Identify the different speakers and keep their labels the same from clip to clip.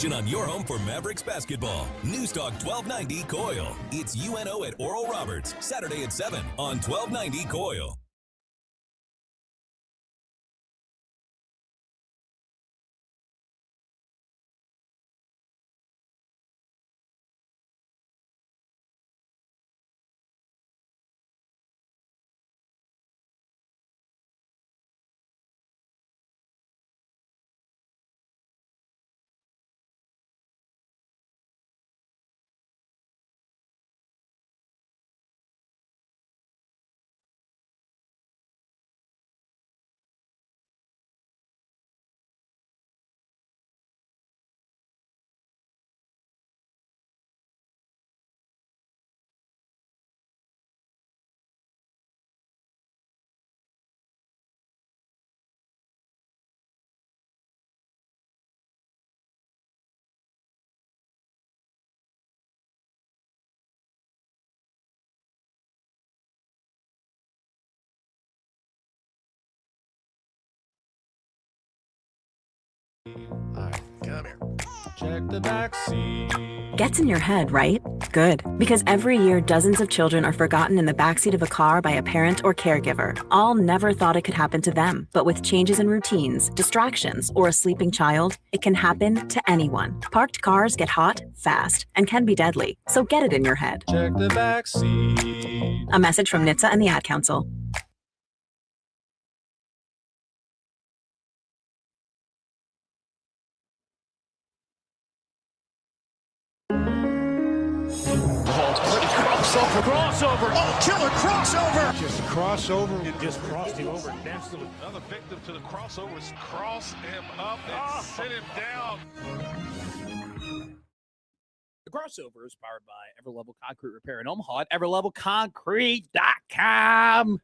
Speaker 1: action on your home for Mavericks basketball. Newstalk 1290 Coil. It's UNO at Oral Roberts, Saturday at 7 on 1290 Coil.
Speaker 2: Alright, come here. Check the back seat.
Speaker 3: Gets in your head, right? Good. Because every year, dozens of children are forgotten in the backseat of a car by a parent or caregiver. All never thought it could happen to them. But with changes in routines, distractions, or a sleeping child, it can happen to anyone. Parked cars get hot, fast, and can be deadly. So get it in your head.
Speaker 2: Check the back seat.
Speaker 3: A message from NHTSA and the Ad Council.
Speaker 4: Crossover. Oh, killer crossover.
Speaker 5: Just crossover.
Speaker 4: It just crossed him over. Next to another victim to the crossovers. Cross him up and sit him down.
Speaker 6: The crossover is powered by Everlevel Concrete Repair in Omaha at everlevelconcrete.com.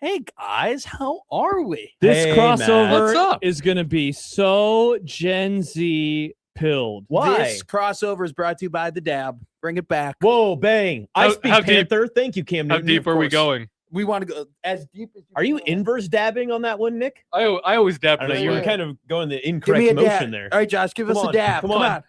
Speaker 6: Hey guys, how are we?
Speaker 7: This
Speaker 8: What's
Speaker 7: crossover
Speaker 8: up?
Speaker 7: is going to be so Gen Z pilled.
Speaker 8: Why?
Speaker 6: This crossover is brought to you by the Dab. Bring it back.
Speaker 8: Whoa, bang. I speak
Speaker 9: how deep-
Speaker 8: Panther. Thank you, Cam
Speaker 9: How
Speaker 8: Newton.
Speaker 9: deep are we
Speaker 6: course.
Speaker 9: going?
Speaker 6: We want to go as deep as
Speaker 8: Are you
Speaker 6: can.
Speaker 8: inverse dabbing on that one, Nick?
Speaker 9: I always dab.
Speaker 8: I don't know.
Speaker 9: this
Speaker 8: You were
Speaker 9: way.
Speaker 8: kind of going the
Speaker 6: Give me
Speaker 8: incorrect
Speaker 6: a
Speaker 8: motion
Speaker 6: dab.
Speaker 8: there.
Speaker 6: All right, Josh, give
Speaker 8: Come
Speaker 6: us
Speaker 8: on,
Speaker 6: a dab.
Speaker 8: come
Speaker 6: Come
Speaker 8: on.
Speaker 6: on.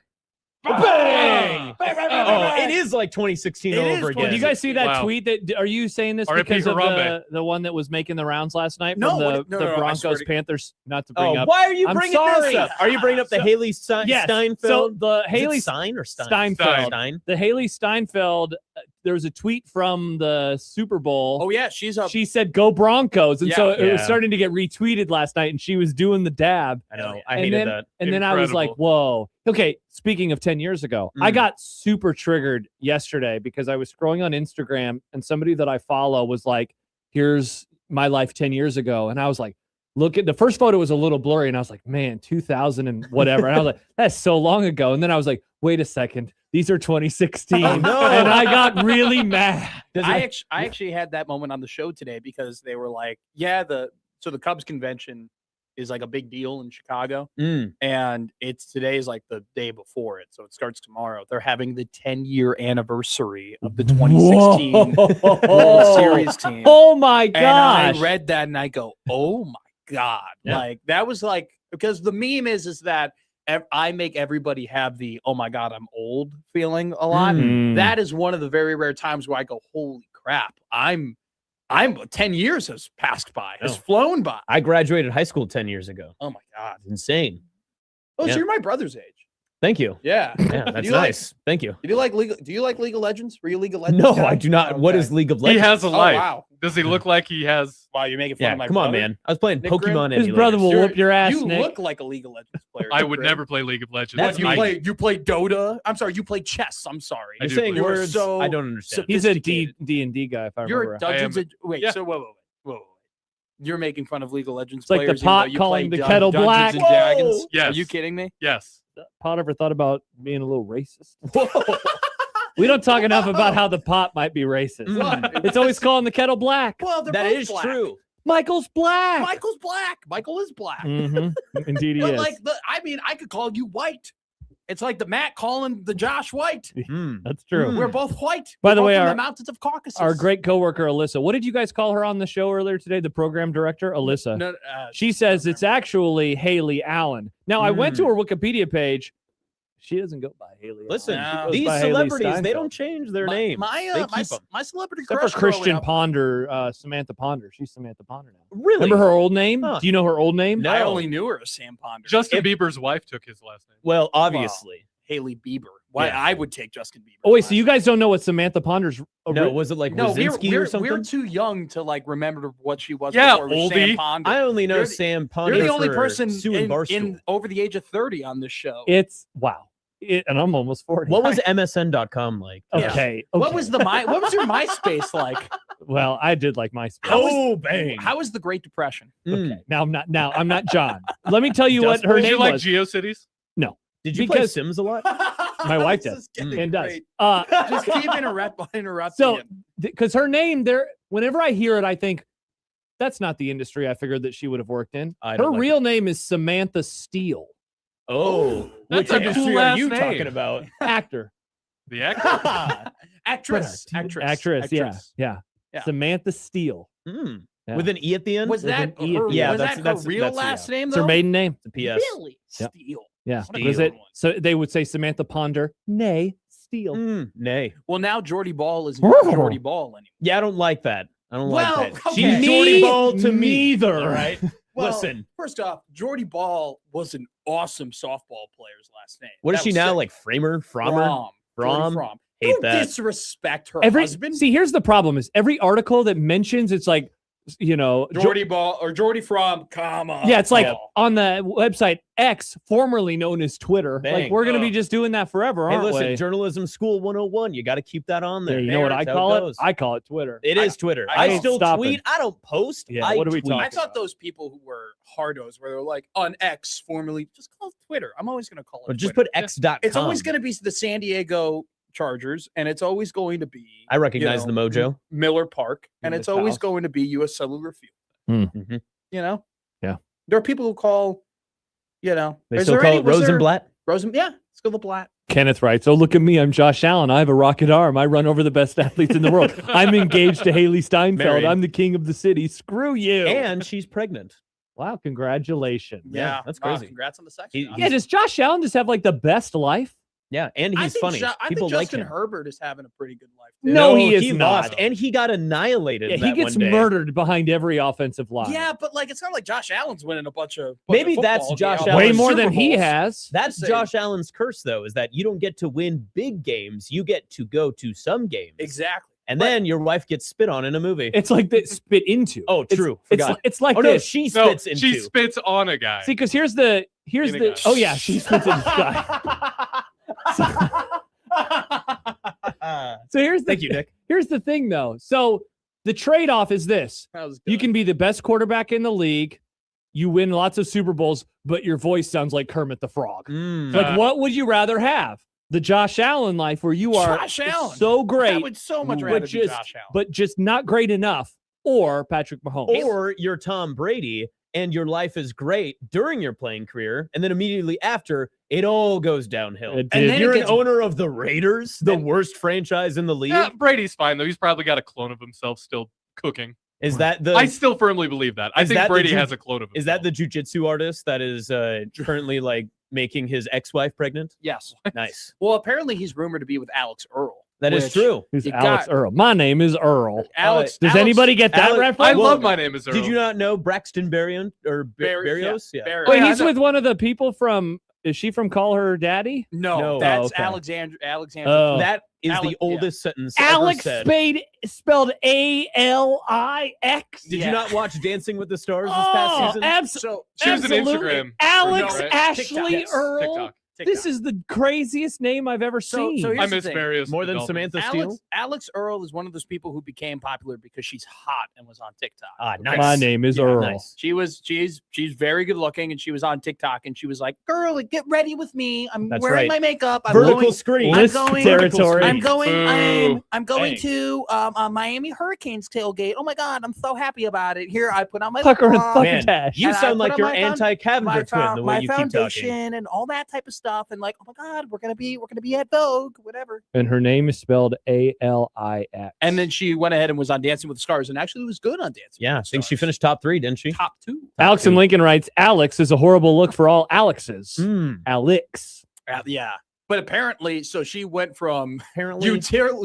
Speaker 8: Bang!
Speaker 6: Bang!
Speaker 8: Oh, it is like 2016
Speaker 6: It
Speaker 8: all
Speaker 6: is
Speaker 8: over again.
Speaker 7: Did you guys see that
Speaker 9: Wow.
Speaker 7: tweet? Are you saying this
Speaker 9: R.I.P.
Speaker 7: because of
Speaker 9: Harambe.
Speaker 7: the one that was making the rounds last night
Speaker 6: No,
Speaker 7: from the
Speaker 6: no, I
Speaker 7: Broncos
Speaker 6: swear to-
Speaker 7: Panthers? Not to bring up.
Speaker 8: Why are you
Speaker 7: I'm
Speaker 8: bringing
Speaker 7: sorry.
Speaker 8: this up? Are you bringing up the
Speaker 7: So-
Speaker 8: Haley
Speaker 7: Yes.
Speaker 8: Steinfeld?
Speaker 7: So the
Speaker 8: Is
Speaker 7: Haley
Speaker 8: it Stein or Stein?
Speaker 7: Steinfeld.
Speaker 8: Stein.
Speaker 7: The Haley Steinfeld. There was a tweet from the Super Bowl.
Speaker 6: Oh yeah, she's up.
Speaker 7: She said, "Go Broncos," and so it was
Speaker 8: Yeah.
Speaker 7: starting to get retweeted last night, and she was doing the dab.
Speaker 8: I know. I
Speaker 7: And
Speaker 8: hated
Speaker 7: then-
Speaker 8: that.
Speaker 7: And then I was like, whoa. Okay, speaking of 10 years ago, I got super triggered yesterday because I was scrolling on Instagram and somebody that I follow was like, here's my life 10 years ago. And I was like, look at the first photo was a little blurry. And I was like, man, 2000 and whatever. And I was like, that's so long ago. And then I was like, wait a second. These are 2016.
Speaker 8: Oh, no.
Speaker 7: And I got really mad.
Speaker 6: I actually had that moment on the show today because they were like, yeah, the Cubs convention is like a big deal in Chicago. And today is like the day before it. So it starts tomorrow. They're having the 10-year anniversary of the 2016 World Series team.
Speaker 7: Oh my
Speaker 6: And
Speaker 7: gosh.
Speaker 6: I read that and I go, oh my God.
Speaker 8: Yeah.
Speaker 6: Like that was like, because the meme is that I make everybody have the, oh my God, I'm old feeling a lot.
Speaker 7: Mm.
Speaker 6: That is one of the very rare times where I go, holy crap, I'm 10 years has passed by, has flown by.
Speaker 8: I graduated high school 10 years ago.
Speaker 6: Oh my God.
Speaker 8: Insane.
Speaker 6: Oh,
Speaker 8: Yeah.
Speaker 6: so you're my brother's age.
Speaker 8: Thank you.
Speaker 6: Yeah.
Speaker 8: Yeah, that's
Speaker 6: you like-
Speaker 8: nice. Thank you.
Speaker 6: Do you like League of Legends? Were you a League of Legends?
Speaker 8: No,
Speaker 6: guy?
Speaker 8: I do not. What
Speaker 6: Okay.
Speaker 8: is League of
Speaker 9: He
Speaker 8: Legends?
Speaker 9: has a
Speaker 6: Oh,
Speaker 9: life.
Speaker 6: wow.
Speaker 9: Does he look like he has?
Speaker 6: Wow, you're making fun
Speaker 8: Yeah,
Speaker 6: of my
Speaker 8: come on,
Speaker 6: brother?
Speaker 8: man. I was playing
Speaker 6: Nick
Speaker 8: Pokemon
Speaker 7: His
Speaker 8: emulators.
Speaker 7: brother will whoop your ass,
Speaker 6: You
Speaker 7: Nick.
Speaker 6: look like a League of Legends player.
Speaker 9: I would
Speaker 6: Nick
Speaker 9: never play League of Legends.
Speaker 8: That's
Speaker 6: You
Speaker 8: I-
Speaker 6: play Dota. I'm sorry, you play chess. I'm sorry.
Speaker 9: I
Speaker 8: You're
Speaker 9: do
Speaker 8: saying
Speaker 9: play-
Speaker 6: You're
Speaker 8: words
Speaker 6: so
Speaker 8: I don't understand.
Speaker 7: He's a
Speaker 6: sophisticated.
Speaker 7: D&D guy, if I
Speaker 6: You're
Speaker 7: remember.
Speaker 6: a Dungeons. Wait,
Speaker 9: yeah.
Speaker 6: so whoa. You're making fun of League of Legends
Speaker 7: It's like the
Speaker 6: players. even
Speaker 7: pot
Speaker 6: though you
Speaker 7: calling
Speaker 6: play
Speaker 7: the kettle
Speaker 6: Dungeons
Speaker 7: black.
Speaker 6: and Dragons.
Speaker 8: Whoa!
Speaker 9: Yes.
Speaker 6: Are you kidding me?
Speaker 9: Yes.
Speaker 7: Pot ever thought about being a little racist? We don't talk enough about how the pot might be racist.
Speaker 6: What?
Speaker 7: It's always calling the kettle black.
Speaker 6: Well, they're
Speaker 8: That
Speaker 6: both
Speaker 8: is
Speaker 6: black.
Speaker 8: true.
Speaker 7: Michael's black.
Speaker 6: Michael's black. Michael is black.
Speaker 7: Mhm. Indeed he
Speaker 6: But
Speaker 7: is.
Speaker 6: I could call you white. It's like the Matt calling the Josh white.
Speaker 7: That's true.
Speaker 6: We're both white.
Speaker 7: By
Speaker 6: We're
Speaker 7: the
Speaker 6: both
Speaker 7: way,
Speaker 6: from
Speaker 7: our-
Speaker 6: the mountains of Caucasus.
Speaker 7: Our great coworker, Alyssa. What did you guys call her on the show earlier today? The program director, Alyssa.
Speaker 6: No,
Speaker 7: She says it's actually Haley Allen. Now, I went to her Wikipedia page. She doesn't go by Haley. at
Speaker 8: Listen,
Speaker 7: all. She goes
Speaker 8: these
Speaker 7: by Haley
Speaker 8: celebrities, they
Speaker 7: Steinfeld.
Speaker 8: don't change their names. They keep 'em.
Speaker 6: My celebrity
Speaker 7: Except
Speaker 6: crush
Speaker 7: for
Speaker 6: growing
Speaker 7: Christian
Speaker 6: up-
Speaker 7: Ponder, Samantha Ponder. She's Samantha Ponder now.
Speaker 8: Really?
Speaker 7: Remember her old name?
Speaker 8: Huh.
Speaker 7: Do you know her old name?
Speaker 8: No.
Speaker 6: I only knew her as Sam Ponder.
Speaker 9: Justin Bieber's wife took his last name.
Speaker 8: Well, obviously.
Speaker 6: Haley Bieber. Why
Speaker 8: Yeah.
Speaker 6: I would take Justin Bieber.
Speaker 7: Oh wait, so you guys don't know what Samantha Ponder's?
Speaker 8: No, was it like
Speaker 6: No,
Speaker 8: Wazinski or something?
Speaker 6: we're too young to like remember what she was.
Speaker 9: Yeah,
Speaker 6: before it was Sam
Speaker 9: oldie.
Speaker 6: Ponder.
Speaker 8: I only know
Speaker 6: You're the-
Speaker 8: Sam Ponder.
Speaker 6: You're the only
Speaker 8: for
Speaker 6: person
Speaker 8: Sue and Barstool.
Speaker 6: in over the age of 30 on this show.
Speaker 7: It's wow. And I'm almost 40.
Speaker 8: What was MSN.com like?
Speaker 7: Okay.
Speaker 6: What was what was your MySpace like?
Speaker 7: Well, I did like MySpace.
Speaker 8: Bang.
Speaker 6: How was the Great Depression?
Speaker 8: Mm.
Speaker 7: Okay. Now I'm not John. Let me tell you what her
Speaker 9: Did
Speaker 7: name
Speaker 9: you like
Speaker 7: was.
Speaker 9: GeoCities?
Speaker 8: Did you play
Speaker 7: Because-
Speaker 8: Sims a lot?
Speaker 7: My wife
Speaker 6: This
Speaker 7: does
Speaker 6: is getting
Speaker 7: and does.
Speaker 6: great.
Speaker 7: Just
Speaker 6: Just keep interrupting.
Speaker 7: so
Speaker 6: him.
Speaker 7: because her name there, whenever I hear it, I think that's not the industry I figured that she would have worked in.
Speaker 8: I
Speaker 7: Her
Speaker 8: don't like
Speaker 7: real name is Samantha Steele,
Speaker 8: Oh,
Speaker 9: That's
Speaker 8: which
Speaker 9: a
Speaker 8: industry
Speaker 9: cool
Speaker 8: are
Speaker 9: ass
Speaker 8: you
Speaker 9: name.
Speaker 8: talking about?
Speaker 7: actor.
Speaker 9: The actor?
Speaker 6: actress.
Speaker 7: Yeah.
Speaker 6: Yeah.
Speaker 7: Samantha Steele.
Speaker 8: Mm.
Speaker 7: Yeah.
Speaker 8: With an E at the end?
Speaker 6: Was that
Speaker 7: an E at
Speaker 6: her,
Speaker 7: the
Speaker 8: end.
Speaker 6: was
Speaker 8: Yeah,
Speaker 6: that
Speaker 8: that's-
Speaker 6: her real
Speaker 8: that's-
Speaker 6: last name
Speaker 7: It's
Speaker 6: though?
Speaker 7: her maiden name.
Speaker 8: It's a PS.
Speaker 6: Really?
Speaker 7: Yep.
Speaker 6: Steele.
Speaker 7: Yeah.
Speaker 6: What a
Speaker 7: Was
Speaker 6: good
Speaker 7: it?
Speaker 6: one.
Speaker 7: So they would say Samantha Ponder, nay, Steele.
Speaker 8: Nay.
Speaker 6: Well, now Jordy Ball isn't Jordy Ball anymore.
Speaker 8: Yeah, I don't like that. I don't
Speaker 6: Well,
Speaker 8: like that.
Speaker 6: okay.
Speaker 8: She's
Speaker 6: Me
Speaker 8: Jordy Ball to me.
Speaker 7: neither.
Speaker 8: All right.
Speaker 6: Well,
Speaker 8: Listen,
Speaker 6: first off, Jordy Ball was an awesome softball player's last name.
Speaker 8: what is
Speaker 6: That
Speaker 8: she
Speaker 6: was
Speaker 8: now?
Speaker 6: sick.
Speaker 8: Like Framer? Frommer?
Speaker 6: Jordy
Speaker 8: Fromm?
Speaker 6: Fromm.
Speaker 8: Hate
Speaker 6: Don't
Speaker 8: that.
Speaker 6: disrespect her
Speaker 7: Every
Speaker 6: husband.
Speaker 7: see, here's the problem: is every article that mentions it's like,
Speaker 6: Jordy Ball or Jordy Fromm, comma.
Speaker 7: yeah, it's like
Speaker 6: Ball.
Speaker 7: on the website X, formerly known as Twitter. Like
Speaker 8: Bang.
Speaker 7: we're gonna be just doing that forever,
Speaker 8: Hey,
Speaker 7: aren't
Speaker 8: listen,
Speaker 7: we?
Speaker 8: Journalism School 101. You got to keep that on there.
Speaker 7: Yeah, you know what I
Speaker 8: That's how
Speaker 7: call it?
Speaker 8: goes.
Speaker 7: I call it Twitter.
Speaker 8: It is Twitter.
Speaker 6: I
Speaker 8: I
Speaker 6: don't
Speaker 8: still
Speaker 7: stop
Speaker 8: tweet.
Speaker 7: it.
Speaker 8: I don't post.
Speaker 7: Yeah,
Speaker 8: I
Speaker 7: what are we
Speaker 8: tweet.
Speaker 7: talking
Speaker 6: I thought those people who were hardos where they're like on X, formerly just call it Twitter. I'm always going to call it.
Speaker 8: Or just
Speaker 6: Twitter.
Speaker 8: put x.com.
Speaker 6: It's always going to be the San Diego Chargers, and it's always going to be.
Speaker 8: I recognize
Speaker 6: you
Speaker 8: the mojo.
Speaker 6: Miller Park, and
Speaker 7: In
Speaker 6: it's
Speaker 7: the
Speaker 6: always
Speaker 7: South.
Speaker 6: going to be U.S. Cellular Field.
Speaker 8: Mhm.
Speaker 6: You know.
Speaker 7: Yeah.
Speaker 6: There are people who call. You know.
Speaker 8: They
Speaker 6: is
Speaker 8: still
Speaker 6: there
Speaker 8: call
Speaker 6: any-
Speaker 8: it
Speaker 6: was there-
Speaker 8: Rosenblatt.
Speaker 6: Yeah, it's called the Blatt.
Speaker 7: Kenneth writes, "Oh, look at me! I'm Josh Allen. I have a rocket arm. I run over the best athletes in the world. I'm engaged to Haley Steinfeld.
Speaker 8: Married.
Speaker 7: I'm the king of the city. Screw you!"
Speaker 8: And she's pregnant.
Speaker 7: wow, congratulations.
Speaker 8: Yeah, that's
Speaker 6: Wow,
Speaker 8: crazy.
Speaker 6: congrats on the sex.
Speaker 8: He-
Speaker 6: job.
Speaker 7: Yeah, does Josh Allen just have like the best life?
Speaker 8: Yeah, and
Speaker 6: I
Speaker 8: he's
Speaker 6: think
Speaker 8: funny.
Speaker 6: I
Speaker 8: People
Speaker 6: think
Speaker 8: like
Speaker 6: Justin
Speaker 8: him.
Speaker 6: Herbert is having a pretty good life. too.
Speaker 7: No, he is
Speaker 8: lost,
Speaker 7: not.
Speaker 8: and he got annihilated.
Speaker 7: Yeah, he
Speaker 8: that
Speaker 7: gets
Speaker 8: one day.
Speaker 7: murdered behind every offensive line.
Speaker 6: Yeah, but like it's not like Josh Allen's winning a bunch of.
Speaker 8: Maybe that's Josh
Speaker 6: Allen.
Speaker 7: way
Speaker 8: Allen's
Speaker 7: more
Speaker 6: Super
Speaker 7: than he
Speaker 6: Bowls.
Speaker 7: has.
Speaker 8: That's
Speaker 6: Saying.
Speaker 8: Josh Allen's curse, though, is that you don't get to win big games. You get to go to some games.
Speaker 6: Exactly.
Speaker 8: And
Speaker 6: But-
Speaker 8: then your wife gets spit on in a movie.
Speaker 7: It's like they spit into.
Speaker 8: Oh,
Speaker 7: It's-
Speaker 8: true.
Speaker 7: It's,
Speaker 8: Forgot.
Speaker 7: it's like
Speaker 8: oh, no,
Speaker 7: this.
Speaker 8: she
Speaker 9: No,
Speaker 8: spits into.
Speaker 9: she spits on a guy.
Speaker 7: See, because here's the
Speaker 9: In a guy.
Speaker 7: oh yeah, she spits in the sky. So here's the
Speaker 8: Thank you, Nick.
Speaker 7: Here's the thing though. So the trade-off is this:
Speaker 6: That was
Speaker 7: you
Speaker 6: good.
Speaker 7: can be the best quarterback in the league, you win lots of Super Bowls, but your voice sounds like Kermit the Frog.
Speaker 8: Mm.
Speaker 7: Like, what would you rather have? The Josh Allen life, where you are
Speaker 6: Josh Allen.
Speaker 7: so
Speaker 6: I
Speaker 7: great,
Speaker 6: would so much
Speaker 7: but
Speaker 6: rather be
Speaker 7: just
Speaker 6: Josh Allen.
Speaker 7: but just not great enough, or Patrick Mahomes.
Speaker 8: Or you're Tom Brady and your life is great during your playing career, and then immediately after, it all goes downhill.
Speaker 7: It
Speaker 8: And
Speaker 7: did.
Speaker 8: then you're
Speaker 6: it
Speaker 8: an
Speaker 6: gets-
Speaker 8: owner of the Raiders, the worst franchise in the league.
Speaker 9: Yeah, Brady's fine though. He's probably got a clone of himself still cooking.
Speaker 8: Is that the
Speaker 9: I still firmly believe that. I
Speaker 8: Is
Speaker 9: think
Speaker 8: that the
Speaker 9: Brady
Speaker 8: ju-
Speaker 9: has a clone of himself.
Speaker 8: is that the jujitsu artist that is currently like making his ex-wife pregnant?
Speaker 6: yes.
Speaker 8: Nice.
Speaker 6: Well, apparently he's rumored to be with Alex Earl.
Speaker 8: That is
Speaker 6: which-
Speaker 8: true.
Speaker 7: Who's
Speaker 6: You
Speaker 7: Alex
Speaker 6: got-
Speaker 7: Earl? My name is Earl.
Speaker 6: Alex.
Speaker 7: Does
Speaker 6: Alex-
Speaker 7: anybody get that
Speaker 8: Alex-
Speaker 7: reference?
Speaker 9: I
Speaker 8: Well,
Speaker 9: love My Name Is Earl.
Speaker 8: Did you not know Braxton Berrios or Berrios?
Speaker 6: Yeah,
Speaker 8: Yeah.
Speaker 6: Barry-
Speaker 7: Wait,
Speaker 9: yeah,
Speaker 7: he's
Speaker 9: I know.
Speaker 7: with one of the people from. Is she from Call Her Daddy?
Speaker 6: No,
Speaker 8: No.
Speaker 6: that's
Speaker 7: Oh, okay.
Speaker 6: Alexander.
Speaker 7: Oh.
Speaker 8: That is
Speaker 6: Alex-
Speaker 8: the oldest sentence
Speaker 7: Alex
Speaker 8: ever said.
Speaker 7: Spade spelled ALIX.
Speaker 8: Did
Speaker 6: Yeah.
Speaker 8: you not watch Dancing with the Stars this past season?
Speaker 6: So
Speaker 9: She was an
Speaker 7: absolutely.
Speaker 9: Instagram.
Speaker 7: Alex
Speaker 9: No, right?
Speaker 7: Ashley
Speaker 6: TikTok, yes,
Speaker 7: Earl.
Speaker 9: TikTok.
Speaker 7: This is the craziest name I've ever
Speaker 6: So-
Speaker 7: seen.
Speaker 6: so here's
Speaker 9: I
Speaker 6: the
Speaker 9: miss
Speaker 6: thing.
Speaker 9: Barrios.
Speaker 8: More than
Speaker 9: Dolphins.
Speaker 8: Samantha Steele?
Speaker 6: Alex Earl is one of those people who became popular because she's hot and was on TikTok.
Speaker 8: Ah,
Speaker 6: Okay?
Speaker 8: nice.
Speaker 7: My name is
Speaker 8: Yeah,
Speaker 7: Earl.
Speaker 8: nice.
Speaker 6: She's very good looking and she was on TikTok and she was like, "Girl, get ready with me. I'm
Speaker 8: That's
Speaker 6: wearing
Speaker 8: right.
Speaker 6: my makeup. I'm
Speaker 8: Vertical
Speaker 6: going,
Speaker 8: screen.
Speaker 6: I'm
Speaker 7: List
Speaker 6: going-
Speaker 7: territory.
Speaker 6: I'm going.
Speaker 9: Boo.
Speaker 6: I'm going
Speaker 8: Dang.
Speaker 6: to Miami Hurricanes tailgate. Oh my God, I'm so happy about it. Here, I put on my
Speaker 7: Tucker and
Speaker 6: lip balm,
Speaker 8: Man,
Speaker 7: Thuckatash.
Speaker 8: you
Speaker 6: And I
Speaker 8: sound
Speaker 6: put
Speaker 8: like
Speaker 6: on
Speaker 8: you're
Speaker 6: my found-
Speaker 8: anti-Cavender twin the way
Speaker 6: my
Speaker 8: you keep talking.
Speaker 6: foundation and all that type of stuff. And like, oh my God, we're gonna be at Vogue, whatever.
Speaker 7: And her name is spelled ALIX.
Speaker 6: And then she went ahead and was on Dancing with the Stars and actually was good on Dancing.
Speaker 8: Yeah, I
Speaker 6: with the
Speaker 8: think she
Speaker 6: Stars.
Speaker 8: finished top 3, didn't she?
Speaker 6: top 2.
Speaker 7: Alex and Lincoln writes, Alex is a horrible look for all Alexes.
Speaker 8: Mm.
Speaker 7: Alex.
Speaker 6: Yeah. But apparently, so she went from
Speaker 8: Apparently,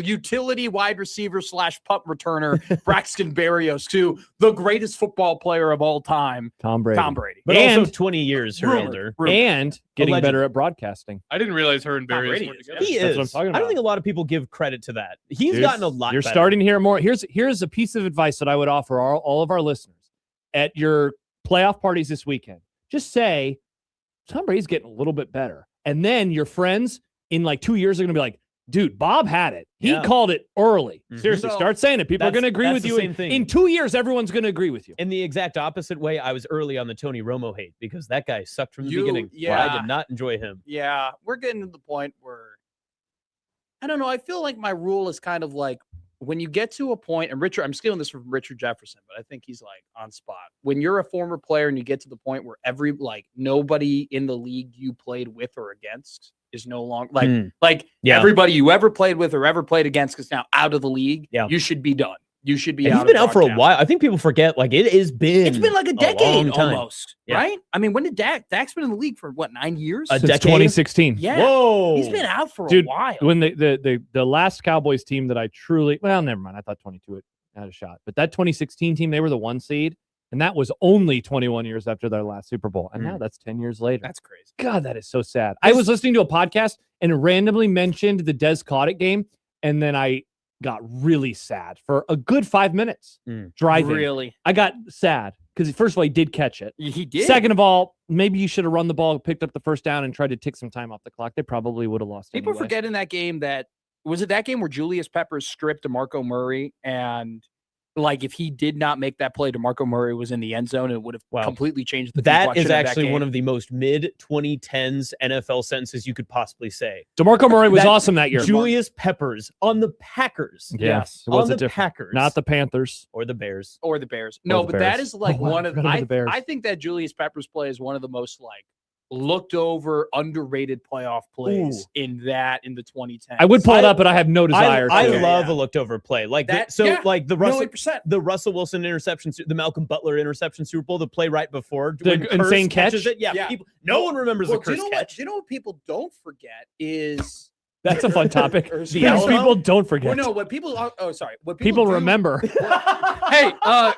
Speaker 6: utility wide receiver / punt returner Braxton Berrios to the greatest football player of all time,
Speaker 7: Tom Brady.
Speaker 8: but
Speaker 7: And-
Speaker 8: also 20 years her elder.
Speaker 7: And getting
Speaker 8: Alleged.
Speaker 7: better at broadcasting.
Speaker 9: I didn't realize her and
Speaker 6: Tom
Speaker 9: Barry
Speaker 6: Brady
Speaker 9: were
Speaker 6: is,
Speaker 9: together.
Speaker 8: He
Speaker 7: That's
Speaker 8: is.
Speaker 7: what I'm talking
Speaker 8: I
Speaker 7: about.
Speaker 8: don't think a lot of people give credit to that. He's
Speaker 7: Here's-
Speaker 8: gotten a lot
Speaker 7: You're
Speaker 8: better.
Speaker 7: starting to hear more. Here's a piece of advice that I would offer all of our listeners at your playoff parties this weekend. Just say, Tom Brady's getting a little bit better. And then your friends in like 2 years are going to be like, dude, Bob had it. He
Speaker 8: Yeah.
Speaker 7: called it early.
Speaker 8: Mhm.
Speaker 7: Seriously,
Speaker 6: So,
Speaker 7: start saying it. People are going to agree
Speaker 8: that's
Speaker 7: with
Speaker 8: the
Speaker 7: you.
Speaker 8: same thing.
Speaker 7: In 2 years, everyone's going to agree with you.
Speaker 8: In the exact opposite way, I was early on the Tony Romo hate because that guy sucked from the
Speaker 6: You-
Speaker 8: beginning.
Speaker 6: yeah.
Speaker 8: I did not enjoy him.
Speaker 6: Yeah, we're getting to the point where I don't know. I feel like my rule is kind of like when you get to a point, and Richard, I'm stealing this from Richard Jefferson, but I think he's like on spot. When you're a former player and you get to the point where nobody in the league you played with or against is no longer
Speaker 8: Yeah.
Speaker 6: everybody you ever played with or ever played against is now out of the league.
Speaker 8: Yeah.
Speaker 6: You should be done. You should be
Speaker 8: And
Speaker 6: out.
Speaker 8: he's been
Speaker 6: of
Speaker 8: out for a
Speaker 6: broadcast.
Speaker 8: while. I think people forget, like, it has been.
Speaker 6: It's been like a
Speaker 8: long
Speaker 6: decade
Speaker 8: time.
Speaker 6: almost,
Speaker 8: Yeah.
Speaker 6: right? I mean, when did Dak's been in the league for what, 9 years?
Speaker 8: A
Speaker 7: Since
Speaker 8: decade?
Speaker 7: 2016.
Speaker 6: Yeah.
Speaker 8: Whoa.
Speaker 6: He's been out for
Speaker 7: Dude,
Speaker 6: a while.
Speaker 7: When the last Cowboys team that I truly, well, never mind. I thought 22 had a shot. But that 2016 team, they were the 1 seed. And that was only 21 years after their last Super Bowl. And now that's 10 years later.
Speaker 6: That's crazy.
Speaker 7: God, that is so sad. I was listening to a podcast and it randomly mentioned the Des Cauditt game. And then I got really sad for a good 5 minutes driving.
Speaker 6: Really?
Speaker 7: I got sad because, first of all, he did catch it.
Speaker 6: He did.
Speaker 7: Second of all, maybe you should have run the ball, picked up the first down, and tried to tick some time off the clock. They probably would have lost.
Speaker 6: People
Speaker 7: anyway.
Speaker 6: forget in that game that was it that game where Julius Peppers stripped DeMarco Murray and like if he did not make that play, DeMarco Murray was in the end zone and it would have completely changed the
Speaker 8: That
Speaker 6: complexion
Speaker 8: is
Speaker 6: of that
Speaker 8: actually
Speaker 6: game.
Speaker 8: one of the most mid-2010s NFL sentences you could possibly say.
Speaker 7: DeMarco Murray was
Speaker 8: That
Speaker 7: awesome that year.
Speaker 8: Julius Peppers on the Packers.
Speaker 7: Yes, it
Speaker 8: on
Speaker 7: was
Speaker 8: the
Speaker 7: a different,
Speaker 8: Packers.
Speaker 7: not the Panthers.
Speaker 8: Or the Bears.
Speaker 6: or the Bears. No,
Speaker 7: the
Speaker 6: but that
Speaker 7: Bears.
Speaker 6: is like
Speaker 7: Oh, wow,
Speaker 6: one of
Speaker 7: forgot about the Bears.
Speaker 6: I think that Julius Peppers play is one of the most like looked over, underrated playoff plays in the 2010s.
Speaker 7: I would pull it up, but I have no desire
Speaker 8: I
Speaker 7: to.
Speaker 8: love a looked over play. Like
Speaker 6: That-
Speaker 8: the Russell
Speaker 6: 100%.
Speaker 8: the Russell Wilson interception, the Malcolm Butler interception Super Bowl, the play right before
Speaker 7: The
Speaker 8: when Kurtz
Speaker 7: insane
Speaker 8: catches
Speaker 7: catch?
Speaker 8: It. Yeah,
Speaker 6: Yeah.
Speaker 8: people, no one remembers
Speaker 6: Well,
Speaker 8: the
Speaker 6: do you
Speaker 8: Kurtz
Speaker 6: know what?
Speaker 8: catch.
Speaker 6: Do you know what people don't forget is
Speaker 7: That's a fun topic.
Speaker 6: Or
Speaker 7: Things
Speaker 6: the Alamo?
Speaker 7: people don't forget.
Speaker 6: well, no, what people sorry. What
Speaker 7: people
Speaker 6: do-
Speaker 7: remember.
Speaker 9: Hey,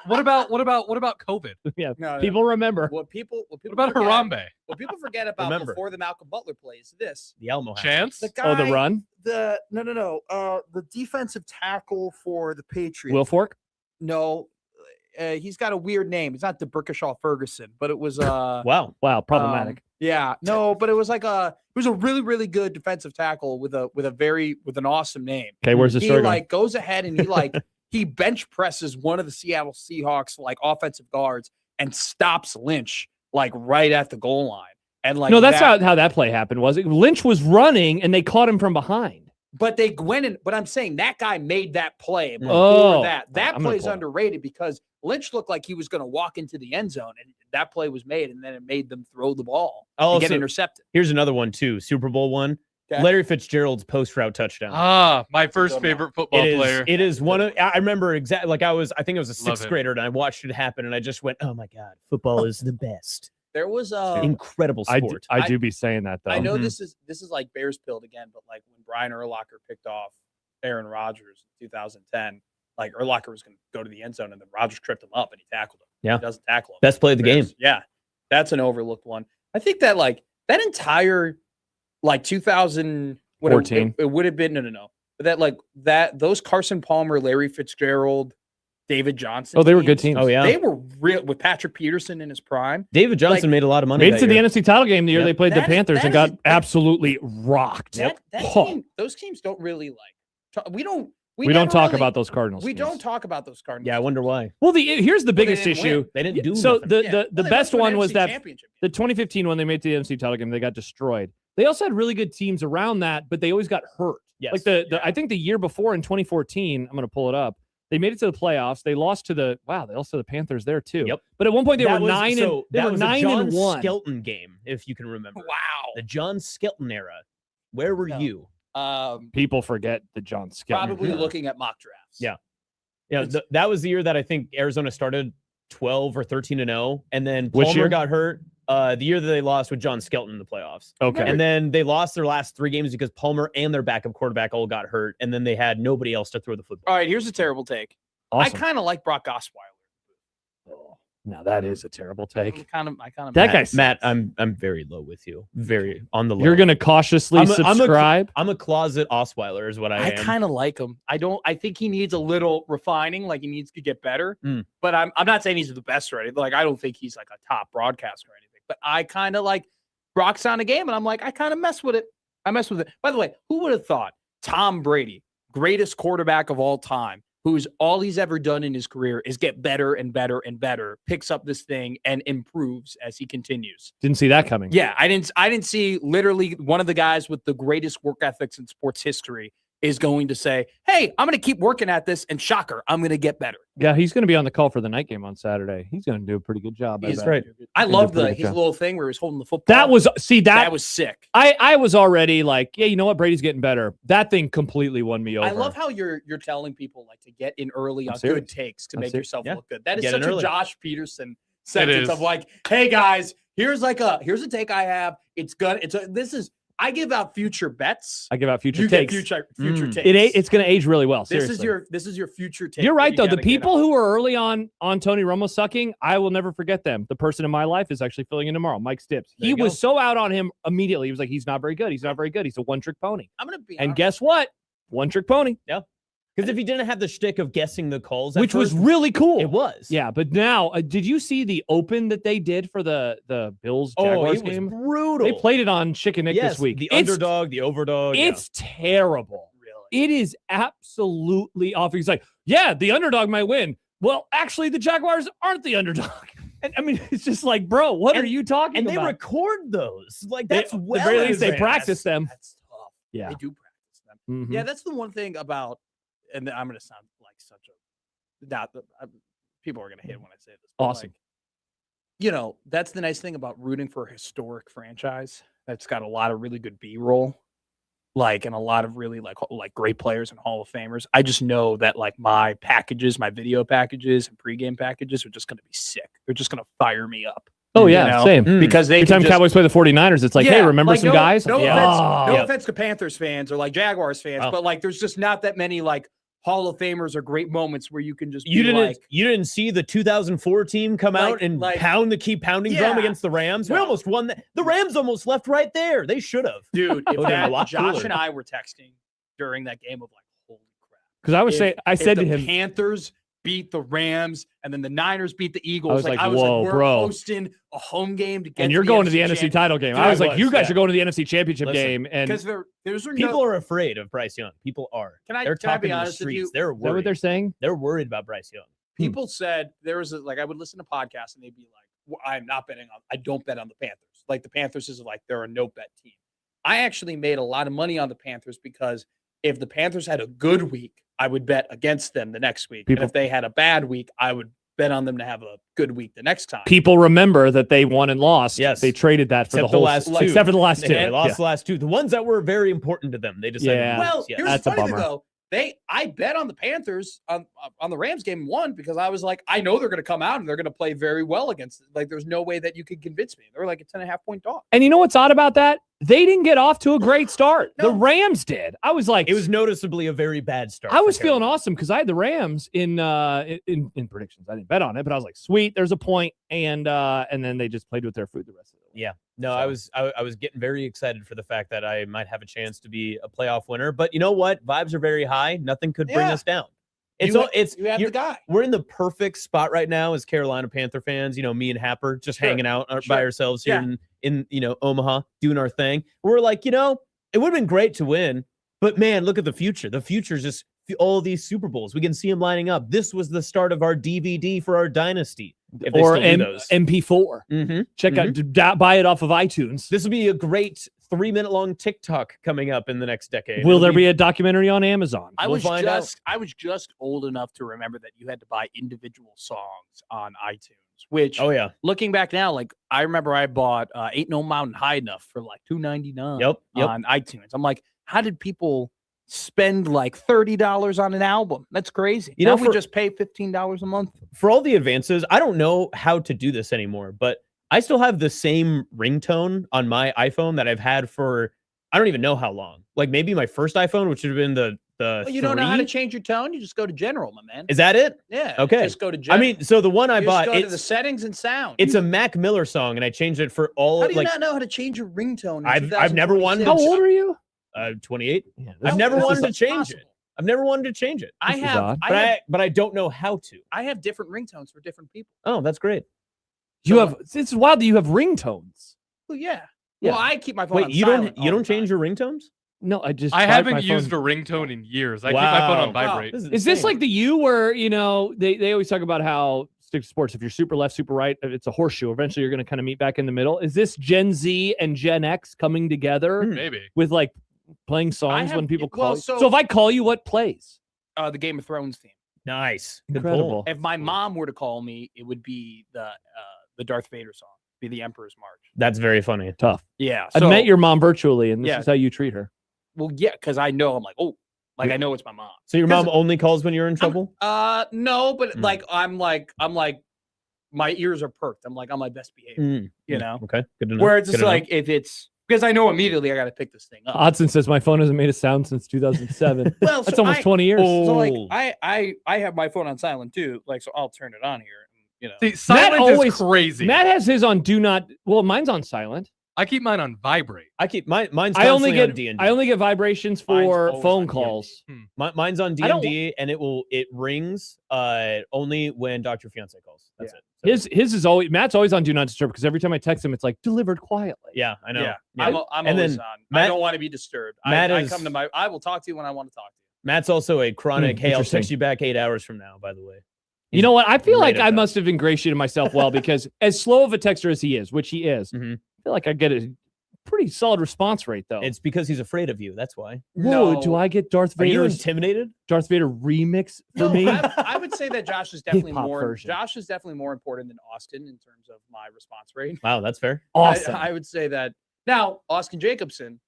Speaker 9: what about COVID?
Speaker 7: Yeah,
Speaker 6: No, no.
Speaker 7: people remember.
Speaker 6: What people
Speaker 9: What about
Speaker 6: forget-
Speaker 9: Harambe?
Speaker 6: What people forget about
Speaker 8: Remember.
Speaker 6: before the Malcolm Butler plays this.
Speaker 8: The Alamo house.
Speaker 9: Chance?
Speaker 6: The guy,
Speaker 7: Oh, the run.
Speaker 6: The the defensive tackle for the Patriots.
Speaker 7: Will Fork.
Speaker 6: No, he's got a weird name. It's not DeBerkashaw Ferguson, but it was
Speaker 8: Wow.
Speaker 7: Wow, problematic.
Speaker 6: yeah, no, but it was like it was a really really good defensive tackle with an awesome name.
Speaker 7: Okay, where's the
Speaker 6: He
Speaker 7: story going?
Speaker 6: like goes ahead and he bench presses one of the Seattle Seahawks like offensive guards and stops Lynch like right at the goal line. And like
Speaker 7: No, that's how that play happened. Was it? Lynch was running and they caught him from behind.
Speaker 6: But they went in. But I'm saying that guy made that play before
Speaker 7: Oh,
Speaker 6: that. That
Speaker 7: I'm gonna
Speaker 6: play is
Speaker 7: pull it up.
Speaker 6: underrated because Lynch looked like he was going to walk into the end zone, and that play was made, and then it made them throw the ball and get
Speaker 8: Also,
Speaker 6: intercepted.
Speaker 8: here's another one too. Super Bowl one.
Speaker 6: Okay.
Speaker 8: Larry Fitzgerald's post route touchdown.
Speaker 9: My first favorite football player.
Speaker 8: It is one of. I remember exactly. Like I think I was a
Speaker 9: Love
Speaker 8: sixth
Speaker 9: it.
Speaker 8: grader, and I watched it happen, and I just went, "Oh my god, football is the best,
Speaker 6: There was
Speaker 8: incredible sport."
Speaker 7: I do be saying that though.
Speaker 6: I know
Speaker 8: Mhm.
Speaker 6: this is like Bears pilled again, but like when Brian Urlacher picked off Aaron Rodgers in 2010, like Urlacher was going to go to the end zone, and then Rodgers tripped him up, and he tackled him.
Speaker 8: Yeah.
Speaker 6: He doesn't tackle him.
Speaker 8: Best play of the game.
Speaker 6: Bears. Yeah, that's an overlooked one. I think that like that entire like 2000
Speaker 7: 14.
Speaker 6: it would have been no. But that like those Carson Palmer, Larry Fitzgerald, David Johnson.
Speaker 7: Oh, they were good teams.
Speaker 8: Oh yeah,
Speaker 6: They were real with Patrick Peterson in his prime.
Speaker 8: David Johnson made a lot of money.
Speaker 7: Made it
Speaker 8: that
Speaker 7: to the
Speaker 8: year.
Speaker 7: NFC title game the year
Speaker 8: Yep.
Speaker 7: they played
Speaker 6: That-
Speaker 7: the Panthers
Speaker 6: that
Speaker 7: and got
Speaker 6: is-
Speaker 7: absolutely rocked.
Speaker 6: That
Speaker 7: Oh.
Speaker 6: team, those teams don't really like. We don't
Speaker 7: We don't
Speaker 6: never
Speaker 7: talk
Speaker 6: really-
Speaker 7: about those Cardinals.
Speaker 6: We
Speaker 7: teams.
Speaker 6: don't talk about those Cardinals.
Speaker 8: Yeah, I wonder why
Speaker 7: Well, here's the biggest
Speaker 6: didn't
Speaker 7: issue.
Speaker 6: win.
Speaker 8: they didn't do.
Speaker 7: So
Speaker 8: nothing.
Speaker 7: the
Speaker 6: Yeah.
Speaker 7: the
Speaker 6: Well, they
Speaker 7: best
Speaker 6: went to an
Speaker 7: one was
Speaker 6: NFC
Speaker 7: that
Speaker 6: championship game.
Speaker 7: the 2015 when they made the NFC title game, they got destroyed. They also had really good teams around that, but they always got hurt.
Speaker 8: Yes.
Speaker 7: Like I think the year before in 2014, I'm going to pull it up. They made it to the playoffs. They lost to they lost to the Panthers there too.
Speaker 8: Yep.
Speaker 7: But at one point they
Speaker 8: That
Speaker 7: were
Speaker 8: was-
Speaker 7: nine
Speaker 8: so
Speaker 7: and they
Speaker 8: that
Speaker 7: were
Speaker 8: was a
Speaker 7: 9
Speaker 8: John
Speaker 7: and 1.
Speaker 8: Skelton game, if you can remember.
Speaker 6: Wow.
Speaker 8: The John Skelton era. Where were
Speaker 6: No.
Speaker 8: you?
Speaker 7: People forget the John Skelton.
Speaker 6: Probably
Speaker 7: era.
Speaker 6: looking at mock drafts.
Speaker 8: Yeah. Yeah, that was the year that I think Arizona started 12 or 13-0, and then
Speaker 7: Which
Speaker 8: Palmer
Speaker 7: year?
Speaker 8: got hurt. The year that they lost with John Skelton in the playoffs.
Speaker 7: Okay.
Speaker 8: And then they lost their last 3 games because Palmer and their backup quarterback all got hurt. And then they had nobody else to throw the football.
Speaker 6: All right, here's a terrible take.
Speaker 7: Awesome.
Speaker 6: I kind of like Brock Osweiler.
Speaker 7: Now that is a terrible take.
Speaker 6: I kind of
Speaker 7: That guy,
Speaker 8: Matt, I'm very low with you. Very on the low.
Speaker 7: You're gonna cautiously subscribe.
Speaker 8: I'm a closet Osweiler is what I am.
Speaker 6: I kind of like him. I think he needs a little refining. Like he needs to get better. But I'm not saying he's the best or anything. Like I don't think he's like a top broadcaster or anything. But I kind of like Brock's on a game, and I'm like I kind of mess with it. I mess with it. By the way, who would have thought Tom Brady, greatest quarterback of all time, who's all he's ever done in his career is get better and better and better, picks up this thing and improves as he continues.
Speaker 7: Didn't see that coming.
Speaker 6: Yeah, I didn't see literally one of the guys with the greatest work ethics in sports history is going to say, hey, I'm going to keep working at this, and shocker, I'm going to get better.
Speaker 7: Yeah, he's going to be on the call for the night game on Saturday. He's going to do a pretty good job.
Speaker 6: He's
Speaker 7: right.
Speaker 6: I love his little thing where he's holding the football.
Speaker 7: That was that
Speaker 6: was sick.
Speaker 7: I was already like, yeah, you know what? Brady's getting better. That thing completely won me over.
Speaker 6: I love how you're telling people like to get in early on good takes to make yourself look good. That is such a Josh Peterson sentence of like, hey guys, here's a take I have. I give out future bets.
Speaker 7: I give out future
Speaker 6: you
Speaker 7: takes.
Speaker 6: Get future takes.
Speaker 7: It's going to age really well. Seriously.
Speaker 6: This is your future take.
Speaker 7: You're right though. The people who were early on Tony Romo sucking, I will never forget them. The person in my life is actually filling in tomorrow. Mike Stips. He was so out on him immediately. He was like, he's not very good. He's not very good. He's a one-trick pony.
Speaker 6: I'm gonna be.
Speaker 7: And guess what? One-trick pony.
Speaker 8: Yeah. Because if he didn't have the shtick of guessing the calls,
Speaker 7: which was really cool.
Speaker 8: It was.
Speaker 7: Yeah, but now, did you see the open that they did for the Bills-Jaguars game?
Speaker 8: It was brutal.
Speaker 7: They played it on Chick and Nick this week.
Speaker 8: The underdog, the overdog.
Speaker 7: It's terrible. Really? It is absolutely awful. He's like, yeah, the underdog might win. Well, actually, the Jaguars aren't the underdog. And I mean, it's just like, bro, what are you talking about?
Speaker 8: And they record those. Like, that's
Speaker 7: at the very least, they practice them.
Speaker 6: That's tough.
Speaker 7: Yeah.
Speaker 6: They do practice them.
Speaker 7: Mm-hmm.
Speaker 6: Yeah, that's the one thing about, and I'm going to sound like such a, people are going to hate when I say this.
Speaker 7: Awesome.
Speaker 6: Like, that's the nice thing about rooting for a historic franchise that's got a lot of really good B-roll, and a lot of really like great players and Hall of Famers. I just know that like my video packages and pregame packages are just going to be sick. They're just going to fire me up.
Speaker 7: Oh yeah, same.
Speaker 6: Because
Speaker 7: every time Cowboys play the 49ers, it's like, hey, remember some guys?
Speaker 6: No offense to Panthers fans or like Jaguars fans, but like there's just not that many like Hall of Famers or great moments where you can just
Speaker 8: you didn't see the 2004 team come out and keep pounding drum against the Rams. We almost won that. The Rams almost left right there. They should have.
Speaker 6: Dude, if Josh and I were texting during that game of like, holy crap.
Speaker 7: Because I said to him,
Speaker 6: Panthers beat the Rams and then the Niners beat the Eagles.
Speaker 7: I was like, whoa,
Speaker 6: we're
Speaker 7: bro.
Speaker 6: hosting a home game to get
Speaker 7: and you're going to the NFC title game. I was like, you guys are going to the NFC Championship game. And
Speaker 6: because
Speaker 8: people are afraid of Bryce Young. People are. They're talking to the streets. They're worried.
Speaker 7: Is that what they're saying?
Speaker 8: They're worried about Bryce Young.
Speaker 6: People said there was I would listen to podcasts and they'd be like, well, I don't bet on the Panthers. Like the Panthers is like, they're a no bet team. I actually made a lot of money on the Panthers because if the Panthers had a good week, I would bet against them the next week. And if they had a bad week, I would bet on them to have a good week the next time.
Speaker 7: People remember that they won and lost.
Speaker 8: Yes.
Speaker 7: They traded that for the
Speaker 8: last two.
Speaker 7: Except for the last two.
Speaker 8: They lost the last two. The ones that were very important to them. They decided to lose.
Speaker 6: Well, here's
Speaker 7: that's
Speaker 6: funny
Speaker 7: a bummer.
Speaker 6: though. I bet on the Panthers on the Rams game one because I was like, I know they're going to come out and they're going to play very well against it. Like, there's no way that you could convince me. They were like a 10.5-point dog.
Speaker 7: And you know what's odd about that? They didn't get off to a great start. No. The Rams did. I was like,
Speaker 8: it was noticeably a very bad start.
Speaker 7: I was feeling awesome because I had the Rams in predictions. I didn't bet on it, but I was like, sweet, there's a point. And then they just played with their food the rest of the way.
Speaker 8: Yeah. No, so. I was getting very excited for the fact that I might have a chance to be a playoff winner. But you know what? Vibes are very high. Nothing could bring us down. You have the guy. We're in the perfect spot right now as Carolina Panther fans. Me and Happer just hanging out by ourselves here in Omaha doing our thing. We're like, it would have been great to win, but man, look at the future. The future is just all these Super Bowls. We can see them lining up. This was the start of our DVD for our dynasty.
Speaker 7: Or MP4.
Speaker 8: Mm-hmm.
Speaker 7: Check out, buy it off of iTunes.
Speaker 8: This will be a great 3-minute long TikTok coming up in the next decade.
Speaker 7: Will there be a documentary on Amazon?
Speaker 6: I was just old enough to remember that you had to buy individual songs on iTunes, which looking back now, like I remember I bought Ain't No Mountain High Enough for like $2.99 on iTunes. I'm like, how did people spend like $30 on an album? That's crazy. We just pay $15 a month
Speaker 8: for all the advances. I don't know how to do this anymore, but I still have the same ringtone on my iPhone that I've had for I don't even know how long. Like maybe my first iPhone, which would have been the
Speaker 6: Well, you don't know how to change your tone. You just go to general, my man.
Speaker 8: Is that it?
Speaker 6: Yeah.
Speaker 8: Okay.
Speaker 6: Just go to general.
Speaker 8: I mean, so the one I bought,
Speaker 6: go to the settings and sound.
Speaker 8: It's a Mac Miller song, and I changed it for all.
Speaker 6: How do you not know how to change your ringtone?
Speaker 8: I've never wanted.
Speaker 7: How old are you?
Speaker 8: 28.
Speaker 7: Yeah,
Speaker 8: I've never wanted to change it. I've never wanted to change it. But I don't know how to.
Speaker 6: I have different ringtones for different people.
Speaker 8: Oh, that's great.
Speaker 7: It's wild that you have ringtones.
Speaker 6: Well, yeah. Well, I keep my phone on
Speaker 8: you
Speaker 6: silent
Speaker 8: don't change your ringtones?
Speaker 7: No,
Speaker 9: I haven't used a ringtone in years. I keep my phone on vibrate.
Speaker 7: Is this like the you where, they always talk about how stick to sports, if you're super left, super right, it's a horseshoe. Eventually you're going to kind of meet back in the middle. Is this Gen Z and Gen X coming together?
Speaker 9: Maybe.
Speaker 7: With like playing songs when people call you?
Speaker 6: So
Speaker 7: if I call you, what plays?
Speaker 6: The Game of Thrones theme.
Speaker 8: Nice.
Speaker 7: Incredible.
Speaker 6: If my mom were to call me, it would be the Darth Vader song. Be the Emperor's March.
Speaker 8: That's very funny.
Speaker 7: Tough.
Speaker 6: Yeah.
Speaker 7: I met your mom virtually, and this is how you treat her.
Speaker 6: Well, yeah, because I know I'm like, I know it's my mom.
Speaker 8: So your mom only calls when you're in trouble?
Speaker 6: No, but I'm like, my ears are perked. I'm like on my best behavior. You know?
Speaker 8: Okay, good to know.
Speaker 6: Where it's just like if it's because I know immediately I got to pick this thing up.
Speaker 7: Hodson says my phone hasn't made a sound since 2007.
Speaker 6: Well,
Speaker 7: that's almost 20 years.
Speaker 6: So like I have my phone on silent too. Like so, I'll turn it on here.
Speaker 9: See, silent is crazy.
Speaker 7: Matt has his on do not. Well, mine's on silent.
Speaker 9: I keep mine on vibrate.
Speaker 8: I keep mine's
Speaker 7: I only
Speaker 8: on
Speaker 7: get
Speaker 8: D&D.
Speaker 7: I only get vibrations for phone calls.
Speaker 8: Mine's on D&D, and it rings only when Dr. Fiance calls. That's it. So.
Speaker 7: His is always Matt's always on do not disturb because every time I text him, it's like delivered quietly.
Speaker 8: Yeah, I know.
Speaker 6: Yeah.
Speaker 8: Yeah.
Speaker 6: I'm
Speaker 8: and
Speaker 6: always
Speaker 8: then
Speaker 6: on.
Speaker 8: Matt,
Speaker 6: I don't want to be disturbed.
Speaker 8: Matt
Speaker 6: I come to I will talk to you when I want to talk to you.
Speaker 8: Matt's also a chronic. Hey, I'll
Speaker 7: Interesting.
Speaker 8: text you back 8 hours from now. By the way.
Speaker 7: You know what? I feel like I
Speaker 8: that.
Speaker 7: must have ingratiated myself well because as slow of a texter as he is, which he is, I feel like I get a pretty solid response rate, though.
Speaker 8: It's because he's afraid of you. That's why.
Speaker 7: Whoa, do I get Darth Vader?
Speaker 8: Are you intimidated?
Speaker 7: Darth Vader remix for me?
Speaker 6: I would say that Josh is definitely
Speaker 7: Hip-hop
Speaker 6: more.
Speaker 7: version.
Speaker 6: Josh is definitely more important than Austin in terms of my response rate.
Speaker 8: Wow, that's fair.
Speaker 7: Awesome.
Speaker 6: I would say that. Now, Austin Jacobson.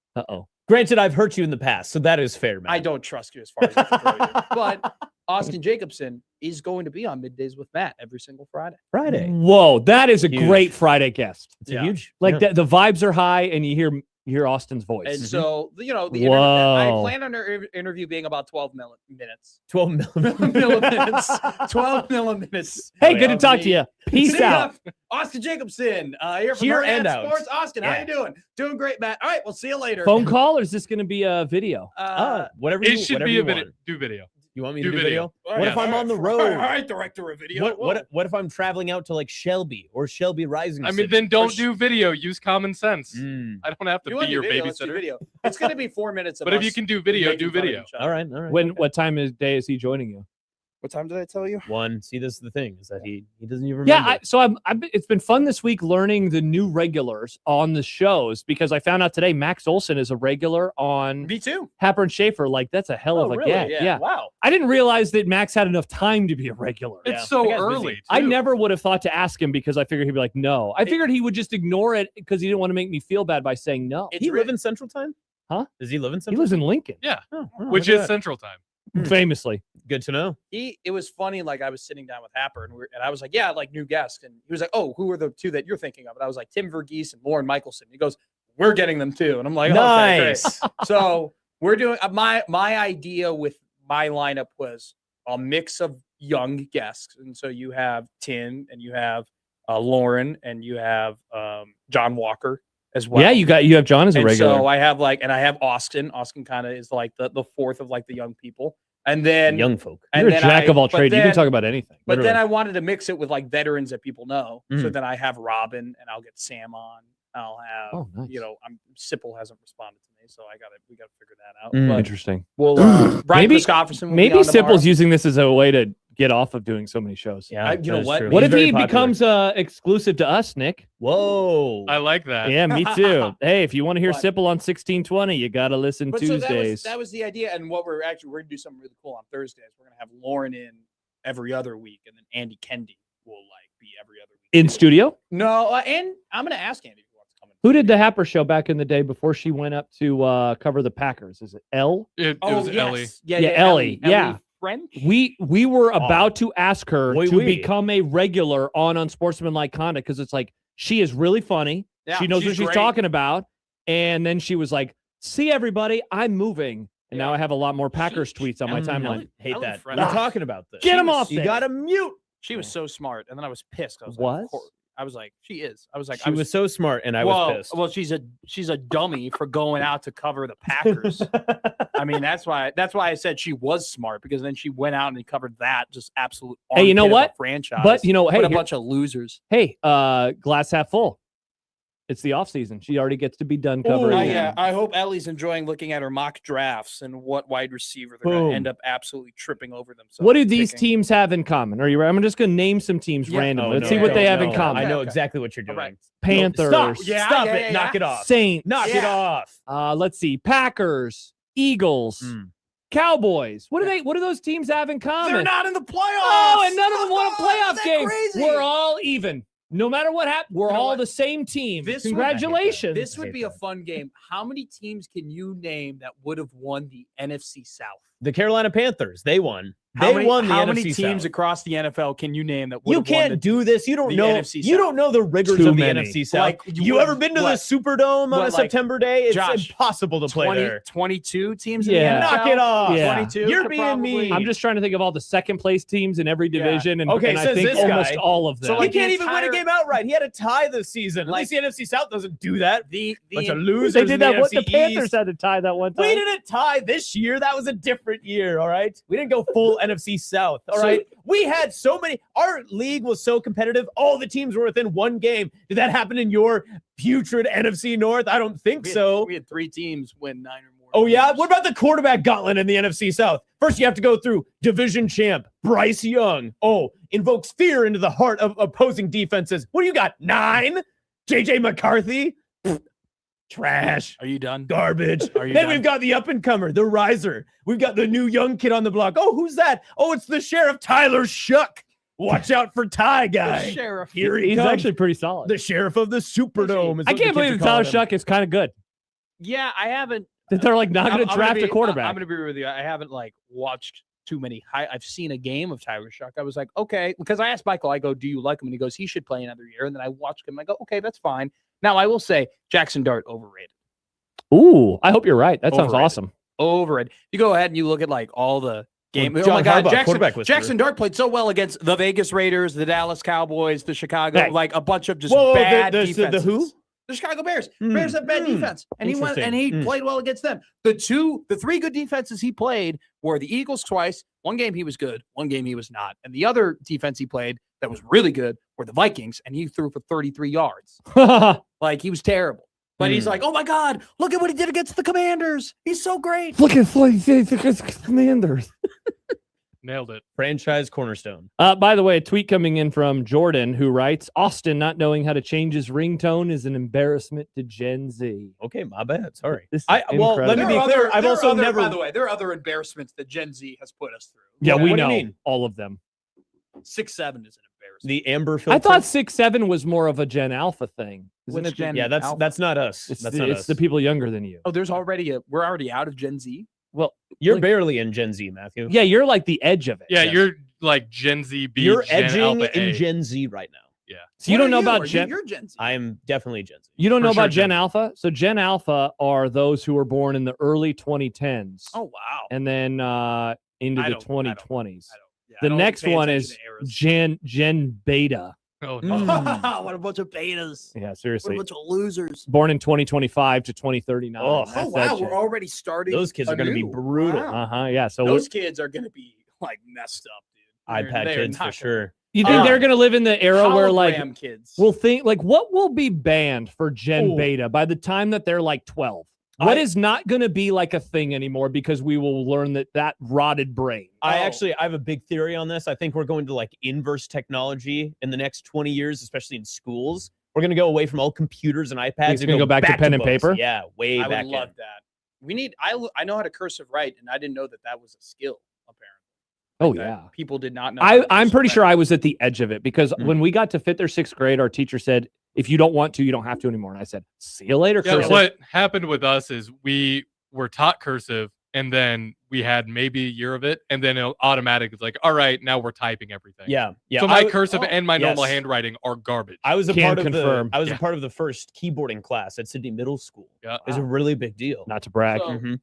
Speaker 8: Granted, I've hurt you in the past, so that is fair, man.
Speaker 6: I don't trust you as far as I can throw you. But Austin Jacobson is going to be on Middays with Matt every single Friday.
Speaker 7: Whoa, that is a
Speaker 8: Huge.
Speaker 7: great Friday guest.
Speaker 8: It's a huge.
Speaker 7: Like the vibes are high, and you hear Austin's voice.
Speaker 6: And so, the interview, I plan on our interview being about 12 minutes.
Speaker 8: 12
Speaker 6: milliminutes. 12 milliminutes.
Speaker 7: Hey, good to talk to you. Peace out.
Speaker 6: Austin Jacobson, here from
Speaker 8: Here and out.
Speaker 6: Sports. Austin, how you doing? Doing great, Matt. All right, we'll see you later.
Speaker 7: Phone call, or is this going to be a video?
Speaker 8: Whatever.
Speaker 9: It should be a video.
Speaker 8: Want.
Speaker 9: Do video.
Speaker 8: You want me
Speaker 9: Do
Speaker 8: to do
Speaker 9: video.
Speaker 8: video? What if I'm on the road?
Speaker 6: All right, director of video.
Speaker 8: What if I'm traveling out to like Shelby or Shelby Rising?
Speaker 9: I mean, then don't do video. Use common sense. I don't have to
Speaker 6: You
Speaker 9: be your
Speaker 6: video, let's do
Speaker 9: babysitter.
Speaker 6: video. It's going to be 4 minutes. Of
Speaker 9: But if
Speaker 6: us
Speaker 9: you can do video,
Speaker 6: making
Speaker 9: do
Speaker 6: fun of
Speaker 9: video.
Speaker 6: each other.
Speaker 8: All right.
Speaker 7: What time of day is he joining you?
Speaker 6: What time did I tell you?
Speaker 8: 1. See, this is the thing is that he doesn't even remember.
Speaker 7: Yeah, so it's been fun this week learning the new regulars on the shows because I found out today Max Olson is a regular on
Speaker 6: Me too.
Speaker 7: Happer and Schaefer. Like that's a hell of a
Speaker 8: really?
Speaker 7: get. Yeah.
Speaker 6: Wow.
Speaker 7: I didn't realize that Max had enough time to be a regular.
Speaker 9: It's so
Speaker 8: The guy's
Speaker 9: early.
Speaker 8: busy.
Speaker 7: I
Speaker 9: too.
Speaker 7: never would have thought to ask him because I figured he'd be like, no. I figured he would just ignore it because he didn't want to make me feel bad by saying no.
Speaker 8: Does he live in Central Time?
Speaker 7: Huh?
Speaker 8: Does he live in
Speaker 7: He
Speaker 8: Central?
Speaker 7: lives in Lincoln,
Speaker 9: Yeah,
Speaker 8: look
Speaker 9: which
Speaker 8: at
Speaker 9: is
Speaker 8: that.
Speaker 9: Central Time.
Speaker 7: famously.
Speaker 8: Good to know.
Speaker 6: It was funny. Like I was sitting down with Happer and I was like, yeah, like new guests. And he was like, oh, who are the two that you're thinking of? And I was like, Tim Verghese and Lauren Michelson. He goes, we're getting them too. And I'm like,
Speaker 8: Nice.
Speaker 6: Okay, great. So we're doing my idea with my lineup was a mix of young guests. And so you have Tim and you have Lauren and you have John Walker as well.
Speaker 7: Yeah, you have John as a
Speaker 6: And
Speaker 7: regular.
Speaker 6: so I have I have Austin. Austin kind of is like the fourth of like the young people. And then
Speaker 8: Young folk.
Speaker 7: You're a jack of all
Speaker 6: but
Speaker 7: trades. You
Speaker 6: then-
Speaker 7: can talk about anything.
Speaker 6: But
Speaker 7: literally.
Speaker 6: then I wanted to mix it with like veterans that people know. So
Speaker 8: Mhm.
Speaker 6: then I have Robin and I'll get Sam on. I'll have,
Speaker 7: Oh, nice.
Speaker 6: Sipple hasn't responded to me, so we got to figure that out.
Speaker 8: Mm.
Speaker 6: But
Speaker 7: Interesting.
Speaker 6: we'll Brian
Speaker 7: Maybe-
Speaker 6: Christopherson. Will
Speaker 7: Maybe
Speaker 6: be on tomorrow.
Speaker 7: Sipple's using this as a way to get off of doing so many shows.
Speaker 8: Yeah.
Speaker 6: you know
Speaker 8: that is
Speaker 6: what?
Speaker 8: true.
Speaker 7: What
Speaker 8: He's
Speaker 7: if
Speaker 8: very
Speaker 7: he
Speaker 8: popular.
Speaker 7: becomes exclusive to us, Nick?
Speaker 8: Whoa.
Speaker 9: I like that.
Speaker 7: Yeah, me too. Hey, if you want to hear
Speaker 6: What?
Speaker 7: Sipple on 1620, you got to listen
Speaker 6: But so
Speaker 7: Tuesdays.
Speaker 6: that was the idea. And what we're going to do something really cool on Thursdays. We're going to have Lauren in every other week, and then Andy Kendi will be every other week
Speaker 7: In studio?
Speaker 6: No, and I'm going to ask Andy if he wants to come in.
Speaker 7: Who did the Happer show back in the day before she went up to cover the Packers? Is it Elle?
Speaker 9: It was Ellie.
Speaker 6: Yeah,
Speaker 7: Ellie. Yeah.
Speaker 6: French.
Speaker 7: We were about to ask her
Speaker 8: Oui,
Speaker 7: to
Speaker 8: oui.
Speaker 7: become a regular on Unsportsmanlike Conduct because it's like She is really funny.
Speaker 6: Yeah,
Speaker 7: she knows what she's
Speaker 6: great.
Speaker 7: talking about. And then she was like, see, everybody, I'm moving. And now I have a lot more Packers tweets on my timeline.
Speaker 8: Hate that.
Speaker 6: Fred-
Speaker 8: We're talking about this.
Speaker 7: Get him off
Speaker 8: You
Speaker 7: there.
Speaker 8: got to mute.
Speaker 6: She was so smart, and then I was pissed. I was
Speaker 7: Was?
Speaker 6: like, of course. I was like, she is. I was like,
Speaker 8: She was so smart, and I was pissed.
Speaker 6: Well, she's a dummy for going out to cover the Packers. I mean, that's why I said she was smart, because then she went out and covered that just absolute.
Speaker 7: Hey, you know
Speaker 6: armpit of a
Speaker 7: what?
Speaker 6: franchise.
Speaker 7: But you know,
Speaker 6: What
Speaker 7: hey,
Speaker 6: a bunch of losers.
Speaker 7: Hey, glass half full. It's the off season. She already gets to be done covering.
Speaker 6: I hope Ellie's enjoying looking at her mock drafts and what wide receiver they're going to end up absolutely tripping over themselves.
Speaker 7: What do these teams have in common? Are you right? I'm just going to name some teams randomly. Let's see what they have in common.
Speaker 8: I know exactly what you're doing.
Speaker 6: Right.
Speaker 7: Panthers.
Speaker 8: Stop it. Knock it off.
Speaker 7: Saints.
Speaker 8: Knock it off.
Speaker 7: Let's see. Packers. Eagles. Cowboys. What do those teams have in common?
Speaker 6: They're not in the playoffs.
Speaker 7: Oh, and none of them won a playoff game.
Speaker 6: Crazy?
Speaker 7: We're all even. No matter what happens, we're all the same team. Congratulations.
Speaker 6: This would be a fun game. How many teams can you name that would have won the NFC South?
Speaker 8: The Carolina Panthers. They won.
Speaker 6: How many
Speaker 8: NFC
Speaker 6: teams
Speaker 8: South.
Speaker 6: across the NFL can you name that would
Speaker 8: You
Speaker 6: have won
Speaker 8: can't do this. You don't
Speaker 6: the
Speaker 8: know.
Speaker 6: NFC
Speaker 8: You
Speaker 6: South?
Speaker 8: don't know the rigors
Speaker 7: Too
Speaker 8: of the
Speaker 7: many.
Speaker 8: NFC South.
Speaker 6: Like,
Speaker 8: you ever been to the Superdome on a
Speaker 6: like,
Speaker 8: September day? It's
Speaker 6: Josh,
Speaker 8: impossible to play there.
Speaker 6: 22 teams
Speaker 7: Yeah.
Speaker 6: in the NFL?
Speaker 8: Knock it off.
Speaker 7: Yeah.
Speaker 6: 22?
Speaker 8: You're
Speaker 6: could
Speaker 8: being
Speaker 6: probably-
Speaker 8: mean.
Speaker 7: I'm just trying to think of all the second place teams in every
Speaker 6: Yeah.
Speaker 7: division, and,
Speaker 8: Okay,
Speaker 7: and I
Speaker 8: says
Speaker 7: think
Speaker 8: this
Speaker 7: almost
Speaker 8: guy.
Speaker 7: all of them.
Speaker 6: So,
Speaker 8: He
Speaker 6: like,
Speaker 8: can't
Speaker 6: the
Speaker 8: even win a
Speaker 6: entire-
Speaker 8: game outright. He had a tie this season. At least the NFC South doesn't do that.
Speaker 6: The
Speaker 8: Bunch of losers.
Speaker 7: they
Speaker 8: in
Speaker 7: did that. What the
Speaker 8: NFC
Speaker 7: Panthers
Speaker 8: East.
Speaker 7: had to tie that one time.
Speaker 8: We didn't tie this year. That was a different year, all right? We didn't go full NFC South, all right? We had so many. Our league was so competitive. All the teams were within one game. Did that happen in your putrid NFC North? I don't think so.
Speaker 6: We had 3 teams win 9 or more.
Speaker 8: Oh, yeah?
Speaker 6: games.
Speaker 8: What about the quarterback gauntlet in the NFC South? First, you have to go through division champ Bryce Young. Oh, invokes fear into the heart of opposing defenses. What do you got? 9? JJ McCarthy? Trash.
Speaker 6: Are you done?
Speaker 8: Garbage.
Speaker 6: Are you
Speaker 8: Then
Speaker 6: done?
Speaker 8: we've got the up-and-comer, the riser. We've got the new young kid on the block. Oh, who's that? Oh, it's the Sheriff Tyler Shuck. Watch out for Ty Guy.
Speaker 6: Sheriff.
Speaker 8: Here he
Speaker 7: He's
Speaker 8: comes.
Speaker 7: actually pretty solid.
Speaker 8: The Sheriff of the Superdome.
Speaker 7: I can't believe that Tyler Shuck is kind of good.
Speaker 6: Yeah, I haven't.
Speaker 7: That they're like not going to draft a quarterback.
Speaker 6: I'm going to be real with you. I haven't like watched too many. I've seen a game of Tyler Shuck. I was like, okay, because I asked Michael, I go, do you like him? And he goes, he should play another year. And then I watched him. I go, okay, that's fine. Now I will say Jackson Dart overrated.
Speaker 7: Ooh, I hope you're right. That sounds
Speaker 6: Overrated.
Speaker 7: awesome.
Speaker 6: Overrated. You go ahead and you look at like all the game.
Speaker 8: Well,
Speaker 6: oh my
Speaker 8: John
Speaker 6: God,
Speaker 8: Harbaugh, quarterback whisperer.
Speaker 6: Jackson Dart played so well against the Vegas Raiders, the Dallas Cowboys, the Chicago,
Speaker 7: Hey.
Speaker 6: like a bunch of just
Speaker 8: Whoa,
Speaker 6: bad
Speaker 8: the
Speaker 6: defenses.
Speaker 8: who?
Speaker 6: The Chicago Bears. Bears have bad defense, and he went and he played well against them. The 3 good defenses he played were the Eagles twice. One game he was good, one game he was not, and the other defense he played that was really good were the Vikings, and he threw for 33 yards. Like he was terrible. But he's like, oh my God, look at what he did against the Commanders. He's so great.
Speaker 7: Look at Commanders.
Speaker 9: Nailed it.
Speaker 8: Franchise cornerstone.
Speaker 7: By the way, a tweet coming in from Jordan who writes, Austin not knowing how to change his ringtone is an embarrassment to Gen Z.
Speaker 8: Okay, my bad. Sorry.
Speaker 7: This is
Speaker 8: Let me
Speaker 7: incredible.
Speaker 8: be clear. I've also never.
Speaker 6: By the way, there are other embarrassments that Gen Z has put us through.
Speaker 7: Yeah,
Speaker 8: What
Speaker 7: we
Speaker 8: do you
Speaker 7: know
Speaker 8: mean?
Speaker 7: all of them.
Speaker 6: 6'7" is an embarrassment.
Speaker 8: The Amber filter.
Speaker 7: I thought 6'7" was more of a Gen Alpha thing. Isn't
Speaker 6: Which
Speaker 7: it?
Speaker 6: Gen
Speaker 8: Yeah,
Speaker 6: Alpha?
Speaker 8: that's not us.
Speaker 7: It's,
Speaker 8: That's
Speaker 7: the,
Speaker 8: not
Speaker 7: it's
Speaker 8: us.
Speaker 7: the people younger than you.
Speaker 6: Oh, we're already out of Gen Z.
Speaker 7: Well,
Speaker 8: You're
Speaker 7: like-
Speaker 8: barely in Gen Z, Matthew.
Speaker 7: yeah, you're like the edge of it.
Speaker 9: Yeah, you're like Gen Z B.
Speaker 8: You're
Speaker 9: Gen
Speaker 8: edging
Speaker 9: Alpha
Speaker 8: in
Speaker 9: A.
Speaker 8: Gen Z right now.
Speaker 7: So you
Speaker 6: What
Speaker 7: don't know
Speaker 6: are
Speaker 7: about
Speaker 6: Are
Speaker 7: Gen.
Speaker 6: You're Gen Z.
Speaker 8: I am definitely Gen Z.
Speaker 7: You don't know
Speaker 9: For sure
Speaker 7: about Gen
Speaker 9: Gen Z.
Speaker 7: Alpha. So Gen Alpha are those who were born in the early 2010s,
Speaker 6: Oh wow.
Speaker 7: and then into
Speaker 6: I
Speaker 7: the
Speaker 6: don't- I don't-
Speaker 7: 2020s.
Speaker 6: Yeah, I
Speaker 7: The
Speaker 6: don't
Speaker 7: next
Speaker 6: pay
Speaker 7: one
Speaker 6: attention
Speaker 7: is
Speaker 6: to eras.
Speaker 7: Gen Beta.
Speaker 9: Oh, no.
Speaker 6: What a bunch of betas.
Speaker 7: Yeah,
Speaker 6: What a
Speaker 7: seriously.
Speaker 6: bunch of losers.
Speaker 7: Born in 2025 to 2039.
Speaker 8: Oh,
Speaker 7: That's
Speaker 6: Oh
Speaker 7: that
Speaker 6: wow,
Speaker 7: shit.
Speaker 6: we're already starting.
Speaker 8: Those kids are going to be
Speaker 6: anew.
Speaker 8: brutal.
Speaker 6: Wow.
Speaker 7: Yeah. So
Speaker 6: Those kids are going to be like messed up, dude.
Speaker 8: iPad
Speaker 6: They're
Speaker 8: kids
Speaker 6: not
Speaker 8: for sure.
Speaker 7: you think they're going to live in the era where like
Speaker 6: Hologram kids.
Speaker 7: we'll think like what will be banned for Gen
Speaker 8: Ooh.
Speaker 7: Beta by the time that they're like 12? What is not going to be like a thing anymore because we will learn that rotted brain.
Speaker 8: I have a big theory on this. I think we're going to like inverse technology in the next 20 years, especially in schools. We're going to go away from all computers and iPads.
Speaker 7: It's gonna go back to pen and
Speaker 8: books.
Speaker 7: paper?
Speaker 8: Yeah, way
Speaker 6: I
Speaker 8: back
Speaker 6: would love
Speaker 8: in.
Speaker 6: that. We need. I know how to cursive write, and I didn't know that was a skill. Apparently.
Speaker 7: Oh
Speaker 6: That
Speaker 7: yeah.
Speaker 6: people did not know. how to
Speaker 7: I'm
Speaker 6: cursive
Speaker 7: pretty
Speaker 6: write.
Speaker 7: sure I was at the edge of it because
Speaker 8: Mm.
Speaker 7: when we got to 5th or 6th grade, our teacher said, if you don't want to, you don't have to anymore. And I said, see you later,
Speaker 9: Yeah,
Speaker 7: cursive.
Speaker 9: what happened with us is we were taught cursive and then we had maybe a year of it, and then it automatic is like, all right, now we're typing everything.
Speaker 8: Yeah.
Speaker 9: So my cursive and my normal handwriting are garbage.
Speaker 8: I was a part of
Speaker 7: confirm.
Speaker 8: I was a part of the first keyboarding class at Sydney Middle School.
Speaker 9: Yeah.
Speaker 8: It was a really big deal.
Speaker 7: Not to brag.
Speaker 6: So,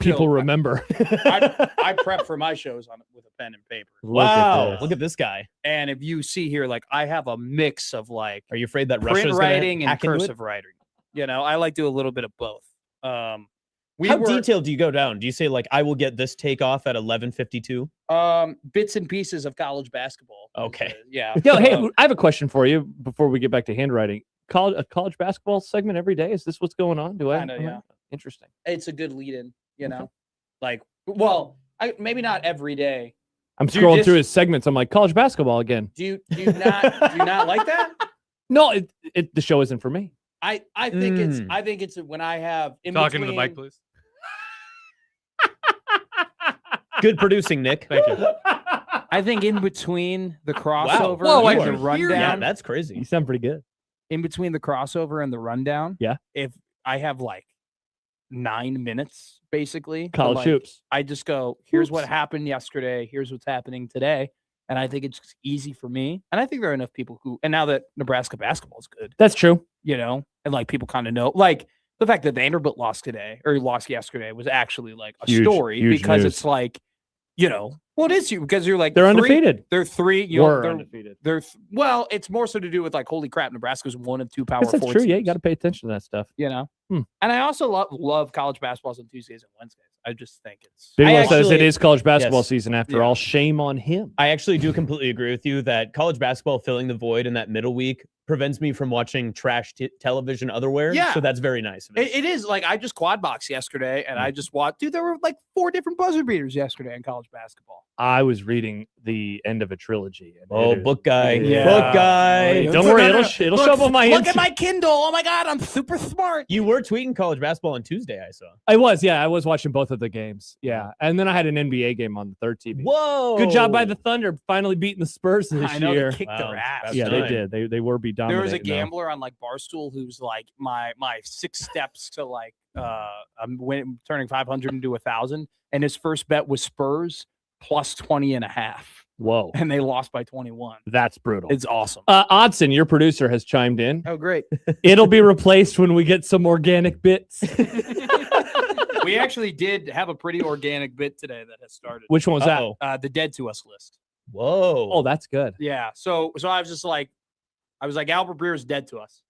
Speaker 7: People remember.
Speaker 6: I prep for my shows with a pen and paper.
Speaker 8: Look at this guy.
Speaker 6: And if you see here, like I have a mix of like,
Speaker 8: are you afraid that
Speaker 6: print
Speaker 8: Russia's
Speaker 6: writing and
Speaker 8: hack into it?
Speaker 6: cursive writing? You know, I like to do a little bit of both.
Speaker 8: How detailed do you go down? Do you say like, I will get this takeoff at 11:52?
Speaker 6: Bits and pieces of college basketball.
Speaker 8: Okay.
Speaker 6: Yeah.
Speaker 7: Yo, hey, I have a question for you before we get back to handwriting. A college basketball segment every day? Is this what's going on?
Speaker 6: Kinda, yeah.
Speaker 7: Interesting.
Speaker 6: It's a good lead-in, you know? Like, well, maybe not every day.
Speaker 7: I'm scrolling through his segments. I'm like, college basketball again.
Speaker 6: Do you not like that?
Speaker 7: No, the show isn't for me.
Speaker 6: I think it's when I have
Speaker 9: talking to the mic, please.
Speaker 8: Good producing, Nick.
Speaker 9: Thank you.
Speaker 6: I think in between the crossover
Speaker 8: Whoa,
Speaker 6: and the rundown.
Speaker 8: Yeah, that's crazy.
Speaker 7: You sound pretty good.
Speaker 6: In between the crossover and the rundown.
Speaker 7: Yeah.
Speaker 6: If I have like 9 minutes, basically.
Speaker 7: College hoops.
Speaker 6: I just go, here's what happened yesterday. Here's what's happening today. And I think it's easy for me. And I think there are enough people who, and now that Nebraska basketball is good.
Speaker 7: That's true.
Speaker 6: You know, and like people kind of know, like the fact that Vanderbilt lost today or lost yesterday was actually like a story because it's like, you know, well, it is you because you're like
Speaker 7: they're undefeated.
Speaker 6: They're three.
Speaker 7: They're undefeated.
Speaker 6: Well, it's more so to do with like, holy crap, Nebraska's one of two power.
Speaker 7: That's true. Yeah, you got to pay attention to that stuff.
Speaker 6: You know, and I also love college basketballs on Tuesdays and Wednesdays. I just think it's.
Speaker 7: Big Will says it is college basketball season after
Speaker 6: Yeah.
Speaker 7: all. Shame on him.
Speaker 8: I actually do completely agree with you that college basketball filling the void in that middle week prevents me from watching trash television otherwhere.
Speaker 6: Yeah.
Speaker 8: So that's very nice of it.
Speaker 6: It is like I just quad boxed yesterday, and I just watched. Dude, there were like 4 different buzzer beaters yesterday in college basketball.
Speaker 7: I was reading the end of a trilogy. And
Speaker 8: book guy.
Speaker 6: Yeah.
Speaker 8: Book guy.
Speaker 7: Don't worry, it'll show up on my
Speaker 6: Look at my Kindle. Oh my God, I'm super smart.
Speaker 8: You were tweeting college basketball on Tuesday, I saw.
Speaker 7: I was watching both of the games. Yeah. And then I had an NBA game on the third TV.
Speaker 8: Whoa.
Speaker 7: Good job by the Thunder finally beating the Spurs this
Speaker 6: I know
Speaker 7: year.
Speaker 6: they kicked their ass.
Speaker 7: Yeah, they did. They were be dominating.
Speaker 6: There was a gambler on like Barstool who's like my 6 steps to like I'm turning 500 into 1,000, and his first bet was Spurs plus 20.5.
Speaker 7: Whoa.
Speaker 6: And they lost by 21.
Speaker 7: That's brutal.
Speaker 6: It's awesome.
Speaker 7: Odson, your producer, has chimed in.
Speaker 6: Oh, great.
Speaker 7: It'll be replaced when we get some organic bits.
Speaker 6: We actually did have a pretty organic bit today that has started.
Speaker 7: Which one was that?
Speaker 6: The Dead to Us list.
Speaker 8: Whoa.
Speaker 7: Oh, that's good.
Speaker 6: Yeah. So I was just like, Albert Breer's dead to us.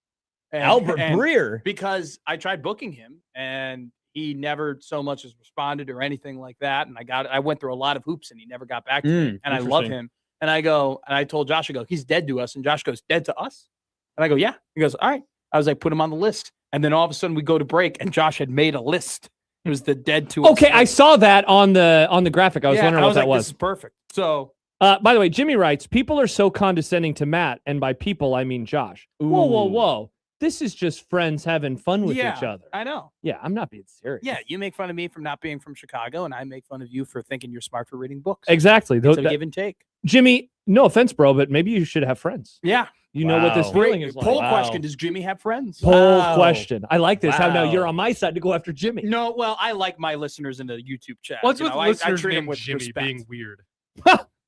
Speaker 8: Albert Breer?
Speaker 6: Because I tried booking him and he never so much as responded or anything like that. And I went through a lot of hoops and he never got back to me. And I love him. And I told Josh, I go, he's dead to us. And Josh goes, dead to us? And I go, yeah. He goes, all right. I was like, put him on the list. And then all of a sudden we go to break and Josh had made a list. It was the Dead to Us.
Speaker 7: Okay, I saw that on the graphic. I was wondering what that was.
Speaker 6: This is perfect. So
Speaker 7: by the way, Jimmy writes, people are so condescending to Matt, and by people I mean Josh.
Speaker 8: Ooh.
Speaker 7: Whoa. This is just friends having fun with each other.
Speaker 6: I know.
Speaker 7: Yeah, I'm not being serious.
Speaker 6: Yeah, you make fun of me for not being from Chicago, and I make fun of you for thinking you're smart for reading books.
Speaker 7: Exactly.
Speaker 6: It's a give and take.
Speaker 7: Jimmy, no offense, bro, but maybe you should have friends.
Speaker 6: Yeah.
Speaker 7: You know what this feeling is like.
Speaker 6: Poll question, does Jimmy have friends?
Speaker 7: Poll question. I like this. How now you're on my side to go after Jimmy.
Speaker 6: No, well, I like my listeners in the YouTube chat.
Speaker 9: What's with listeners
Speaker 6: I treat them
Speaker 9: named
Speaker 6: with
Speaker 9: Jimmy
Speaker 6: respect.
Speaker 9: being weird?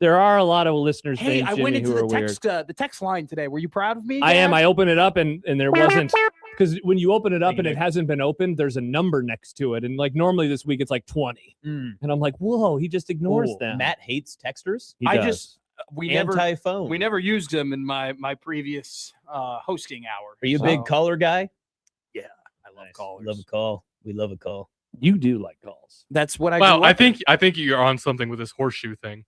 Speaker 7: There are a lot of listeners
Speaker 6: Hey,
Speaker 7: named
Speaker 6: I
Speaker 7: Jimmy
Speaker 6: went into
Speaker 7: who are
Speaker 6: the text line today. Were you proud of me?
Speaker 7: I am.
Speaker 6: Dad?
Speaker 7: I opened it up and there wasn't, because when you open it up and it hasn't been opened, there's a number next to it. And like normally this week it's like 20. And I'm like, whoa, he just ignores them.
Speaker 8: Matt hates texters?
Speaker 7: He does.
Speaker 6: We
Speaker 8: Anti-phone.
Speaker 6: never used them in my previous hosting hour.
Speaker 8: Are you a big caller guy?
Speaker 6: Yeah, I love callers.
Speaker 8: Love a call. We love a call.
Speaker 7: You do like calls.
Speaker 6: That's what I.
Speaker 9: Wow,
Speaker 6: grew up in.
Speaker 9: I think you're on something with this horseshoe thing.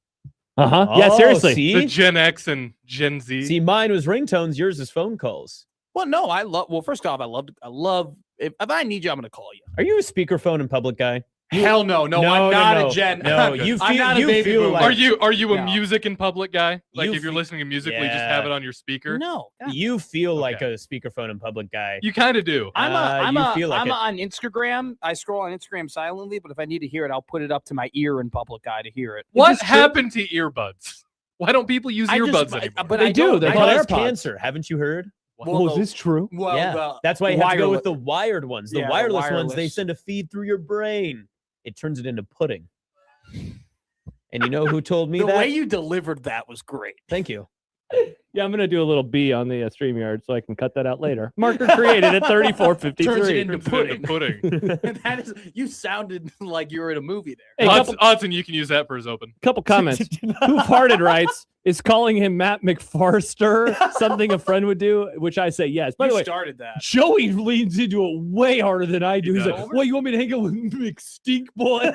Speaker 7: Yeah, seriously.
Speaker 8: See?
Speaker 9: The Gen X and Gen Z.
Speaker 8: See, mine was ringtones. Yours is phone calls.
Speaker 6: Well, no, I love. Well, first off, I love. If I need you, I'm going to call you.
Speaker 8: Are you a speakerphone in public guy?
Speaker 6: Hell no, I'm not a Gen.
Speaker 8: No, you
Speaker 6: I'm
Speaker 8: feel,
Speaker 6: not a
Speaker 8: you
Speaker 6: baby
Speaker 8: feel
Speaker 6: boomer.
Speaker 8: like
Speaker 9: Are you a
Speaker 6: No.
Speaker 9: music in public guy? Like
Speaker 8: You
Speaker 9: if you're
Speaker 8: fe-
Speaker 9: listening to music, we just
Speaker 8: Yeah.
Speaker 9: have it on your speaker.
Speaker 6: No, God.
Speaker 8: you feel like
Speaker 9: Okay.
Speaker 8: a speakerphone in public guy.
Speaker 9: You kind of do.
Speaker 6: I'm
Speaker 8: you feel like
Speaker 6: I'm
Speaker 8: it.
Speaker 6: on Instagram. I scroll on Instagram silently, but if I need to hear it, I'll put it up to my ear in public eye to hear it.
Speaker 9: What
Speaker 6: Is this
Speaker 9: happened to earbuds? Why don't people use
Speaker 6: I
Speaker 9: earbuds
Speaker 6: just-
Speaker 9: anymore?
Speaker 6: but
Speaker 7: They
Speaker 6: I
Speaker 7: do.
Speaker 6: don't-
Speaker 7: They're
Speaker 6: I
Speaker 7: called
Speaker 8: Cause
Speaker 7: AirPods.
Speaker 8: cancer. Haven't you heard?
Speaker 7: Oh, is this true?
Speaker 6: Well,
Speaker 8: yeah.
Speaker 6: the
Speaker 8: That's why you have to go with
Speaker 6: wireless-
Speaker 8: the wired ones. The
Speaker 6: Yeah,
Speaker 8: wireless ones, they
Speaker 6: wireless.
Speaker 8: send a feed through your brain. it turns it into pudding. And you know who told me
Speaker 6: the
Speaker 8: that?
Speaker 6: way you delivered that was great.
Speaker 8: Thank you.
Speaker 7: Yeah, I'm gonna do a little B on the StreamYard so I can cut that out later. Marker created at 34:53.
Speaker 6: Turns it into pudding.
Speaker 9: Pudding.
Speaker 6: And that is, you sounded like you were in a movie there.
Speaker 7: Hey,
Speaker 9: Odson, you can use that for his open.
Speaker 7: Couple comments. Who farted writes is calling him Matt McFarster something a friend would do, which I say yes. By the way,
Speaker 6: started that.
Speaker 7: Joey leans into it way harder than I do.
Speaker 9: He
Speaker 7: He's
Speaker 9: does.
Speaker 7: like, "Well, you want me to hang out with McStink Boy?"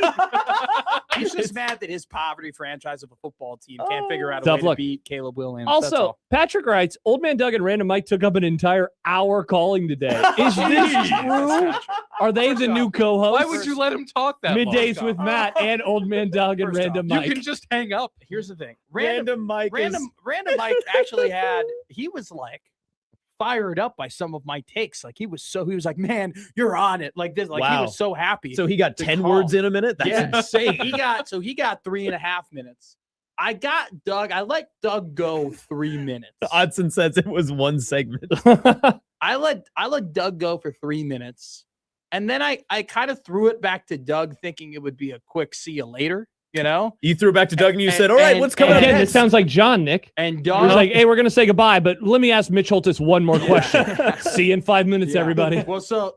Speaker 6: He's just mad that his poverty franchise of a football team can't figure out a
Speaker 7: Tough
Speaker 6: way
Speaker 7: luck.
Speaker 6: to beat Caleb Williams. That's
Speaker 7: Also,
Speaker 6: all.
Speaker 7: Patrick writes, Old Man Doug and Random Mike took up an entire hour calling today. Is this
Speaker 6: That's
Speaker 7: true?
Speaker 6: not true.
Speaker 7: Are they the new co-hosts?
Speaker 9: Why would you let him talk that
Speaker 7: Middays
Speaker 9: long?
Speaker 7: with Matt and Old Man Doug and
Speaker 6: First
Speaker 7: Random
Speaker 6: off,
Speaker 7: Mike?
Speaker 9: You can just hang up.
Speaker 6: Here's the thing.
Speaker 8: Random Mike
Speaker 6: Random Mike actually he was like fired up by some of my takes. Like he was like, man, you're on it. Like this, like he
Speaker 8: Wow.
Speaker 6: was so happy.
Speaker 8: So he got
Speaker 6: to
Speaker 8: 10
Speaker 6: call.
Speaker 8: words in a minute? That's
Speaker 6: Yeah.
Speaker 8: insane.
Speaker 6: he got 3.5 minutes. I let Doug go 3 minutes.
Speaker 8: Odson says it was one segment.
Speaker 6: I let Doug go for 3 minutes. And then I kind of threw it back to Doug thinking it would be a quick see you later, you know?
Speaker 8: You threw it back to Doug and you said, all right,
Speaker 6: and-
Speaker 8: what's coming up
Speaker 7: Again,
Speaker 8: next?
Speaker 7: this sounds like John, Nick.
Speaker 6: And
Speaker 7: He
Speaker 6: Doug
Speaker 7: was like, hey, we're going to say goodbye, but let me ask Mitch Holtis one more question. See you in 5 minutes,
Speaker 6: Yeah.
Speaker 7: everybody.
Speaker 6: Well, so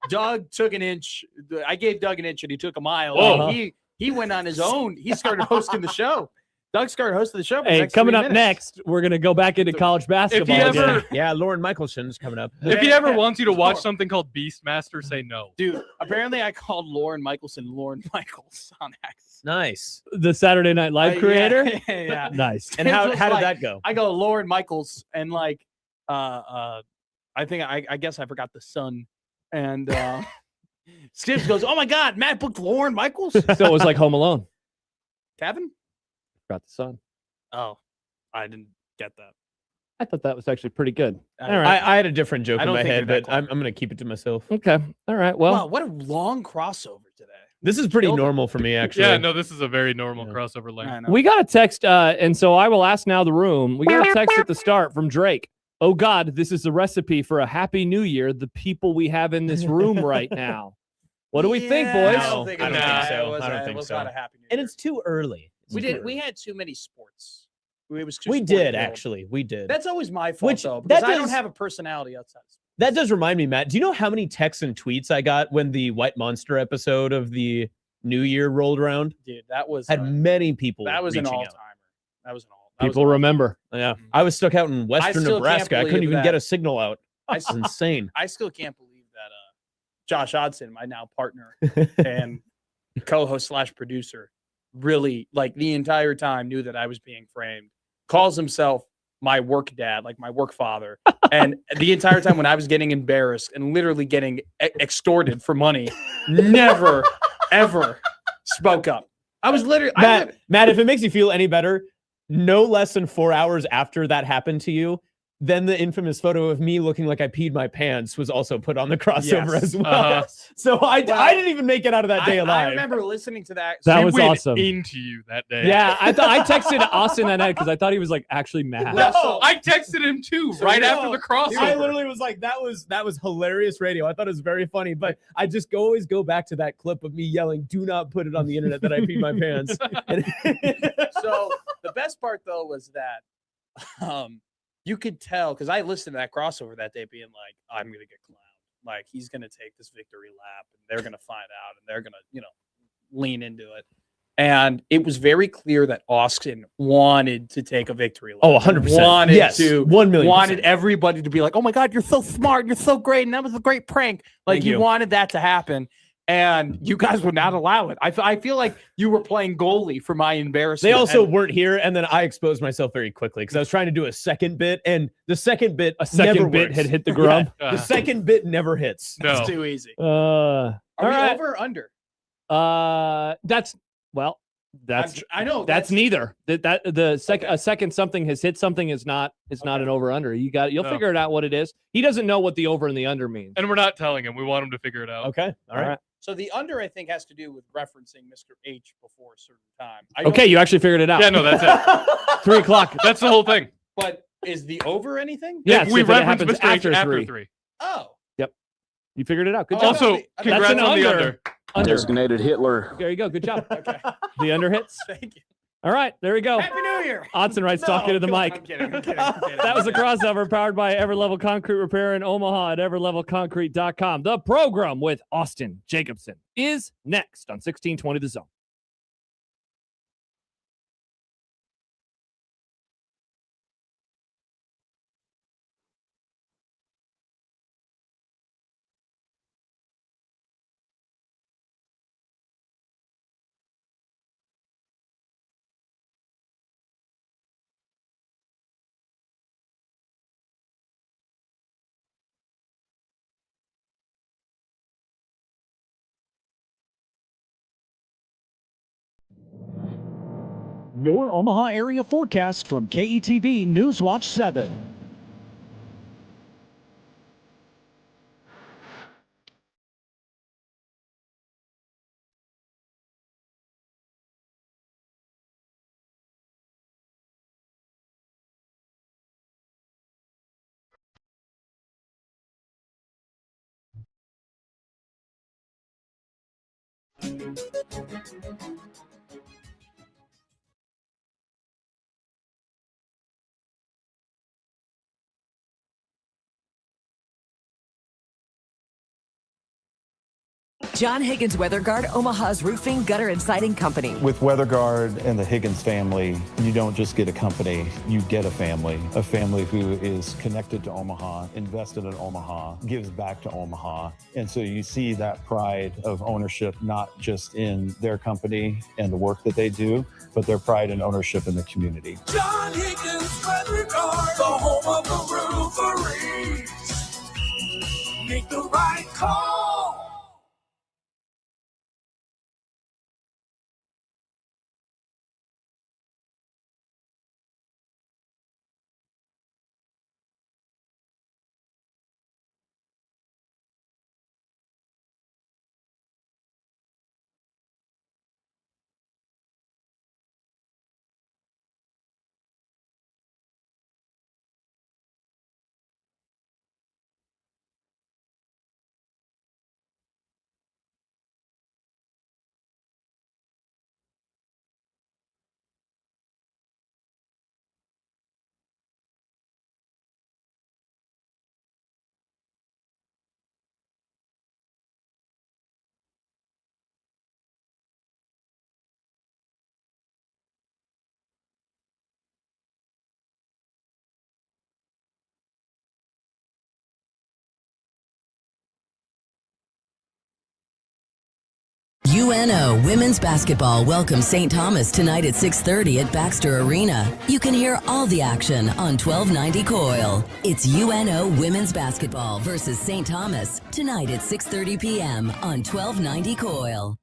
Speaker 6: Doug took an inch. I gave Doug an inch and he took a mile.
Speaker 7: Whoa.
Speaker 6: He went on his own. He started hosting the show. Doug started hosting the show. For the
Speaker 7: Hey,
Speaker 6: next
Speaker 7: coming
Speaker 6: 3
Speaker 7: up
Speaker 6: minutes.
Speaker 7: next, we're going to go back into college basketball again.
Speaker 8: Yeah, Lauren Michelson's coming up.
Speaker 9: If he ever wants you to watch something called Beastmaster, say no.
Speaker 6: Dude, apparently I called Lauren Michelson Lauren Michaels on X.
Speaker 8: Nice.
Speaker 7: The Saturday Night Live creator?
Speaker 6: Yeah.
Speaker 7: Nice.
Speaker 8: And how
Speaker 6: It was
Speaker 8: did
Speaker 6: like-
Speaker 8: that go?
Speaker 6: I go Lauren Michaels and like I think I guess I forgot the son. And Skips goes, oh my God, Matt booked Lauren Michaels?
Speaker 7: So it was like Home Alone.
Speaker 6: Kevin?
Speaker 7: Got the son.
Speaker 6: Oh, I didn't get that.
Speaker 7: I thought that was actually pretty good. All
Speaker 6: I-
Speaker 7: right.
Speaker 8: I had a different joke
Speaker 6: I
Speaker 8: in
Speaker 6: don't
Speaker 8: my
Speaker 6: think
Speaker 8: head,
Speaker 6: you're that
Speaker 8: but I'm going to keep it to myself.
Speaker 7: Okay. All right. Well,
Speaker 6: Wow, what a long crossover today.
Speaker 8: This is pretty
Speaker 6: Killed it.
Speaker 8: normal for me, actually.
Speaker 9: Yeah, no, this is a very normal
Speaker 8: Yeah.
Speaker 9: crossover length.
Speaker 6: I know.
Speaker 7: we got a text, and so I will ask now the room. We got a text at the start from Drake. Oh, God, this is a recipe for a happy new year. The people we have in this room right now. What do we think, boys?
Speaker 6: I don't think,
Speaker 8: I don't
Speaker 6: it was-
Speaker 8: think so.
Speaker 6: it was-
Speaker 8: I don't
Speaker 6: it
Speaker 8: think
Speaker 6: was
Speaker 8: so.
Speaker 6: not a happy New
Speaker 8: And
Speaker 6: Year.
Speaker 8: it's too early.
Speaker 6: We had too many sports. It was too
Speaker 8: We
Speaker 6: sport
Speaker 8: did,
Speaker 6: filled.
Speaker 8: actually. We did.
Speaker 6: That's always my fault,
Speaker 8: Which-
Speaker 6: though, because
Speaker 8: that
Speaker 6: I don't
Speaker 8: does-
Speaker 6: have a personality outside. of sports.
Speaker 8: That does remind me, Matt. Do you know how many texts and tweets I got when the White Monster episode of the New Year rolled around?
Speaker 6: Dude, that was
Speaker 8: Had many people
Speaker 6: that was an
Speaker 8: reaching
Speaker 6: all
Speaker 8: out.
Speaker 6: timer. That was an all. that was
Speaker 7: People remember.
Speaker 8: Yeah. I was stuck out in western
Speaker 6: still can't
Speaker 8: Nebraska. I couldn't
Speaker 6: believe
Speaker 8: even get
Speaker 6: that.
Speaker 8: a signal out. It's insane.
Speaker 6: I still can't believe that Josh Odson, my now partner and co-host / producer, really like the entire time knew that I was being framed. Calls himself my work dad, like my work father, and the entire time when I was getting embarrassed and literally getting extorted for money, never ever spoke up. I was literally
Speaker 8: Matt, if it makes you feel any better, no less than 4 hours after that happened to you, then the infamous photo of me looking like I peed my pants was also put on the crossover
Speaker 6: Yes.
Speaker 8: as well. So I didn't even make it out of that day
Speaker 6: I
Speaker 8: alive.
Speaker 6: remember listening to that.
Speaker 7: That
Speaker 9: He
Speaker 7: was
Speaker 9: went
Speaker 7: awesome.
Speaker 9: into you that day.
Speaker 7: Yeah, I texted Austin that night because I thought he was like actually mad.
Speaker 8: No,
Speaker 9: I texted him too right after the crossover.
Speaker 8: I literally was like, that was hilarious radio. I thought it was very funny, but I just always go back to that clip of me yelling, "Do not put it on the internet that I peed my pants."
Speaker 6: So the best part though was that you could tell because I listened to that crossover that day being like, I'm gonna get clowned. Like he's gonna take this victory lap and they're gonna find out and they're gonna, lean into it. And it was very clear that Austin wanted to take a victory lap.
Speaker 8: Oh, 100%.
Speaker 6: Wanted
Speaker 8: Yes,
Speaker 6: to
Speaker 8: 1,000,000%.
Speaker 6: wanted everybody to be like, oh my God, you're so smart, you're so great, and that was a great prank. Like
Speaker 8: Thank
Speaker 6: you
Speaker 8: you.
Speaker 6: wanted that to happen. And you guys would not allow it. I feel like you were playing goalie for my embarrassment.
Speaker 8: They also
Speaker 6: And
Speaker 8: weren't here, and then I exposed myself very quickly because I was trying to do a second bit, and the second bit
Speaker 7: A second
Speaker 8: never
Speaker 7: bit
Speaker 8: works.
Speaker 7: had hit the grub.
Speaker 8: Yeah, the second bit never hits.
Speaker 9: No.
Speaker 6: it's too easy.
Speaker 7: Are
Speaker 6: Are we
Speaker 7: right.
Speaker 6: over or under?
Speaker 7: That's
Speaker 6: I know
Speaker 7: that's neither. A second something has hit something is not an over under. You'll
Speaker 9: No.
Speaker 7: figure it out what it is. He doesn't know what the over and the under means.
Speaker 9: And we're not telling him. We want him to figure it out.
Speaker 8: Okay, all right.
Speaker 6: So the under, I think, has to do with referencing Mr. H before a certain time. I don't-
Speaker 7: Okay, you actually figured it out.
Speaker 9: Yeah, no, that's it.
Speaker 7: 3 o'clock.
Speaker 9: That's the whole thing.
Speaker 6: But is the over anything?
Speaker 7: Yes,
Speaker 9: we
Speaker 7: if it
Speaker 9: reference
Speaker 7: happens
Speaker 9: Mr. H
Speaker 7: after
Speaker 9: after
Speaker 7: three.
Speaker 9: three.
Speaker 6: Oh.
Speaker 7: You figured it out. Good
Speaker 6: Oh,
Speaker 7: job.
Speaker 9: Also,
Speaker 6: That's
Speaker 9: congrats
Speaker 7: an
Speaker 9: on the
Speaker 7: under.
Speaker 9: under.
Speaker 5: Designated Hitler.
Speaker 7: There you go. Good job.
Speaker 6: Okay.
Speaker 7: The under hits.
Speaker 6: Thank you.
Speaker 7: All right, there we go.
Speaker 6: Happy New Year.
Speaker 7: Odson Wright's talking to the mic.
Speaker 6: I'm kidding.
Speaker 7: That was a crossover powered by Everlevel Concrete Repair in Omaha at everlevelconcrete.com. The program with Austin Jacobson is next on 1620 The Zone.
Speaker 10: Your Omaha area forecast from KETV Newswatch 7.
Speaker 11: John Higgins Weather Guard, Omaha's roofing, gutter, and siding company.
Speaker 12: With Weather Guard and the Higgins family, you don't just get a company, you get a family who is connected to Omaha, invested in Omaha, gives back to Omaha. And so you see that pride of ownership, not just in their company and the work that they do, but their pride and ownership in the community.
Speaker 13: John Higgins Weather Guard, the home of the roofery. Make the right call.
Speaker 11: UNO Women's Basketball welcomes St. Thomas tonight at 6:30 at Baxter Arena. You can hear all the action on 1290 Coil. It's UNO Women's Basketball versus St. Thomas tonight at 6:30 p.m. on 1290 Coil.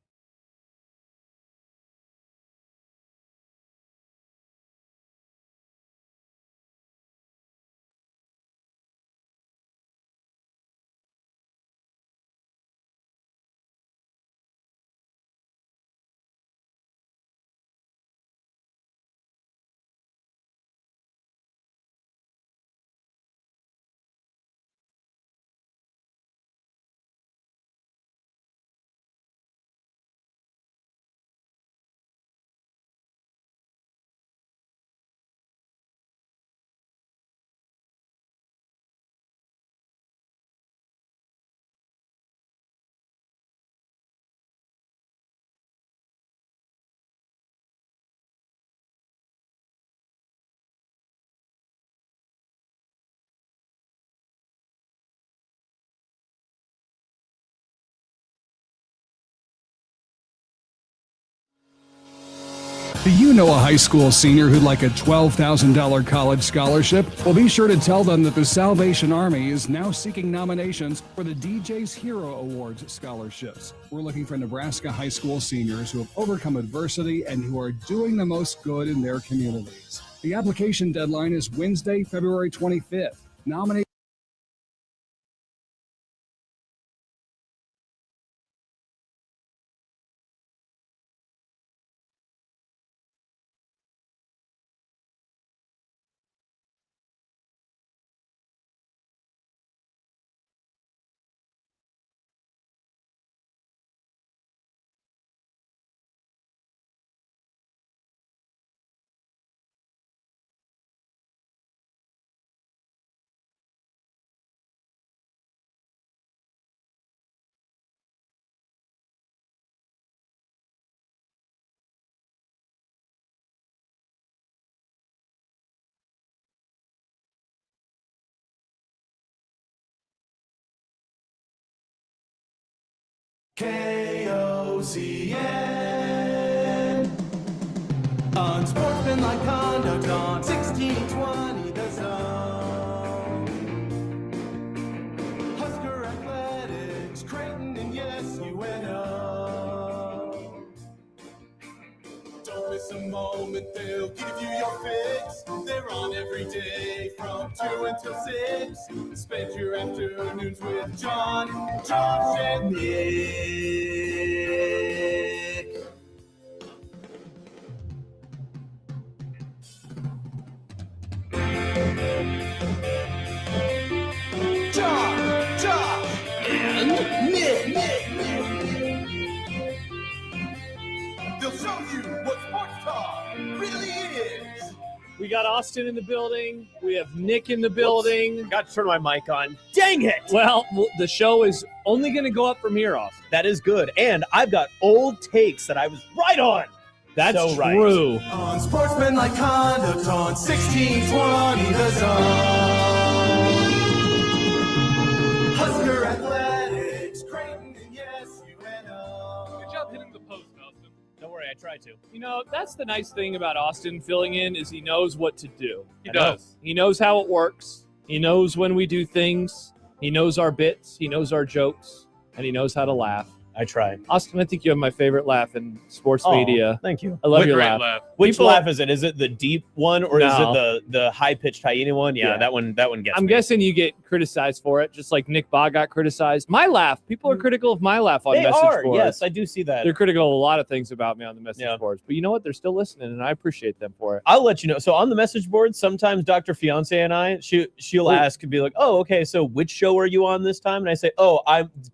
Speaker 14: Do you know a high school senior who'd like a $12,000 college scholarship? Well, be sure to tell them that the Salvation Army is now seeking nominations for the DJ's Hero Awards scholarships. We're looking for Nebraska high school seniors who have overcome adversity and who are doing the most good in their communities. The application deadline is Wednesday, February 25th. Nominate
Speaker 13: KOCN. Unsportsmanlike conduct on 1620 The Zone. Husker Athletics, Creighton, and yes, UNO. Don't miss a moment, they'll give you your fix. They're on every day from 2 until 6. Spend your afternoons with John, Josh, and Nick. John, Josh, and Nick. They'll show you what sports talk really is.
Speaker 7: We got Austin in the building. We have Nick in the building.
Speaker 8: Oops. Got to turn my mic on. Dang it!
Speaker 7: Well, the show is only going to go up from here, Austin.
Speaker 8: That is good. And I've got old takes that I was right on.
Speaker 7: That's
Speaker 8: so
Speaker 7: true.
Speaker 8: Right.
Speaker 13: Unsportsmanlike conduct on 1620 The Zone. Husker Athletics, Creighton, and yes, UNO.
Speaker 9: Good job hitting the post, Austin.
Speaker 8: Don't worry, I tried to.
Speaker 7: You know, that's the nice thing about Austin filling in is he knows what to do.
Speaker 9: He does.
Speaker 7: He knows how it works. He knows when we do things. He knows our bits. He knows our jokes. And he knows how to laugh.
Speaker 8: I try.
Speaker 7: Austin, I think you have my favorite laugh in sports media.
Speaker 8: Thank you.
Speaker 7: I love
Speaker 9: What a
Speaker 7: your
Speaker 9: great
Speaker 7: laugh.
Speaker 8: Which laugh is it? Is it the deep one or is
Speaker 7: No.
Speaker 8: it the high-pitched hyena one? Yeah, that one gets
Speaker 7: I'm
Speaker 8: me.
Speaker 7: guessing you get criticized for it, just like Nick Baugh got criticized. My laugh, people are critical of my laugh on
Speaker 8: They
Speaker 7: message
Speaker 8: are.
Speaker 7: boards.
Speaker 8: Yes, I do see that.
Speaker 7: They're critical of a lot of things about me on the message boards. But you know what? They're still listening, and I appreciate them for it.
Speaker 8: I'll let you know. So on the message board, sometimes Dr. Fiance and I, she'll ask and be like, "Oh, okay. So which show are you on this time?" And I say, "Oh,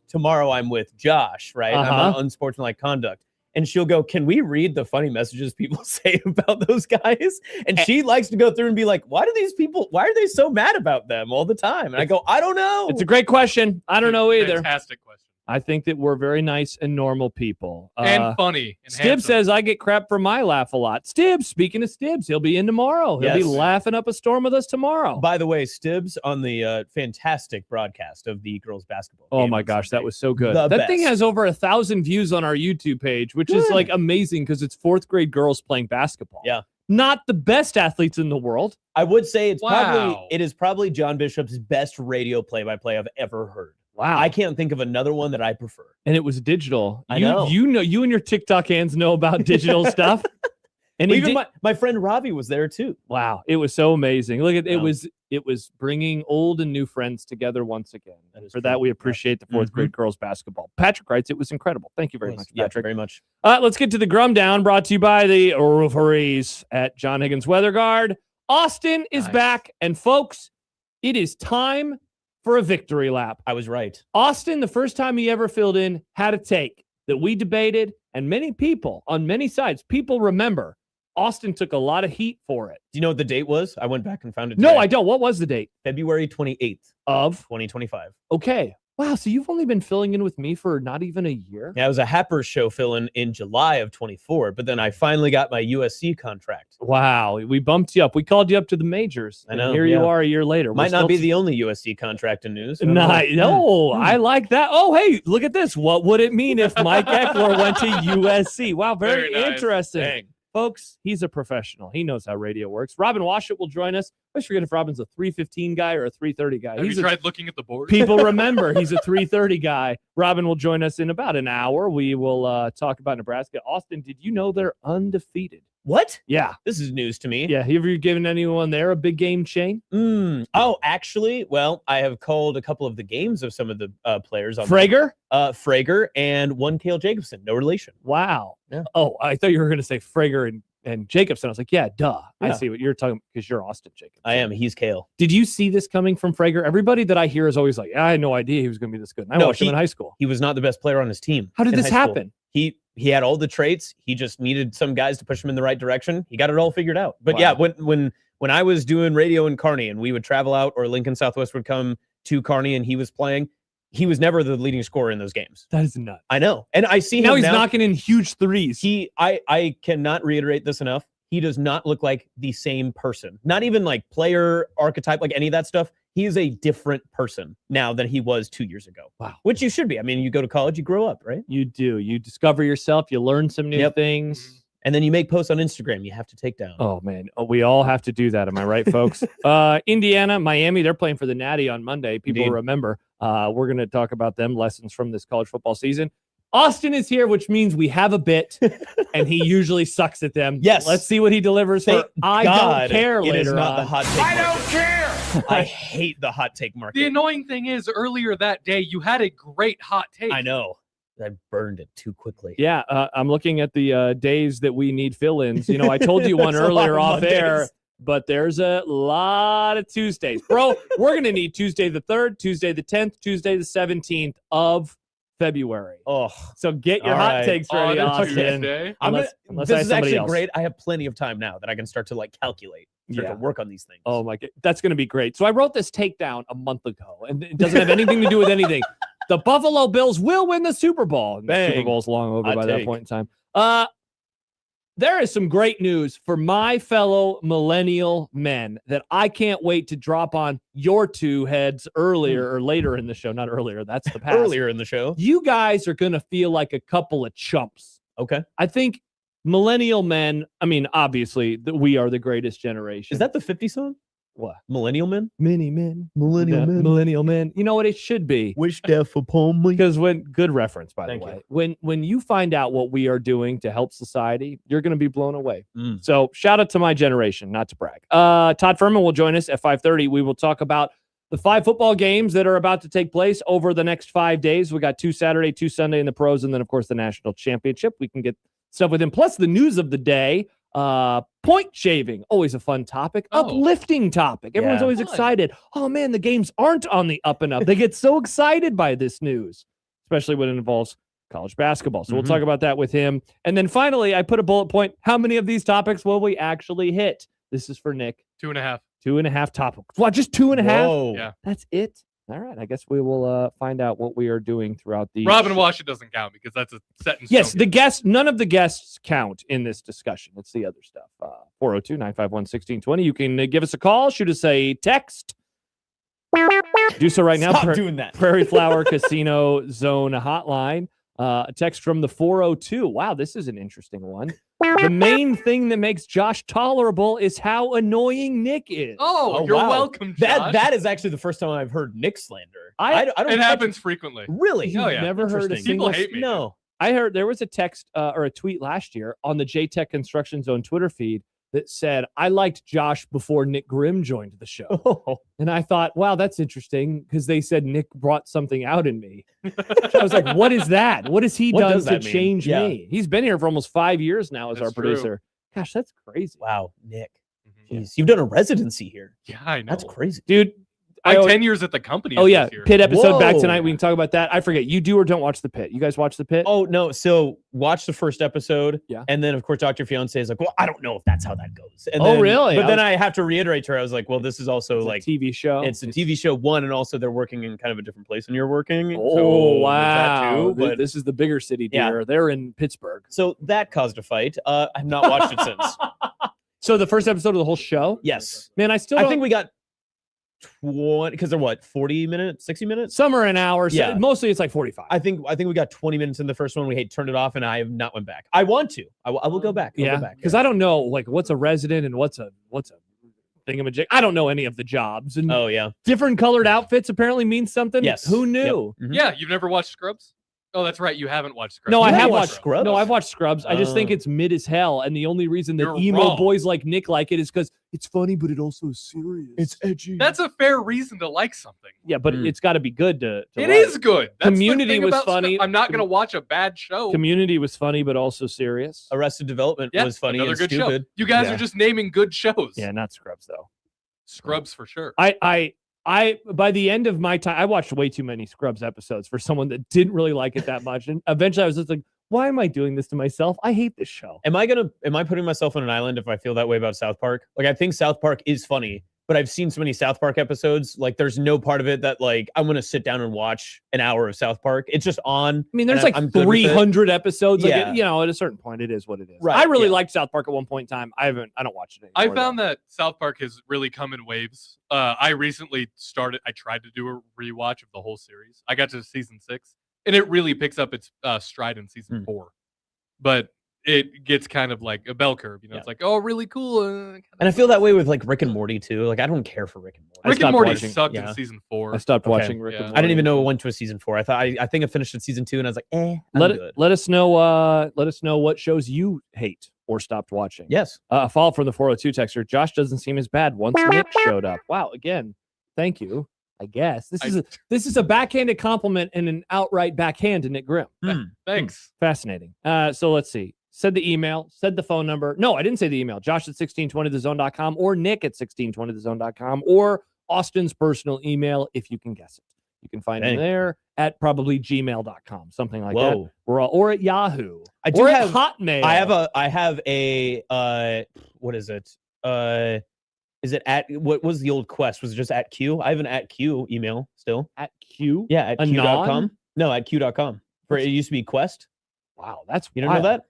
Speaker 8: tomorrow I'm with Josh, right? I'm on Unsportsmanlike Conduct." And she'll go, "Can we read the funny messages people say about those guys?" And she likes to go through and be like, why are they so mad about them all the time? And I go, I don't know.
Speaker 7: It's a great question. I don't know either.
Speaker 9: Fantastic question.
Speaker 7: I think that we're very nice and normal people.
Speaker 9: And funny. And
Speaker 7: Stibbs
Speaker 9: handsome.
Speaker 7: says I get crap for my laugh a lot. Stibbs, speaking of Stibbs, he'll be in tomorrow. He'll be laughing up a storm with us tomorrow.
Speaker 8: By the way, Stibbs on the fantastic broadcast of the girls basketball.
Speaker 7: Oh my gosh, that was so good.
Speaker 8: The
Speaker 7: That thing
Speaker 8: best.
Speaker 7: has over 1,000 views on our YouTube page, which is like amazing because it's 4th grade girls playing basketball.
Speaker 8: Yeah.
Speaker 7: Not the best athletes in the world.
Speaker 8: I would say it
Speaker 9: Wow.
Speaker 8: is probably John Bishop's best radio play-by-play I've ever heard.
Speaker 7: Wow.
Speaker 8: I can't think of another one that I prefer.
Speaker 7: And it was digital.
Speaker 8: I know.
Speaker 7: You and your TikTok hands know about digital stuff. And
Speaker 8: Well,
Speaker 7: he
Speaker 8: even
Speaker 7: did-
Speaker 8: my friend Ravi was there too.
Speaker 7: Wow, it was so amazing. Look at
Speaker 8: Yeah.
Speaker 7: it was bringing old and new friends together once again.
Speaker 8: That is
Speaker 7: For
Speaker 8: true.
Speaker 7: that, we appreciate the 4th grade girls basketball. Patrick writes it was incredible. Thank you very much,
Speaker 8: Yeah,
Speaker 7: Patrick.
Speaker 8: very much.
Speaker 7: Let's get to the Grum Down, brought to you by the referees at John Higgins Weather Guard. Austin is back, and folks, it is time for a victory lap.
Speaker 8: I was right.
Speaker 7: Austin, the first time he ever filled in, had a take that we debated, and many people on many sides, people remember. Austin took a lot of heat for it.
Speaker 8: Do you know what the date was? I went back and found it.
Speaker 7: No,
Speaker 8: today.
Speaker 7: I don't. What was the date?
Speaker 8: February 28th
Speaker 7: Of
Speaker 8: 2025.
Speaker 7: Okay. Wow. So you've only been filling in with me for not even a year?
Speaker 8: Yeah, it was a Happers show fill-in in July of 24, but then I finally got my USC contract.
Speaker 7: Wow. We bumped you up. We called you up to the majors.
Speaker 8: I know,
Speaker 7: And here
Speaker 8: yeah.
Speaker 7: you are a year later.
Speaker 8: Might not be the only USC contract in news.
Speaker 7: No, I like that. Oh, hey, look at this. What would it mean if Mike Eckler went to USC? Wow, very
Speaker 9: Very nice.
Speaker 7: interesting.
Speaker 8: Dang.
Speaker 7: Folks, he's a professional. He knows how radio works. Robin Washut will join us. I always forget if Robin's a 3:15 guy or a 3:30 guy.
Speaker 9: Have you tried looking at the board?
Speaker 7: People remember he's a 3:30 guy. Robin will join us in about an hour. We will talk about Nebraska. Austin, did you know they're undefeated?
Speaker 8: What?
Speaker 7: Yeah.
Speaker 8: This is news to me.
Speaker 7: Yeah. Have you given anyone there a big game, Shane?
Speaker 8: Oh, actually, well, I have called a couple of the games of some of the players. On
Speaker 7: Frager?
Speaker 8: Frager and one Cale Jacobson. No relation.
Speaker 7: Wow.
Speaker 8: Yeah.
Speaker 7: Oh, I thought you were going to say Frager and Jacobson. I was like, yeah, duh. I
Speaker 8: Yeah.
Speaker 7: see what you're talking because you're Austin Jacobson.
Speaker 8: I am. He's Cale.
Speaker 7: Did you see this coming from Frager? Everybody that I hear is always like, I had no idea he was going to be this good. And I watched him in high school.
Speaker 8: He was not the best player on his team.
Speaker 7: How did
Speaker 8: in
Speaker 7: this
Speaker 8: high school.
Speaker 7: happen?
Speaker 8: He had all the traits. He just needed some guys to push him in the right direction. He got it all figured out. But
Speaker 7: Wow.
Speaker 8: yeah, when I was doing radio in Kearney and we would travel out, or Lincoln Southwest would come to Kearney and he was playing, he was never the leading scorer in those games.
Speaker 7: That is nuts.
Speaker 8: I know. And I see
Speaker 7: Now
Speaker 8: him
Speaker 7: he's knocking in huge threes.
Speaker 8: I cannot reiterate this enough. He does not look like the same person. Not even like player archetype, like any of that stuff. he is a different person now than he was 2 years ago.
Speaker 7: Wow.
Speaker 8: Which you should be. I mean, you go to college, you grow up, right?
Speaker 7: You do. You discover yourself. You learn some new things.
Speaker 8: And then you make posts on Instagram you have to take down.
Speaker 7: Oh, man. We all have to do that. Am I right, folks? Indiana, Miami, they're playing for the Natty on Monday. People remember. We're going to talk about them, lessons from this college football season. Austin is here, which means we have a bit, and he usually sucks at them.
Speaker 8: Yes.
Speaker 7: Let's see what he delivers for I Don't Care later
Speaker 8: It is not
Speaker 7: on.
Speaker 8: the hot take
Speaker 4: I
Speaker 8: market.
Speaker 4: don't care.
Speaker 8: I hate the hot take market.
Speaker 9: The annoying thing is, earlier that day, you had a great hot take.
Speaker 8: I know. I burned it too quickly.
Speaker 7: Yeah, I'm looking at the days that we need fill-ins. You know, I told you one earlier off air, but there's a lot of Tuesdays. Bro, we're going to need Tuesday the 3rd, Tuesday the 10th, Tuesday the 17th of February.
Speaker 8: Oh,
Speaker 7: so get your hot takes ready, Austin. Unless
Speaker 8: this is actually great. I have plenty of time now that I can start to calculate, to work on these things.
Speaker 7: Oh my God, that's going to be great. So I wrote this takedown a month ago, and it doesn't have anything to do with anything. The Buffalo Bills will win the Super Bowl. And the Super Bowl's long over by that point in time. There is some great news for my fellow millennial men that I can't wait to drop on your two heads earlier or later in the show. Not earlier, that's the past.
Speaker 8: Earlier in the show.
Speaker 7: You guys are going to feel like a couple of chumps.
Speaker 8: Okay.
Speaker 7: I think millennial men, I mean, obviously, we are the greatest generation.
Speaker 8: Is that the 50 song?
Speaker 7: What?
Speaker 8: Millennial men?
Speaker 7: Many men.
Speaker 8: Millennial men.
Speaker 7: Millennial men. You know what? It should be.
Speaker 8: Wish death upon me.
Speaker 7: Because good reference, by
Speaker 8: Thank
Speaker 7: the way.
Speaker 8: you.
Speaker 7: When you find out what we are doing to help society, you're going to be blown away.
Speaker 8: Mm.
Speaker 7: So shout out to my generation, not to brag. Todd Furman will join us at 5:30. We will talk about the 5 football games that are about to take place over the next 5 days. We got 2 Saturday, 2 Sunday in the pros, and then, of course, the national championship. We can get stuff with him. Plus the news of the day. Point shaving, always a fun topic. Uplifting topic. Everyone's always excited. Oh man, the games aren't on the up and up. They get so excited by this news, especially when it involves college basketball. So we'll talk about that with him. And then finally, I put a bullet point. How many of these topics will we actually hit? This is for Nick.
Speaker 9: 2.5.
Speaker 7: 2.5 topics. What? Just 2.5?
Speaker 8: Whoa.
Speaker 9: Yeah.
Speaker 7: That's it. All right. I guess we will find out what we are doing throughout the
Speaker 9: Robin Washington doesn't count because that's a set in stone.
Speaker 7: Yes, the guests, none of the guests count in this discussion. It's the other stuff. 402-951-1620. You can give us a call, shoot us a text. Do so right now.
Speaker 8: Stop doing that.
Speaker 7: Prairie Flower Casino Zone hotline. A text from the 402. Wow, this is an interesting one. The main thing that makes Josh tolerable is how annoying Nick is.
Speaker 9: Oh, you're welcome, Josh.
Speaker 8: That is actually the first time I've heard Nick slander.
Speaker 7: I
Speaker 8: don't
Speaker 9: it happens frequently.
Speaker 8: Really?
Speaker 7: You've never heard a
Speaker 8: Interesting.
Speaker 7: single...
Speaker 9: People hate me.
Speaker 8: No.
Speaker 7: I heard there was a text or a tweet last year on the JTech Construction Zone Twitter feed that said, I liked Josh before Nick Grimm joined the show.
Speaker 8: Oh.
Speaker 7: And I thought, wow, that's interesting because they said Nick brought something out in me. I was like, what is that? What has he done to change me? He's been here for almost 5 years now as
Speaker 9: That's
Speaker 7: our producer. Gosh, that's crazy.
Speaker 8: Wow, Nick. Jeez, you've done a residency here.
Speaker 9: Yeah, I know.
Speaker 8: That's crazy.
Speaker 7: Dude,
Speaker 9: I'm 10 years at the company.
Speaker 7: Oh, yeah.
Speaker 9: This year.
Speaker 7: Pit episode back
Speaker 8: Whoa.
Speaker 7: tonight. We can talk about that. I forget. You do or don't watch The Pit. You guys watch The Pit?
Speaker 8: Oh, no. So watch the first episode.
Speaker 7: Yeah.
Speaker 8: And then, of course, talk to your fiance is like, well, I don't know if that's how that goes. And
Speaker 7: Oh,
Speaker 8: then,
Speaker 7: really?
Speaker 8: But then I have to reiterate to her. I was like, well, this is also
Speaker 7: It's
Speaker 8: like
Speaker 7: a TV show.
Speaker 8: It's a TV show, one, and also they're working in kind of a different place than you're working.
Speaker 7: Oh,
Speaker 8: so
Speaker 7: wow.
Speaker 8: That too, but,
Speaker 7: This is the bigger city,
Speaker 8: Yeah.
Speaker 7: dear. They're in Pittsburgh.
Speaker 8: so that caused a fight. I've not watched it since.
Speaker 7: So the first episode of the whole show?
Speaker 8: Yes.
Speaker 7: Man, I
Speaker 8: I think we got 20, because they're what, 40 minutes, 60 minutes?
Speaker 7: some are an hour. So
Speaker 8: Yeah.
Speaker 7: mostly it's like 45.
Speaker 8: I think we got 20 minutes in the first one. We turned it off, and I have not went back. I want to. I will go back. I'll
Speaker 7: yeah,
Speaker 8: go back.
Speaker 7: because I don't know like what's a resident and what's a thingamajig. I don't know any of the jobs. And
Speaker 8: Oh yeah.
Speaker 7: different colored outfits apparently means something.
Speaker 8: Yes.
Speaker 7: Who
Speaker 8: Yep.
Speaker 7: knew?
Speaker 8: Mhm.
Speaker 9: Yeah, you've never watched Scrubs? Oh, that's right. You haven't watched Scrubs.
Speaker 7: No,
Speaker 8: You
Speaker 7: I
Speaker 8: haven't
Speaker 7: have
Speaker 8: watched
Speaker 7: watched
Speaker 8: Scrubs?
Speaker 7: No, I've watched Scrubs. I just think
Speaker 8: Oh.
Speaker 7: it's mid as hell, and the only reason that
Speaker 9: You're
Speaker 7: emo
Speaker 9: wrong.
Speaker 7: boys like Nick like it is because it's funny, but it also is serious. It's edgy.
Speaker 9: That's a fair reason to like something.
Speaker 7: yeah, but
Speaker 8: Mm.
Speaker 7: it's got to be good to
Speaker 9: It
Speaker 7: like.
Speaker 9: is good. That's the
Speaker 7: Community
Speaker 9: thing
Speaker 7: was
Speaker 9: about
Speaker 7: funny.
Speaker 9: I'm not going to watch a bad show.
Speaker 7: Community was funny, but also serious.
Speaker 8: Arrested Development
Speaker 9: Yeah,
Speaker 8: was funny
Speaker 9: another
Speaker 8: and
Speaker 9: good
Speaker 8: stupid.
Speaker 9: show. You guys
Speaker 7: Yeah.
Speaker 9: are just naming good shows.
Speaker 7: Yeah, not Scrubs though.
Speaker 9: Scrubs for sure.
Speaker 7: I by the end of my time, I watched way too many Scrubs episodes for someone that didn't really like it that much. And eventually I was just like, why am I doing this to myself? I hate this show.
Speaker 8: Am I putting myself on an island if I feel that way about South Park? Like, I think South Park is funny, but I've seen so many South Park episodes. Like, there's no part of it that like I'm gonna sit down and watch an hour of South Park. It's just on.
Speaker 7: I mean, there's
Speaker 8: I'm
Speaker 7: like
Speaker 8: good with it.
Speaker 7: 300 episodes. Like,
Speaker 8: Yeah.
Speaker 7: you know, at a certain point, it is what it is.
Speaker 8: Right,
Speaker 7: I really
Speaker 8: yeah.
Speaker 7: liked South Park at one point in time. I don't watch it anymore.
Speaker 9: I found that South Park has really come in waves. I recently I tried to do a rewatch of the whole series. I got to season 6, and it really picks up its stride in season 4. But it gets kind of like a bell curve. You know, it's like, oh, really cool.
Speaker 8: And I feel that way with like Rick and Morty too. Like, I don't care for Rick and Morty.
Speaker 9: Rick and Morty sucked in season 4.
Speaker 7: I stopped watching Rick and Morty.
Speaker 8: I didn't even know it went to a season 4. I think I finished at season 2, and I was like,
Speaker 7: Let us know what shows you hate or stopped watching.
Speaker 8: Yes.
Speaker 7: A follow from the 402 texter. Josh doesn't seem as bad once Nick showed up. Wow. Again, thank you. I guess this is a backhanded compliment and an outright backhand to Nick Grimm.
Speaker 9: Thanks.
Speaker 7: Fascinating. So let's see. Said the email, said the phone number. No, I didn't say the email. Josh at 1620thezone.com or Nick at 1620thezone.com or Austin's personal email, if you can guess it. You can find him there at probably gmail.com, something like that. Or at Yahoo.
Speaker 8: I do have
Speaker 7: at Hotmail.
Speaker 8: I have a what is it? Is it at what was the old Quest? Was it just at Q? I have an at Q email still.
Speaker 7: At Q?
Speaker 8: Yeah, at Q.com. No, at Q.com. It used to be Quest.
Speaker 7: Wow, that's
Speaker 8: you don't know that?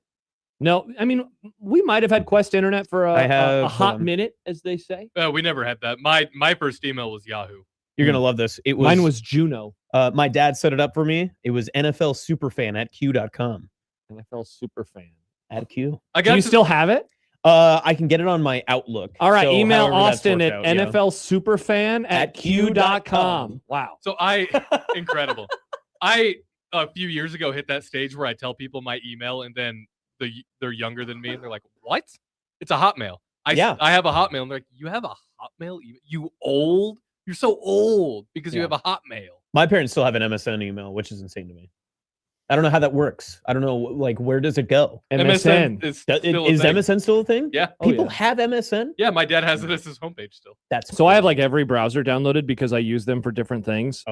Speaker 7: No, I mean, we might have had Quest Internet for a hot minute, as they say.
Speaker 9: We never had that. My first email was Yahoo.
Speaker 8: You're gonna love this.
Speaker 7: Mine was Juno.
Speaker 8: My dad set it up for me. It was NFL Superfan at Q.com.
Speaker 7: NFL Superfan
Speaker 8: at Q.
Speaker 7: Do you still have it?
Speaker 8: I can get it on my Outlook.
Speaker 7: All right,
Speaker 8: so
Speaker 7: email
Speaker 8: however that's
Speaker 7: Austin
Speaker 8: worked
Speaker 7: at
Speaker 8: out,
Speaker 7: NFLSuperfan at Q.com. Wow.
Speaker 9: So incredible. I a few years ago hit that stage where I tell people my email, and then they're younger than me, and they're like, "What? It's a Hotmail." I have a Hotmail, and they're like, "You have a Hotmail? You old? You're so old because you have a Hotmail."
Speaker 8: My parents still have an MSN email, which is insane to me. I don't know how that works. I don't know, like, where does it go?
Speaker 9: MSN is still a thing.
Speaker 8: MSN still a thing?
Speaker 9: Yeah.
Speaker 8: People have MSN?
Speaker 9: Yeah, my dad has it as his homepage still.
Speaker 8: That's
Speaker 7: so I have like every browser downloaded because I use them for different things.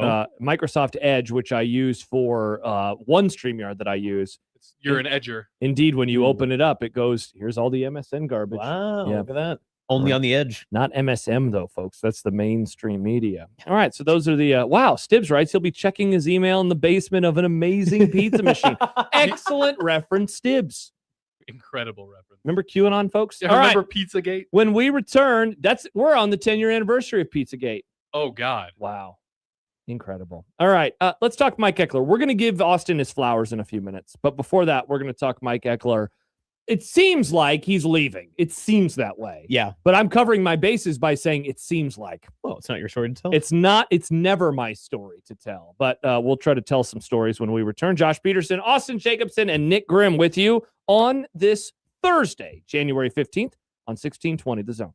Speaker 7: Microsoft Edge, which I use for one StreamYard that I use.
Speaker 9: You're an edger.
Speaker 7: Indeed, when you open it up, it goes, here's all the MSN garbage.
Speaker 8: Wow, look at that. Only on the edge.
Speaker 7: Not MSM, though, folks. That's the mainstream media. All right, so those are the... wow, Stibbs writes he'll be checking his email in the basement of an amazing pizza machine. Excellent reference, Stibbs.
Speaker 9: Incredible reference.
Speaker 7: Remember QAnon, folks?
Speaker 9: Yeah, remember Pizzagate?
Speaker 7: When we return, we're on the 10-year anniversary of Pizzagate.
Speaker 9: Oh, God.
Speaker 7: Wow. Incredible. All right, let's talk Mike Eckler. We're going to give Austin his flowers in a few minutes. But before that, we're going to talk Mike Eckler. It seems like he's leaving. It seems that way.
Speaker 8: Yeah.
Speaker 7: But I'm covering my bases by saying it seems like.
Speaker 8: Well, it's not your story to tell.
Speaker 7: It's not. It's never my story to tell. But we'll try to tell some stories when we return. Josh Peterson, Austin Jacobson, and Nick Grimm with you on this Thursday, January 15th on 1620 The Zone.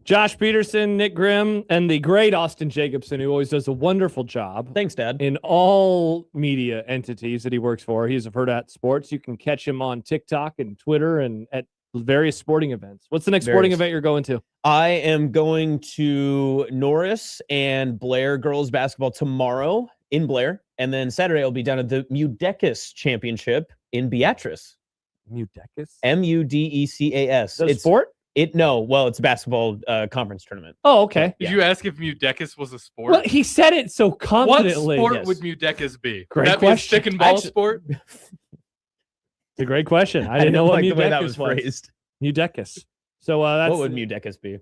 Speaker 7: Josh Peterson, Nick Grimm, and the great Austin Jacobson, who always does a wonderful job.
Speaker 8: Thanks, Dad.
Speaker 7: In all media entities that he works for. He's a Hurrdat Sports. You can catch him on TikTok and Twitter and at various sporting events. What's the next sporting event you're going to?
Speaker 8: I am going to Norris and Blair girls basketball tomorrow in Blair. And then Saturday I'll be down at the Mudecas Championship in Beatrice.
Speaker 7: Mudecas?
Speaker 8: Mudecas.
Speaker 7: It's sport?
Speaker 8: Well, it's a basketball conference tournament.
Speaker 7: Oh, okay.
Speaker 9: Did you ask if Mudecas was a sport?
Speaker 7: Well, he said it so confidently.
Speaker 9: What sport would Mudecas be?
Speaker 7: Great
Speaker 9: Would that
Speaker 7: question.
Speaker 9: be a stick and ball sport?
Speaker 7: It's a great question. I didn't know what
Speaker 8: like the way
Speaker 7: Mudecas
Speaker 8: that was phrased.
Speaker 7: Mudecas. So that's
Speaker 8: what would Mudecas be?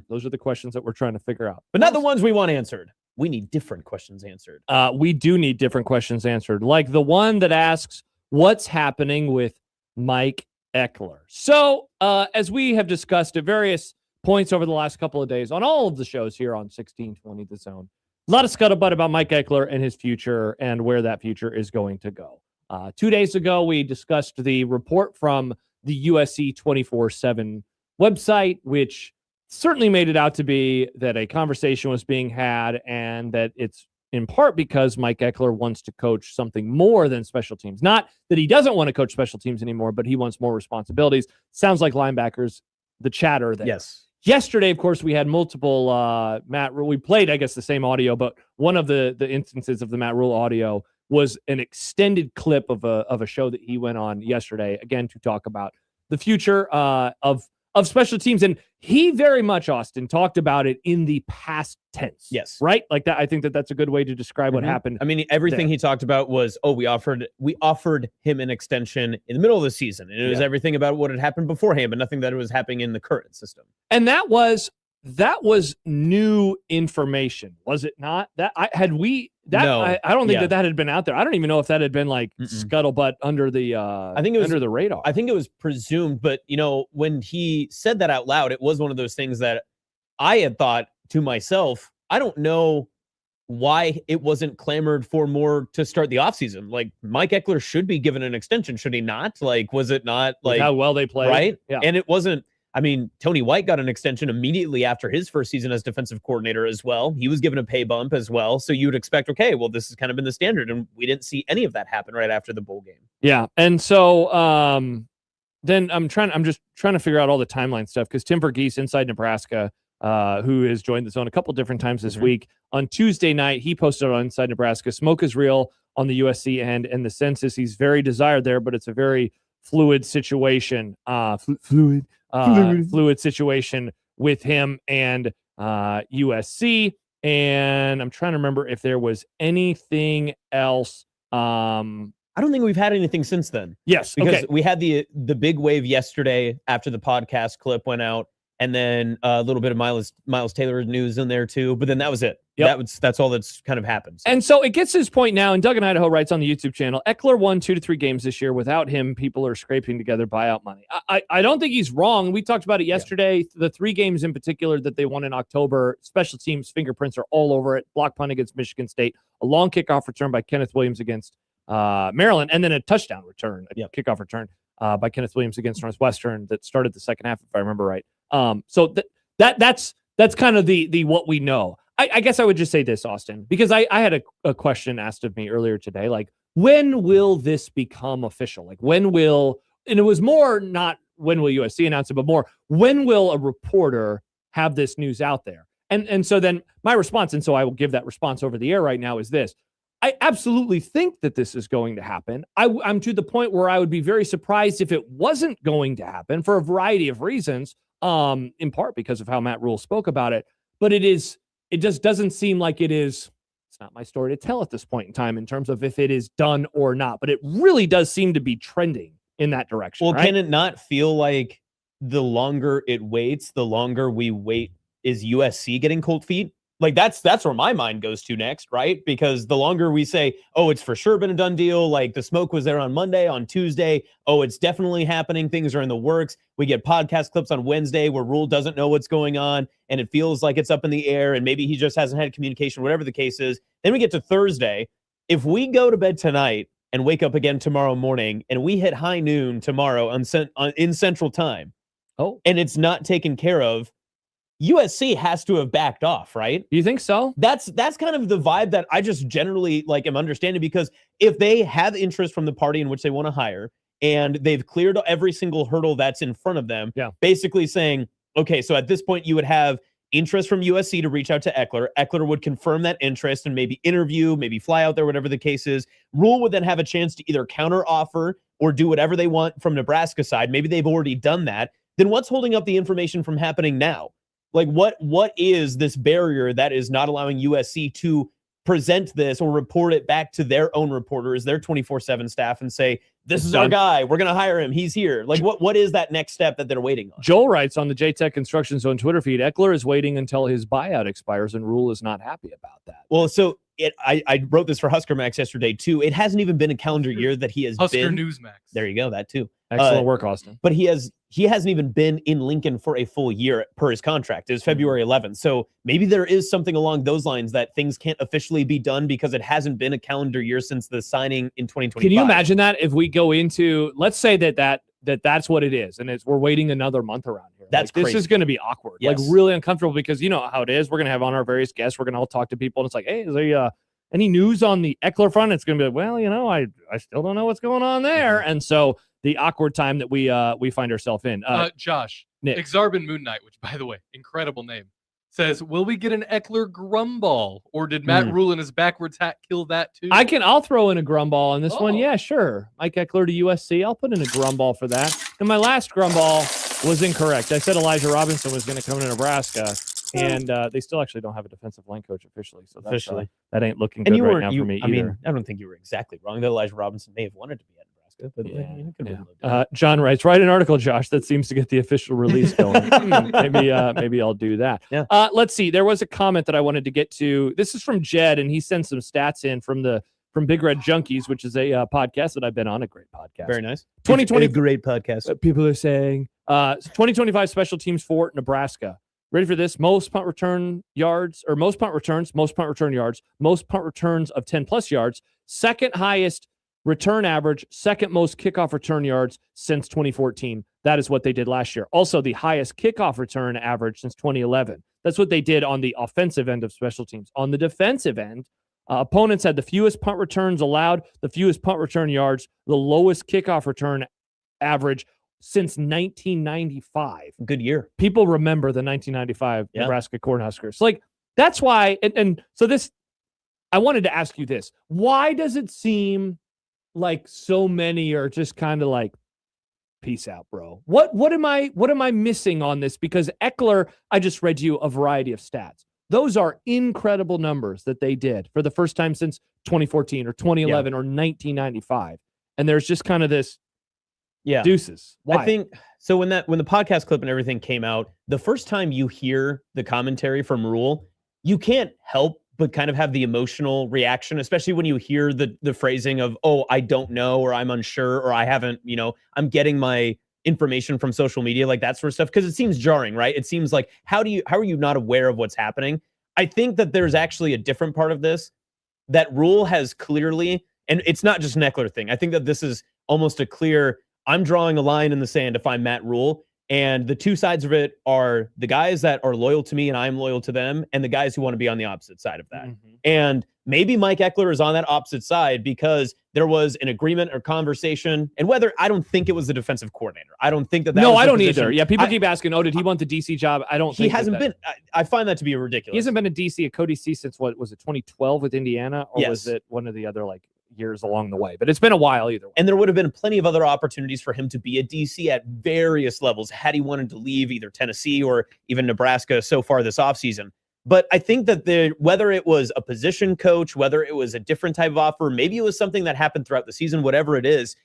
Speaker 7: Those are the questions that we're trying to figure out.
Speaker 8: But not the ones we want answered. We need different questions answered.
Speaker 7: We do need different questions answered, like the one that asks, what's happening with Mike Eckler? So, as we have discussed at various points over the last couple of days on all of the shows here on 1620 The Zone, a lot of scuttlebutt about Mike Eckler and his future and where that future is going to go. 2 days ago, we discussed the report from the USC 24/7 website, which certainly made it out to be that a conversation was being had and that it's in part because Mike Eckler wants to coach something more than special teams. Not that he doesn't want to coach special teams anymore, but he wants more responsibilities. Sounds like linebackers, the chatter there.
Speaker 8: Yes.
Speaker 7: Yesterday, of course, we had multiple Matt Rule. We played, I guess, the same audio, but one of the instances of the Matt Rule audio was an extended clip of a show that he went on yesterday, again, to talk about the future of special teams. And he very much, Austin, talked about it in the past tense.
Speaker 8: Yes.
Speaker 7: Right? Like that. I think that's a good way to describe what happened.
Speaker 8: I mean, everything he talked about was, we offered him an extension in the middle of the season. And it was everything about what had happened beforehand, but nothing that was happening in the current system.
Speaker 7: And that was new information, was it not? No. I don't think that had been out there. I don't even know if that had been like scuttlebutt under the
Speaker 8: I think it was
Speaker 7: under the radar.
Speaker 8: I think it was presumed, but when he said that out loud, it was one of those things that I had thought to myself, I don't know why it wasn't clamored for more to start the offseason. Like, Mike Eckler should be given an extension, should he not? Like, was it not like
Speaker 7: with how well they played?
Speaker 8: Right?
Speaker 7: Yeah.
Speaker 8: And it wasn't. I mean, Tony White got an extension immediately after his first season as defensive coordinator as well. He was given a pay bump as well. So you would expect, okay, well, this has kind of been the standard. And we didn't see any of that happen right after the bowl game.
Speaker 7: Yeah. And so then I'm just trying to figure out all the timeline stuff, because Tim Verghese, Inside Nebraska, who has joined the Zone a couple different times this week, on Tuesday night, he posted on Inside Nebraska, smoke is real on the USC end, and the census, he's very desired there, but it's a very fluid situation. Fluid situation with him and USC. And I'm trying to remember if there was anything else.
Speaker 8: I don't think we've had anything since then.
Speaker 7: Yes,
Speaker 8: because we had the big wave yesterday after the podcast clip went out, and then a little bit of Miles Taylor news in there too. But then that was it.
Speaker 7: Yep.
Speaker 8: That's all that's kind of happened.
Speaker 7: And so it gets to this point now, and Doug in Idaho writes on the YouTube channel, Eckler won 2 to 3 games this year. Without him, people are scraping together buyout money. I don't think he's wrong. We talked about it yesterday. Yeah. The 3 games in particular that they won in October, special teams fingerprints are all over it. Block punt against Michigan State, a long kickoff return by Kenneth Williams against Maryland, and then a touchdown return, kickoff return by Kenneth Williams against Northwestern that started the second half, if I remember right. So that's kind of the what we know. I guess I would just say this, Austin, because I had a question asked of me earlier today, like, when will this become official? Like, when will, and it was more not when will USC announce it, but more, when will a reporter have this news out there? And so then my response, and so I will give that response over the air right now, is this. I absolutely think that this is going to happen. I'm to the point where I would be very surprised if it wasn't going to happen for a variety of reasons, in part because of how Matt Rule spoke about it. But it just doesn't seem like it is. It's not my story to tell at this point in time in terms of if it is done or not. But it really does seem to be trending in that direction.
Speaker 8: Well,
Speaker 7: right?
Speaker 8: Can it not feel like the longer it waits, the longer we wait, is USC getting cold feet? Like, that's where my mind goes to next, right? Because the longer we say, oh, it's for sure been a done deal, like the smoke was there on Monday, on Tuesday, oh, it's definitely happening, things are in the works. We get podcast clips on Wednesday where Rule doesn't know what's going on, and it feels like it's up in the air, and maybe he just hasn't had communication, whatever the case is. Then we get to Thursday. If we go to bed tonight and wake up again tomorrow morning, and we hit high noon tomorrow in Central Time, and it's not taken care of, USC has to have backed off, right?
Speaker 7: Do you think so?
Speaker 8: That's kind of the vibe that I just generally am understanding, because if they have interest from the party in which they want to hire and they've cleared every single hurdle that's in front of them, basically saying, okay, so at this point you would have interest from USC to reach out to Eckler. Eckler would confirm that interest and maybe interview, maybe fly out there, whatever the case is. Rule would then have a chance to either counter offer or do whatever they want from Nebraska side. Maybe they've already done that. Then what's holding up the information from happening now? Like, what is this barrier that is not allowing USC to present this or report it back to their own reporters, their 24/7 staff, and say, this is our guy, we're going to hire him, he's here? Like, what is that next step that they're waiting on?
Speaker 7: Joel writes on the JTech Construction Zone Twitter feed, Eckler is waiting until his buyout expires, and Rule is not happy about that.
Speaker 8: Well, so I wrote this for Husker Max yesterday, too. It hasn't even been a calendar year that he has
Speaker 9: Husker
Speaker 8: been.
Speaker 9: Newsmax.
Speaker 8: There you go, that too.
Speaker 7: Excellent work, Austin.
Speaker 8: But he hasn't even been in Lincoln for a full year per his contract. It was February 11th. So maybe there is something along those lines that things can't officially be done because it hasn't been a calendar year since the signing in 2025.
Speaker 7: Can you imagine that if we go into, let's say that's what it is, and we're waiting another month around here.
Speaker 8: That's
Speaker 7: this
Speaker 8: crazy.
Speaker 7: is going to be awkward,
Speaker 8: Yes.
Speaker 7: like really uncomfortable, because you know how it is. We're going to have on our various guests. We're going to all talk to people, and it's like, hey, is there any news on the Eckler front? It's going to be like, well, I still don't know what's going on there, and so the awkward time that we find ourselves in.
Speaker 9: Josh,
Speaker 7: Nick.
Speaker 9: Exarban Moon Knight, which by the way, incredible name, says, will we get an Eckler Grumball, or did Matt Rule in his backwards hat kill that too?
Speaker 7: I'll throw in a Grumball on this one. Yeah, sure. Mike Eckler to USC. I'll put in a Grumball for that. And my last Grumball was incorrect. I said Elijah Robinson was going to come to Nebraska, and they still actually don't have a defensive line coach officially. So that's, that ain't looking good right now for me either.
Speaker 8: I mean, I don't think you were exactly wrong. That Elijah Robinson may have wanted to be at Nebraska, but
Speaker 7: John writes, write an article, Josh, that seems to get the official release going. Maybe I'll do that.
Speaker 8: Yeah.
Speaker 7: Let's see. There was a comment that I wanted to get to. This is from Jed, and he sent some stats in from Big Red Junkies, which is a podcast that I've been on. A great podcast.
Speaker 8: Very nice.
Speaker 7: 2020
Speaker 8: great podcast.
Speaker 7: People are saying 2025 special teams for Nebraska. Ready for this? Most punt return yards, or most punt returns, most punt return yards, most punt returns of 10+ yards, second highest return average, second most kickoff return yards since 2014. That is what they did last year. Also, the highest kickoff return average since 2011. That's what they did on the offensive end of special teams. On the defensive end, opponents had the fewest punt returns allowed, the fewest punt return yards, the lowest kickoff return average since 1995.
Speaker 8: Good year.
Speaker 7: People remember the 1995 Nebraska Cornhuskers. Like, that's why, and so this, I wanted to ask you this. Why does it seem like so many are just kind of like, peace out, bro? What am I missing on this? Because Eckler, I just read you a variety of stats. Those are incredible numbers that they did for the first time since 2014 or 2011 or 1995. And there's just kind of this deuces. Why?
Speaker 8: I think so. When the podcast clip and everything came out, the first time you hear the commentary from Rule, you can't help but kind of have the emotional reaction, especially when you hear the phrasing of, oh, I don't know, or I'm unsure, or I haven't, I'm getting my information from social media, like that sort of stuff, because it seems jarring, right? It seems like, how are you not aware of what's happening? I think that there's actually a different part of this that Rule has clearly, and it's not just an Eckler thing. I think that this is almost a clear, I'm drawing a line in the sand if I'm Matt Rule. And the two sides of it are the guys that are loyal to me and I'm loyal to them, and the guys who want to be on the opposite side of that. Mm-hmm. And maybe Mike Eckler is on that opposite side because there was an agreement or conversation. And I don't think it was the defensive coordinator. I don't think that
Speaker 7: No,
Speaker 8: was
Speaker 7: I don't
Speaker 8: position.
Speaker 7: either. Yeah, people keep asking, did he want the DC job? I don't think
Speaker 8: he hasn't been. I find that to be ridiculous.
Speaker 7: He hasn't been a DC, a co-DC since, what was it, 2012 with Indiana? Or
Speaker 8: yes.
Speaker 7: was it one of the other years along the way? But it's been a while either way.
Speaker 8: And there would have been plenty of other opportunities for him to be a DC at various levels had he wanted to leave either Tennessee or even Nebraska so far this offseason. But I think that whether it was a position coach, whether it was a different type of offer, maybe it was something that happened throughout the season, whatever it is,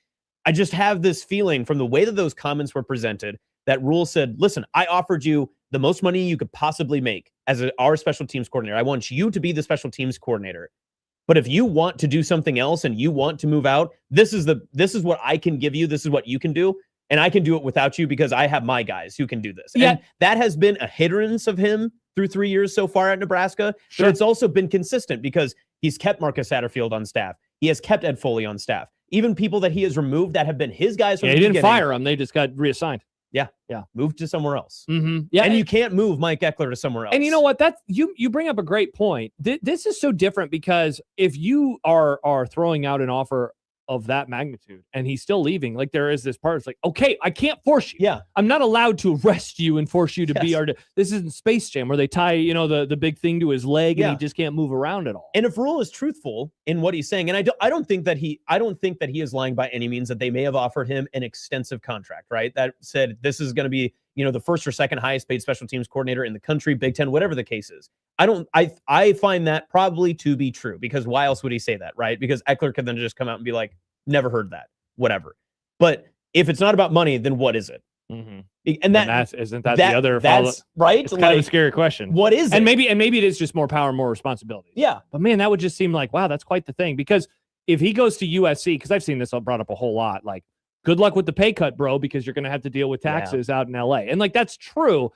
Speaker 8: I just have this feeling from the way that those comments were presented that Rule said, listen, I offered you the most money you could possibly make as our special teams coordinator. I want you to be the special teams coordinator. But if you want to do something else and you want to move out, this is what I can give you. This is what you can do. And I can do it without you because I have my guys who can do this.
Speaker 7: Yeah.
Speaker 8: And that has been a hindrance of him through 3 years so far at Nebraska.
Speaker 7: Sure.
Speaker 8: But it's also been consistent because he's kept Marcus Satterfield on staff. He has kept Ed Foley on staff. Even people that he has removed that have been his guys from the
Speaker 7: beginning. He didn't
Speaker 8: beginning.
Speaker 7: fire them. They just got reassigned.
Speaker 8: Yeah. Move to somewhere else.
Speaker 7: Yeah,
Speaker 8: and you can't move Mike Eckler to somewhere else.
Speaker 7: And you know what? That's you bring up a great point. This is so different because if you are throwing out an offer of that magnitude and he's still leaving, like there is this part, it's like, okay, I can't force you.
Speaker 8: Yeah.
Speaker 7: I'm not allowed to arrest you and force you to be our. This isn't Space Jam where they tie, the big thing to his leg and he just can't move around at all.
Speaker 8: And if Rule is truthful in what he's saying, and I don't think that he is lying by any means, that they may have offered him an extensive contract, right? That said, this is going to be, the first or second highest paid special teams coordinator in the country, Big Ten, whatever the case is. I find that probably to be true, because why else would he say that, right? Because Eckler could then just come out and be like, never heard that, whatever. But if it's not about money, then what is it?
Speaker 7: Mm-hmm.
Speaker 8: And
Speaker 7: isn't that the other follow?
Speaker 8: That's right.
Speaker 7: It's kind of a scary question.
Speaker 8: What is it?
Speaker 7: And maybe it is just more power and more responsibility.
Speaker 8: Yeah.
Speaker 7: But man, that would just seem like, wow, that's quite the thing. Because if he goes to USC, because I've seen this brought up a whole lot, like, good luck with the pay cut, bro, because you're going to have to deal with taxes out in LA. And like, that's true.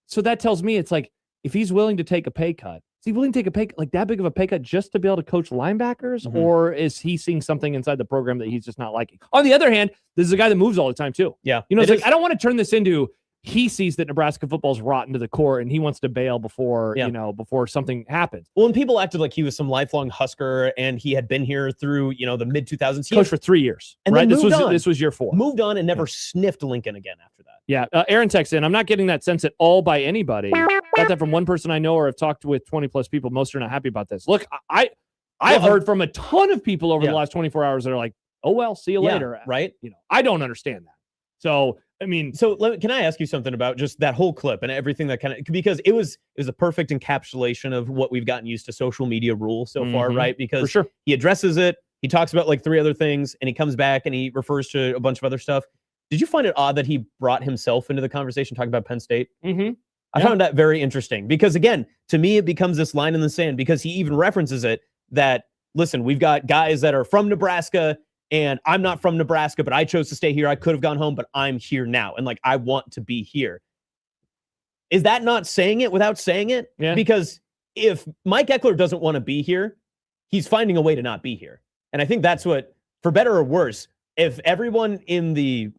Speaker 7: So that tells me it's like, if he's willing to take a pay cut, is he willing to take a pay cut, like that big of a pay cut, just to be able to coach linebackers?
Speaker 8: Mm-hmm.
Speaker 7: Or is he seeing something inside the program that he's just not liking? On the other hand, this is a guy that moves all the time too.
Speaker 8: Yeah.
Speaker 7: It's like, I don't want to turn this into, he sees that Nebraska football's rotten to the core and he wants to bail before, before something happens.
Speaker 8: Well, and people acted like he was some lifelong Husker and he had been here through, the mid 2000s.
Speaker 7: Coached for 3 years.
Speaker 8: And
Speaker 7: right?
Speaker 8: then
Speaker 7: This was year 4.
Speaker 8: Moved on and never sniffed Lincoln again after that.
Speaker 7: Yeah. Aaron texts in, I'm not getting that sense at all by anybody. Got that from one person I know or have talked with 20 plus people. Most are not happy about this. Look, I've heard from a ton of people over the last 24 hours that are like, oh, well, see you later.
Speaker 8: Right.
Speaker 7: I don't understand that. So, I mean,
Speaker 8: can I ask you something about just that whole clip and everything that because it was a perfect encapsulation of what we've gotten used to social media Rule so far, right? Because
Speaker 7: for sure.
Speaker 8: He addresses it. He talks about like 3 other things and he comes back and he refers to a bunch of other stuff. Did you find it odd that he brought himself into the conversation talking about Penn State?
Speaker 7: Mm-hmm.
Speaker 8: I found that very interesting because, again, to me, it becomes this line in the sand because he even references it that, listen, we've got guys that are from Nebraska and I'm not from Nebraska, but I chose to stay here. I could have gone home, but I'm here now. And like, I want to be here. Is that not saying it without saying it?
Speaker 7: Yeah.
Speaker 8: Because if Mike Eckler doesn't want to be here, he's finding a way to not be here. And I think that's what, for better or worse, if everyone in the,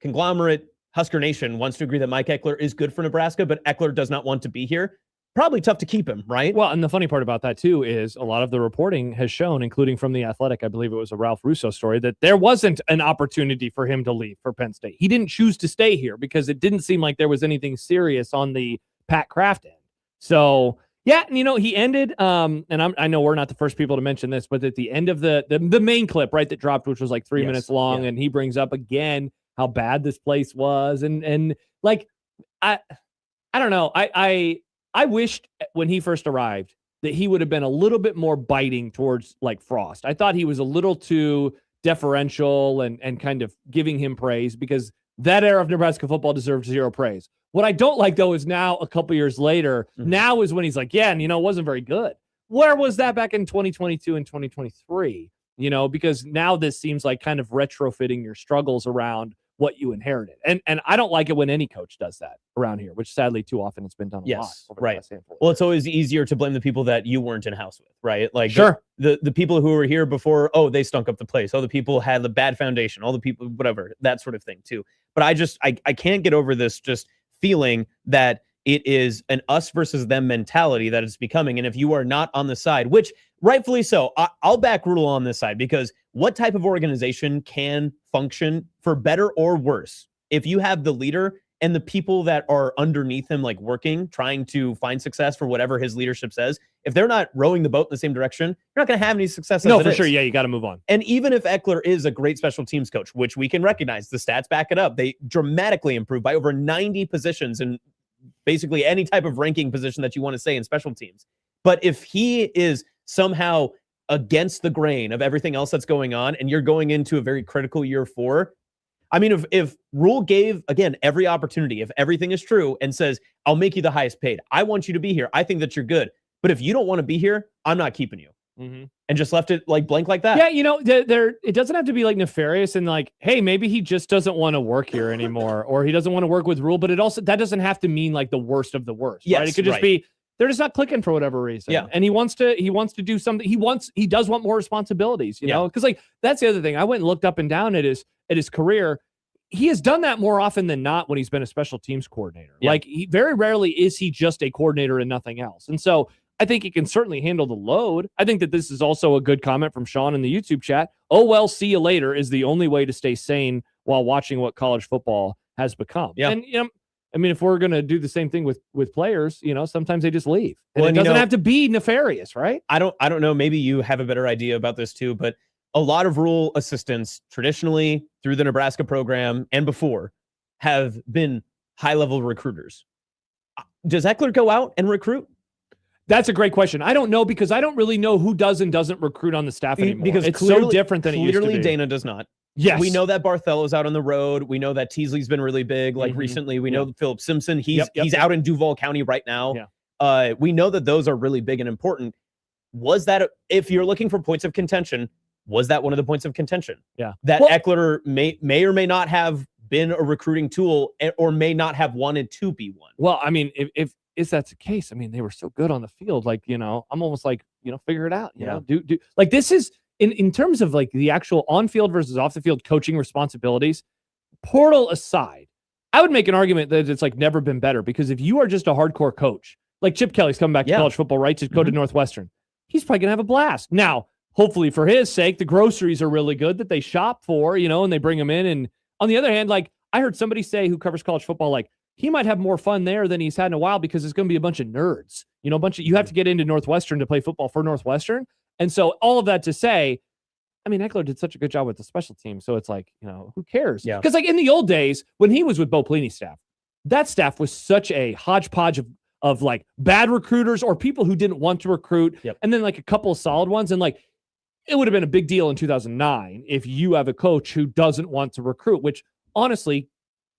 Speaker 8: conglomerate Husker Nation wants to agree that Mike Eckler is good for Nebraska, but Eckler does not want to be here, probably tough to keep him, right?
Speaker 7: Well, and the funny part about that, too, is a lot of the reporting has shown, including from The Athletic, I believe it was a Ralph Russo story, that there wasn't an opportunity for him to leave for Penn State. He didn't choose to stay here because it didn't seem like there was anything serious on the Pat Kraft end. So, yeah, and, he ended, and I know we're not the first people to mention this, but at the end of the main clip, right, that dropped, which was like 3 minutes long, and he brings up again how bad this place was. And like, I don't know. I wished when he first arrived that he would have been a little bit more biting towards like Frost. I thought he was a little too deferential and kind of giving him praise because that era of Nebraska football deserved 0 praise. What I don't like, though, is now a couple years later, now is when he's like, yeah, and it wasn't very good. Where was that back in 2022 and 2023? Because now this seems like kind of retrofitting your struggles around what you inherited. And I don't like it when any coach does that around here, which sadly too often it's been done a lot.
Speaker 8: Right. Well, it's always easier to blame the people that you weren't in house with, right? Like
Speaker 7: sure.
Speaker 8: The people who were here before, they stunk up the place. The people had the bad foundation, all the people, whatever, that sort of thing too. But I can't get over this just feeling that it is an us versus them mentality that it's becoming. And if you are not on the side, which rightfully so, I'll back Rule on this side, because what type of organization can function for better or worse if you have the leader and the people that are underneath him, like working, trying to find success for whatever his leadership says, if they're not rowing the boat in the same direction, you're not going to have any success.
Speaker 7: No, for sure. Yeah, you got to move on.
Speaker 8: And even if Eckler is a great special teams coach, which we can recognize, the stats back it up, they dramatically improved by over 90 positions in basically any type of ranking position that you want to say in special teams. But if he is somehow against the grain of everything else that's going on, and you're going into a very critical year 4, I mean, if Rule gave, again, every opportunity, if everything is true and says, I'll make you the highest paid, I want you to be here, I think that you're good, but if you don't want to be here, I'm not keeping you. And just left it like blank like that.
Speaker 7: Yeah, it doesn't have to be like nefarious and like, hey, maybe he just doesn't want to work here anymore, or he doesn't want to work with Rule, but that doesn't have to mean like the worst of the worst.
Speaker 8: Yes,
Speaker 7: right? It could just be they're just not clicking for whatever reason.
Speaker 8: Yeah.
Speaker 7: And he wants to do something. He does want more responsibilities, you know? Because like that's the other thing. I went and looked up and down at his career. he has done that more often than not when he's been a special teams coordinator.
Speaker 8: Yeah.
Speaker 7: Like, very rarely is he just a coordinator and nothing else. And so I think he can certainly handle the load. I think that this is also a good comment from Sean in the YouTube chat. Oh, well, see you later is the only way to stay sane while watching what college football has become.
Speaker 8: Yeah.
Speaker 7: And, I mean, if we're going to do the same thing with players, sometimes they just leave. And it doesn't have to be nefarious, right?
Speaker 8: I don't know. Maybe you have a better idea about this too, but a lot of rule assistants traditionally through the Nebraska program and before have been high-level recruiters. Does Eckler go out and recruit?
Speaker 7: That's a great question. I don't know because I don't really know who does and doesn't recruit on the staff anymore.
Speaker 8: Because
Speaker 7: it's so different than it used to be.
Speaker 8: Clearly, Dana does not.
Speaker 7: Yes.
Speaker 8: We know that Barthelo's out on the road. We know that Teasley's been really big. Like recently, we know Philip Simpson. He's out in Duval County right now.
Speaker 7: Yeah.
Speaker 8: We know that those are really big and important. Was that, if you're looking for points of contention, was that one of the points of contention?
Speaker 7: Yeah.
Speaker 8: That Eckler may or may not have been a recruiting tool or may not have wanted to be one.
Speaker 7: Well, I mean, if that's the case, I mean, they were so good on the field. Like, I'm almost like, figure it out. You know, do like this is in terms of like the actual on-field versus off-the-field coaching responsibilities, portal aside, I would make an argument that it's like never been better because if you are just a hardcore coach, like Chip Kelly's coming back to college football, right? To go to Northwestern, he's probably going to have a blast. Now, hopefully for his sake, the groceries are really good that they shop for, and they bring them in. And on the other hand, like I heard somebody say who covers college football, like he might have more fun there than he's had in a while because it's going to be a bunch of nerds, you have to get into Northwestern to play football for Northwestern. And so all of that to say, I mean, Eckler did such a good job with the special team. So it's like, who cares?
Speaker 8: Yeah.
Speaker 7: Because like in the old days, when he was with Bo Pelini's staff, that staff was such a hodgepodge of like bad recruiters or people who didn't want to recruit.
Speaker 8: Yep.
Speaker 7: And then like a couple of solid ones. And like, it would have been a big deal in 2009 if you have a coach who doesn't want to recruit, which honestly,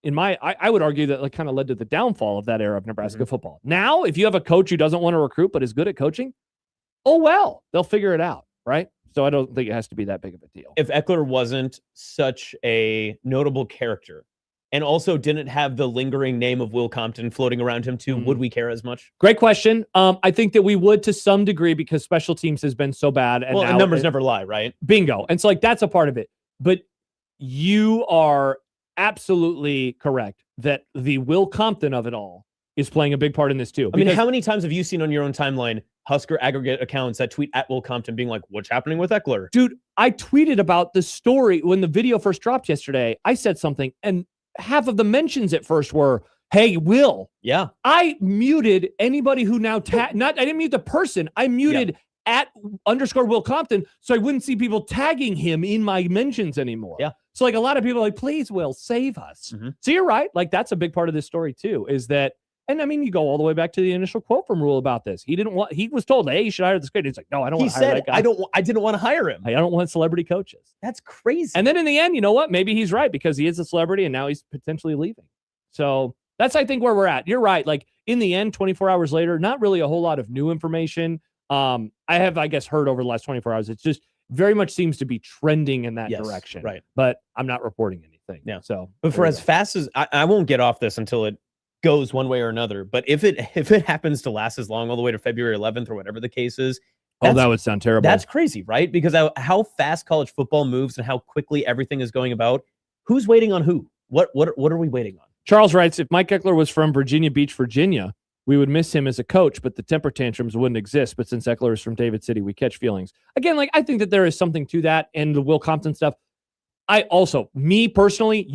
Speaker 7: I would argue that like kind of led to the downfall of that era of Nebraska football. Now, if you have a coach who doesn't want to recruit but is good at coaching, oh well, they'll figure it out, right? So I don't think it has to be that big of a deal.
Speaker 8: If Eckler wasn't such a notable character and also didn't have the lingering name of Will Compton floating around him too, would we care as much?
Speaker 7: Great question. I think that we would to some degree because special teams has been so bad. And
Speaker 8: the numbers never lie, right?
Speaker 7: Bingo. And so like that's a part of it. But you are absolutely correct that the Will Compton of it all is playing a big part in this too.
Speaker 8: I mean, how many times have you seen on your own timeline Husker aggregate accounts that tweet at Will Compton being like, what's happening with Eckler?
Speaker 7: Dude, I tweeted about the story when the video first dropped yesterday. I said something and half of the mentions at first were, hey, Will.
Speaker 8: Yeah.
Speaker 7: I muted anybody who now I didn't mute the person. I muted at _ Will Compton so I wouldn't see people tagging him in my mentions anymore.
Speaker 8: Yeah.
Speaker 7: So like a lot of people are like, please, Will, save us. So you're right. Like that's a big part of this story too, is that, and I mean, you go all the way back to the initial quote from Rule about this. He was told, hey, you should hire this kid. He's like, no, I don't want to hire that guy.
Speaker 8: I didn't want to hire him.
Speaker 7: I don't want celebrity coaches.
Speaker 8: That's crazy.
Speaker 7: And then in the end, you know what? Maybe he's right because he is a celebrity and now he's potentially leaving. So that's, I think, where we're at. You're right. Like in the end, 24 hours later, not really a whole lot of new information. I have, I guess, heard over the last 24 hours. It's just very much seems to be trending in that direction.
Speaker 8: Right.
Speaker 7: But I'm not reporting anything.
Speaker 8: Yeah.
Speaker 7: So,
Speaker 8: but for as fast as I won't get off this until it goes one way or another. But if it happens to last as long all the way to February 11th or whatever the case is,
Speaker 7: that would sound terrible.
Speaker 8: That's crazy, right? Because how fast college football moves and how quickly everything is going about. Who's waiting on who? What are we waiting on?
Speaker 7: Charles writes, if Mike Eckler was from Virginia Beach, Virginia, we would miss him as a coach, but the temper tantrums wouldn't exist. But since Eckler is from David City, we catch feelings. Again, like I think that there is something to that and the Will Compton stuff. I also, me personally,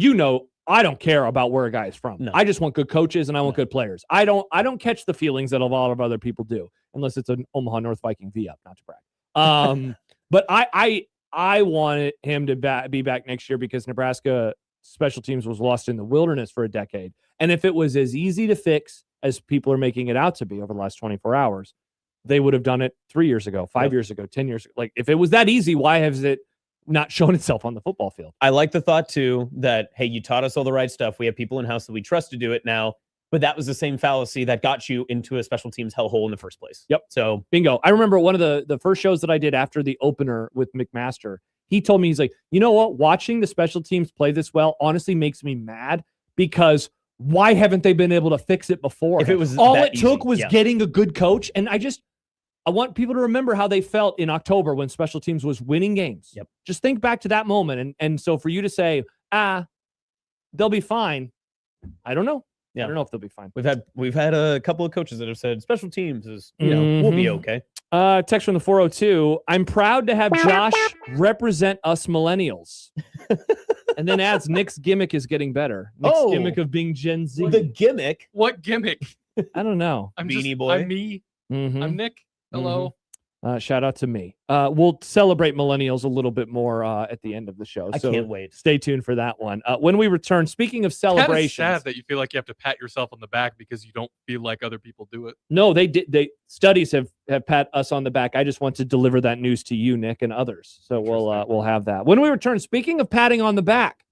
Speaker 7: I don't care about where a guy is from.
Speaker 8: No.
Speaker 7: I just want good coaches and I want good players. I don't catch the feelings that a lot of other people do, unless it's an Omaha North Viking V-up, not to brag. But I wanted him to be back next year because Nebraska special teams was lost in the wilderness for a decade. And if it was as easy to fix as people are making it out to be over the last 24 hours, they would have done it 3 years ago, 5 years ago, 10 years ago. Like if it was that easy, why has it not shown itself on the football field?
Speaker 8: I like the thought too that, hey, you taught us all the right stuff. We have people in-house that we trust to do it now, but that was the same fallacy that got you into a special teams hellhole in the first place.
Speaker 7: Yep.
Speaker 8: So
Speaker 7: bingo. I remember one of the first shows that I did after the opener with McMaster. He told me, he's like, you know what? Watching the special teams play this well honestly makes me mad because why haven't they been able to fix it before?
Speaker 8: If it was
Speaker 7: all
Speaker 8: that
Speaker 7: it took
Speaker 8: easy,
Speaker 7: was getting a good coach. And I want people to remember how they felt in October when special teams was winning games.
Speaker 8: Yep.
Speaker 7: Just think back to that moment. And so for you to say, they'll be fine. I don't know.
Speaker 8: Yeah.
Speaker 7: I don't know if they'll be fine.
Speaker 8: We've had a couple of coaches that have said special teams is, we'll be okay.
Speaker 7: Text from the 402. I'm proud to have Josh represent us millennials. And then adds Nick's gimmick is getting better. Nick's gimmick of being Gen Z.
Speaker 8: The gimmick?
Speaker 9: What gimmick?
Speaker 7: I don't know.
Speaker 9: I'm
Speaker 8: Beanie Boy.
Speaker 9: I'm me.
Speaker 7: Mm-hmm.
Speaker 9: I'm Nick. Hello.
Speaker 7: Shout out to me. We'll celebrate millennials a little bit more at the end of the show.
Speaker 8: I can't wait.
Speaker 7: Stay tuned for that one. When we return, speaking of celebrations,
Speaker 9: Kind of sad that you feel like you have to pat yourself on the back because you don't feel like other people do it.
Speaker 7: no, they did. Studies have pat us on the back. I just want to deliver that news to you, Nick, and others. So we'll have that when we return. Speaking of patting on the back,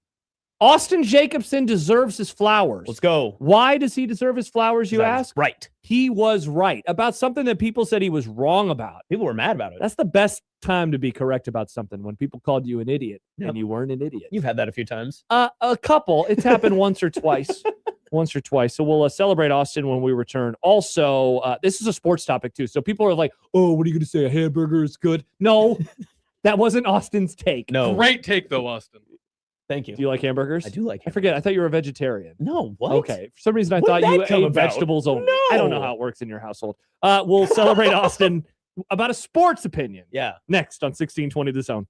Speaker 7: Austin Jacobson deserves his flowers.
Speaker 8: Let's go.
Speaker 7: Why does he deserve his flowers, you ask?
Speaker 8: Right.
Speaker 7: He was right about something that people said he was wrong about.
Speaker 8: People were mad about it.
Speaker 7: That's the best time to be correct about something, when people called you an idiot and you weren't an idiot.
Speaker 8: You've had that a few times.
Speaker 7: A couple. It's happened once or twice. Once or twice. So we'll celebrate Austin when we return. Also, this is a sports topic too. So people are like, oh, what are you going to say? A hamburger is good? No, that wasn't Austin's take.
Speaker 8: No.
Speaker 9: Great take, though, Austin.
Speaker 8: Thank you.
Speaker 7: Do you like hamburgers?
Speaker 8: I do like hamburgers.
Speaker 7: I forget. I thought you were a vegetarian.
Speaker 8: No, what?
Speaker 7: Okay. For some reason, I
Speaker 8: What
Speaker 7: thought
Speaker 8: did
Speaker 7: you
Speaker 8: that come
Speaker 7: ate
Speaker 8: about?
Speaker 7: vegetables only.
Speaker 8: No.
Speaker 7: I don't know how it works in your household. We'll celebrate Austin about a sports opinion.
Speaker 8: Yeah.
Speaker 7: Next on 1620 The Zone.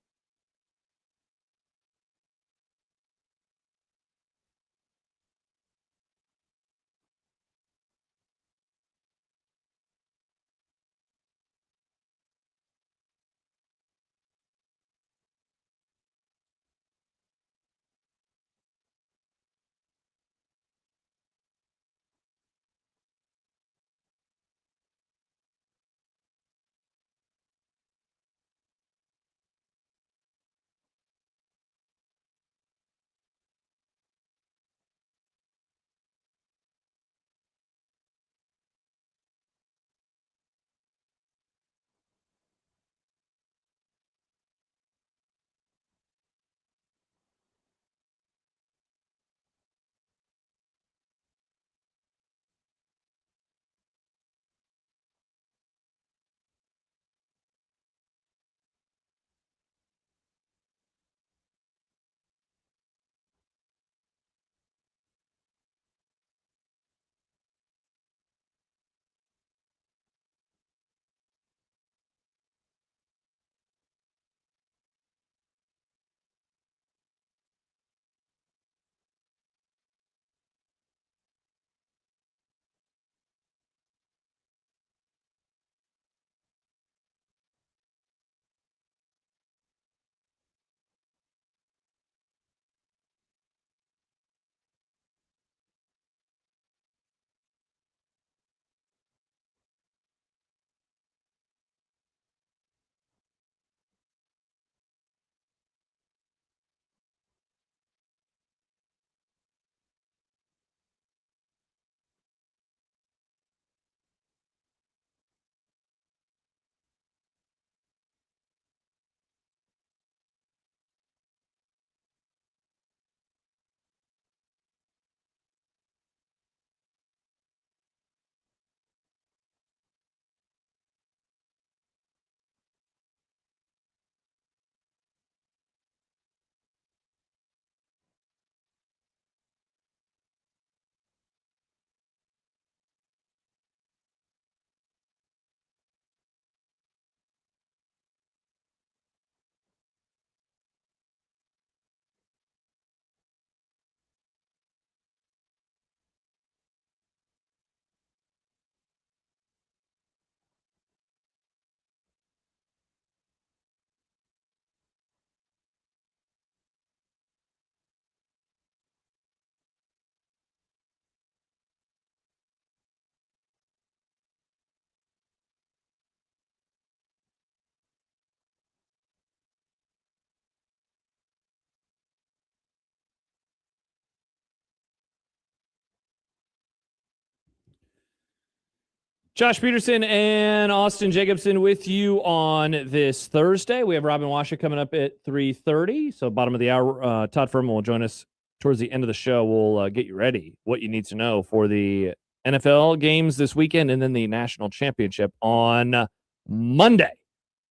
Speaker 7: Josh Peterson and Austin Jacobson with you on this Thursday. We have Robin Washer coming up at 3:30. So bottom of the hour, Todd Furman will join us towards the end of the show. We'll get you ready, what you need to know for the NFL games this weekend and then the national championship on Monday.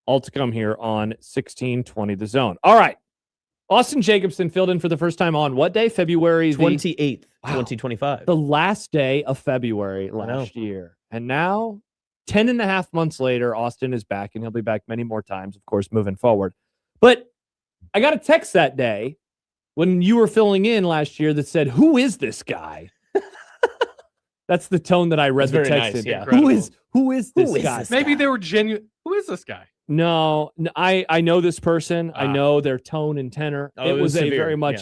Speaker 7: All to come here on 1620 The Zone. All right. Austin Jacobson filled in for the first time on what day? February
Speaker 8: 28th, 2025.
Speaker 7: The last day of February last year. And now, 10 and a half months later, Austin is back, and he'll be back many more times, of course, moving forward. But I got a text that day when you were filling in last year that said, "Who is this guy?" That's the tone that I read the text in.
Speaker 8: Yeah.
Speaker 7: Who is this guy?
Speaker 9: Maybe they were genuine. Who is this guy?
Speaker 7: No, I know this person. I know their tone and tenor.
Speaker 8: Oh,
Speaker 7: it was a
Speaker 8: severe.
Speaker 7: very much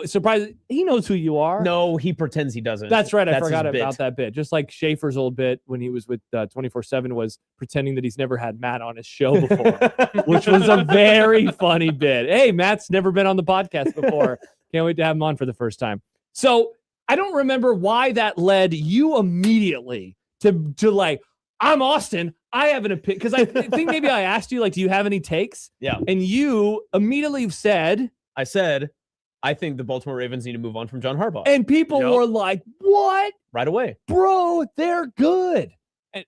Speaker 7: surprise. He knows who you are.
Speaker 8: No, he pretends he doesn't.
Speaker 7: That's right. I
Speaker 8: That's
Speaker 7: forgot
Speaker 8: his bit.
Speaker 7: about that bit. Just like Schaefer's old bit when he was with 24/7 was pretending that he's never had Matt on his show before, which was a very funny bit. Hey, Matt's never been on the podcast before. Can't wait to have him on for the first time. So I don't remember why that led you immediately to like, I'm Austin. I have an opinion. Because I think maybe I asked you, like, do you have any takes?
Speaker 8: Yeah.
Speaker 7: And you immediately said,
Speaker 8: I think the Baltimore Ravens need to move on from John Harbaugh.
Speaker 7: And people were like, what?
Speaker 8: Right away.
Speaker 7: Bro, they're good.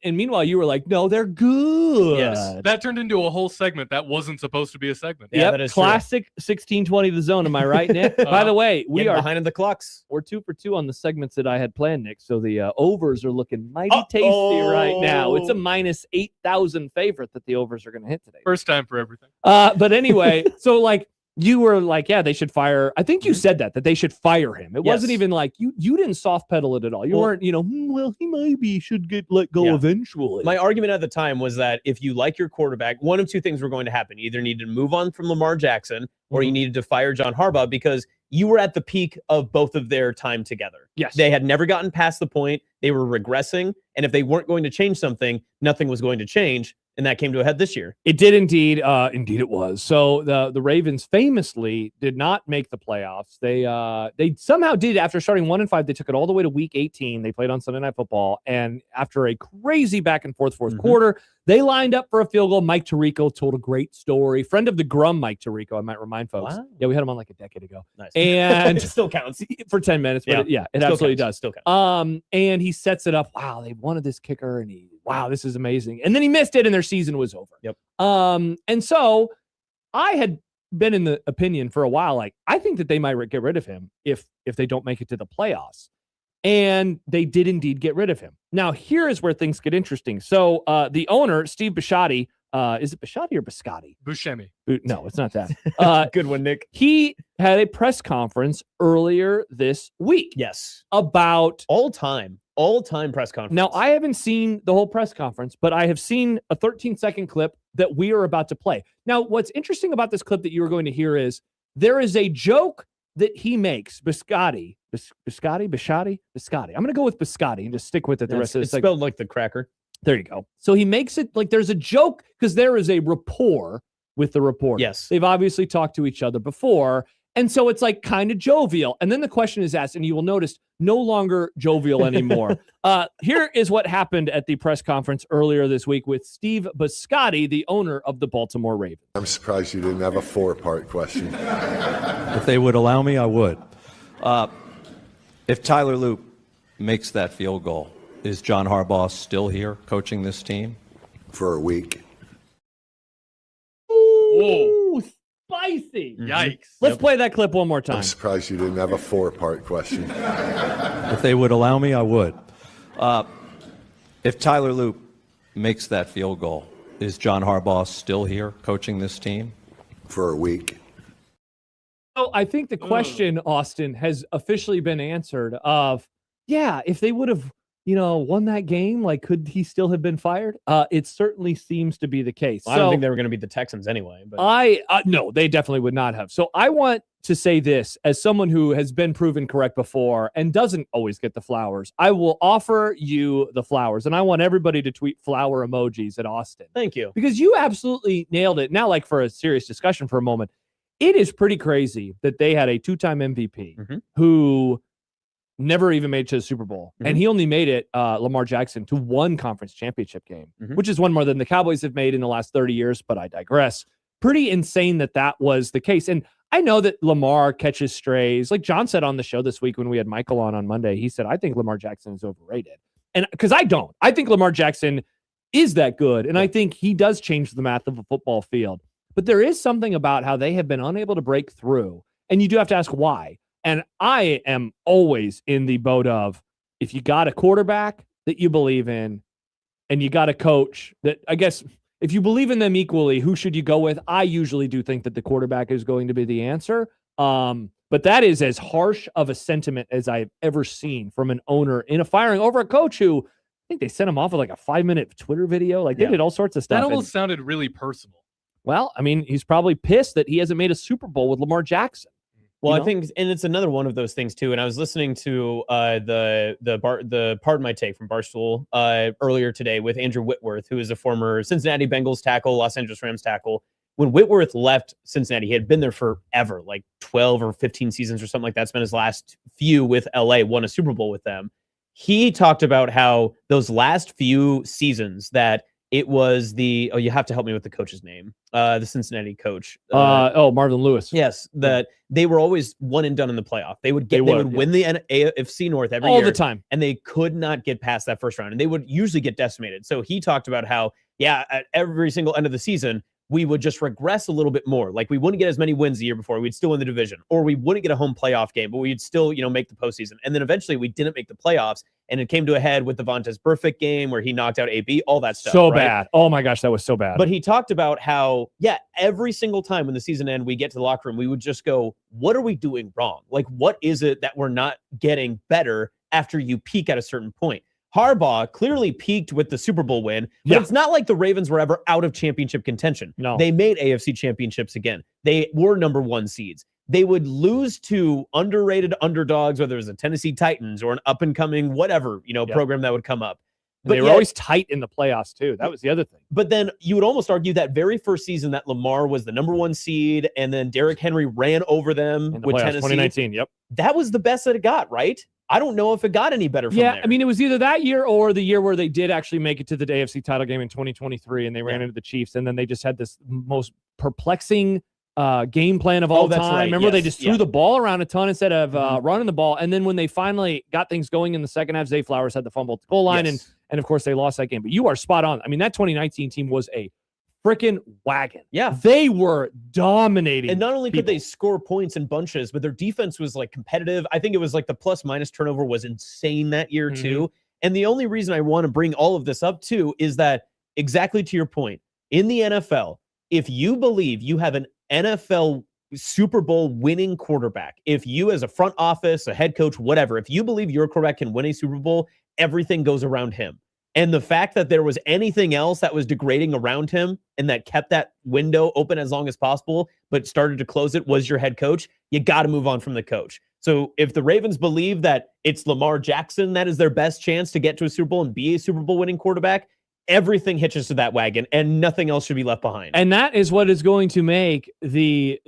Speaker 7: And meanwhile, you were like, no, they're good.
Speaker 9: Yes. That turned into a whole segment that wasn't supposed to be a segment.
Speaker 8: Yeah, that is
Speaker 7: classic 1620 the zone. Am I right, Nick? By the way, we are
Speaker 8: behind the clocks.
Speaker 7: We're 2 for 2 on the segments that I had planned, Nick. So the overs are looking mighty tasty right now. It's a minus 8,000 favorite that the overs are going to hit today.
Speaker 9: First time for everything.
Speaker 7: But anyway, so like you were like, yeah, they should fire. I think you said that they should fire him. It wasn't even like you didn't soft pedal it at all. You weren't, well, he maybe should get let go eventually.
Speaker 8: My argument at the time was that if you like your quarterback, one of two things were going to happen. You either needed to move on from Lamar Jackson or you needed to fire John Harbaugh because you were at the peak of both of their time together.
Speaker 7: Yes.
Speaker 8: They had never gotten past the point. They were regressing. And if they weren't going to change something, nothing was going to change. And that came to a head this year.
Speaker 7: It did indeed. Indeed it was. So the Ravens famously did not make the playoffs. They somehow did after starting 1-5. They took it all the way to week 18. They played on Sunday Night Football. And after a crazy back and forth fourth quarter, they lined up for a field goal. Mike Tirico told a great story. Friend of the Grum, Mike Tirico, I might remind folks.
Speaker 8: Wow.
Speaker 7: Yeah, we had him on like a decade ago.
Speaker 8: Nice.
Speaker 7: And
Speaker 8: it still counts
Speaker 7: for 10 minutes. But it
Speaker 8: still
Speaker 7: absolutely
Speaker 8: counts.
Speaker 7: does.
Speaker 8: Still counts.
Speaker 7: And he sets it up. Wow, they wanted this kicker, and wow, this is amazing. And then he missed it, and their season was over.
Speaker 8: Yep.
Speaker 7: And so I had been in the opinion for a while, like, I think that they might get rid of him if they don't make it to the playoffs. And they did indeed get rid of him. Now, here is where things get interesting. So the owner, Steve Bisciotti, is it Bisciotti or Biscotti?
Speaker 9: Buscemi.
Speaker 7: No, it's not that.
Speaker 8: Good one, Nick.
Speaker 7: He had a press conference earlier this week.
Speaker 8: Yes.
Speaker 7: About
Speaker 8: all-time press conference.
Speaker 7: Now, I haven't seen the whole press conference, but I have seen a 13-second clip that we are about to play. Now, what's interesting about this clip that you are going to hear is there is a joke that he makes, Biscotti. I'm going to go with Biscotti and just stick with it the rest of this.
Speaker 8: It's spelled like the cracker.
Speaker 7: There you go. So he makes it like there's a joke because there is a rapport with the reporter.
Speaker 8: Yes.
Speaker 7: They've obviously talked to each other before. And so it's like kind of jovial. And then the question is asked, and you will notice no longer jovial anymore. Here is what happened at the press conference earlier this week with Steve Biscotti, the owner of the Baltimore Ravens.
Speaker 5: I'm surprised you didn't have a 4-part question.
Speaker 15: If they would allow me, I would. If Tyler Loop makes that field goal, is John Harbaugh still here coaching this team?
Speaker 5: For a week.
Speaker 7: Ooh, spicy.
Speaker 9: Yikes.
Speaker 7: Let's play that clip one more time.
Speaker 5: I'm surprised you didn't have a 4-part question.
Speaker 15: If they would allow me, I would. If Tyler Loop makes that field goal, is John Harbaugh still here coaching this team?
Speaker 5: For a week.
Speaker 7: So I think the question, Austin, has officially been answered of, yeah, if they would have, won that game, like, could he still have been fired? It certainly seems to be the case.
Speaker 8: Well, I don't think they were going to beat the Texans anyway. But
Speaker 7: no, they definitely would not have. So I want to say this as someone who has been proven correct before and doesn't always get the flowers. I will offer you the flowers, and I want everybody to tweet flower emojis at Austin.
Speaker 8: Thank you.
Speaker 7: Because you absolutely nailed it. Now, like, for a serious discussion for a moment, it is pretty crazy that they had a 2-time MVP who never even made it to the Super Bowl. And he only made it, Lamar Jackson, to one conference championship game, which is one more than the Cowboys have made in the last 30 years, but I digress. Pretty insane that was the case. And I know that Lamar catches strays. Like John said on the show this week when we had Michael on Monday, he said, I think Lamar Jackson is overrated. And because I don't. I think Lamar Jackson is that good. And I think he does change the math of a football field. but there is something about how they have been unable to break through. And you do have to ask why. And I am always in the boat of, if you got a quarterback that you believe in and you got a coach that, I guess, if you believe in them equally, who should you go with? I usually do think that the quarterback is going to be the answer. But that is as harsh of a sentiment as I've ever seen from an owner in a firing over a coach who, I think they sent him off with like a 5-minute Twitter video. Like they did all sorts of stuff.
Speaker 9: That almost sounded really personal.
Speaker 7: Well, I mean, he's probably pissed that he hasn't made a Super Bowl with Lamar Jackson.
Speaker 8: Well, I think, and it's another one of those things too. And I was listening to the Pardon My Take from Barstool earlier today with Andrew Whitworth, who is a former Cincinnati Bengals tackle, Los Angeles Rams tackle. When Whitworth left Cincinnati, he had been there forever, like 12 or 15 seasons or something like that. Spent his last few with LA, won a Super Bowl with them. He talked about how those last few seasons that it was you have to help me with the coach's name. The Cincinnati coach.
Speaker 7: Marvin Lewis.
Speaker 8: Yes, that they were always one and done in the playoff. They would win the AFC North every year.
Speaker 7: All the time.
Speaker 8: And they could not get past that first round. And they would usually get decimated. So he talked about how, at every single end of the season, we would just regress a little bit more. Like we wouldn't get as many wins the year before. We'd still win the division. Or we wouldn't get a home playoff game, but we'd still, make the postseason. And then eventually we didn't make the playoffs. And it came to a head with the Vontaze Burfict game where he knocked out AB, all that stuff.
Speaker 7: So
Speaker 8: right?
Speaker 7: bad. Oh my gosh, that was so bad.
Speaker 8: But he talked about how, every single time when the season ended, we get to the locker room, we would just go, what are we doing wrong? Like, what is it that we're not getting better after you peak at a certain point? Harbaugh clearly peaked with the Super Bowl win, but it's not like the Ravens were ever out of championship contention.
Speaker 7: No.
Speaker 8: They made AFC championships again. They were number 1 seeds. They would lose to underrated underdogs, whether it was the Tennessee Titans or an up-and-coming whatever, program that would come up.
Speaker 7: But they were always tight in the playoffs, too. That was the other thing.
Speaker 8: But then you would almost argue that very first season that Lamar was the number 1 seed, and then Derrick Henry ran over them with Tennessee.
Speaker 7: 2019, yep.
Speaker 8: That was the best that it got, right? I don't know if it got any better from there.
Speaker 7: I mean, it was either that year or the year where they did actually make it to the AFC title game in 2023, and they ran into the Chiefs, and then they just had this most perplexing game plan of all time.
Speaker 8: Right.
Speaker 7: Remember, they just threw the ball around a ton instead of running the ball, and then when they finally got things going in the second half, Zay Flowers had the fumble at the goal line, and of course, they lost that game. But you are spot on. I mean, that 2019 team was a freaking wagon.
Speaker 8: Yeah.
Speaker 7: They were dominating.
Speaker 8: And not only could they score points in bunches, but their defense was like competitive. I think it was like the plus-minus turnover was insane that year too. And the only reason I want to bring all of this up too is that, exactly to your point, in the NFL, if you believe you have an NFL Super Bowl winning quarterback, if you as a front office, a head coach, whatever, if you believe your quarterback can win a Super Bowl, everything goes around him. And the fact that there was anything else that was degrading around him and that kept that window open as long as possible, but started to close it, was your head coach, you got to move on from the coach. So if the Ravens believe that it's Lamar Jackson that is their best chance to get to a Super Bowl and be a Super Bowl winning quarterback, everything hitches to that wagon and nothing else should be left behind.
Speaker 7: And that is what is going to make the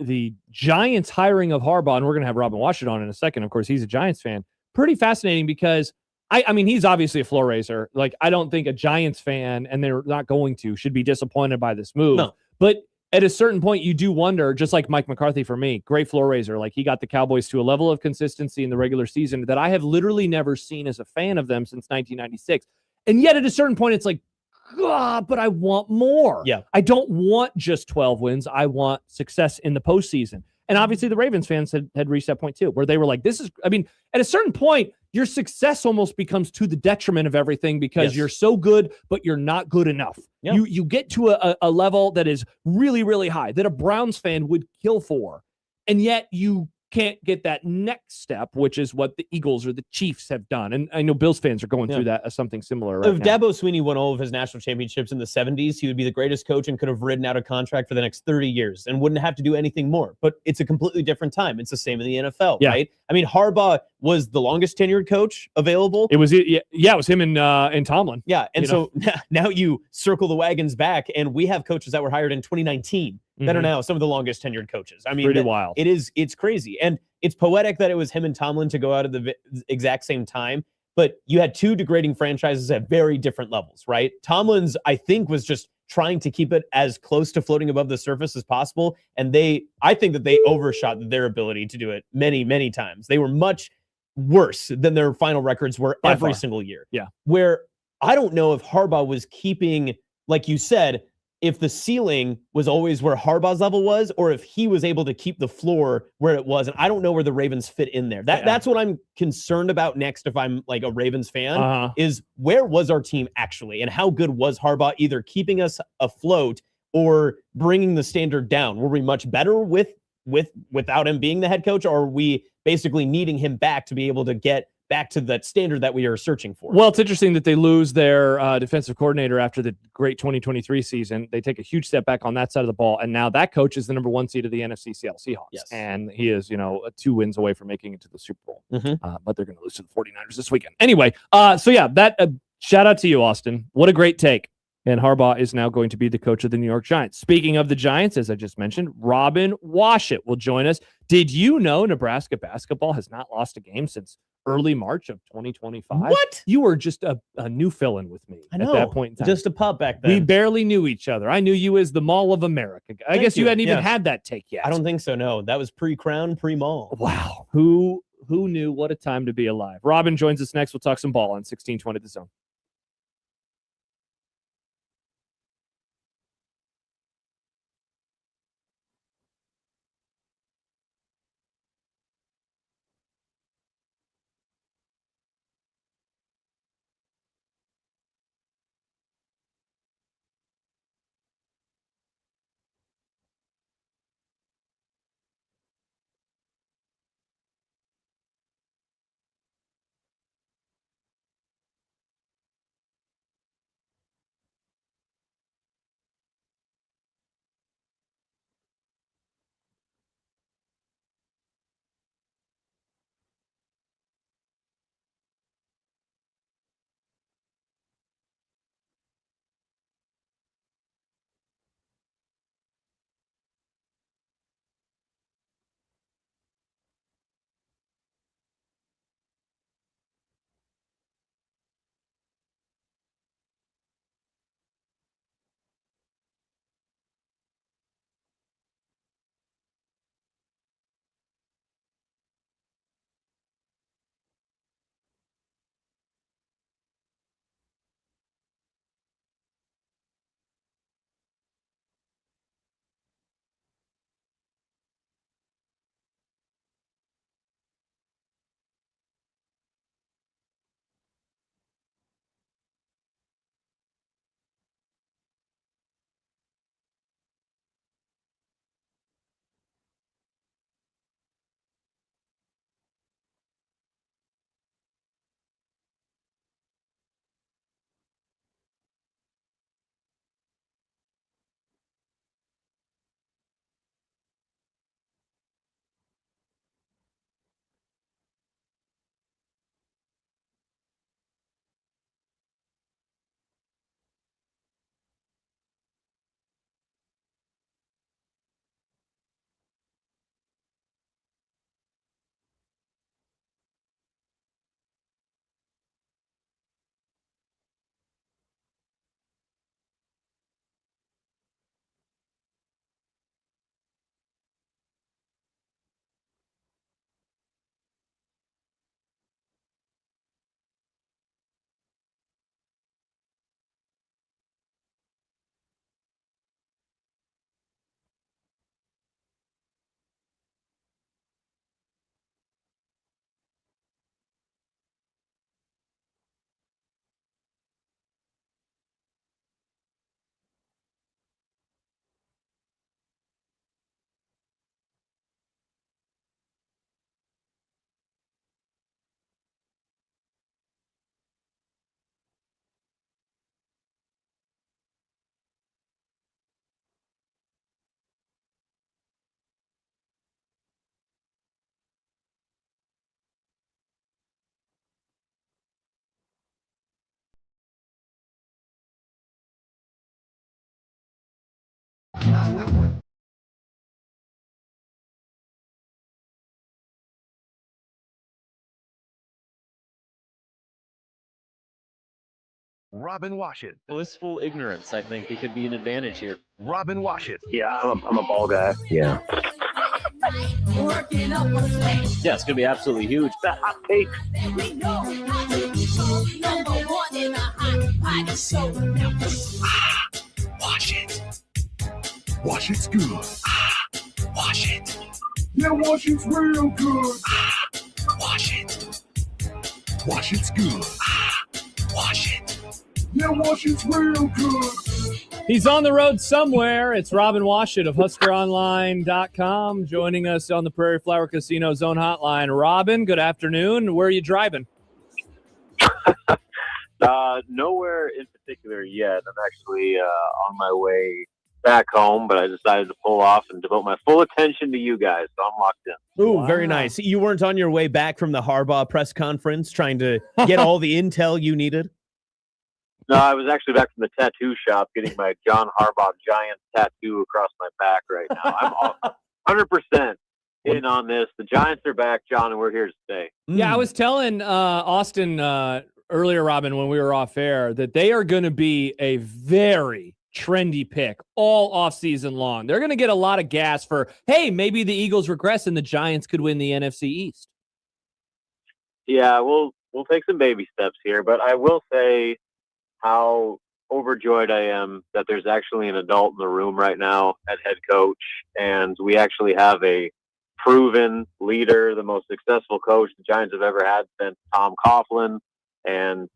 Speaker 7: Giants hiring of Harbaugh, and we're going to have Robin Washington on in a second. Of course, he's a Giants fan. Pretty fascinating because I mean, he's obviously a floor raiser. Like, I don't think a Giants fan, and they're not going to, should be disappointed by this move.
Speaker 8: No.
Speaker 7: But at a certain point, you do wonder, just like Mike McCarthy for me, great floor raiser. Like, he got the Cowboys to a level of consistency in the regular season that I have literally never seen as a fan of them since 1996. And yet at a certain point, it's like, God, but I want more.
Speaker 8: Yeah.
Speaker 7: I don't want just 12 wins. I want success in the postseason. And obviously the Ravens fans had reached that point too, where they were like, at a certain point, your success almost becomes to the detriment of everything because you're so good, but you're not good enough.
Speaker 8: Yeah.
Speaker 7: You get to a level that is really, really high that a Browns fan would kill for. And yet you can't get that next step, which is what the Eagles or the Chiefs have done. And I know Bills fans are going through that as something similar right
Speaker 8: if
Speaker 7: now.
Speaker 8: Dabo Swinney won all of his national championships in the 70s, he would be the greatest coach and could have ridden out a contract for the next 30 years and wouldn't have to do anything more. But it's a completely different time. It's the same in the NFL, right? I mean, Harbaugh was the longest tenured coach available.
Speaker 7: It was it was him and Tomlin.
Speaker 8: Yeah, and so now you circle the wagons back, and we have coaches that were hired in 2019 that are now some of the longest tenured coaches. I mean,
Speaker 7: pretty wild.
Speaker 8: It's crazy. And it's poetic that it was him and Tomlin to go out at the exact same time, but you had two degrading franchises at very different levels, right? Tomlin's, I think, was just trying to keep it as close to floating above the surface as possible. And I think that they overshot their ability to do it many, many times. They were much worse than their final records were every single year.
Speaker 7: Yeah.
Speaker 8: Where I don't know if Harbaugh was keeping, like you said, if the ceiling was always where Harbaugh's level was, or if he was able to keep the floor where it was. And I don't know where the Ravens fit in there. That's what I'm concerned about next if I'm like a Ravens fan, is where was our team actually, and how good was Harbaugh either keeping us afloat or bringing the standard down? Were we much better without him being the head coach, or are we basically needing him back to be able to get back to that standard that we are searching for?
Speaker 7: Well, it's interesting that they lose their defensive coordinator after the great 2023 season. They take a huge step back on that side of the ball, and now that coach is the number 1 seed of the NFC Seattle Seahawks.
Speaker 8: Yes.
Speaker 7: And he is, 2 wins away from making it to the Super Bowl. But they're going to lose to the 49ers this weekend. Anyway, that shout out to you, Austin. What a great take. And Harbaugh is now going to be the coach of the New York Giants. Speaking of the Giants, as I just mentioned, Robin Washut will join us. Did you know Nebraska basketball has not lost a game since early March of 2025?
Speaker 8: What?
Speaker 7: You were just a new fill-in with me at that point in time.
Speaker 8: Just a pup back then.
Speaker 7: We barely knew each other. I knew you as the Mall of America. I guess you hadn't even had that take yet.
Speaker 8: I don't think so, no. That was pre-Crown, pre-Mall.
Speaker 7: Wow. Who knew? What a time to be alive. Robin joins us next. We'll talk some ball on 1620 The Zone.
Speaker 16: Robin Washut.
Speaker 17: Blissful ignorance, I think it could be an advantage here.
Speaker 16: Robin Washut.
Speaker 17: Yeah, I'm a ball guy. Yeah. Yeah, it's going to be absolutely huge. The hot take.
Speaker 13: Watch it. Wash it's good. Wash it. Yeah, wash it's real good. Wash it. Wash it's good. Wash it. Yeah, wash it's real good.
Speaker 7: He's on the road somewhere. It's Robin Washit of HuskerOnline.com joining us on the Prairie Flower Casino Zone Hotline. Robin, good afternoon. Where are you driving?
Speaker 17: Nowhere in particular yet. I'm actually on my way back home, but I decided to pull off and devote my full attention to you guys, so I'm locked in.
Speaker 8: Ooh, very nice. You weren't on your way back from the Harbaugh press conference trying to get all the intel you needed?
Speaker 17: No, I was actually back from the tattoo shop getting my John Harbaugh Giants tattoo across my back right now. I'm 100% in on this. The Giants are back, John, and we're here to stay.
Speaker 7: Yeah, I was telling Austin earlier, Robin, when we were off air, that they are going to be a very trendy pick all offseason long. They're going to get a lot of gas for, hey, maybe the Eagles regress and the Giants could win the NFC East.
Speaker 17: Yeah, we'll take some baby steps here, but I will say how overjoyed I am that there's actually an adult in the room right now at head coach, and we actually have a proven leader, the most successful coach the Giants have ever had since Tom Coughlin, and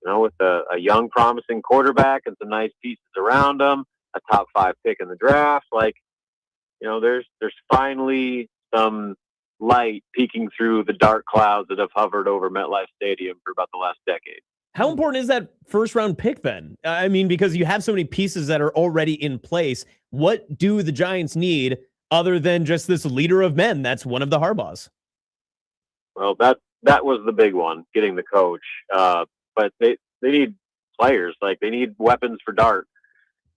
Speaker 17: with a young, promising quarterback and some nice pieces around him, a top 5 pick in the draft. There's finally some light peeking through the dark clouds that have hovered over MetLife Stadium for about the last decade.
Speaker 8: How important is that first-round pick then? I mean, because you have so many pieces that are already in place. What do the Giants need other than just this leader of men that's one of the Harbaughs?
Speaker 17: Well, that was the big one, getting the coach. But they need players. They need weapons for Dart.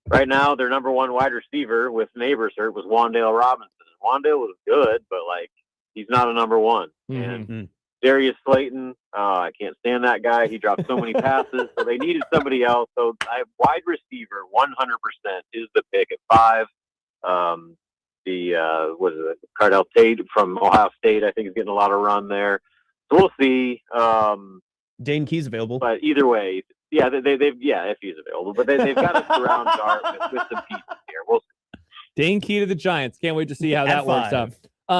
Speaker 17: Right now, their number one wide receiver with Neighbors hurt was Wan'Dale Robinson. Wan'Dale was good, but he's not a number one.
Speaker 8: Mm-hmm.
Speaker 17: And Darius Slayton, I can't stand that guy. He dropped so many passes, so they needed somebody else. So I have wide receiver 100% is the pick at 5. Cardell Tate from Ohio State, I think, is getting a lot of run there. So we'll see.
Speaker 8: Dane Key's available,
Speaker 17: but either way, yeah, they've if he's available, but they've got to surround Dart with some pieces here. We'll see.
Speaker 7: Dane Key to the Giants. Can't wait to see how that works out.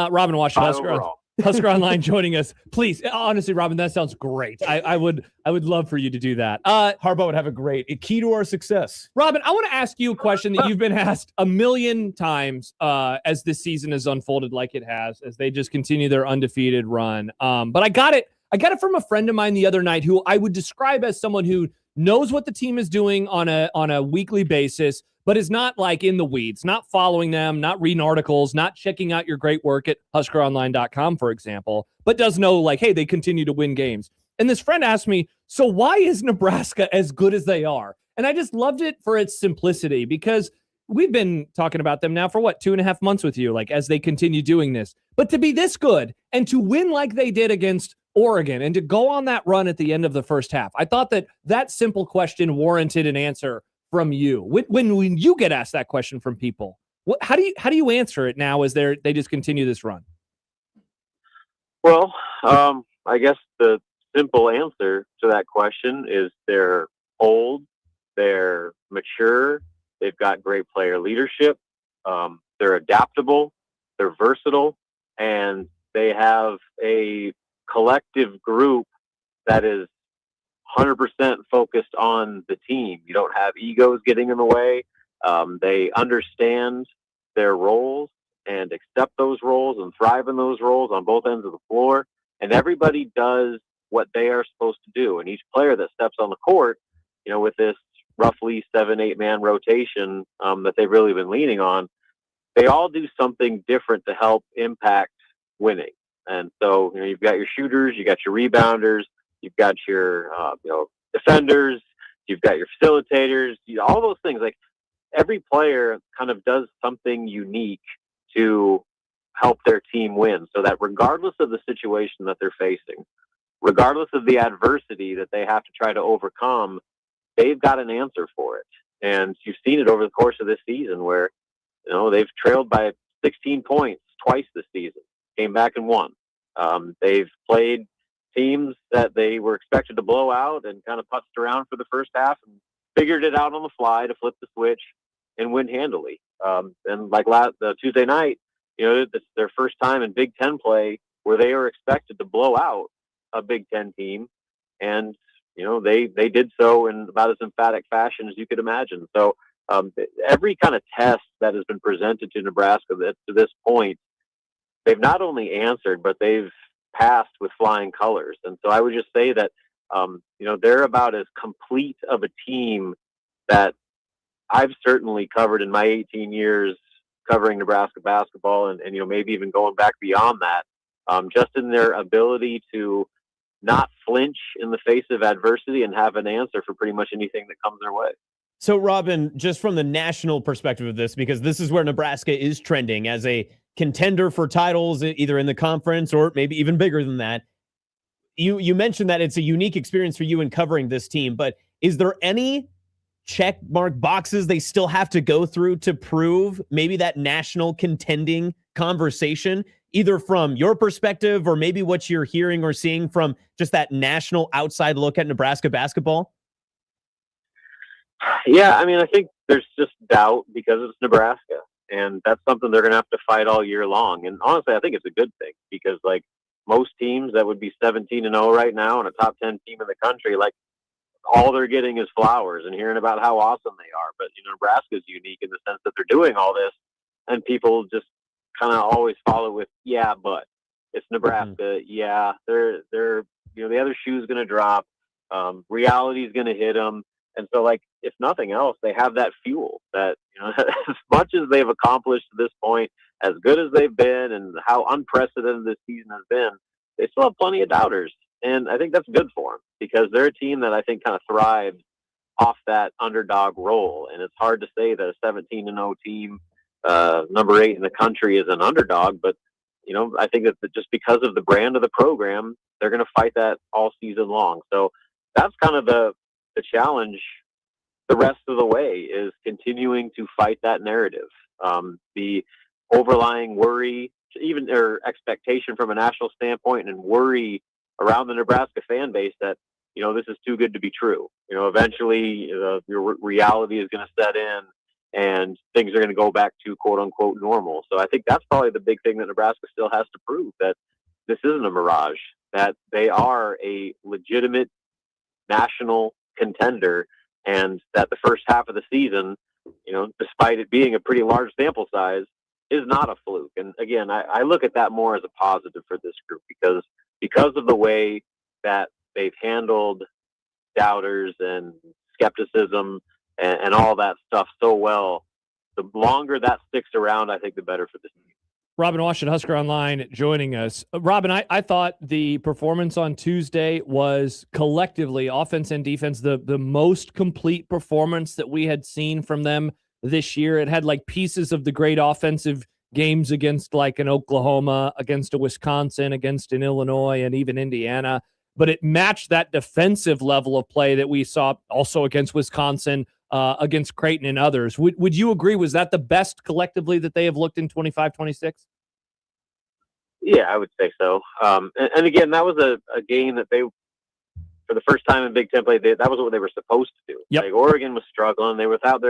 Speaker 7: Robin Washington, Husker Online joining us. Please, honestly, Robin, that sounds great. I would love for you to do that.
Speaker 8: Harbaugh would have a key to our success.
Speaker 7: Robin, I want to ask you a question that you've been asked a million times as this season has unfolded like it has, as they just continue their undefeated run. But I got it from a friend of mine the other night who I would describe as someone who knows what the team is doing on a weekly basis, but is not in the weeds, not following them, not reading articles, not checking out your great work at HuskerOnline.com, for example, but does know hey, they continue to win games. And this friend asked me, so why is Nebraska as good as they are? And I just loved it for its simplicity, because we've been talking about them now for 2.5 months with you, as they continue doing this. But to be this good and to win like they did against Oregon and to go on that run at the end of the first half, I thought that simple question warranted an answer from you. When you get asked that question from people, how do you answer it now as they just continue this run?
Speaker 17: Well, I guess the simple answer to that question is they're old, they're mature, they've got great player leadership, they're adaptable, they're versatile, and they have a collective group that is 100% focused on the team. You don't have egos getting in the way. They understand their roles and accept those roles and thrive in those roles on both ends of the floor. And everybody does what they are supposed to do. And each player that steps on the court, with this roughly 7-8 man rotation that they've really been leaning on, they all do something different to help impact winning. And so, you've got your shooters, you got your rebounders, you've got your, defenders, you've got your facilitators, all those things. Every player kind of does something unique to help their team win, so that regardless of the situation that they're facing, regardless of the adversity that they have to try to overcome, they've got an answer for it. And you've seen it over the course of this season where, they've trailed by 16 points twice this season, came back and won. They've played teams that they were expected to blow out and kind of putzed around for the first half and figured it out on the fly to flip the switch and win handily. And like the Tuesday night, it's their first time in Big Ten play where they are expected to blow out a Big Ten team. And, they did so in about as emphatic fashion as you could imagine. So every kind of test that has been presented to Nebraska to this point, they've not only answered, but they've passed with flying colors. And so I would just say that, they're about as complete of a team that I've certainly covered in my 18 years covering Nebraska basketball and maybe even going back beyond that, just in their ability to not flinch in the face of adversity and have an answer for pretty much anything that comes their way.
Speaker 8: So, Robin, just from the national perspective of this, because this is where Nebraska is trending as a contender for titles, either in the conference or maybe even bigger than that. You mentioned that it's a unique experience for you in covering this team, but is there any check mark boxes they still have to go through to prove maybe that national contending conversation, either from your perspective or maybe what you're hearing or seeing from just that national outside look at Nebraska basketball?
Speaker 17: Yeah, I think there's just doubt because it's Nebraska, and that's something they're going to have to fight all year long. And honestly, I think it's a good thing because, like, most teams that would be 17-0 right now and a top 10 team in the country, like, all they're getting is flowers and hearing about how awesome they are. But, Nebraska's unique in the sense that they're doing all this, and people just kind of always follow with, yeah, but it's Nebraska. Mm-hmm. Yeah, they're the other shoe's going to drop. Reality is going to hit them. And so, like, if nothing else, they have that fuel that, as much as they've accomplished to this point, as good as they've been and how unprecedented this season has been, they still have plenty of doubters. And I think that's good for them because they're a team that I think kind of thrives off that underdog role. And it's hard to say that a 17-0 team, number 8 in the country, is an underdog. But, I think that just because of the brand of the program, they're going to fight that all season long. So that's kind of the challenge the rest of the way, is continuing to fight that narrative. The overlying worry, or expectation from a national standpoint, and worry around the Nebraska fan base that, this is too good to be true. Eventually your reality is going to set in and things are going to go back to quote unquote normal. So I think that's probably the big thing that Nebraska still has to prove, that this isn't a mirage, that they are a legitimate national contender, and that the first half of the season, despite it being a pretty large sample size, is not a fluke. And again, I look at that more as a positive for this group because of the way that they've handled doubters and skepticism and all that stuff so well. The longer that sticks around, I think the better for this team.
Speaker 7: Robin Washington, Husker Online, joining us. Robin, I thought the performance on Tuesday was collectively, offense and defense, the most complete performance that we had seen from them this year. It had like pieces of the great offensive games against like an Oklahoma, against a Wisconsin, against an Illinois, and even Indiana. But it matched that defensive level of play that we saw also against Wisconsin, against Creighton and others. Would you agree? Was that the best collectively that they have looked in 25-26?
Speaker 17: Yeah, I would say so. And again, that was a game that they, for the first time in Big Ten play, that was what they were supposed to do.
Speaker 7: Yep.
Speaker 17: Like, Oregon was struggling. They were without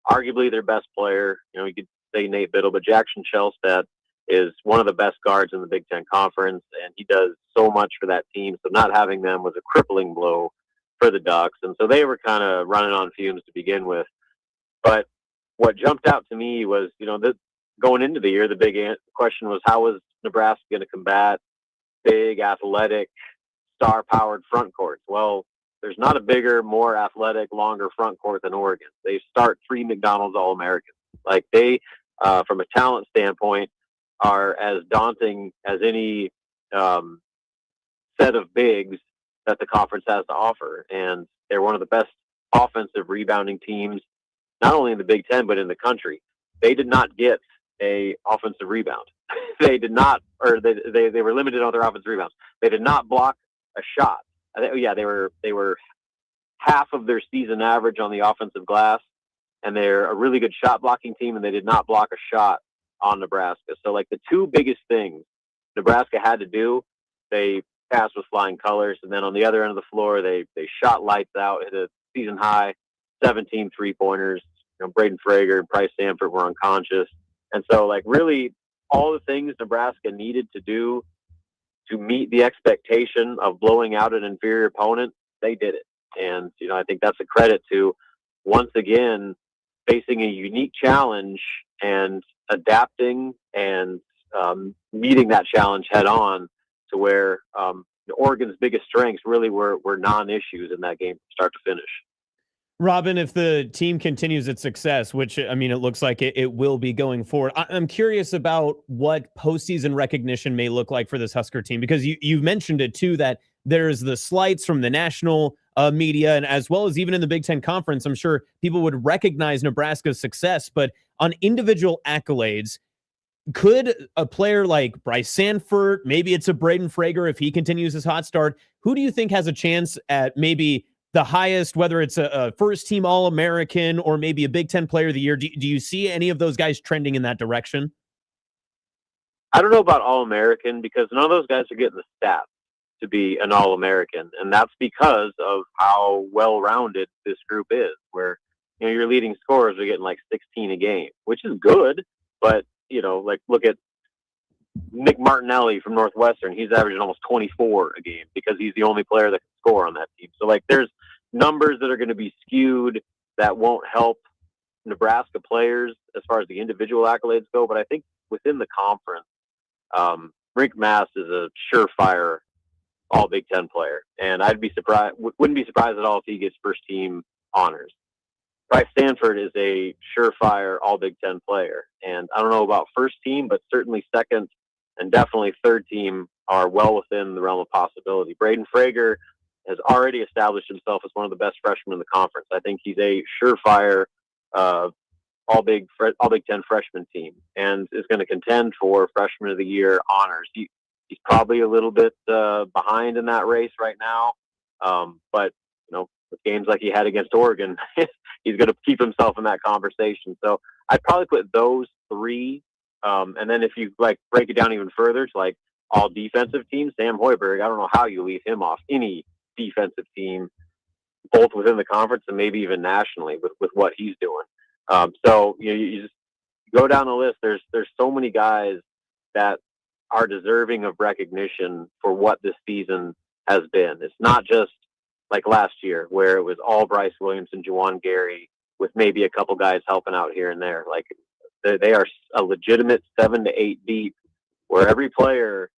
Speaker 17: arguably their best player. You could say Nate Biddle, but Jackson Shellstat is one of the best guards in the Big Ten Conference, and he does so much for that team. So not having them was a crippling blow for the Ducks. And so they were kind of running on fumes to begin with. But what jumped out to me was, going into the year, the big question was, how was Nebraska going to combat big, athletic, star-powered front courts? Well, there's not a bigger, more athletic, longer front court than Oregon. They start 3 McDonald's All-Americans. Like, they, from a talent standpoint, are as daunting as any set of bigs that the conference has to offer. And they're one of the best offensive rebounding teams, not only in the Big Ten, but in the country. They did not get a offensive rebound. They did not, or they were limited on their offensive rebounds. They did not block a shot. They were half of their season average on the offensive glass, and they're a really good shot blocking team, and they did not block a shot on Nebraska. So, like, the two biggest things Nebraska had to do, they passed with flying colors, and then on the other end of the floor, they shot lights out, hit a season high 17 3-pointers, Braden Frager and Bryce Sanford were unconscious. And so, like, really all the things Nebraska needed to do to meet the expectation of blowing out an inferior opponent, they did it. And, I think that's a credit to, once again, facing a unique challenge and adapting and meeting that challenge head on to where Oregon's biggest strengths really were non-issues in that game from start to finish.
Speaker 8: Robin, if the team continues its success, which, I mean, it looks like it will be going forward, I'm curious about what postseason recognition may look like for this Husker team, because you mentioned it too, that there's the slights from the national media, and as well as even in the Big Ten Conference, I'm sure people would recognize Nebraska's success, but on individual accolades, could a player like Bryce Sanford, maybe it's a Braden Frager if he continues his hot start, who do you think has a chance at maybe the highest, whether it's a first-team All-American or maybe a Big Ten Player of the Year? Do you see any of those guys trending in that direction?
Speaker 17: I don't know about All-American because none of those guys are getting the stats to be an All-American, and that's because of how well-rounded this group is, where your leading scorers are getting like 16 a game, which is good, but like look at Nick Martinelli from Northwestern. He's averaging almost 24 a game because he's the only player that can score on that team. So, like, there's numbers that are going to be skewed that won't help Nebraska players as far as the individual accolades go. But I think within the conference, Rick Mass is a surefire all Big Ten player. And wouldn't be surprised at all if he gets first team honors. Bryce Sanford is a surefire all Big Ten player. And I don't know about first team, but certainly second and definitely third team are well within the realm of possibility. Braden Frager has already established himself as one of the best freshmen in the conference. I think he's a surefire all Big Ten freshman team and is going to contend for Freshman of the Year honors. He's probably a little bit behind in that race right now, but with games like he had against Oregon, he's going to keep himself in that conversation. So I'd probably put those three. And then if you break it down even further to like all defensive teams, Sam Hoiberg, I don't know how you leave him off any defensive team, both within the conference and maybe even nationally with what he's doing. So you just go down the list. There's so many guys that are deserving of recognition for what this season has been. It's not just like last year where it was all Bryce Williams and Juwan Gary with maybe a couple guys helping out here and there. Like they are a legitimate 7 to 8 deep where every player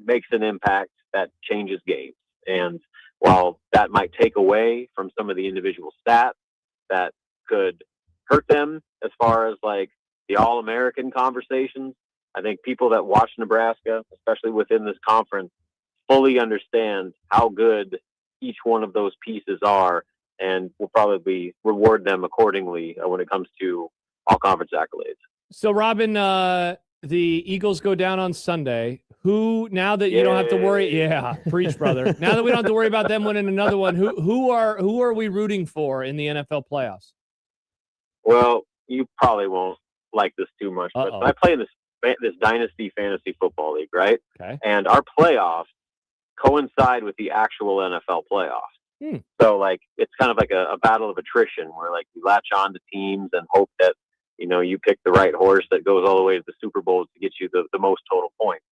Speaker 17: makes an impact that changes games. And while that might take away from some of the individual stats that could hurt them as far as like the All-American conversations, I think people that watch Nebraska, especially within this conference, fully understand how good each one of those pieces are and will probably reward them accordingly when it comes to all conference accolades.
Speaker 7: So, Robin, the Eagles go down on Sunday. Who, now that you don't have to worry, preach, brother. Now that we don't have to worry about them winning another one, who are we rooting for in the NFL playoffs?
Speaker 17: Well, you probably won't like this too much, but I play in this Dynasty Fantasy Football League, right?
Speaker 7: Okay.
Speaker 17: And our playoffs coincide with the actual NFL playoffs. So, like, it's kind of like a battle of attrition where, like, you latch on to teams and hope that, you pick the right horse that goes all the way to the Super Bowl to get you the most total points.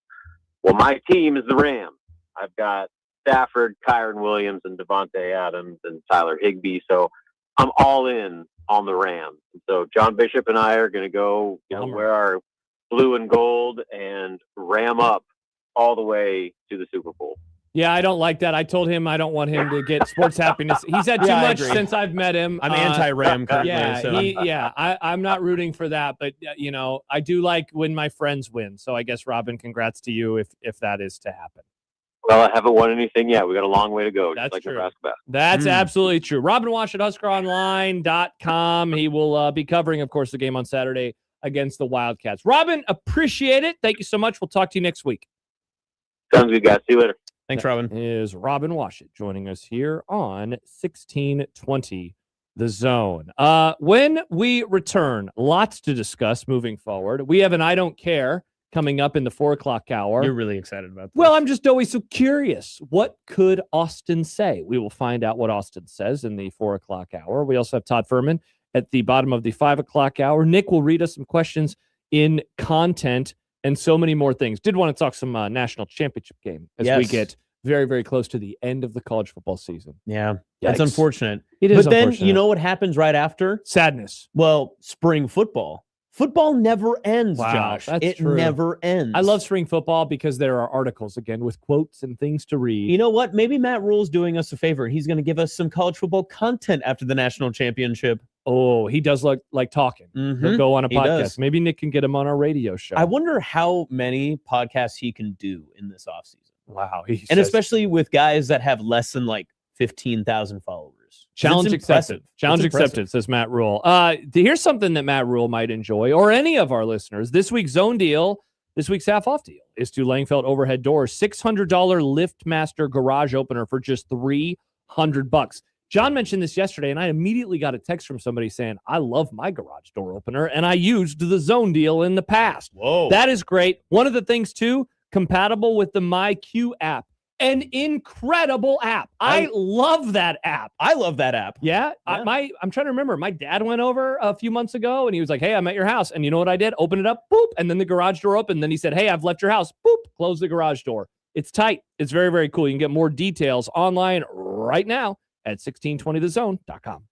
Speaker 17: Well, my team is the Rams. I've got Stafford, Kyron Williams, and Devontae Adams, and Tyler Higbee. So I'm all in on the Rams. And so John Bishop and I are going to go wear our blue and gold and ram up all the way to the Super Bowl.
Speaker 7: Yeah, I don't like that. I told him I don't want him to get sports happiness. He's had too much since I've met him.
Speaker 8: I'm anti-Ram currently.
Speaker 7: I'm not rooting for that, but I do like when my friends win. So I guess, Robin, congrats to you if that is to happen.
Speaker 17: Well, I haven't won anything yet. We got a long way to go.
Speaker 7: That's
Speaker 17: just like
Speaker 7: true.
Speaker 17: Nebraska.
Speaker 7: That's absolutely true. Robin Wash at HuskerOnline.com. He will be covering, of course, the game on Saturday against the Wildcats. Robin, appreciate it. Thank you so much. We'll talk to you next week.
Speaker 17: Sounds good, guys. See you later.
Speaker 8: Thanks, Robin.
Speaker 7: Is Robin Washit joining us here on 1620 The Zone. When we return, lots to discuss moving forward. We have an I Don't Care coming up in the 4 o'clock hour.
Speaker 8: You're really excited about this.
Speaker 7: Well, I'm just always so curious. What could Austin say? We will find out what Austin says in the 4 o'clock hour. We also have Todd Furman at the bottom of the 5 o'clock hour. Nick will read us some questions in content and so many more things. Did want to talk some national championship game as we get very, very close to the end of the college football season.
Speaker 8: Yeah,
Speaker 7: Yikes.
Speaker 8: that's unfortunate.
Speaker 7: It is
Speaker 8: But then,
Speaker 7: unfortunate.
Speaker 8: you know what happens right after?
Speaker 7: Sadness.
Speaker 8: Well, spring football. Football never ends,
Speaker 7: Wow,
Speaker 8: Josh.
Speaker 7: that's
Speaker 8: It
Speaker 7: true.
Speaker 8: never ends.
Speaker 7: I love spring football because there are articles, again, with quotes and things to read.
Speaker 8: You know what? Maybe Matt Rule's doing us a favor. He's going to give us some college football content after the national championship.
Speaker 7: Oh, he does look like talking. He'll go on a
Speaker 8: He
Speaker 7: podcast.
Speaker 8: does.
Speaker 7: Maybe Nick can get him on our radio show.
Speaker 8: I wonder how many podcasts he can do in this offseason.
Speaker 7: Wow.
Speaker 8: And especially with guys that have less than like 15,000 followers.
Speaker 7: Challenge
Speaker 8: It's
Speaker 7: accepted.
Speaker 8: impressive.
Speaker 7: Challenge
Speaker 8: It's impressive.
Speaker 7: accepted, says Matt Rule. Here's something that Matt Rule might enjoy, or any of our listeners. This week's zone deal, this week's half-off deal, is to Langfeld Overhead Doors, $600 LiftMaster garage opener for just $300. John mentioned this yesterday, and I immediately got a text from somebody saying, I love my garage door opener, and I used the zone deal in the past.
Speaker 8: Whoa.
Speaker 7: That is great. One of the things, too, compatible with the MyQ app. An incredible app. I love that app.
Speaker 8: I love that app.
Speaker 7: Yeah. I'm trying to remember. My dad went over a few months ago and he was like, hey, I'm at your house. And you know what I did? Open it up, boop. And then the garage door opened. Then he said, hey, I've left your house. Boop. Close the garage door. It's tight. It's very, very cool. You can get more details online right now at 1620thezone.com.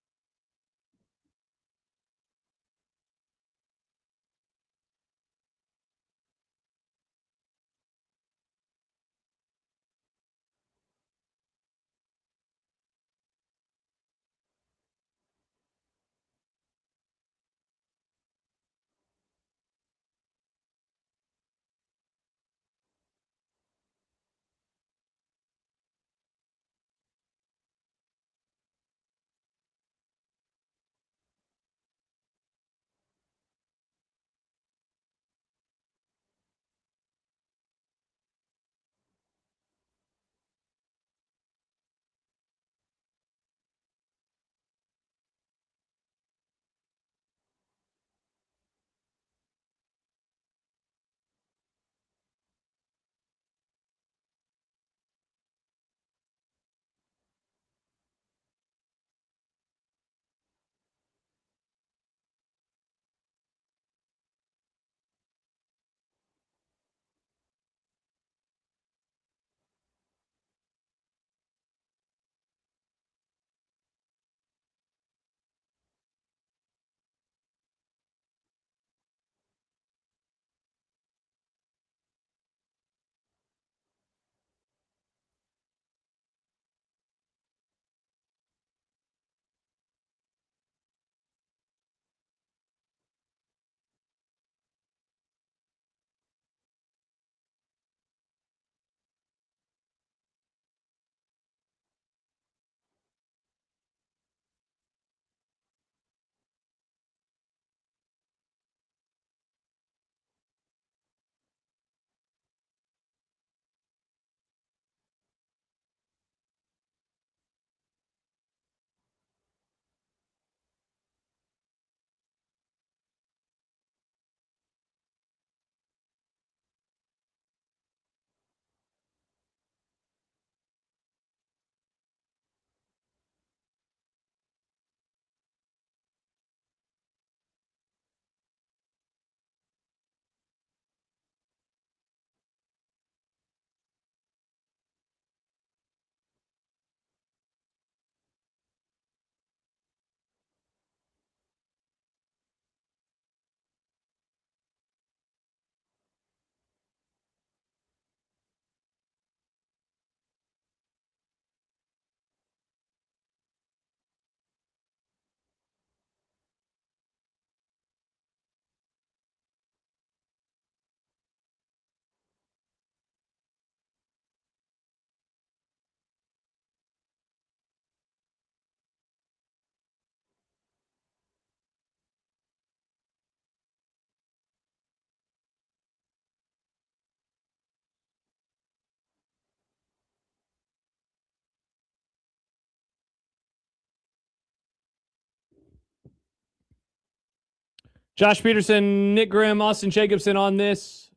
Speaker 7: Josh Peterson, Nick Grimm, Austin Jacobson on this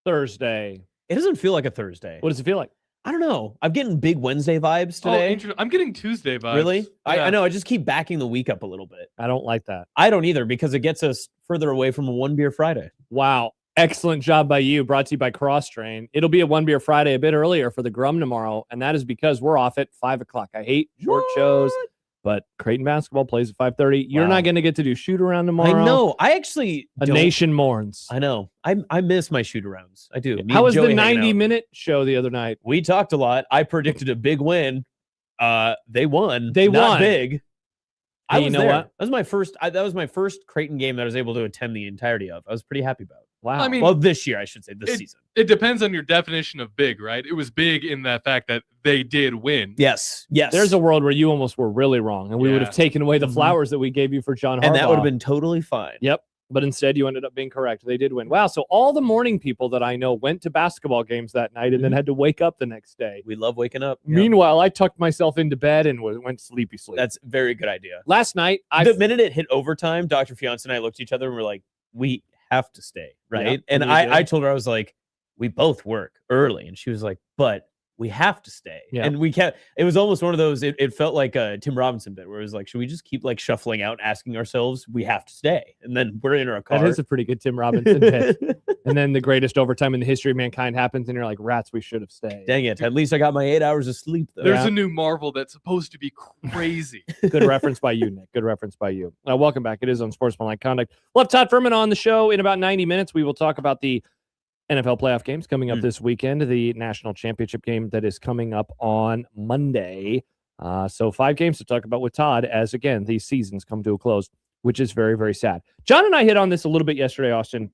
Speaker 7: Thursday.
Speaker 8: It doesn't feel like a Thursday.
Speaker 7: What does it feel like?
Speaker 8: I don't know. I'm getting big Wednesday vibes today.
Speaker 9: I'm getting Tuesday vibes.
Speaker 8: Really?
Speaker 9: Yeah.
Speaker 8: I know. I just keep backing the week up a little bit.
Speaker 7: I don't like that.
Speaker 8: I don't either because it gets us further away from a One Beer Friday.
Speaker 7: Wow. Excellent job by you. Brought to you by Cross Train. It'll be a One Beer Friday a bit earlier for the Grum tomorrow, and that is because we're off at 5 o'clock. I hate short shows, but Creighton basketball plays at 5:30. You're not going to get to do shoot around tomorrow.
Speaker 8: I know. I actually
Speaker 7: nation mourns.
Speaker 8: I know. I miss my shoot arounds. I do.
Speaker 7: How was the 90-minute show the other night?
Speaker 8: We talked a lot. I predicted a big win. They won.
Speaker 7: They
Speaker 8: Not
Speaker 7: won
Speaker 8: big.
Speaker 7: Hey, you know what?
Speaker 8: That was my first Creighton game that I was able to attend the entirety of. I was pretty happy about it.
Speaker 7: Wow.
Speaker 9: I mean,
Speaker 8: well, this year, I should say, this season.
Speaker 9: It depends on your definition of big, right? It was big in the fact that they did win.
Speaker 8: Yes.
Speaker 7: There's a world where you almost were really wrong, and we would have taken away the flowers that we gave you for John Harbaugh.
Speaker 8: And that would have been totally fine.
Speaker 7: Yep. But instead, you ended up being correct. They did win. Wow. So all the morning people that I know went to basketball games that night and then had to wake up the next day.
Speaker 8: We love waking up.
Speaker 7: Meanwhile, I tucked myself into bed and went sleepy sleep.
Speaker 8: That's a very good idea.
Speaker 7: Last night,
Speaker 8: the minute it hit overtime, Dr. Fiance and I looked at each other and were like, we have to stay, right?
Speaker 7: Yeah,
Speaker 8: and I told her, I was like, we both work early. And she was like, but we have to stay.
Speaker 7: Yeah.
Speaker 8: And we kept, it was almost one of those, it felt like a Tim Robinson bit where it was like, should we just keep like shuffling out, asking ourselves, we have to stay. And then we're in our car.
Speaker 7: That is a pretty good Tim Robinson bit. And then the greatest overtime in the history of mankind happens, and you're like, rats, we should have stayed.
Speaker 8: Dang it. At least I got my 8 hours of sleep, though.
Speaker 9: There's a new Marvel that's supposed to be crazy.
Speaker 7: Good reference by you, Nick. Good reference by you. Welcome back. It is Unsportsmanlike Conduct. We'll have Todd Furman on the show in about 90 minutes. We will talk about the NFL playoff games coming up this weekend, the national championship game that is coming up on Monday. So 5 games to talk about with Todd as, again, these seasons come to a close, which is very, very sad. John and I hit on this a little bit yesterday, Austin,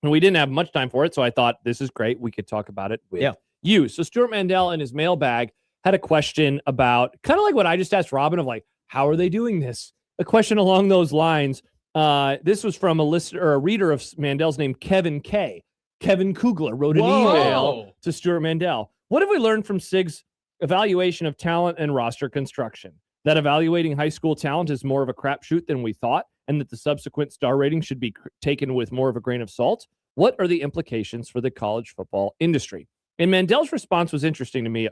Speaker 7: and we didn't have much time for it, so I thought this is great. We could talk about it with you. So Stuart Mandel in his mailbag had a question about kind of like what I just asked Robin of like, how are they doing this? A question along those lines. This was from a listener or a reader of Mandel's named Kevin K. Kevin Kugler wrote an email to Stuart Mandel. What have we learned from SIG's evaluation of talent and roster construction? That evaluating high school talent is more of a crapshoot than we thought, and that the subsequent star rating should be taken with more of a grain of salt? What are the implications for the college football industry? And Mandel's response was interesting to me.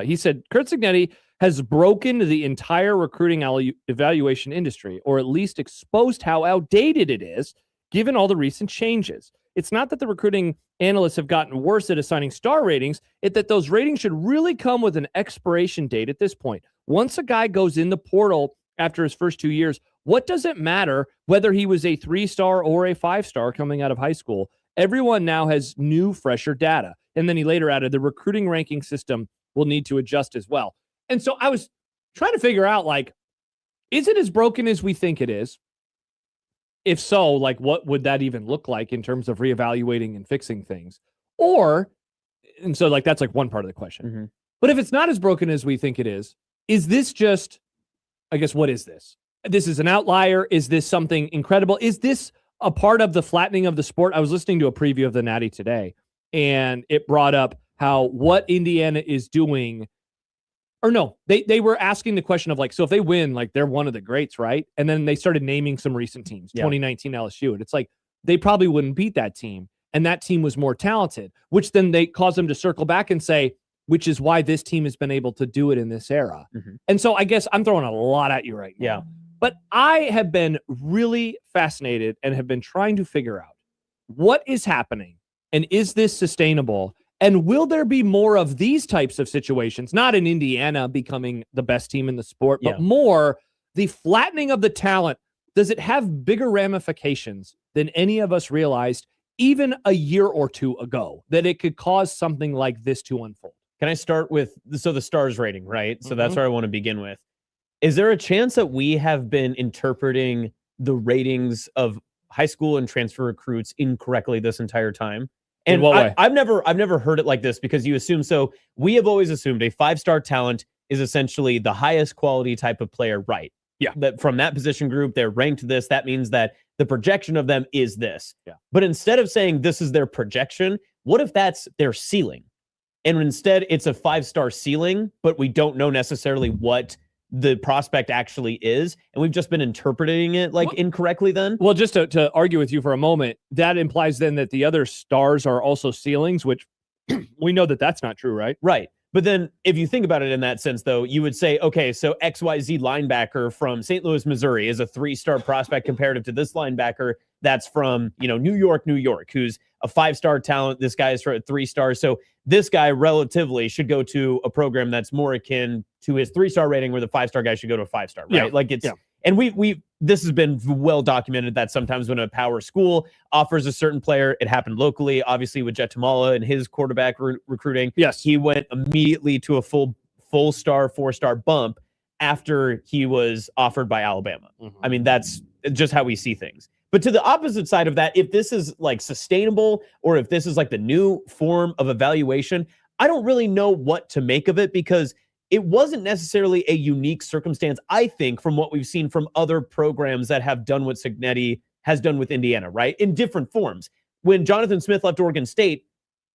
Speaker 7: He said, Kurt Cignetti has broken the entire recruiting evaluation industry, or at least exposed how outdated it is, given all the recent changes. It's not that the recruiting analysts have gotten worse at assigning star ratings, it's that those ratings should really come with an expiration date at this point. Once a guy goes in the portal after his first 2 years, what does it matter whether he was a 3-star or a 5-star coming out of high school? Everyone now has new, fresher data. And then he later added, the recruiting ranking system will need to adjust as well. And so I was trying to figure out, like, is it as broken as we think it is? If so, like, what would that even look like in terms of reevaluating and fixing things? And so, like, that's like one part of the question.
Speaker 8: Mm-hmm.
Speaker 7: But if it's not as broken as we think it is this just, I guess, what is this? This is an outlier? Is this something incredible? Is this a part of the flattening of the sport? I was listening to a preview of the Natty today, and it brought up how what Indiana is doing, or no, they were asking the question of like, so if they win, like they're one of the greats, right? And then they started naming some recent teams, 2019 LSU. And it's like, they probably wouldn't beat that team. And that team was more talented, which then they cause them to circle back and say, which is why this team has been able to do it in this era.
Speaker 8: Mm-hmm.
Speaker 7: And so I guess I'm throwing a lot at you right now.
Speaker 8: Yeah.
Speaker 7: But I have been really fascinated and have been trying to figure out what is happening and is this sustainable? And will there be more of these types of situations, not in Indiana becoming the best team in the sport, but more the flattening of the talent? Does it have bigger ramifications than any of us realized even a year or two ago, that it could cause something like this to unfold?
Speaker 8: Can I start with, so the stars rating, right? So that's where I want to begin with. Is there a chance that we have been interpreting the ratings of high school and transfer recruits incorrectly this entire time? And
Speaker 7: in what way?
Speaker 8: I've never heard it like this, because you assume, so we have always assumed a 5-star talent is essentially the highest quality type of player, right?
Speaker 7: Yeah.
Speaker 8: That from that position group, they're ranked this. That means that the projection of them is this.
Speaker 7: Yeah.
Speaker 8: But instead of saying this is their projection, what if that's their ceiling? And instead it's a 5-star ceiling, but we don't know necessarily what the prospect actually is, and we've just been interpreting it like incorrectly then?
Speaker 7: Well, just to argue with you for a moment, that implies then that the other stars are also ceilings, which we know that that's not true, right?
Speaker 8: Right. But then if you think about it in that sense, though, you would say, okay, so XYZ linebacker from St. Louis, Missouri is a 3-star prospect comparative to this linebacker that's from, New York, who's a 5-star talent. This guy is for a 3-star. So this guy relatively should go to a program that's more akin to his 3-star rating, where the 5-star guy should go to a 5-star, right?
Speaker 7: Yeah.
Speaker 8: Like and this has been well documented that sometimes when a power school offers a certain player, it happened locally, obviously with Jet Tamala and his quarterback recruiting.
Speaker 7: Yes.
Speaker 8: He went immediately to a full star, 4-star bump after he was offered by Alabama.
Speaker 7: Mm-hmm.
Speaker 8: I mean, that's just how we see things. But to the opposite side of that, if this is like sustainable, or if this is like the new form of evaluation, I don't really know what to make of it, because it wasn't necessarily a unique circumstance, I think, from what we've seen from other programs that have done what Cignetti has done with Indiana, right? In different forms. When Jonathan Smith left Oregon State,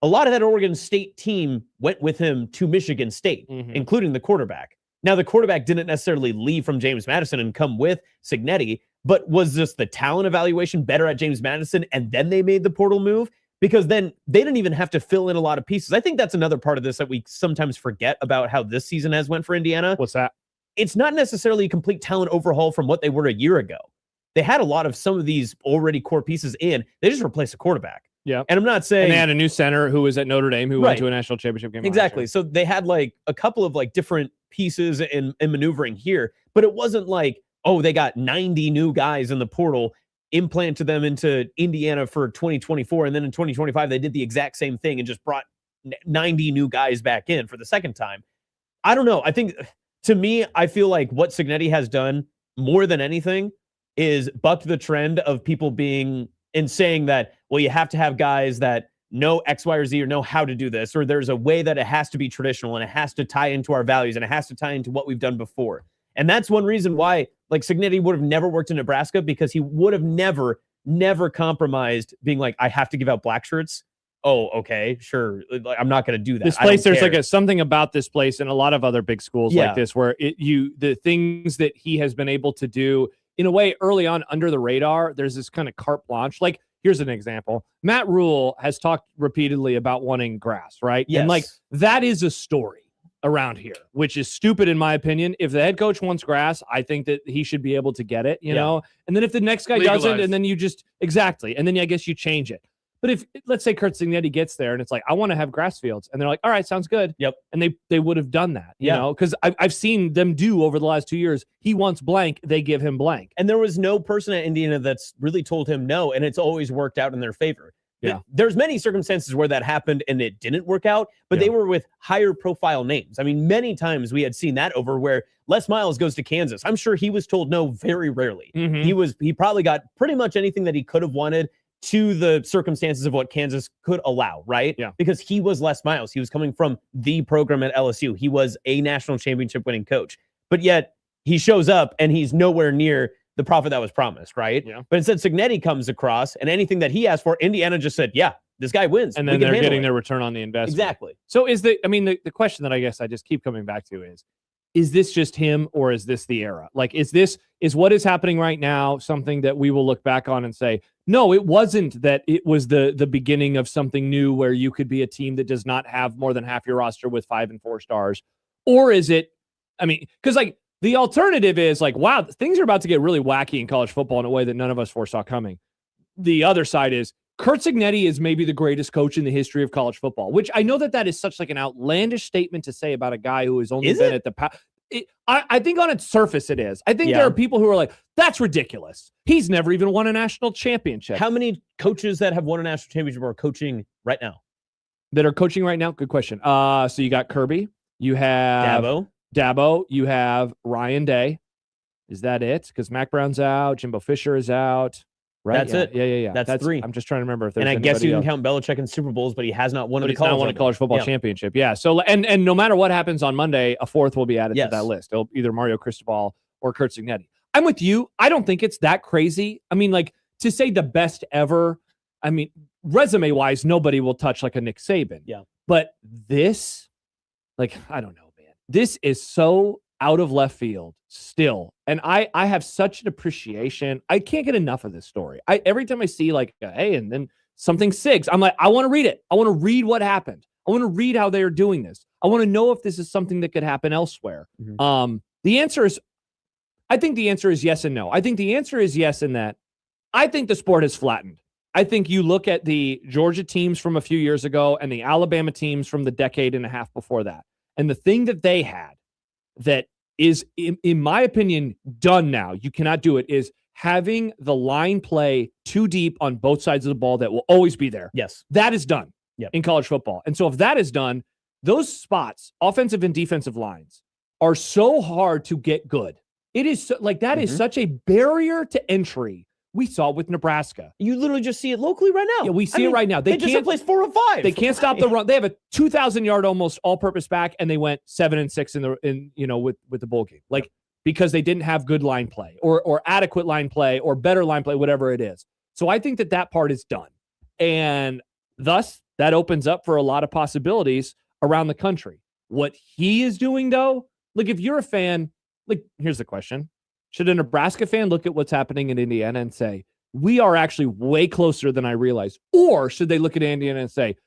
Speaker 8: a lot of that Oregon State team went with him to Michigan State, including the quarterback. Now, the quarterback didn't necessarily leave from James Madison and come with Cignetti, but was just the talent evaluation better at James Madison, and then they made the portal move? Because then they didn't even have to fill in a lot of pieces. I think that's another part of this that we sometimes forget about how this season has went for Indiana.
Speaker 7: What's that?
Speaker 8: It's not necessarily a complete talent overhaul from what they were a year ago. They had a lot of some of these already core pieces in. They just replaced a quarterback.
Speaker 7: Yeah.
Speaker 8: And I'm not saying...
Speaker 7: And they had a new center who was at Notre Dame who went to a national championship game.
Speaker 8: Exactly. So they had like a couple of like different pieces in maneuvering here, but it wasn't like, oh, they got 90 new guys in the portal, implanted them into Indiana for 2024, and then in 2025 they did the exact same thing and just brought 90 new guys back in for the second time. I don't know. I think, to me, I feel like what Cignetti has done more than anything is bucked the trend of people being and saying that, well, you have to have guys that know X, Y, or Z, or know how to do this, or there's a way that it has to be traditional and it has to tie into our values and it has to tie into what we've done before. And that's one reason why, like, Cignetti would have never worked in Nebraska, because he would have never compromised being like, I have to give out black shirts. Oh, okay, sure. I'm not going to do that.
Speaker 7: This place, there's like something about this place and a lot of other big schools like this, where the things that he has been able to do in a way early on under the radar, there's this kind of carte blanche. Like, here's an example. Matt Rule has talked repeatedly about wanting grass, right?
Speaker 8: Yes.
Speaker 7: And like, that is a story around here, which is stupid in my opinion. If the head coach wants grass, I think that he should be able to get it, you know? And then if the next guy doesn't, and then you just, and then I guess you change it. But if, let's say Curt Cignetti gets there and it's like, I want to have grass fields, and they're like, all right, sounds good.
Speaker 8: Yep.
Speaker 7: And they would have done that, you know, because I've seen them do over the last 2 years. He wants blank, they give him blank.
Speaker 8: And there was no person at Indiana that's really told him no, and it's always worked out in their favor.
Speaker 7: Yeah.
Speaker 8: There's many circumstances where that happened and it didn't work out, but they were with higher profile names. I mean, many times we had seen that over where Les Miles goes to Kansas. I'm sure he was told no very rarely. He probably got pretty much anything that he could have wanted to the circumstances of what Kansas could allow, right?
Speaker 7: Yeah.
Speaker 8: Because he was Les Miles. He was coming from the program at LSU. He was a national championship winning coach. But yet he shows up and he's nowhere near the profit that was promised, right?
Speaker 7: Yeah.
Speaker 8: But instead, Cignetti comes across, and anything that he asked for, Indiana just said, yeah, this guy wins.
Speaker 7: And then they're getting their return on the investment.
Speaker 8: Exactly.
Speaker 7: So the question that I guess I just keep coming back to is this just him, or is this the era? Like, is what is happening right now something that we will look back on and say, no, it wasn't that it was the beginning of something new where you could be a team that does not have more than half your roster with 5 and 4 stars? Or is it, because like, the alternative is like, wow, things are about to get really wacky in college football in a way that none of us foresaw coming. The other side is Curt Cignetti is maybe the greatest coach in the history of college football, which I know that is such like an outlandish statement to say about a guy who has only been at the I think on its surface it is. I think there are people who are like, that's ridiculous. He's never even won a national championship.
Speaker 8: How many coaches that have won a national championship are coaching right now?
Speaker 7: That are coaching right now? Good question. So you got Kirby. You have Dabo, you have Ryan Day. Is that it? Because Mac Brown's out, Jimbo Fisher is out. Right?
Speaker 8: That's it.
Speaker 7: Yeah.
Speaker 8: That's 3.
Speaker 7: I'm just trying to remember if there's
Speaker 8: and I guess you can
Speaker 7: else.
Speaker 8: count Belichick in Super Bowls, but he has not won a
Speaker 7: college football championship. Yeah. So and no matter what happens on Monday, a 4th will be added to that list. It'll either Mario Cristobal or Curt Cignetti. I'm with you. I don't think it's that crazy. I mean, like, to say the best ever, I mean, resume wise, nobody will touch like a Nick Saban.
Speaker 8: Yeah.
Speaker 7: But this, like, I don't know. This is so out of left field still. And I have such an appreciation. I can't get enough of this story. Every time I see like, hey, and then something SIGs, I'm like, I want to read it. I want to read what happened. I want to read how they are doing this. I want to know if this is something that could happen elsewhere. The answer is, I think the answer is yes and no. I think the answer is yes in that I think the sport has flattened. I think you look at the Georgia teams from a few years ago and the Alabama teams from the decade and a half before that. And the thing that they had that is, in my opinion, done now, you cannot do it, is having the line play too deep on both sides of the ball that will always be there.
Speaker 8: Yes.
Speaker 7: That is done in college football. And so if that is done, those spots, offensive and defensive lines, are so hard to get good. It is so, like that is such a barrier to entry. We saw it with Nebraska.
Speaker 8: You literally just see it locally right now.
Speaker 7: Yeah, we see it right now.
Speaker 8: They just replaced 4 of 5.
Speaker 7: They can't stop the run. They have a 2,000-yard almost all-purpose back, and they went 7-6 with the bowl game. Like, because they didn't have good line play or adequate line play or better line play, whatever it is. So I think that part is done. And thus, that opens up for a lot of possibilities around the country. What he is doing, though, like if you're a fan, like here's the question. Should a Nebraska fan look at what's happening in Indiana and say, we are actually way closer than I realized? Or should they look at Indiana and say,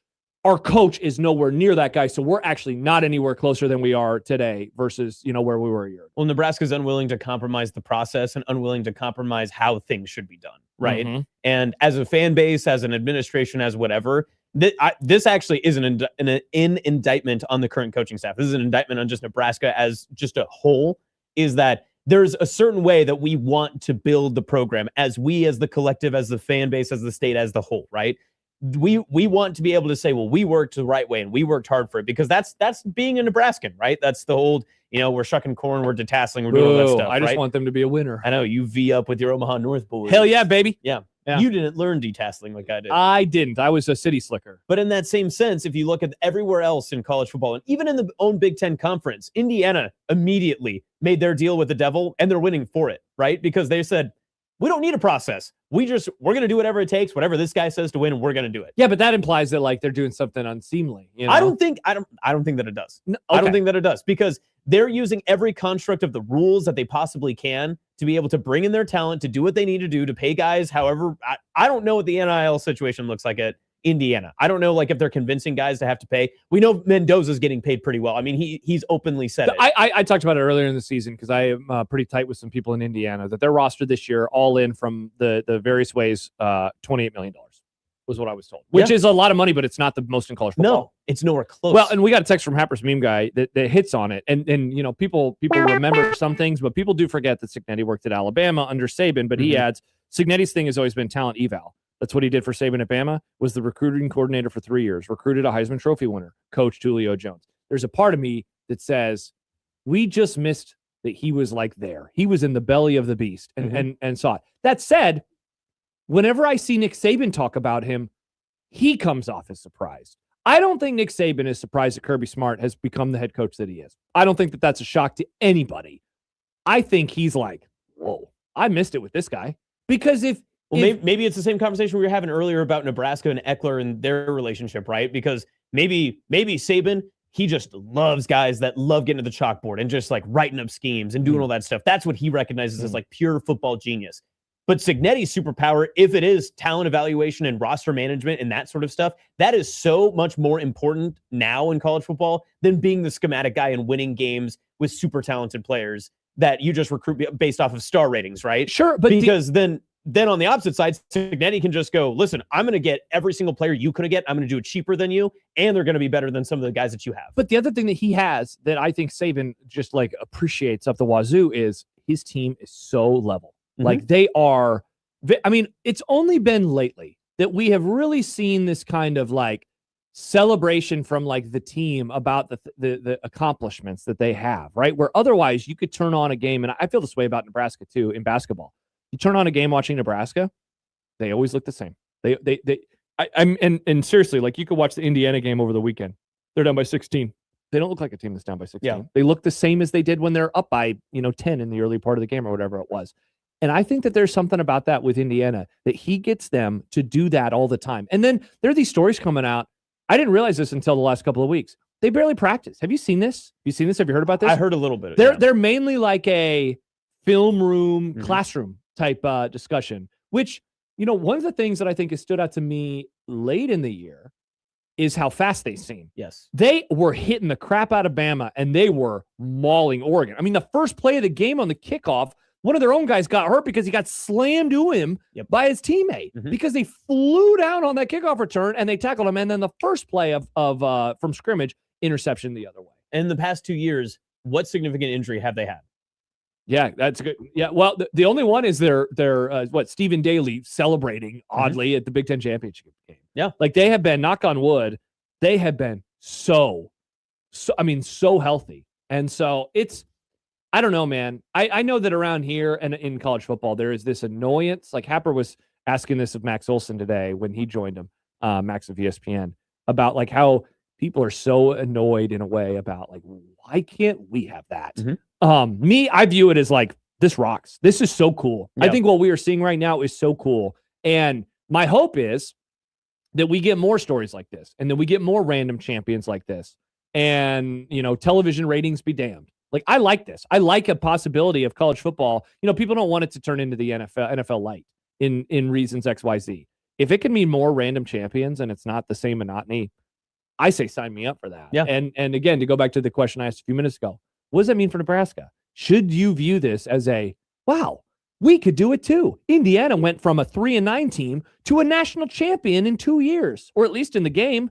Speaker 7: our coach is nowhere near that guy, so we're actually not anywhere closer than we are today versus, where we were a year ago?
Speaker 8: Well, Nebraska's unwilling to compromise the process and unwilling to compromise how things should be done, right? And as a fan base, as an administration, as whatever, this actually isn't an indictment on the current coaching staff. This is an indictment on just Nebraska as just a whole, is that there's a certain way that we want to build the program as the collective, as the fan base, as the state, as the whole, right? We want to be able to say, well, we worked the right way and we worked hard for it, because that's being a Nebraskan, right? That's the old, we're shucking corn, we're detasseling, we're doing all that stuff.
Speaker 7: I just want them to be a winner.
Speaker 8: I know, you V up with your Omaha North boys.
Speaker 7: Hell yeah, baby.
Speaker 8: Yeah. You didn't learn detasseling like I did.
Speaker 7: I didn't. I was a city slicker.
Speaker 8: But in that same sense, if you look at everywhere else in college football, and even in the own Big Ten conference, Indiana immediately made their deal with the devil, and they're winning for it, right? Because they said, we don't need a process. We're going to do whatever it takes, whatever this guy says to win, and we're going to do it.
Speaker 7: Yeah, but that implies that they're doing something unseemly.
Speaker 8: I don't think that it does. No, okay. I don't think that it does, because they're using every construct of the rules that they possibly can to be able to bring in their talent, to do what they need to do, to pay guys. However, I don't know what the NIL situation looks like at Indiana. I don't know if they're convincing guys to have to pay. We know Mendoza's getting paid pretty well. I mean, he's openly said it.
Speaker 7: I talked about it earlier in the season because I am pretty tight with some people in Indiana that their roster this year, all in from the various ways, $28 million was what I was told, which is a lot of money, but it's not the most in college football.
Speaker 8: No, it's nowhere close.
Speaker 7: Well, and we got a text from Happer's Meme Guy that hits on it. And people remember some things, but people do forget that Cignetti worked at Alabama under Saban, but he adds, Cignetti's thing has always been talent eval. That's what he did for Saban at Bama, was the recruiting coordinator for 3 years, recruited a Heisman Trophy winner, coached Julio Jones. There's a part of me that says, we just missed that he was there. He was in the belly of the beast and saw it. That said, whenever I see Nick Saban talk about him, he comes off as surprised. I don't think Nick Saban is surprised that Kirby Smart has become the head coach that he is. I don't think that that's a shock to anybody. I think he's like, whoa, I missed it with this guy. Because
Speaker 8: maybe it's the same conversation we were having earlier about Nebraska and Eckler and their relationship, right? Because maybe Saban, he just loves guys that love getting to the chalkboard and just writing up schemes and doing all that stuff. That's what he recognizes as pure football genius. But Cignetti's superpower, if it is talent evaluation and roster management and that sort of stuff, that is so much more important now in college football than being the schematic guy and winning games with super talented players that you just recruit based off of star ratings, right?
Speaker 7: Sure, but
Speaker 8: because then on the opposite side, Cignetti can just go, listen, I'm going to get every single player you could get. I'm going to do it cheaper than you, and they're going to be better than some of the guys that you have.
Speaker 7: But the other thing that he has that I think Saban just appreciates up the wazoo is his team is so level. They are, I mean, it's only been lately that we have really seen this kind of celebration from the team about the accomplishments that they have, right? Where otherwise you could turn on a game, and I feel this way about Nebraska too in basketball. You turn on a game watching Nebraska, they always look the same. And seriously, you could watch the Indiana game over the weekend. They're down by 16. They don't look like a team that's down by 16. Yeah. They look the same as they did when they're up by 10 in the early part of the game or whatever it was. And I think that there's something about that with Indiana, that he gets them to do that all the time. And then there are these stories coming out. I didn't realize this until the last couple of weeks. They barely practice. Have you seen this? Have you heard about this?
Speaker 8: I heard a little bit.
Speaker 7: They're mainly like a film room, classroom type discussion, which, one of the things that I think has stood out to me late in the year is how fast they seem.
Speaker 8: Yes.
Speaker 7: They were hitting the crap out of Bama, and they were mauling Oregon. I mean, the first play of the game on the kickoff, one of their own guys got hurt because he got slammed to him by his teammate because they flew down on that kickoff return, and they tackled him. And then the first play of from scrimmage, interception the other way.
Speaker 8: In the past 2 years, what significant injury have they had?
Speaker 7: Yeah, that's good. Yeah, well, the only one is their Stephen Daly celebrating oddly at the Big Ten championship game.
Speaker 8: Yeah,
Speaker 7: like they have been, knock on wood, they have been so healthy, and so it's, I don't know, man. I know that around here and in college football there is this annoyance. Like Happer was asking this of Max Olson today when he joined him, Max of ESPN, about like how people are so annoyed in a way about like, why can't we have that? I view it as like, this rocks. This is so cool.
Speaker 8: Yeah.
Speaker 7: I think what we are seeing right now is so cool. And my hope is that we get more stories like this, and that we get more random champions like this, and, television ratings be damned. Like, I like this. I like a possibility of college football. People don't want it to turn into the NFL light in reasons XYZ. If it can mean more random champions and it's not the same monotony, I say sign me up for that.
Speaker 8: Yeah.
Speaker 7: And again, to go back to the question I asked a few minutes ago, what does that mean for Nebraska? Should you view this as a, wow, we could do it too? Indiana went from a 3-9 team to a national champion in 2 years, or at least in the game.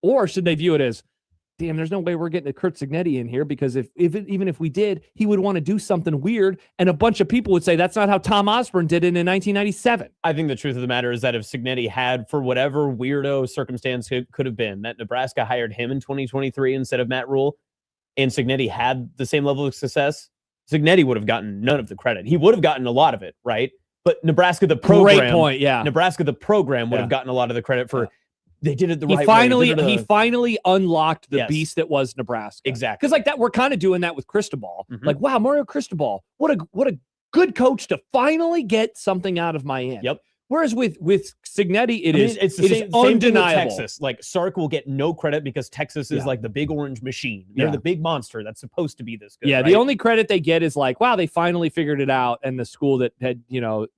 Speaker 7: Or should they view it as, damn, there's no way we're getting a Kurt Cignetti in here, because even if we did, he would want to do something weird, and a bunch of people would say that's not how Tom Osborne did it in 1997.
Speaker 8: I think the truth of the matter is that if Cignetti had, for whatever weirdo circumstance it could have been, that Nebraska hired him in 2023 instead of Matt Rule, and Cignetti had the same level of success, Cignetti would have gotten none of the credit. He would have gotten a lot of it, right? But Nebraska, the program,
Speaker 7: great point, yeah.
Speaker 8: Nebraska, the program, would have gotten a lot of the credit for. They did it the right way.
Speaker 7: He finally unlocked the beast that was Nebraska.
Speaker 8: Exactly.
Speaker 7: Because like that, we're kind of doing that with Cristobal. Like, wow, Mario Cristobal, what a good coach to finally get something out of Miami.
Speaker 8: Yep.
Speaker 7: Whereas with Cignetti, it's
Speaker 8: the
Speaker 7: same
Speaker 8: undeniable.
Speaker 7: thing with
Speaker 8: Texas, like Sark will get no credit because Texas is like the big orange machine. They're the big monster that's supposed to be this good.
Speaker 7: Yeah,
Speaker 8: right?
Speaker 7: the only credit they get is like, wow, they finally figured it out, and the school that had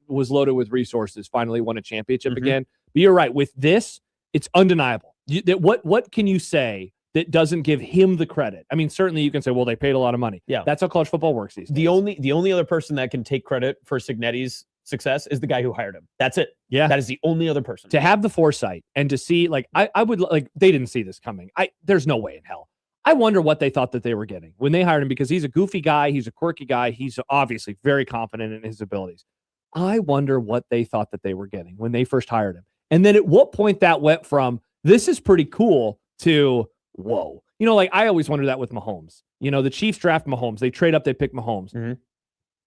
Speaker 7: was loaded with resources finally won a championship again. But you're right, with this, it's undeniable. What can you say that doesn't give him the credit? I mean, certainly you can say, well, they paid a lot of money.
Speaker 8: Yeah,
Speaker 7: that's how college football works these days.
Speaker 8: The only other person that can take credit for Cignetti's success is the guy who hired him. That's it.
Speaker 7: Yeah,
Speaker 8: that is the only other person
Speaker 7: to have the foresight and to see. Like, I would like, they didn't see this coming. There's no way in hell. I wonder what they thought that they were getting when they hired him, because he's a goofy guy, he's a quirky guy, he's obviously very confident in his abilities. I wonder what they thought that they were getting when they first hired him. And then at what point that went from, this is pretty cool, to, whoa. Like I always wonder that with Mahomes. The Chiefs draft Mahomes. They trade up, they pick Mahomes.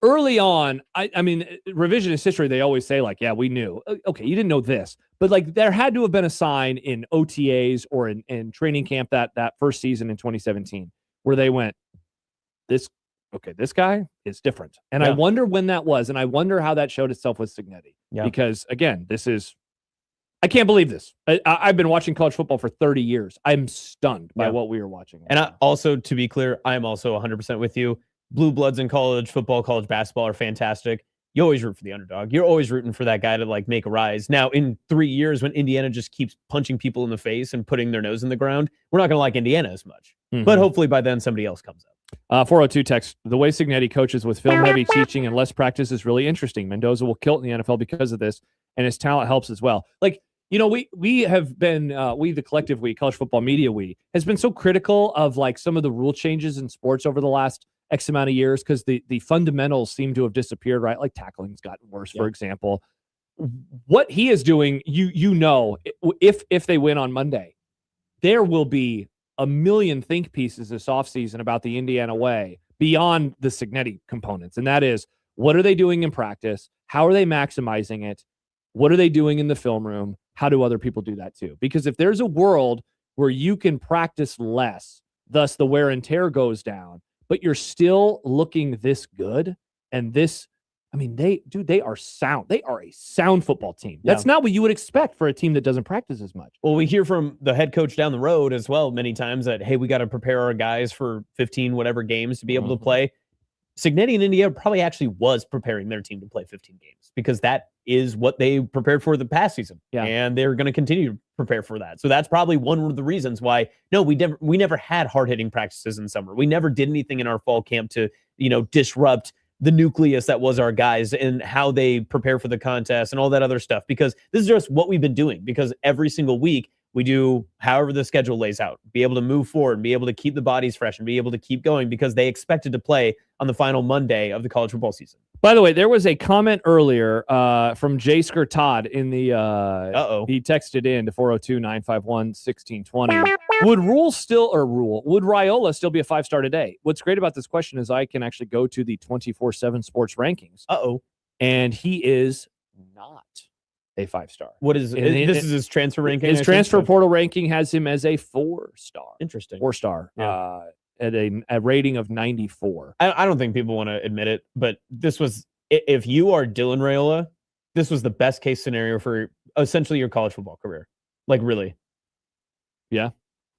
Speaker 7: Early on, I mean, revisionist history, they always say like, yeah, we knew. Okay, you didn't know this. But like there had to have been a sign in OTAs or in training camp that first season in 2017 where they went, this guy is different. And I wonder when that was. And I wonder how that showed itself with Cignetti.
Speaker 8: Yeah.
Speaker 7: Because again, I can't believe this. I've been watching college football for 30 years. I'm stunned by what we were watching.
Speaker 8: And also, to be clear, I am also 100% with you. Blue bloods in college football, college basketball are fantastic. You always root for the underdog. You're always rooting for that guy to like make a rise. Now, in 3 years, when Indiana just keeps punching people in the face and putting their nose in the ground, we're not going to like Indiana as much. But hopefully by then somebody else comes up.
Speaker 7: 402 text, the way Cignetti coaches with film-heavy teaching and less practice is really interesting. Mendoza will kill it in the NFL because of this, and his talent helps as well. Like, we have been, the collective college football media has been so critical of like some of the rule changes in sports over the last X amount of years because the fundamentals seem to have disappeared, right? Like tackling's gotten worse, for example. What he is doing, if they win on Monday, there will be a million think pieces this offseason about the Indiana way beyond the Cignetti components. And that is, what are they doing in practice? How are they maximizing it? What are they doing in the film room? How do other people do that too? Because if there's a world where you can practice less, thus the wear and tear goes down, but you're still looking this good and this, I mean, they are sound. They are a sound football team. That's not what you would expect for a team that doesn't practice as much.
Speaker 8: Well, we hear from the head coach down the road as well many times that, hey, we got to prepare our guys for 15 whatever games to be able to play. Cignetti in Indiana probably actually was preparing their team to play 15 games because that is what they prepared for the past season.
Speaker 7: Yeah.
Speaker 8: And they're going to continue prepare for that. So that's probably one of the reasons why, no, we never had hard-hitting practices in summer. We never did anything in our fall camp to, disrupt the nucleus that was our guys and how they prepare for the contest and all that other stuff, because this is just what we've been doing, because every single week we do however the schedule lays out, be able to move forward, be able to keep the bodies fresh and be able to keep going, because they expected to play on the final Monday of the college football season.
Speaker 7: By the way, there was a comment earlier from Jay Todd in the he texted in to 402-951-1620. Would Raiola still be a 5-star today? What's great about this question is I can actually go to the 24/7 sports rankings. And he is not a 5-star.
Speaker 8: What is this is his transfer ranking?
Speaker 7: His transfer portal ranking has him as a 4-star.
Speaker 8: Interesting.
Speaker 7: 4-star. At a rating of 94.
Speaker 8: I don't think people want to admit it, but this was, if you are Dylan Raiola, this was the best case scenario for essentially your college football career. Like, really.
Speaker 7: Yeah.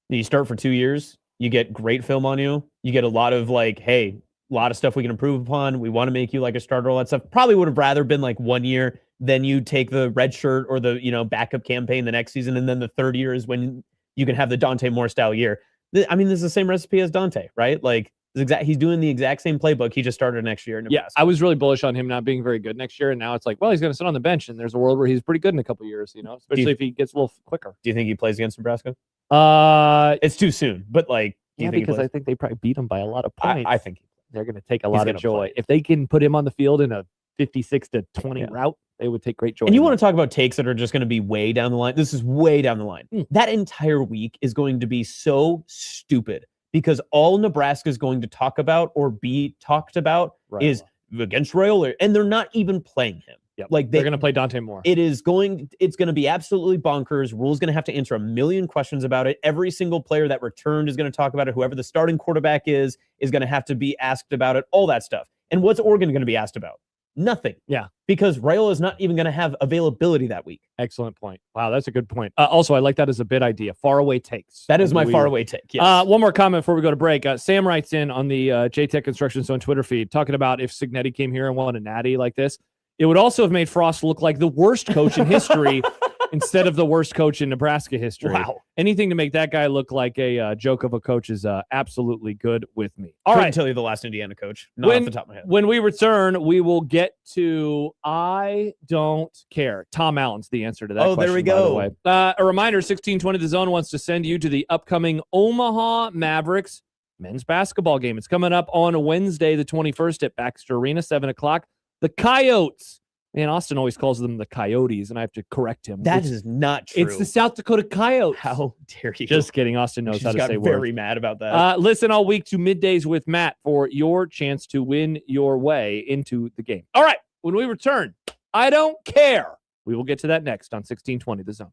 Speaker 8: You start for 2 years, you get great film on you, you get a lot of a lot of stuff we can improve upon. We want to make you like a starter, all that stuff. Probably would have rather been like 1 year, then you take the red shirt or the, backup campaign the next season. And then the third year is when you can have the Dante Moore style year. I mean, this is the same recipe as Dante, right? Like, he's doing the exact same playbook. He just started next year in Nebraska.
Speaker 7: Yeah, I was really bullish on him not being very good next year, and now it's like, well, he's going to sit on the bench, and there's a world where he's pretty good in a couple years, especially if he gets a little quicker.
Speaker 8: Do you think he plays against Nebraska? It's too soon, but
Speaker 7: because I think they probably beat him by a lot of points.
Speaker 8: I think
Speaker 7: they're going to take a lot of joy if they can put him on the field in a 56-20 route. They would take great joy.
Speaker 8: And you want to talk about takes that are just going to be way down the line. This is way down the line. That entire week is going to be so stupid, because all Nebraska is going to talk about or be talked about is against Raiola, and they're not even playing him.
Speaker 7: Yep. Like they're going to play Dante Moore.
Speaker 8: It's going to be absolutely bonkers. Rhule's going to have to answer a million questions about it. Every single player that returned is going to talk about it. Whoever the starting quarterback is going to have to be asked about it, all that stuff. And what's Oregon going to be asked about? Nothing.
Speaker 7: Yeah.
Speaker 8: Because Raiola is not even going to have availability that week.
Speaker 7: Excellent point. Wow, that's a good point. Also, I like that as a bid idea. Faraway takes.
Speaker 8: That is my faraway take. Yes.
Speaker 7: One more comment before we go to break. Sam writes in on the JTech Construction Zone Twitter feed talking about if Signetti came here and won a natty like this, it would also have made Frost look like the worst coach in history instead of the worst coach in Nebraska history.
Speaker 8: Wow.
Speaker 7: Anything to make that guy look like a joke of a coach is absolutely good with me.
Speaker 8: All right. Tell you the last Indiana coach. Not off the top of my head.
Speaker 7: When we return, we will get to I don't care. Tom Allen's the answer to that question.
Speaker 8: There we go.
Speaker 7: By the way. A reminder, 1620 The Zone wants to send you to the upcoming Omaha Mavericks men's basketball game. It's coming up on Wednesday, the 21st at Baxter Arena, 7 o'clock. The Coyotes. Man, Austin always calls them the Coyotes, and I have to correct him.
Speaker 8: That is not true.
Speaker 7: It's the South Dakota Coyotes.
Speaker 8: How dare you?
Speaker 7: Just kidding. Austin knows how to say words.
Speaker 8: Very mad about that.
Speaker 7: Listen all week to Middays with Matt for your chance to win your way into the game. All right. When we return, I don't care. We will get to that next on 1620 The Zone.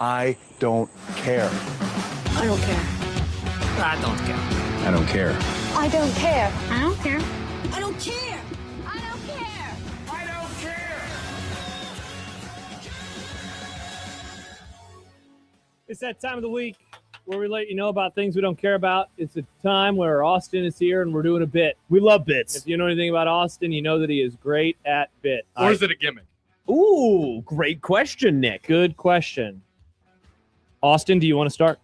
Speaker 13: I don't care.
Speaker 18: I don't care.
Speaker 19: I don't care.
Speaker 13: I don't care.
Speaker 18: I don't care.
Speaker 19: I don't care.
Speaker 18: I don't care. I don't care.
Speaker 13: I don't care.
Speaker 7: It's that time of the week where we let you know about things we don't care about. It's a time where Austin is here and we're doing a bit.
Speaker 8: We love bits.
Speaker 7: If you know anything about Austin, you know that he is great at bits.
Speaker 9: Or is it a gimmick?
Speaker 8: Ooh, great question, Nick.
Speaker 7: Good question. Austin, do you want to start?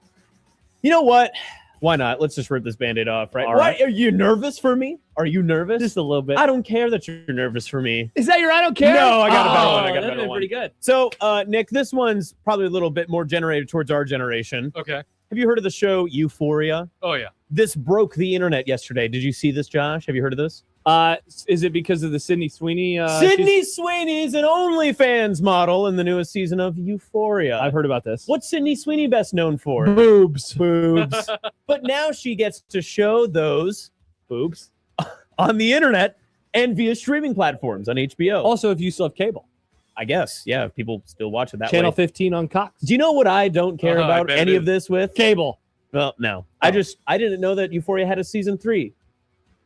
Speaker 8: You know what? Why not? Let's just rip this Band-Aid off, right?
Speaker 7: All right.
Speaker 8: Are you nervous for me? Are you nervous?
Speaker 7: Just a little bit.
Speaker 8: I don't care that you're nervous for me.
Speaker 7: Is that your I don't care?
Speaker 8: No, I got a better one. I got a better one.
Speaker 7: Pretty good.
Speaker 8: So, Nick, this one's probably a little bit more generated towards our generation.
Speaker 9: Okay.
Speaker 8: Have you heard of the show Euphoria?
Speaker 9: Oh, yeah.
Speaker 8: This broke the internet yesterday. Did you see this, Josh? Have you heard of this?
Speaker 7: Is it because of the Sydney Sweeney?
Speaker 8: Sydney Sweeney's an OnlyFans model in the newest season of Euphoria.
Speaker 7: I've heard about this.
Speaker 8: What's Sydney Sweeney best known for?
Speaker 7: Boobs.
Speaker 8: Boobs. But now she gets to show those
Speaker 7: boobs
Speaker 8: on the internet and via streaming platforms on HBO.
Speaker 7: Also, if you still have cable.
Speaker 8: I guess, yeah, if people still watch it that
Speaker 7: Channel
Speaker 8: way.
Speaker 7: 15 on Cox.
Speaker 8: Do you know what I don't care about any of this with?
Speaker 7: Cable.
Speaker 8: Well, no. I didn't know that Euphoria had a season 3,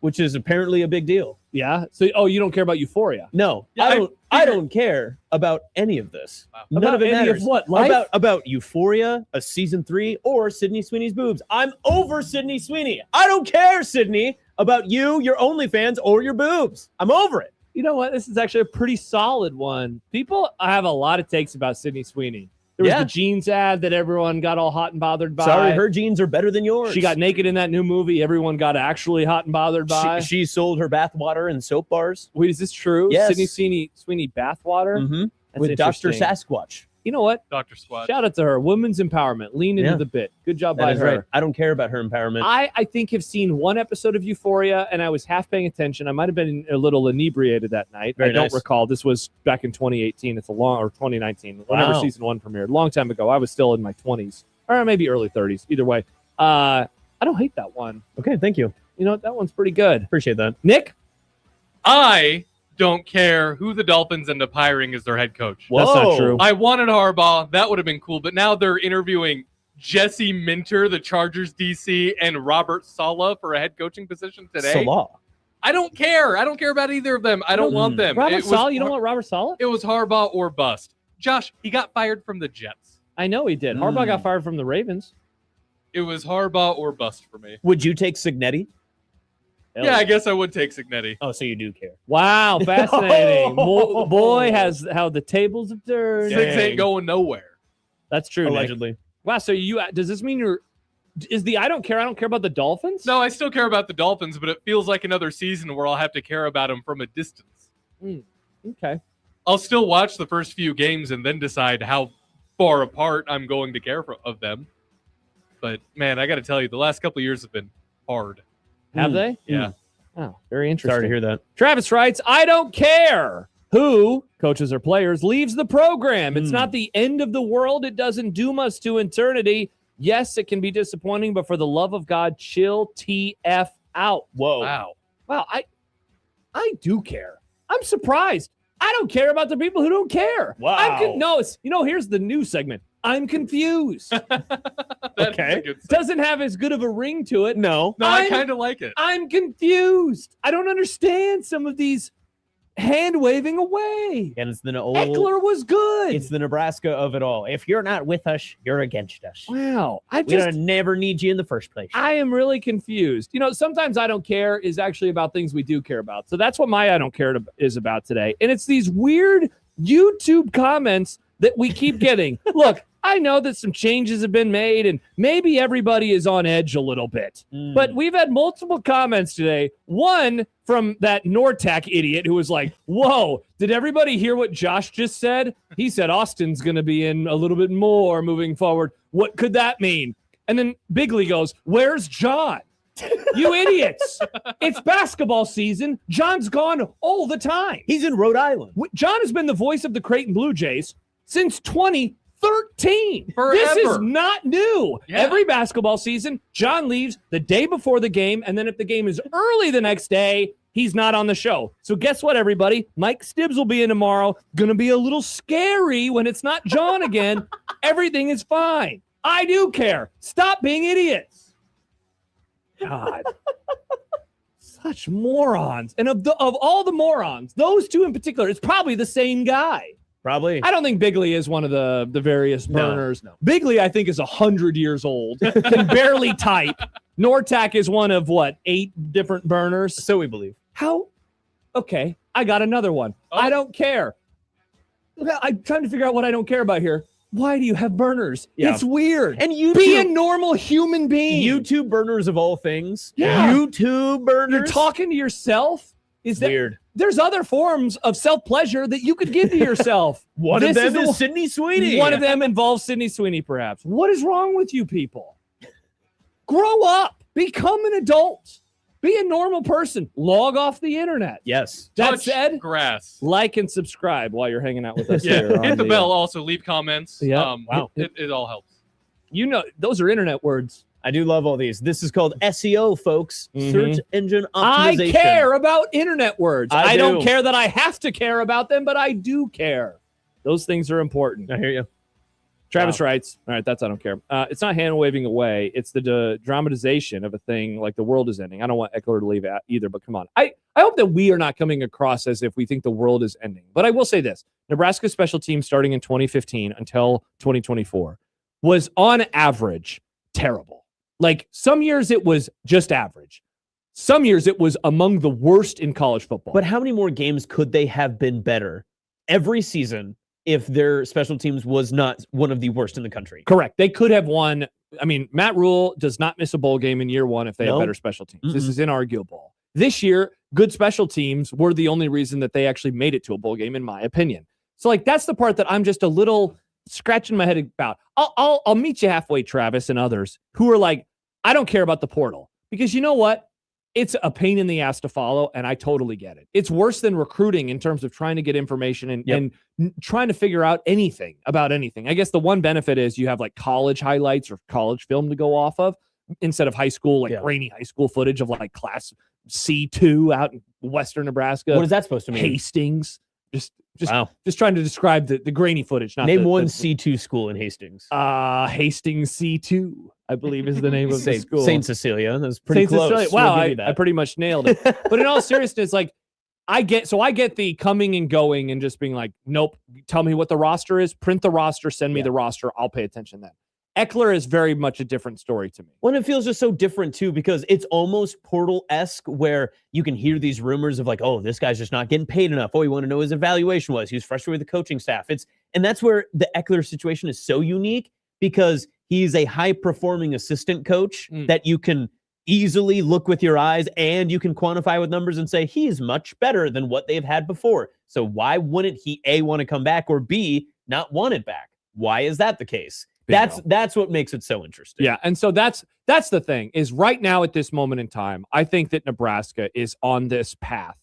Speaker 8: which is apparently a big deal.
Speaker 7: Yeah. So, you don't care about Euphoria?
Speaker 8: No,
Speaker 9: Yeah,
Speaker 8: I don't care about any of this. None
Speaker 7: About
Speaker 8: of it
Speaker 7: any of
Speaker 8: matters.
Speaker 7: what? Life?
Speaker 8: About Euphoria, a season 3, or Sydney Sweeney's boobs. I'm over Sydney Sweeney. I don't care, Sydney, about you, your OnlyFans, or your boobs. I'm over it.
Speaker 7: You know what? This is actually a pretty solid one. People have a lot of takes about Sydney Sweeney. There was the jeans ad that everyone got all hot and bothered by.
Speaker 8: Sorry, her jeans are better than yours.
Speaker 7: She got naked in that new movie. Everyone got actually hot and bothered by.
Speaker 8: She sold her bathwater in soap bars.
Speaker 7: Wait, is this true?
Speaker 8: Yes.
Speaker 7: Sydney Sweeney bathwater?
Speaker 8: Mm-hmm.
Speaker 7: That's
Speaker 8: With Dr.
Speaker 7: interesting.
Speaker 8: Sasquatch.
Speaker 7: You know what?
Speaker 9: Dr. Squatch.
Speaker 7: Shout out to her. Women's empowerment. Lean into the bit. Good job by
Speaker 8: That is
Speaker 7: her.
Speaker 8: right. I don't care about her empowerment.
Speaker 7: I think have seen one episode of Euphoria, and I was half paying attention. I might have been a little inebriated that night.
Speaker 8: Very
Speaker 7: I don't
Speaker 8: nice.
Speaker 7: recall. This was back in 2018. It's or 2019. Whenever
Speaker 8: Wow.
Speaker 7: season 1 premiered. Long time ago. I was still in my 20s. Or maybe early 30s. Either way. I don't hate that one.
Speaker 8: Okay, thank you.
Speaker 7: You know, that one's pretty good.
Speaker 8: Appreciate that.
Speaker 7: Nick?
Speaker 9: I don't care who the Dolphins end up hiring as their head coach.
Speaker 7: That's not true.
Speaker 9: I wanted Harbaugh. That would have been cool. But now they're interviewing Jesse Minter, the Chargers DC, and Robert Saleh for a head coaching position today.
Speaker 8: Saleh.
Speaker 9: I don't care. I don't care about either of them. I don't want them.
Speaker 7: Robert Saleh? You don't want Robert Saleh?
Speaker 9: It was Harbaugh or bust. Josh, he got fired from the Jets.
Speaker 7: I know he did. Harbaugh got fired from the Ravens.
Speaker 9: It was Harbaugh or bust for me.
Speaker 8: Would you take Signetti?
Speaker 9: Yeah, I guess I would take Signetti.
Speaker 8: Oh, so you do care.
Speaker 7: Wow, fascinating. Boy, has how the tables have turned.
Speaker 9: Six ain't going nowhere.
Speaker 7: That's true, Nick.
Speaker 8: Allegedly.
Speaker 7: Wow, so does this mean is the I don't care about the Dolphins?
Speaker 9: No, I still care about the Dolphins, but it feels like another season where I'll have to care about them from a distance.
Speaker 7: Okay.
Speaker 9: I'll still watch the first few games and then decide how far apart I'm going to care of them. But, man, I got to tell you, the last couple of years have been hard.
Speaker 7: Have they?
Speaker 9: Yeah.
Speaker 7: Oh, very interesting.
Speaker 8: Sorry to hear that.
Speaker 7: Travis writes, I don't care who, coaches or players, leaves the program. It's not the end of the world. It doesn't doom us to eternity. Yes, it can be disappointing, but for the love of God, chill TF out. Whoa.
Speaker 9: Wow.
Speaker 7: Wow, I do care. I'm surprised. I don't care about the people who don't care.
Speaker 8: Wow.
Speaker 7: Here's the new segment. I'm confused.
Speaker 8: Okay.
Speaker 7: Doesn't have as good of a ring to it.
Speaker 8: No.
Speaker 9: No, I kind of like it.
Speaker 7: I'm confused. I don't understand some of these hand waving away.
Speaker 8: And it's the old
Speaker 7: Eckler was good.
Speaker 8: It's the Nebraska of it all. If you're not with us, you're against us.
Speaker 7: Wow.
Speaker 8: We don't never need you in the first place.
Speaker 7: I am really confused. Sometimes I don't care is actually about things we do care about. So that's what my I don't care is about today. And it's these weird YouTube comments that we keep getting. Look, I know that some changes have been made and maybe everybody is on edge a little bit. But we've had multiple comments today. One from that Nortec idiot who was like, whoa, did everybody hear what Josh just said? He said Austin's going to be in a little bit more moving forward. What could that mean? And then Bigley goes, where's John? You idiots. It's basketball season. John's gone all the time.
Speaker 8: He's in Rhode Island.
Speaker 7: John has been the voice of the Creighton Blue Jays since 2013.
Speaker 9: Forever.
Speaker 7: This is not new.
Speaker 9: Yeah.
Speaker 7: Every basketball season, John leaves the day before the game, and then if the game is early the next day, he's not on the show. So guess what, everybody? Mike Stibbs will be in tomorrow. Going to be a little scary when it's not John again. Everything is fine. I do care. Stop being idiots. God. Such morons. And of all the morons, those two in particular, it's probably the same guy.
Speaker 8: Probably.
Speaker 7: I don't think Bigley is one of the various burners. No. Bigley, I think, is 100 years old, can barely type. Nortak is one of, 8 different burners?
Speaker 8: So we believe.
Speaker 7: How? Okay, I got another one. Oh. I don't care. I'm trying to figure out what I don't care about here. Why do you have burners? Yeah. It's weird.
Speaker 8: And you
Speaker 7: be a normal human being.
Speaker 8: YouTube burners of all things.
Speaker 7: Yeah.
Speaker 8: YouTube burners.
Speaker 7: You're talking to yourself? Is that
Speaker 8: weird?
Speaker 7: There's other forms of self-pleasure that you could give to yourself.
Speaker 8: One of them is Sydney Sweeney.
Speaker 7: One of them involves Sydney Sweeney, perhaps. What is wrong with you people? Grow up. Become an adult. Be a normal person. Log off the internet.
Speaker 8: Yes.
Speaker 9: That said, grass.
Speaker 7: Like and subscribe while you're hanging out with us
Speaker 9: Yeah,
Speaker 7: here.
Speaker 9: hit the bell. Also, leave comments.
Speaker 7: Yeah.
Speaker 9: Wow. It all helps.
Speaker 7: You know, those are internet words.
Speaker 8: I do love all these. This is called SEO, folks. Search engine optimization.
Speaker 7: I care about internet words. I don't
Speaker 8: do.
Speaker 7: care that I have to care about them, but I do care. Those things are important.
Speaker 8: I hear you.
Speaker 7: Travis writes, all right, that's I don't care. It's not hand waving away. It's the dramatization of a thing like the world is ending. I don't want Eckler to leave out either, but come on. I hope that we are not coming across as if we think the world is ending. But I will say this. Nebraska's special team starting in 2015 until 2024 was on average terrible. Like some years it was just average. Some years it was among the worst in college football.
Speaker 8: But how many more games could they have been better every season if their special teams was not one of the worst in the country?
Speaker 7: Correct. They could have won. I mean, Matt Rule does not miss a bowl game in year one if they have better special teams. This is inarguable. This year, good special teams were the only reason that they actually made it to a bowl game, in my opinion. So, like, that's the part that I'm just a little scratching my head about. I'll meet you halfway, Travis and others who are like, I don't care about the portal because you know what? It's a pain in the ass to follow, and I totally get it. It's worse than recruiting in terms of trying to get information and trying to figure out anything about anything. I guess the one benefit is you have like college highlights or college film to go off of instead of high school, like grainy high school footage of like class C2 out in Western Nebraska.
Speaker 8: What is that supposed to mean?
Speaker 7: Hastings. Just trying to describe the grainy footage.
Speaker 8: Name one C2 school in Hastings.
Speaker 7: Hastings C2, I believe, is the name of the school.
Speaker 8: St. Cecilia. That's pretty close.
Speaker 7: Cecilia. Wow, I pretty much nailed it. But in all seriousness, like I get the coming and going and just being like, nope, tell me what the roster is, print the roster, send me the roster, I'll pay attention then. Eckler is very much a different story to me.
Speaker 8: Well, it feels just so different, too, because it's almost Portal-esque where you can hear these rumors of like, oh, this guy's just not getting paid enough. Oh, you want to know his evaluation was. He was frustrated with the coaching staff. And that's where the Eckler situation is so unique because he's a high-performing assistant coach that you can easily look with your eyes and you can quantify with numbers and say he's much better than what they've had before. So why wouldn't he, A, want to come back or B, not want it back? Why is that the case? That's what makes it so interesting.
Speaker 7: Yeah, and so that's the thing is right now at this moment in time, I think that Nebraska is on this path,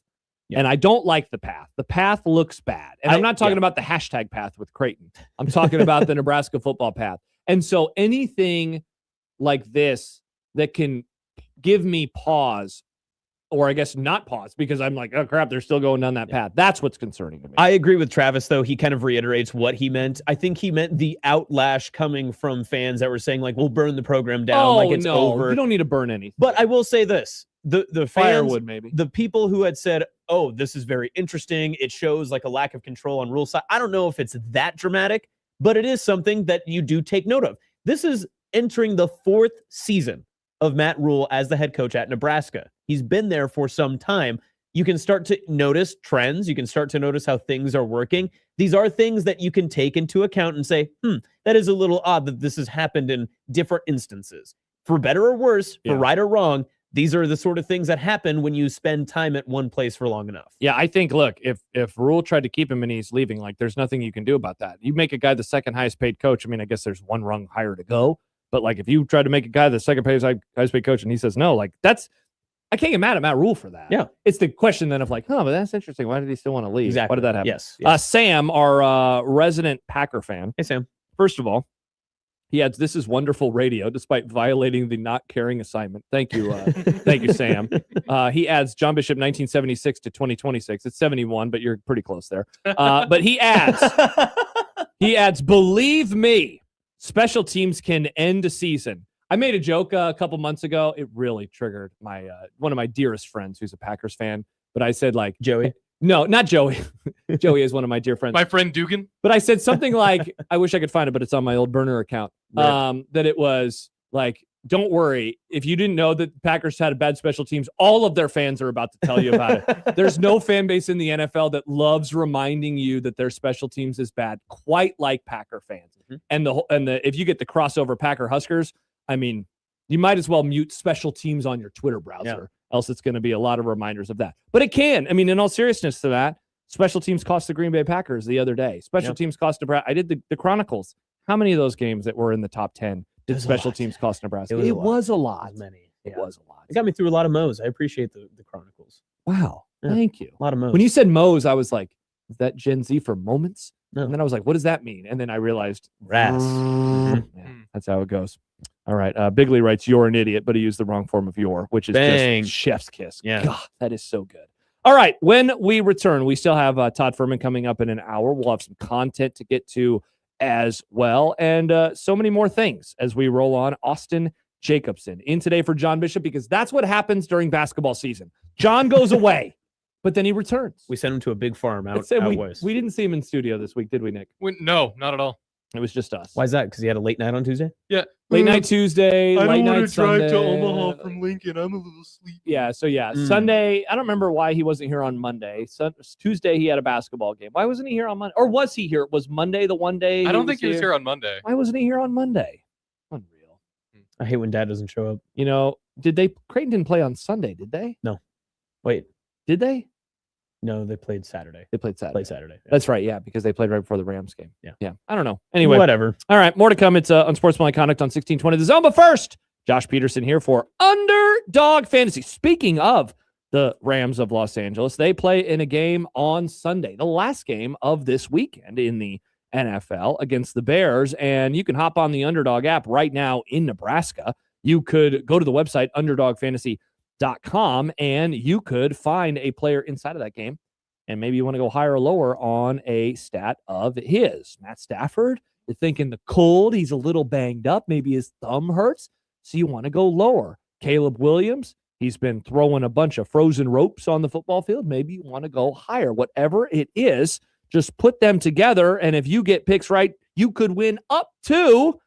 Speaker 7: and I don't like the path. The path looks bad, and I'm not talking about the hashtag path with Creighton. I'm talking about the Nebraska football path. And so anything like this that can give me pause, or I guess not pause, because I'm like, oh crap, they're still going down that path. That's what's concerning to me.
Speaker 8: I agree with Travis, though. He kind of reiterates what he meant. I think he meant the outlash coming from fans that were saying, like, we'll burn the program down, like it's over.
Speaker 7: You don't need to burn anything.
Speaker 8: But I will say this. The fans,
Speaker 7: firewood, maybe.
Speaker 8: The people who had said, oh, this is very interesting. It shows like a lack of control on rule side. I don't know if it's that dramatic, but it is something that you do take note of. This is entering the 4th season of Matt Rule as the head coach at Nebraska. He's been there for some time. You can start to notice trends. You can start to notice how things are working. These are things that you can take into account and say, that is a little odd that this has happened in different instances. For better or worse, for right or wrong, these are the sort of things that happen when you spend time at one place for long enough.
Speaker 7: Yeah, I think, look, if Rule tried to keep him and he's leaving, like there's nothing you can do about that. You make a guy the second highest paid coach. I mean, I guess there's one rung higher to go. But like if you try to make a guy the second highest paid coach and he says no, like I can't get mad at Matt Rule for that.
Speaker 8: Yeah.
Speaker 7: It's the question then of like, but that's interesting. Why did he still want to leave?
Speaker 8: Exactly.
Speaker 7: Why did that happen?
Speaker 8: Yes.
Speaker 7: Sam, our resident Packer fan.
Speaker 8: Hey, Sam.
Speaker 7: First of all, He adds, "This is wonderful radio, despite violating the not caring assignment." Thank you, thank you, Sam. He adds, "John Bishop, 1976 to 2026." It's 71, but you're pretty close there. But he adds, "Believe me, special teams can end a season." I made a joke a couple months ago. It really triggered my one of my dearest friends, who's a Packers fan. But I said, like,
Speaker 8: Joey.
Speaker 7: No, not Joey. Joey is one of my dear friends.
Speaker 9: My friend Dugan.
Speaker 7: But I said something like, I wish I could find it, but it's on my old burner account. That it was like, don't worry. If you didn't know that Packers had a bad special teams, all of their fans are about to tell you about it. There's no fan base in the NFL that loves reminding you that their special teams is bad, quite like Packer fans. And if you get the crossover Packer Huskers, I mean, you might as well mute special teams on your Twitter browser. Else it's going to be a lot of reminders of that. But it can. I mean, in all seriousness to that, special teams cost the Green Bay Packers the other day. Special teams cost Nebraska. I did the Chronicles. How many of those games that were in the top 10 did special teams cost Nebraska? It was a lot.
Speaker 8: Many.
Speaker 7: It was a lot.
Speaker 8: It got me through a lot of Mo's. I appreciate the Chronicles.
Speaker 7: Wow. Thank you.
Speaker 8: A lot of Mo's.
Speaker 7: When you said Mo's, I was like, is that Gen Z for moments? No. And then I was like, what does that mean? And then I realized,
Speaker 8: Ras.
Speaker 7: That's how it goes. All right. Bigley writes, "You're an idiot," but he used the wrong form of "your," which is just chef's kiss.
Speaker 8: Yeah.
Speaker 7: God, that is so good. All right. When we return, we still have Todd Furman coming up in an hour. We'll have some content to get to as well, and so many more things as we roll on. Austin Jacobson in today for John Bishop, because that's what happens during basketball season. John goes away, but then he returns.
Speaker 8: We sent him to a big farm out west.
Speaker 7: We didn't see him in studio this week, did we, Nick?
Speaker 9: No, not at all.
Speaker 7: It was just us.
Speaker 8: Why is that? Because he had a late night on Tuesday?
Speaker 9: Yeah.
Speaker 7: Late night Tuesday, late night Sunday.
Speaker 9: drive to Omaha from Lincoln. I'm a little sleepy.
Speaker 7: Yeah, so Sunday, I don't remember why he wasn't here on Monday. Tuesday, he had a basketball game. Why wasn't he here on Monday? Or was he here? Was Monday the one day?
Speaker 9: I don't think he was here on Monday.
Speaker 7: Why wasn't he here on Monday? Unreal.
Speaker 8: I hate when Dad doesn't show up.
Speaker 7: You know, Creighton didn't play on Sunday, did they?
Speaker 8: No. Wait.
Speaker 7: Did they?
Speaker 8: No, they played Saturday.
Speaker 7: They played Saturday.
Speaker 8: Yeah.
Speaker 7: That's right, yeah, because they played right before the Rams game.
Speaker 8: Yeah.
Speaker 7: I don't know. Anyway.
Speaker 8: Whatever.
Speaker 7: All right, more to come. It's Unsportsmanlike Conduct on 1620 The Zone. But first, Josh Peterson here for Underdog Fantasy. Speaking of the Rams of Los Angeles, they play in a game on Sunday, the last game of this weekend in the NFL against the Bears. And you can hop on the Underdog app right now in Nebraska. You could go to the website, underdogfantasy.com, and you could find a player inside of that game. And maybe you want to go higher or lower on a stat of his. Matt Stafford, you're thinking the cold, he's a little banged up. Maybe his thumb hurts. So you want to go lower. Caleb Williams, he's been throwing a bunch of frozen ropes on the football field. Maybe you want to go higher. Whatever it is, just put them together. And if you get picks right, you could win up to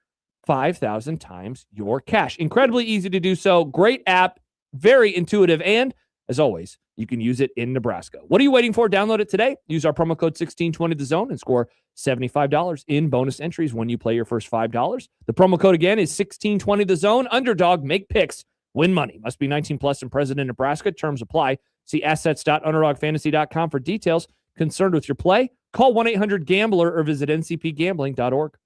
Speaker 7: 5,000 times your cash. Incredibly easy to do so. Great app, very intuitive. And as always, you can use it in Nebraska. What are you waiting for? Download it today. Use our promo code 1620 The Zone and score $75 in bonus entries when you play your first $5. The promo code again is 1620 The Zone. Underdog, make picks, win money. Must be 19 plus and present in Nebraska. Terms apply. See assets.underdogfantasy.com for details. Concerned with your play? Call 1-800-GAMBLER or visit ncpgambling.org.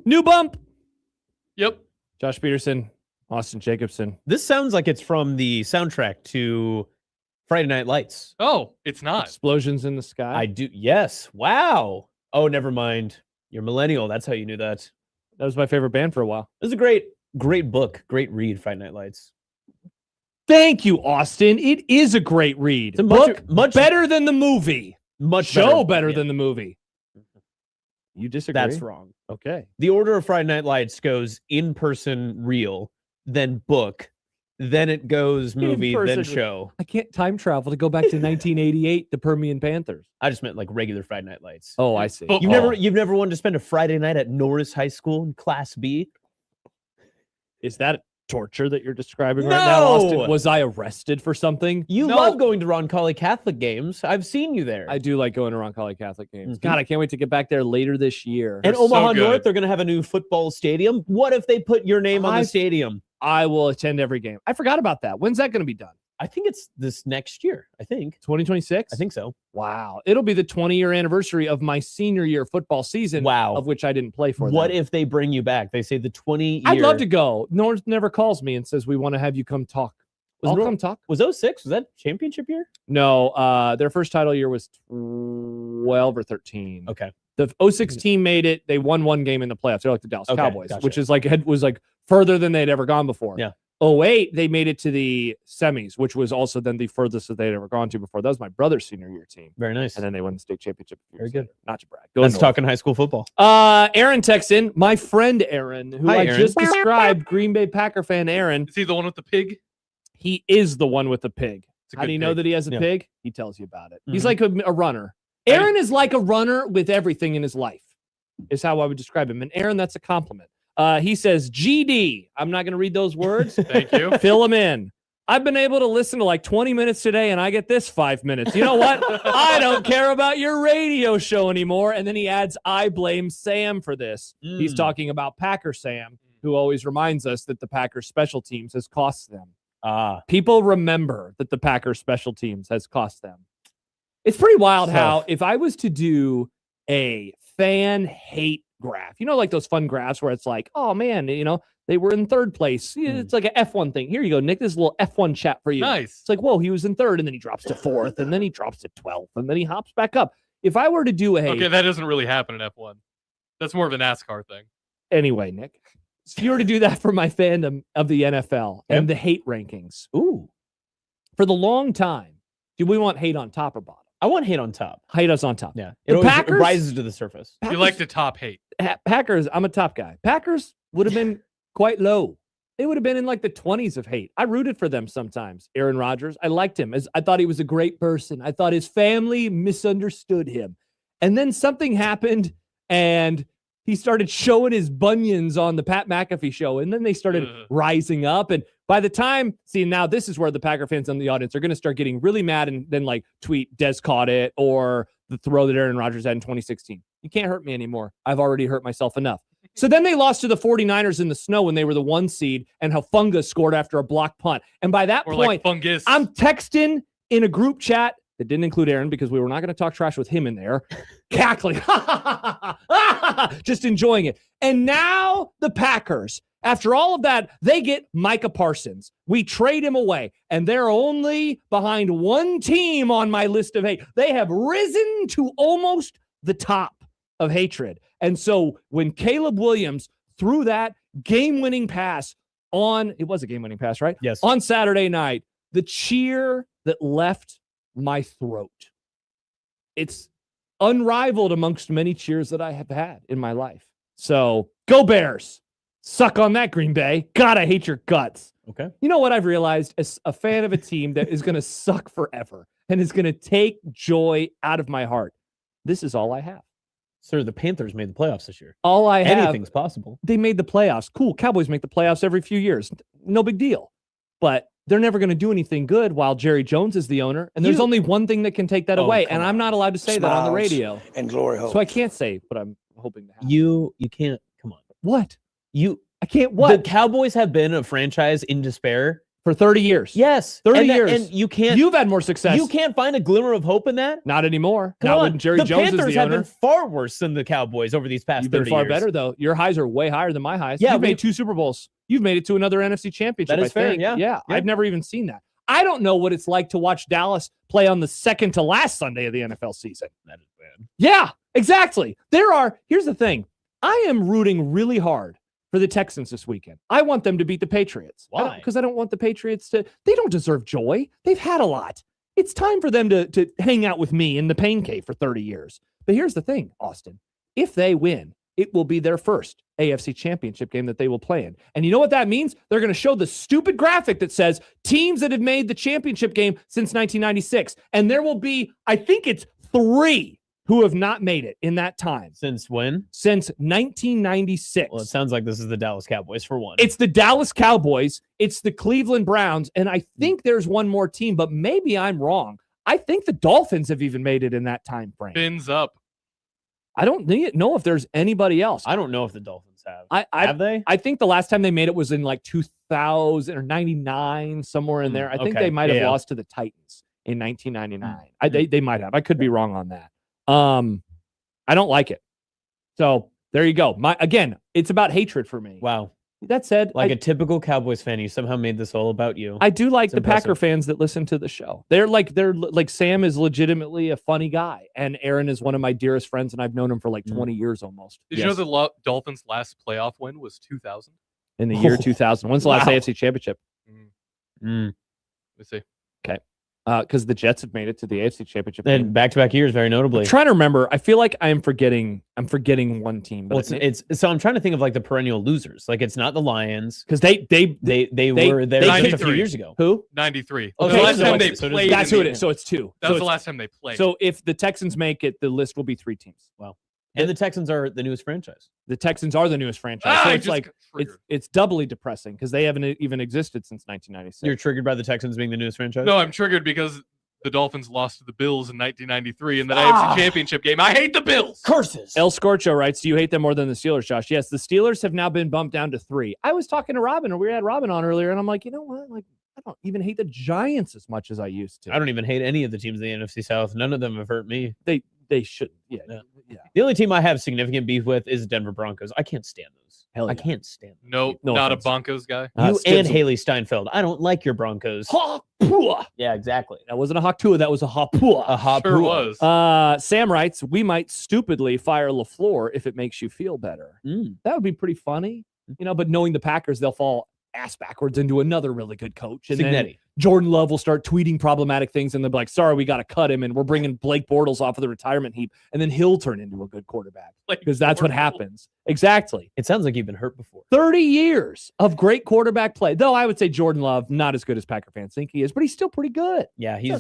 Speaker 7: New bump.
Speaker 9: Yep.
Speaker 7: Josh Peterson, Austin Jacobson.
Speaker 8: This sounds like it's from the soundtrack to Friday Night Lights.
Speaker 9: Oh, it's not.
Speaker 7: Explosions in the Sky.
Speaker 8: I do. Yes. Wow. Oh, never mind. You're millennial. That's how you knew that.
Speaker 7: That was my favorite band for a while.
Speaker 8: It was a great book. Great read, Friday Night Lights.
Speaker 7: Thank you, Austin. It is a great read.
Speaker 8: It's a
Speaker 7: much better than the movie.
Speaker 8: Much
Speaker 7: Show better than the movie. You disagree?
Speaker 8: That's wrong.
Speaker 7: Okay.
Speaker 8: The order of Friday Night Lights goes in-person reel, then book, then it goes movie, then show.
Speaker 7: I can't time travel to go back to 1988, the Permian Panthers.
Speaker 8: I just meant like regular Friday Night Lights.
Speaker 7: Oh, I see.
Speaker 8: You've never wanted to spend a Friday night at Norris High School in Class B?
Speaker 7: Is that torture that you're describing right now, Austin? Was I arrested for something?
Speaker 8: You love going to Roncalli Catholic games. I've seen you there.
Speaker 7: I do like going to Roncalli Catholic games. God, I can't wait to get back there later this year.
Speaker 8: And Omaha North, they're going to have a new football stadium. What if they put your name on the stadium?
Speaker 7: I will attend every game. I forgot about that. When's that going to be done?
Speaker 8: I think it's this next year. I think
Speaker 7: 2026.
Speaker 8: I think so.
Speaker 7: Wow, it'll be the 20-year anniversary of my senior year football season.
Speaker 8: Wow,
Speaker 7: of which I didn't play for.
Speaker 8: What if they bring you back? They say the 20-year.
Speaker 7: I'd love to go. North never calls me and says we want to have you come talk. I'll come talk.
Speaker 8: Was 06? Was that championship year?
Speaker 7: No, their first title year was 12 or 13.
Speaker 8: Okay.
Speaker 7: The 06 team made it. They won one game in the playoffs. They're like the Dallas Cowboys,
Speaker 8: gotcha.
Speaker 7: which is was further than they'd ever gone before.
Speaker 8: Yeah.
Speaker 7: 08, they made it to the semis, which was also then the furthest that they'd ever gone to before. That was my brother's senior year team.
Speaker 8: Very nice.
Speaker 7: And then they won the state championship.
Speaker 8: Very good.
Speaker 7: Not to brag.
Speaker 8: Let's talk in high school football.
Speaker 7: Aaron texts in. My friend Aaron, who I
Speaker 8: Aaron.
Speaker 7: just described, Green Bay Packer fan Aaron.
Speaker 9: Is he the one with the pig?
Speaker 7: He is the one with the pig.
Speaker 9: It's a
Speaker 7: How
Speaker 9: good
Speaker 7: do you know
Speaker 9: pig.
Speaker 7: that he has a
Speaker 8: Yeah.
Speaker 7: pig? He tells you about it. He's
Speaker 8: Mhm.
Speaker 7: like a runner. Aaron is like a runner with everything in his life, is how I would describe him. And Aaron, that's a compliment. He says, GD. I'm not going to read those words.
Speaker 9: Thank you.
Speaker 7: Fill them in. I've been able to listen to like 20 minutes today, and I get this 5 minutes. You know what? I don't care about your radio show anymore. And then he adds, I blame Sam for this. He's talking about Packer Sam, who always reminds us that the Packers special teams has cost them. People remember that the Packers special teams has cost them. It's pretty wild how if I was to do a fan hate graph, like those fun graphs where it's like, oh man, they were in third place. It's like an F1 thing. Here you go, Nick. This is a little F1 chat for you.
Speaker 9: Nice.
Speaker 7: It's like, whoa, he was in third, and then he drops to fourth, and then he drops to 12th, and then he hops back up. If I were to do
Speaker 9: Okay, that doesn't really happen in F1. That's more of a NASCAR thing.
Speaker 7: Anyway, Nick, if you were to do that for my fandom of the NFL and the hate rankings, for the long time, do we want hate on top or bottom?
Speaker 8: I want hate on top.
Speaker 7: Hate us on top.
Speaker 8: Yeah.
Speaker 7: The
Speaker 8: It
Speaker 7: Packers
Speaker 8: rises to the surface.
Speaker 9: You like to top hate.
Speaker 7: Packers, I'm a top guy. Packers would have been quite low. They would have been in like the 20s of hate. I rooted for them sometimes. Aaron Rodgers, I liked him. I thought he was a great person. I thought his family misunderstood him. And then something happened, and he started showing his bunions on the Pat McAfee show, and then they started rising up. And by the time, now this is where the Packer fans in the audience are going to start getting really mad and then like tweet, Des caught it, or the throw that Aaron Rodgers had in 2016. You can't hurt me anymore. I've already hurt myself enough. So then they lost to the 49ers in the snow when they were the 1 seed, and Hufanga scored after a block punt. And by that point,
Speaker 9: Fungus.
Speaker 7: I'm texting in a group chat that didn't include Aaron because we were not going to talk trash with him in there, cackling, just enjoying it. And now the Packers, after all of that, they get Micah Parsons. We trade him away, and they're only behind one team on my list of hate. They have risen to almost the top of hatred. And so when Caleb Williams threw that game-winning pass it was a game-winning pass, right?
Speaker 8: Yes.
Speaker 7: On Saturday night, the cheer that left my throat. It's unrivaled amongst many cheers that I have had in my life. So go Bears. Suck on that, Green Bay. God, I hate your guts.
Speaker 8: Okay.
Speaker 7: You know what I've realized as a fan of a team that is going to suck forever and is going to take joy out of my heart? This is all I have.
Speaker 8: Sir, the Panthers made the playoffs this year.
Speaker 7: All I have.
Speaker 8: Anything's possible.
Speaker 7: They made the playoffs. Cool. Cowboys make the playoffs every few years. No big deal. But they're never going to do anything good while Jerry Jones is the owner. And there's only one thing that can take that away. And I'm not allowed to say that on the radio.
Speaker 16: And glory hole.
Speaker 7: So I can't say what I'm hoping to have.
Speaker 8: You can't. Come on.
Speaker 7: What?
Speaker 8: I
Speaker 7: can't what?
Speaker 8: The Cowboys have been a franchise in despair
Speaker 7: For 30 years.
Speaker 8: Yes.
Speaker 7: 30 years.
Speaker 8: And
Speaker 7: you've had more success.
Speaker 8: You can't find a glimmer of hope in that?
Speaker 7: Not anymore.
Speaker 8: Come
Speaker 7: Not
Speaker 8: on.
Speaker 7: when Jerry
Speaker 8: the
Speaker 7: Jones
Speaker 8: Panthers
Speaker 7: is the
Speaker 8: have
Speaker 7: owner.
Speaker 8: been far worse than the Cowboys over these past
Speaker 7: You've
Speaker 8: 30
Speaker 7: been far
Speaker 8: years.
Speaker 7: better, though. Your highs are way higher than my highs.
Speaker 8: Yeah,
Speaker 7: You've made 2 Super Bowls. You've made it to another NFC championship.
Speaker 8: That is
Speaker 7: I
Speaker 8: fair,
Speaker 7: think.
Speaker 8: yeah.
Speaker 7: I've never even seen that. I don't know what it's like to watch Dallas play on the second to last Sunday of the NFL season.
Speaker 8: That is bad.
Speaker 7: Yeah, exactly. Here's the thing. I am rooting really hard for the Texans this weekend. I want them to beat the Patriots.
Speaker 8: Why?
Speaker 7: Because I don't want the Patriots they don't deserve joy. They've had a lot. It's time for them to hang out with me in the pain cave for 30 years. But here's the thing, Austin. If they win, it will be their first AFC championship game that they will play in. And you know what that means? They're going to show the stupid graphic that says teams that have made the championship game since 1996. And there will be, I think it's 3 who have not made it in that time.
Speaker 8: Since when?
Speaker 7: Since 1996.
Speaker 8: Well, it sounds like this is the Dallas Cowboys for one.
Speaker 7: It's the Dallas Cowboys. It's the Cleveland Browns. And I think there's one more team, but maybe I'm wrong. I think the Dolphins have even made it in that time frame.
Speaker 9: Fins up.
Speaker 7: I don't know if there's anybody else.
Speaker 8: I don't know if the Dolphins have. Have they?
Speaker 7: I think the last time they made it was in like 2000 or 99, somewhere in there. I think they might have lost to the Titans in 1999. They might have. I could be wrong on that. I don't like it. So there you go. Again, it's about hatred for me.
Speaker 8: Wow.
Speaker 7: That said,
Speaker 8: a typical Cowboys fan, you somehow made this all about you.
Speaker 7: I do like the Packer fans that listen to the show. They're like Sam is legitimately a funny guy, and Aaron is one of my dearest friends, and I've known him for like 20 years almost.
Speaker 9: Did you know the Dolphins' last playoff win was 2000?
Speaker 7: In the year 2000. When's the last AFC championship?
Speaker 9: Let's see.
Speaker 7: Okay. Because the Jets have made it to the AFC championship.
Speaker 8: And back-to-back years, very notably.
Speaker 7: I'm trying to remember. I feel like I'm forgetting one team. But
Speaker 8: Well, it's so I'm trying to think of like the perennial losers. Like it's not the Lions
Speaker 7: because they
Speaker 8: were there just a few years ago.
Speaker 7: Who?
Speaker 9: 93.
Speaker 7: Okay,
Speaker 9: the last time they played.
Speaker 7: That's who it is. So it's 2.
Speaker 9: That was the last time they played.
Speaker 7: So if the Texans make it, the list will be 3 teams.
Speaker 8: Wow. And the Texans are the newest franchise.
Speaker 7: The Texans are the newest franchise. So it's like it's doubly depressing because they haven't even existed since 1996.
Speaker 8: You're triggered by the Texans being the newest franchise?
Speaker 9: No, I'm triggered because the Dolphins lost to the Bills in 1993 in that AFC championship game. I hate the Bills.
Speaker 8: Curses.
Speaker 7: El Scorcho writes, do you hate them more than the Steelers, Josh? Yes, the Steelers have now been bumped down to 3. I was talking to Robin, or we had Robin on earlier, and I'm like, you know what? Like, I don't even hate the Giants as much as I used to.
Speaker 8: I don't even hate any of the teams in the NFC South. None of them have hurt me.
Speaker 7: They shouldn't. Yeah.
Speaker 8: The only team I have significant beef with is the Denver Broncos. I can't stand those.
Speaker 7: Hell yeah.
Speaker 8: I can't stand them.
Speaker 9: No, not offense. A Broncos guy.
Speaker 8: You and Haley Steinfeld. I don't like your Broncos.
Speaker 7: Ha-pua.
Speaker 8: Yeah, exactly.
Speaker 7: That wasn't a Hawk-Tua. That was a Hapua.
Speaker 8: A Hapua.
Speaker 9: Sure was.
Speaker 7: Sam writes, we might stupidly fire LaFleur if it makes you feel better. That would be pretty funny. But knowing the Packers, they'll fall ass backwards into another really good coach. And then Jordan Love will start tweeting problematic things, and they'll be like, sorry, we got to cut him, and we're bringing Blake Bortles off of the retirement heap. And then he'll turn into a good quarterback because that's what happens. Exactly.
Speaker 8: It sounds like you've been hurt before.
Speaker 7: 30 years of great quarterback play. Though I would say Jordan Love, not as good as Packer fans think he is, but he's still pretty good.
Speaker 8: Yeah, he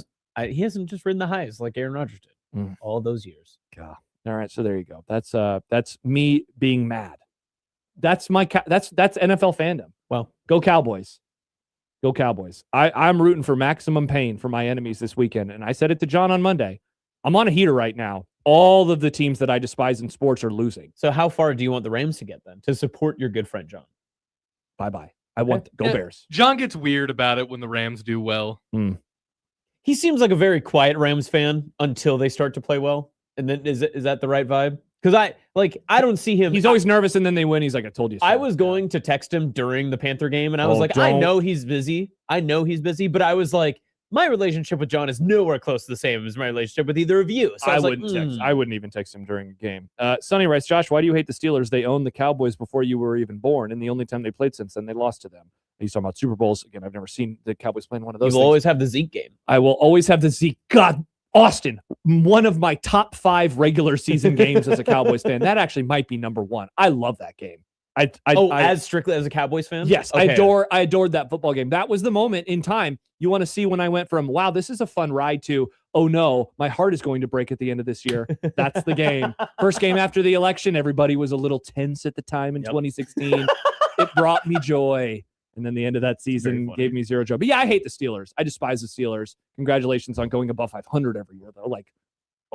Speaker 8: hasn't just ridden the highs like Aaron Rodgers did all those years.
Speaker 7: God. All right, so there you go. That's me being mad. That's NFL fandom.
Speaker 8: Well,
Speaker 7: go Cowboys. Go Cowboys. I'm rooting for maximum pain for my enemies this weekend. And I said it to John on Monday. I'm on a heater right now. All of the teams that I despise in sports are losing.
Speaker 8: So how far do you want the Rams to get then to support your good friend John?
Speaker 7: Bye-bye. I want go Bears.
Speaker 9: John gets weird about it when the Rams do well.
Speaker 8: He seems like a very quiet Rams fan until they start to play well. And then is that the right vibe? Because I don't see him.
Speaker 7: He's always nervous, and then they win. He's like, I told you so.
Speaker 8: I was going to text him during the Panther game, and I was like, I know he's busy. But I was like, my relationship with John is nowhere close to the same as my relationship with either of you. So I
Speaker 7: wouldn't even text him during a game. Sonny writes, Josh, why do you hate the Steelers? They owned the Cowboys before you were even born, and the only time they played since then, they lost to them. He's talking about Super Bowls. Again, I've never seen the Cowboys playing one of those.
Speaker 8: You will always have the Zeke game.
Speaker 7: I will always have the Zeke. God, Austin, one of my top 5 regular season games as a Cowboys fan. That actually might be number 1. I love that game.
Speaker 8: As strictly as a Cowboys fan?
Speaker 7: Yes,
Speaker 8: okay.
Speaker 7: I adored that football game. That was the moment in time you want to see when I went from, wow, this is a fun ride to, oh no, my heart is going to break at the end of this year. That's the game. First game after the election, everybody was a little tense at the time in 2016. It brought me joy. And then the end of that season gave me zero joy. But yeah, I hate the Steelers. I despise the Steelers. Congratulations on going above 500 every year, though. Like,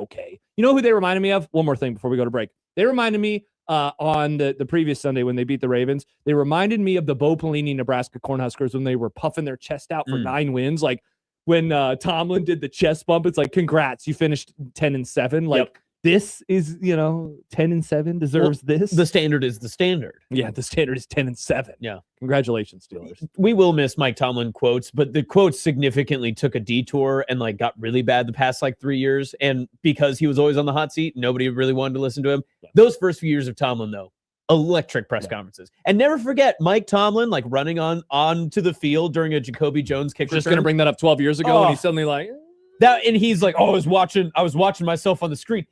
Speaker 7: okay. You know who they reminded me of? One more thing before we go to break. They reminded me on the previous Sunday when they beat the Ravens. They reminded me of the Bo Pelini Nebraska Cornhuskers when they were puffing their chest out for 9 wins. Like when Tomlin did the chest bump, it's like, congrats, you finished 10-7. Like this is, 10-7 deserves this.
Speaker 8: The standard is the standard.
Speaker 7: Yeah, the standard is 10-7.
Speaker 8: Yeah.
Speaker 7: Congratulations, Steelers.
Speaker 8: We will miss Mike Tomlin quotes, but the quotes significantly took a detour and got really bad the past 3 years. And because he was always on the hot seat, nobody really wanted to listen to him. Yeah. Those first few years of Tomlin, though, electric press conferences. And never forget Mike Tomlin running onto the field during a Jacoby Jones kick return.
Speaker 7: Just going to bring that up 12 years ago, and he's suddenly like
Speaker 8: that, and he's like, "Oh, I was watching myself on the screen."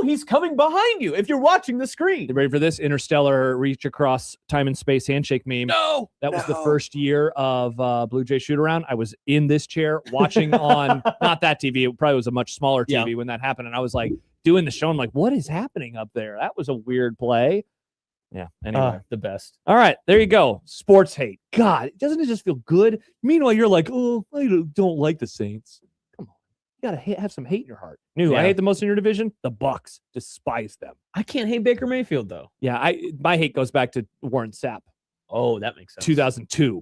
Speaker 8: He's coming behind you if you're watching the screen.
Speaker 7: You ready for this? Interstellar reach across time and space handshake meme.
Speaker 8: No!
Speaker 7: That was the first year of Blue Jay shoot-around. I was in this chair watching on, not that TV, it probably was a much smaller TV when that happened, and I was doing the show. I'm like, what is happening up there? That was a weird play. Yeah, anyway.
Speaker 8: The best.
Speaker 7: All right, there you go. Sports hate. God, doesn't it just feel good? Meanwhile, you're like, oh, I don't like the Saints. You gotta have some hate in your heart. I hate the most in your division? The Bucks. Despise them.
Speaker 8: I can't hate Baker Mayfield, though.
Speaker 7: Yeah, my hate goes back to Warren Sapp.
Speaker 8: Oh, that makes sense.
Speaker 7: 2002.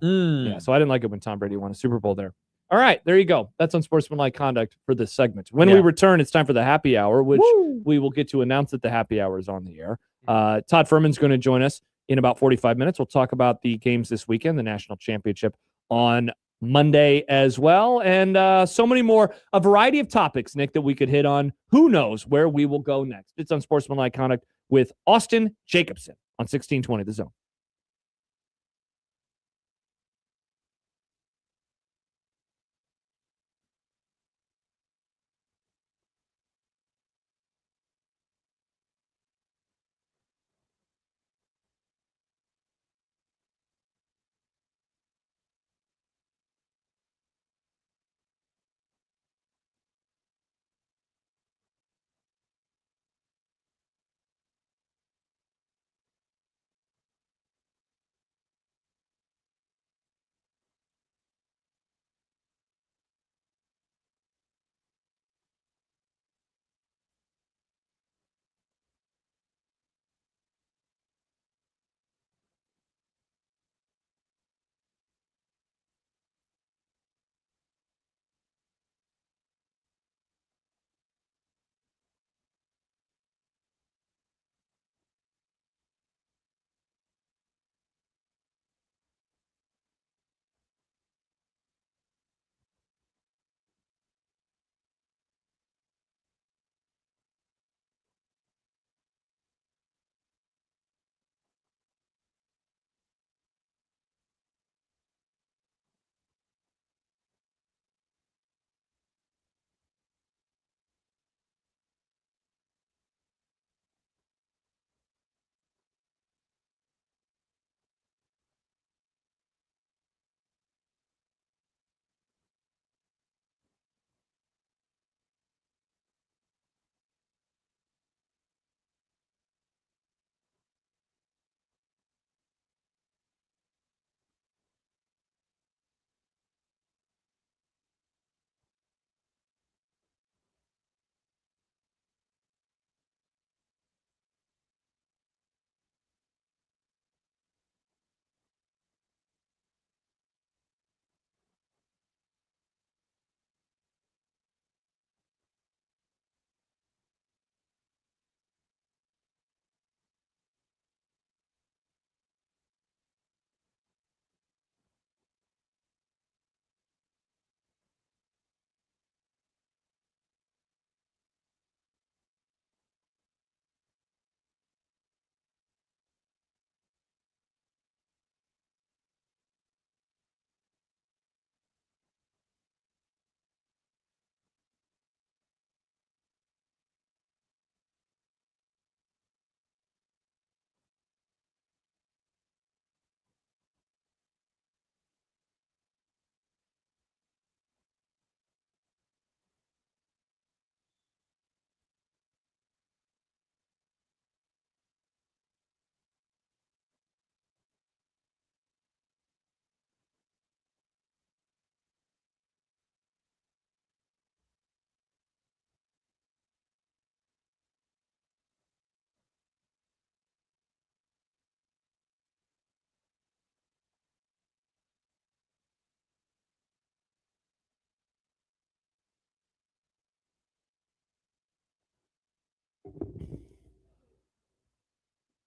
Speaker 7: Yeah, so I didn't like it when Tom Brady won a Super Bowl there. All right, there you go. That's Unsportsmanlike Conduct for this segment. When we return, it's time for the happy hour, which we will get to announce that the happy hour is on the air. Todd Furman's going to join us in about 45 minutes. We'll talk about the games this weekend, the national championship on Monday as well, and so many more. A variety of topics, Nick, that we could hit on. Who knows where we will go next? It's Unsportsmanlike Conduct with Austin Jacobson on 1620 The Zone.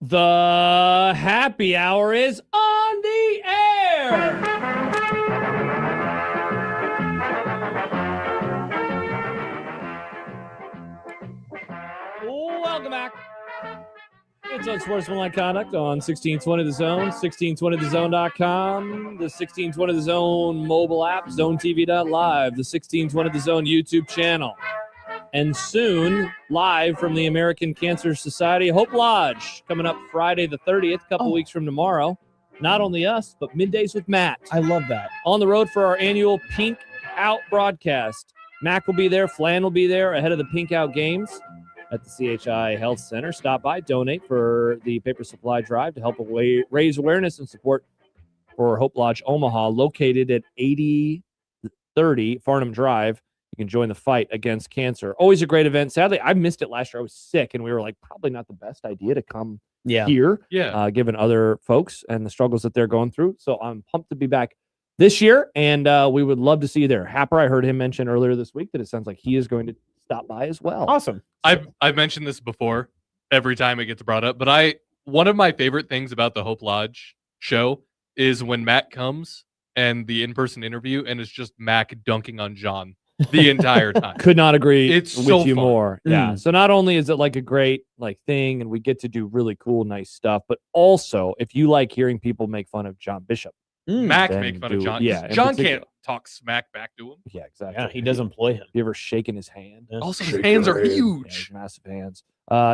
Speaker 7: The happy hour is on the air. Welcome back. It's Unsportsmanlike Conduct on 1620 The Zone, 1620thezone.com, the 1620 The Zone mobile app, zonetv.live, the 1620 The Zone YouTube channel. And soon, live from the American Cancer Society Hope Lodge, coming up Friday the 30th, a couple weeks from tomorrow. Not only us, but Middays with Matt.
Speaker 8: I love that.
Speaker 7: On the road for our annual Pink Out broadcast. Mac will be there. Flan will be there ahead of the Pink Out games at the CHI Health Center. Stop by, donate for the paper supply drive to help raise awareness and support for Hope Lodge Omaha, located at 8030 Farnham Drive. You can join the fight against cancer. Always a great event. Sadly, I missed it last year. I was sick, and we were like, probably not the best idea to come here, given other folks and the struggles that they're going through. So I'm pumped to be back this year, and we would love to see you there. Happer, I heard him mention earlier this week that it sounds like he is going to stop by as well.
Speaker 8: Awesome.
Speaker 9: I've mentioned this before every time it gets brought up, but one of my favorite things about the Hope Lodge show is when Matt comes and the in-person interview, and it's just Mac dunking on John the entire time.
Speaker 7: Could not agree
Speaker 9: it's
Speaker 7: with
Speaker 9: so
Speaker 7: you
Speaker 9: fun.
Speaker 7: more. Yeah. So not only is it like a great thing and we get to do really cool, nice stuff, but also if you like hearing people make fun of John Bishop.
Speaker 9: Mac make fun of John.
Speaker 7: Yeah.
Speaker 9: John can't talk smack back to him.
Speaker 7: Yeah, exactly.
Speaker 8: Yeah, he does employ him.
Speaker 7: You ever shaken his hand?
Speaker 9: Also, his hands are huge.
Speaker 7: Yeah, massive hands.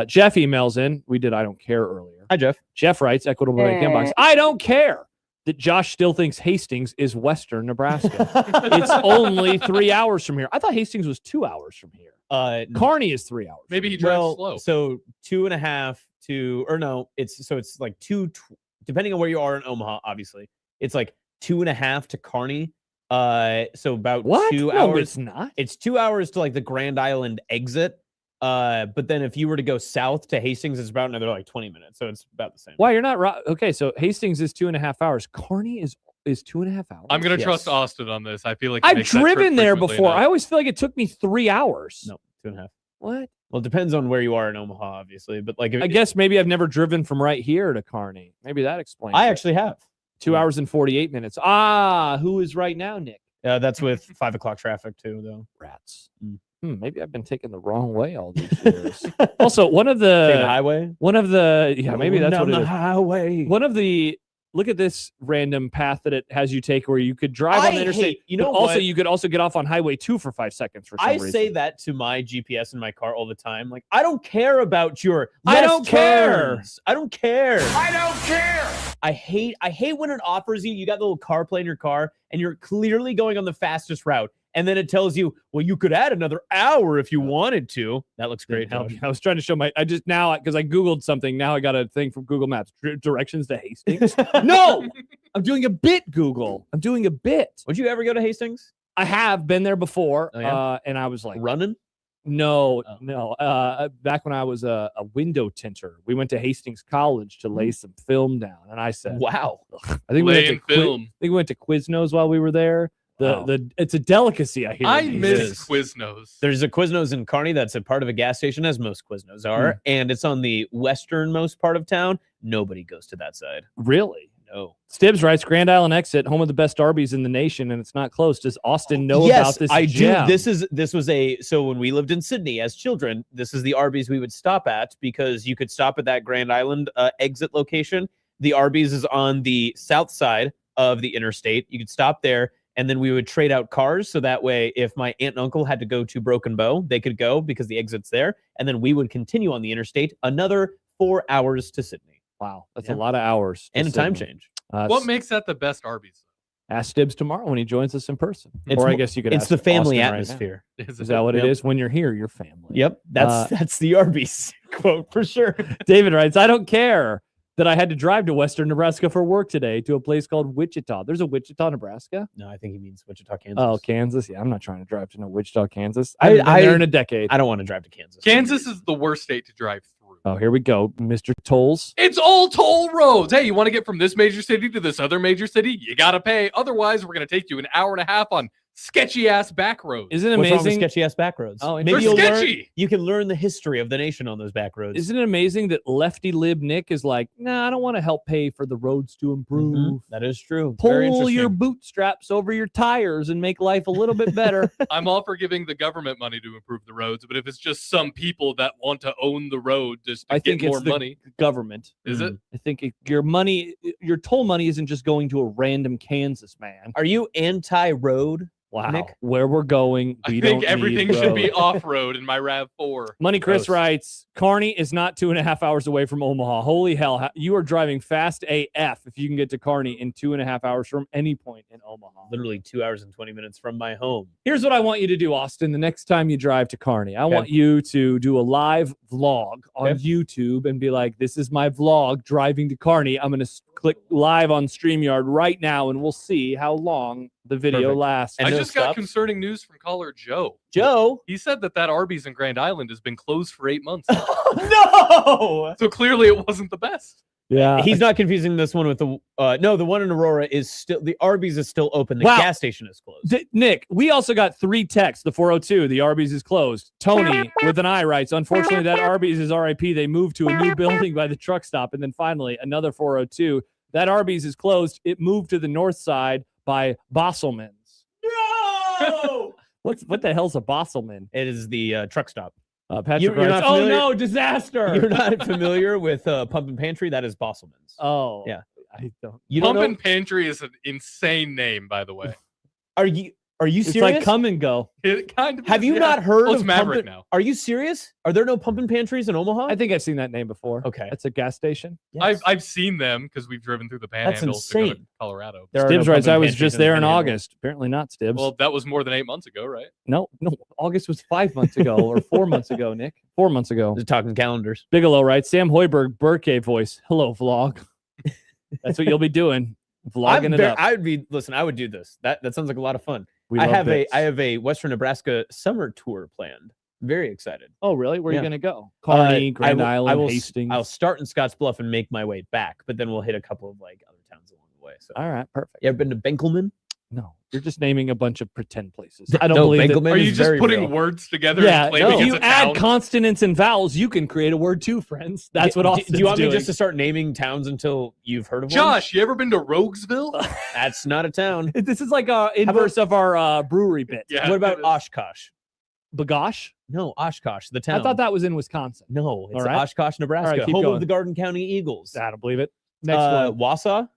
Speaker 7: Jeff emails in. We did I don't care earlier.
Speaker 8: Hi, Jeff.
Speaker 7: Jeff writes, Equitable Bank Inbox. I don't care that Josh still thinks Hastings is Western Nebraska. It's only 3 hours from here. I thought Hastings was 2 hours from here. Kearney is 3 hours.
Speaker 9: Maybe he drives slow.
Speaker 8: So 2.5 to, or no, it's like depending on where you are in Omaha, obviously. It's like 2.5 to Kearney. So about 2 hours.
Speaker 7: No, it's not.
Speaker 8: It's 2 hours to like the Grand Island exit. But then if you were to go south to Hastings, it's about another like 20 minutes. So it's about the same.
Speaker 7: Why, you're not right. Okay, so Hastings is 2.5 hours. Kearney is 2.5 hours.
Speaker 9: I'm going to trust Austin on this. I feel like
Speaker 7: I've driven there before.
Speaker 9: Enough.
Speaker 7: I always feel like it took me 3 hours.
Speaker 8: No, 2.5.
Speaker 7: What?
Speaker 8: Well, it depends on where you are in Omaha, obviously. But like,
Speaker 7: I guess maybe I've never driven from right here to Kearney. Maybe that explains
Speaker 8: I
Speaker 7: it.
Speaker 8: actually have.
Speaker 7: 2 hours and 48 minutes. Who is right now, Nick?
Speaker 8: That's with 5 o'clock traffic too, though.
Speaker 7: Rats. Maybe I've been taken the wrong way all these years. Also, one of the
Speaker 8: highway.
Speaker 7: Maybe that's what it is.
Speaker 8: Highway.
Speaker 7: One of the look at this random path that it has you take, where you could drive on the interstate. You could also get off on Highway 2 for 5 seconds. For some reason.
Speaker 8: Say that to my GPS in my car all the time. Like, I don't care about your.
Speaker 7: I don't care.
Speaker 8: I don't care.
Speaker 13: I don't care.
Speaker 8: I hate when it offers you. You got the little CarPlay in your car, and you're clearly going on the fastest route. And then it tells you, well, you could add another hour if you wanted to. That looks great.
Speaker 7: I was trying to show because I Googled something. Now I got a thing from Google Maps. Directions to Hastings. No, I'm doing a bit, Google. I'm doing a bit.
Speaker 8: Would you ever go to Hastings?
Speaker 7: I have been there before.
Speaker 8: Oh, yeah?
Speaker 7: And I was like,
Speaker 8: running?
Speaker 7: No. Back when I was a window tinter, we went to Hastings College to lay some film down. And I said,
Speaker 8: wow.
Speaker 7: I think we went to Quiznos while we were there. It's a delicacy, I hear.
Speaker 9: I miss Quiznos.
Speaker 8: There's a Quiznos in Kearney that's a part of a gas station, as most Quiznos are, and it's on the westernmost part of town. Nobody goes to that side.
Speaker 7: Really?
Speaker 8: No.
Speaker 7: Stibbs writes, Grand Island exit, home of the best Arby's in the nation, and it's not close. Does Austin know about this?
Speaker 8: I
Speaker 7: gem?
Speaker 8: do. So when we lived in Sydney as children, this is the Arby's we would stop at, because you could stop at that Grand Island exit location. The Arby's is on the south side of the interstate. You could stop there. And then we would trade out cars. So that way, if my aunt and uncle had to go to Broken Bow, they could go because the exit's there. And then we would continue on the interstate another 4 hours to Sydney.
Speaker 7: Wow. That's a lot of hours.
Speaker 8: And a time change.
Speaker 9: What makes that the best Arby's?
Speaker 7: Ask Stibbs tomorrow when he joins us in person.
Speaker 8: I guess you could ask the family atmosphere.
Speaker 7: Right, is that what it is? When you're here, you're family.
Speaker 8: Yep. That's the Arby's quote for sure.
Speaker 7: David writes, I don't care that I had to drive to Western Nebraska for work today to a place called Wichita. There's a Wichita, Nebraska?
Speaker 8: No, I think he means Wichita, Kansas.
Speaker 7: Oh, Kansas? Yeah, I'm not trying to drive to Wichita, Kansas. I haven't been there in a decade.
Speaker 8: I don't want to drive to Kansas.
Speaker 9: Kansas is the worst state to drive through.
Speaker 7: Oh, here we go. Mr. Tolls.
Speaker 9: It's all toll roads. Hey, you want to get from this major city to this other major city? You got to pay. Otherwise, we're going to take you an hour and a half on sketchy ass back roads.
Speaker 7: Isn't it
Speaker 8: What's wrong with
Speaker 7: amazing?
Speaker 8: sketchy ass back roads?
Speaker 7: Oh,
Speaker 8: maybe
Speaker 9: they're
Speaker 8: you'll learn.
Speaker 9: sketchy.
Speaker 8: You can learn the history of the nation on those back roads.
Speaker 7: Isn't it amazing that lefty lib Nick is like, nah, I don't want to help pay for the roads to improve.
Speaker 8: That is true. Very
Speaker 7: Pull
Speaker 8: interesting.
Speaker 7: your bootstraps over your tires and make life a little bit better.
Speaker 9: I'm all for giving the government money to improve the roads, but if it's just some people that want to own the road just to
Speaker 7: I
Speaker 9: get
Speaker 7: think
Speaker 9: more
Speaker 7: it's the
Speaker 9: money,
Speaker 7: government.
Speaker 9: is it?
Speaker 7: I think your money, your toll money isn't just going to a random Kansas man.
Speaker 8: Are you anti-road?
Speaker 7: Wow.
Speaker 8: Nick?
Speaker 7: Where we're going, we
Speaker 9: I
Speaker 7: don't
Speaker 9: think everything
Speaker 7: need
Speaker 9: should be
Speaker 7: roads.
Speaker 9: off-road in my RAV4.
Speaker 7: Money Chris
Speaker 8: Gross.
Speaker 7: writes, Kearney is not 2.5 hours away from Omaha. Holy hell. You are driving fast AF if you can get to Kearney in 2.5 hours from any point in Omaha.
Speaker 8: Literally 2 hours and 20 minutes from my home.
Speaker 7: Here's what I want you to do, Austin, the next time you drive to Kearney. I want you to do a live vlog on YouTube and be like, this is my vlog driving to Kearney. I'm going to click live on StreamYard right now, and we'll see how long the video
Speaker 8: Perfect.
Speaker 7: lasts.
Speaker 9: I just got concerning news from caller Joe.
Speaker 8: Joe?
Speaker 9: He said that Arby's in Grand Island has been closed for 8 months.
Speaker 8: No!
Speaker 9: So clearly it wasn't the best.
Speaker 7: Yeah.
Speaker 8: He's not confusing this one with the no, the one in Aurora is still, the Arby's is still open. The
Speaker 7: Wow.
Speaker 8: gas station is closed.
Speaker 7: Nick, we also got 3 texts. The 402, the Arby's is closed. Tony with an I writes, unfortunately, that Arby's is RIP. They moved to a new building by the truck stop. And then finally, another 402, that Arby's is closed. It moved to the north side by Bosselman's.
Speaker 8: No!
Speaker 7: What the hell's a Bosselman?
Speaker 8: It is the truck stop.
Speaker 7: Patrick
Speaker 8: You're
Speaker 7: writes,
Speaker 8: not
Speaker 7: oh
Speaker 8: familiar-
Speaker 7: no, disaster.
Speaker 8: You're not familiar with Pump and Pantry? That is Bosselman's.
Speaker 7: Oh.
Speaker 8: Yeah.
Speaker 7: I don't.
Speaker 8: You don't
Speaker 9: Pump
Speaker 8: know?
Speaker 9: and Pantry is an insane name, by the way.
Speaker 8: Are you
Speaker 7: It's
Speaker 8: serious?
Speaker 7: like come and go.
Speaker 9: It kind of
Speaker 8: Have
Speaker 9: is,
Speaker 8: you
Speaker 9: yeah.
Speaker 8: not heard
Speaker 9: Well, it's
Speaker 8: of
Speaker 9: Maverick
Speaker 8: Pump
Speaker 9: now.
Speaker 8: Are you serious? Are there no Pump and Pantries in Omaha?
Speaker 7: I think I've seen that name before.
Speaker 8: Okay.
Speaker 7: That's a gas station.
Speaker 9: I've seen them because we've driven through the Panhandle to go to
Speaker 8: insane.
Speaker 9: Colorado.
Speaker 8: There are
Speaker 7: Stibbs
Speaker 8: no
Speaker 7: writes,
Speaker 8: Pump
Speaker 7: I
Speaker 8: and
Speaker 7: was
Speaker 8: Pantries
Speaker 7: just
Speaker 8: in the
Speaker 7: there in
Speaker 8: Panhandle.
Speaker 7: August. Apparently not, Stibbs.
Speaker 9: Well, that was more than 8 months ago, right?
Speaker 7: No, August was 5 months ago or 4 months ago, Nick. 4 months ago.
Speaker 8: Just talking calendars.
Speaker 7: Bigelow writes, Sam Hoiberg, Burkay voice. Hello, vlog. That's what you'll be doing. Vlogging it up.
Speaker 8: I would be listen. I would do this. That sounds like a lot of fun.
Speaker 7: We
Speaker 8: I
Speaker 7: love
Speaker 8: have
Speaker 7: bits.
Speaker 8: a Western Nebraska summer tour planned. Very excited.
Speaker 7: Oh, really? Where are
Speaker 8: Yeah.
Speaker 7: you going to go? Kearney, Grand Island,
Speaker 8: I will,
Speaker 7: Hastings.
Speaker 8: I'll start in Scottsbluff and make my way back, but then we'll hit a couple of like other towns along the way. So,
Speaker 7: All right, perfect.
Speaker 8: you ever been to Benkelman?
Speaker 7: No, you're just naming a bunch of pretend places. I don't
Speaker 8: No,
Speaker 7: believe
Speaker 8: Benkelman
Speaker 7: that.
Speaker 9: Are you
Speaker 8: is
Speaker 9: just
Speaker 8: very
Speaker 9: putting
Speaker 8: real.
Speaker 9: words together
Speaker 7: Yeah,
Speaker 9: and claiming
Speaker 7: if
Speaker 9: it's
Speaker 7: you
Speaker 9: a
Speaker 7: add
Speaker 9: town?
Speaker 7: consonants and vowels, you can create a word too, friends. That's what Austin's
Speaker 8: Do you want
Speaker 7: doing.
Speaker 8: me just to start naming towns until you've heard of one?
Speaker 9: Josh, you ever been to Roguesville?
Speaker 8: That's not a town.
Speaker 7: This is like a inverse of our brewery bit.
Speaker 9: Yeah.
Speaker 8: What about
Speaker 9: it is.
Speaker 8: Oshkosh?
Speaker 7: Bagosh?
Speaker 8: No, Oshkosh, the town.
Speaker 7: I thought that was in Wisconsin.
Speaker 8: No, it's
Speaker 7: All right.
Speaker 8: Oshkosh, Nebraska,
Speaker 7: All right, keep
Speaker 8: home
Speaker 7: going.
Speaker 8: of the Garden County Eagles.
Speaker 7: I don't believe it. Next one.
Speaker 8: Wausau.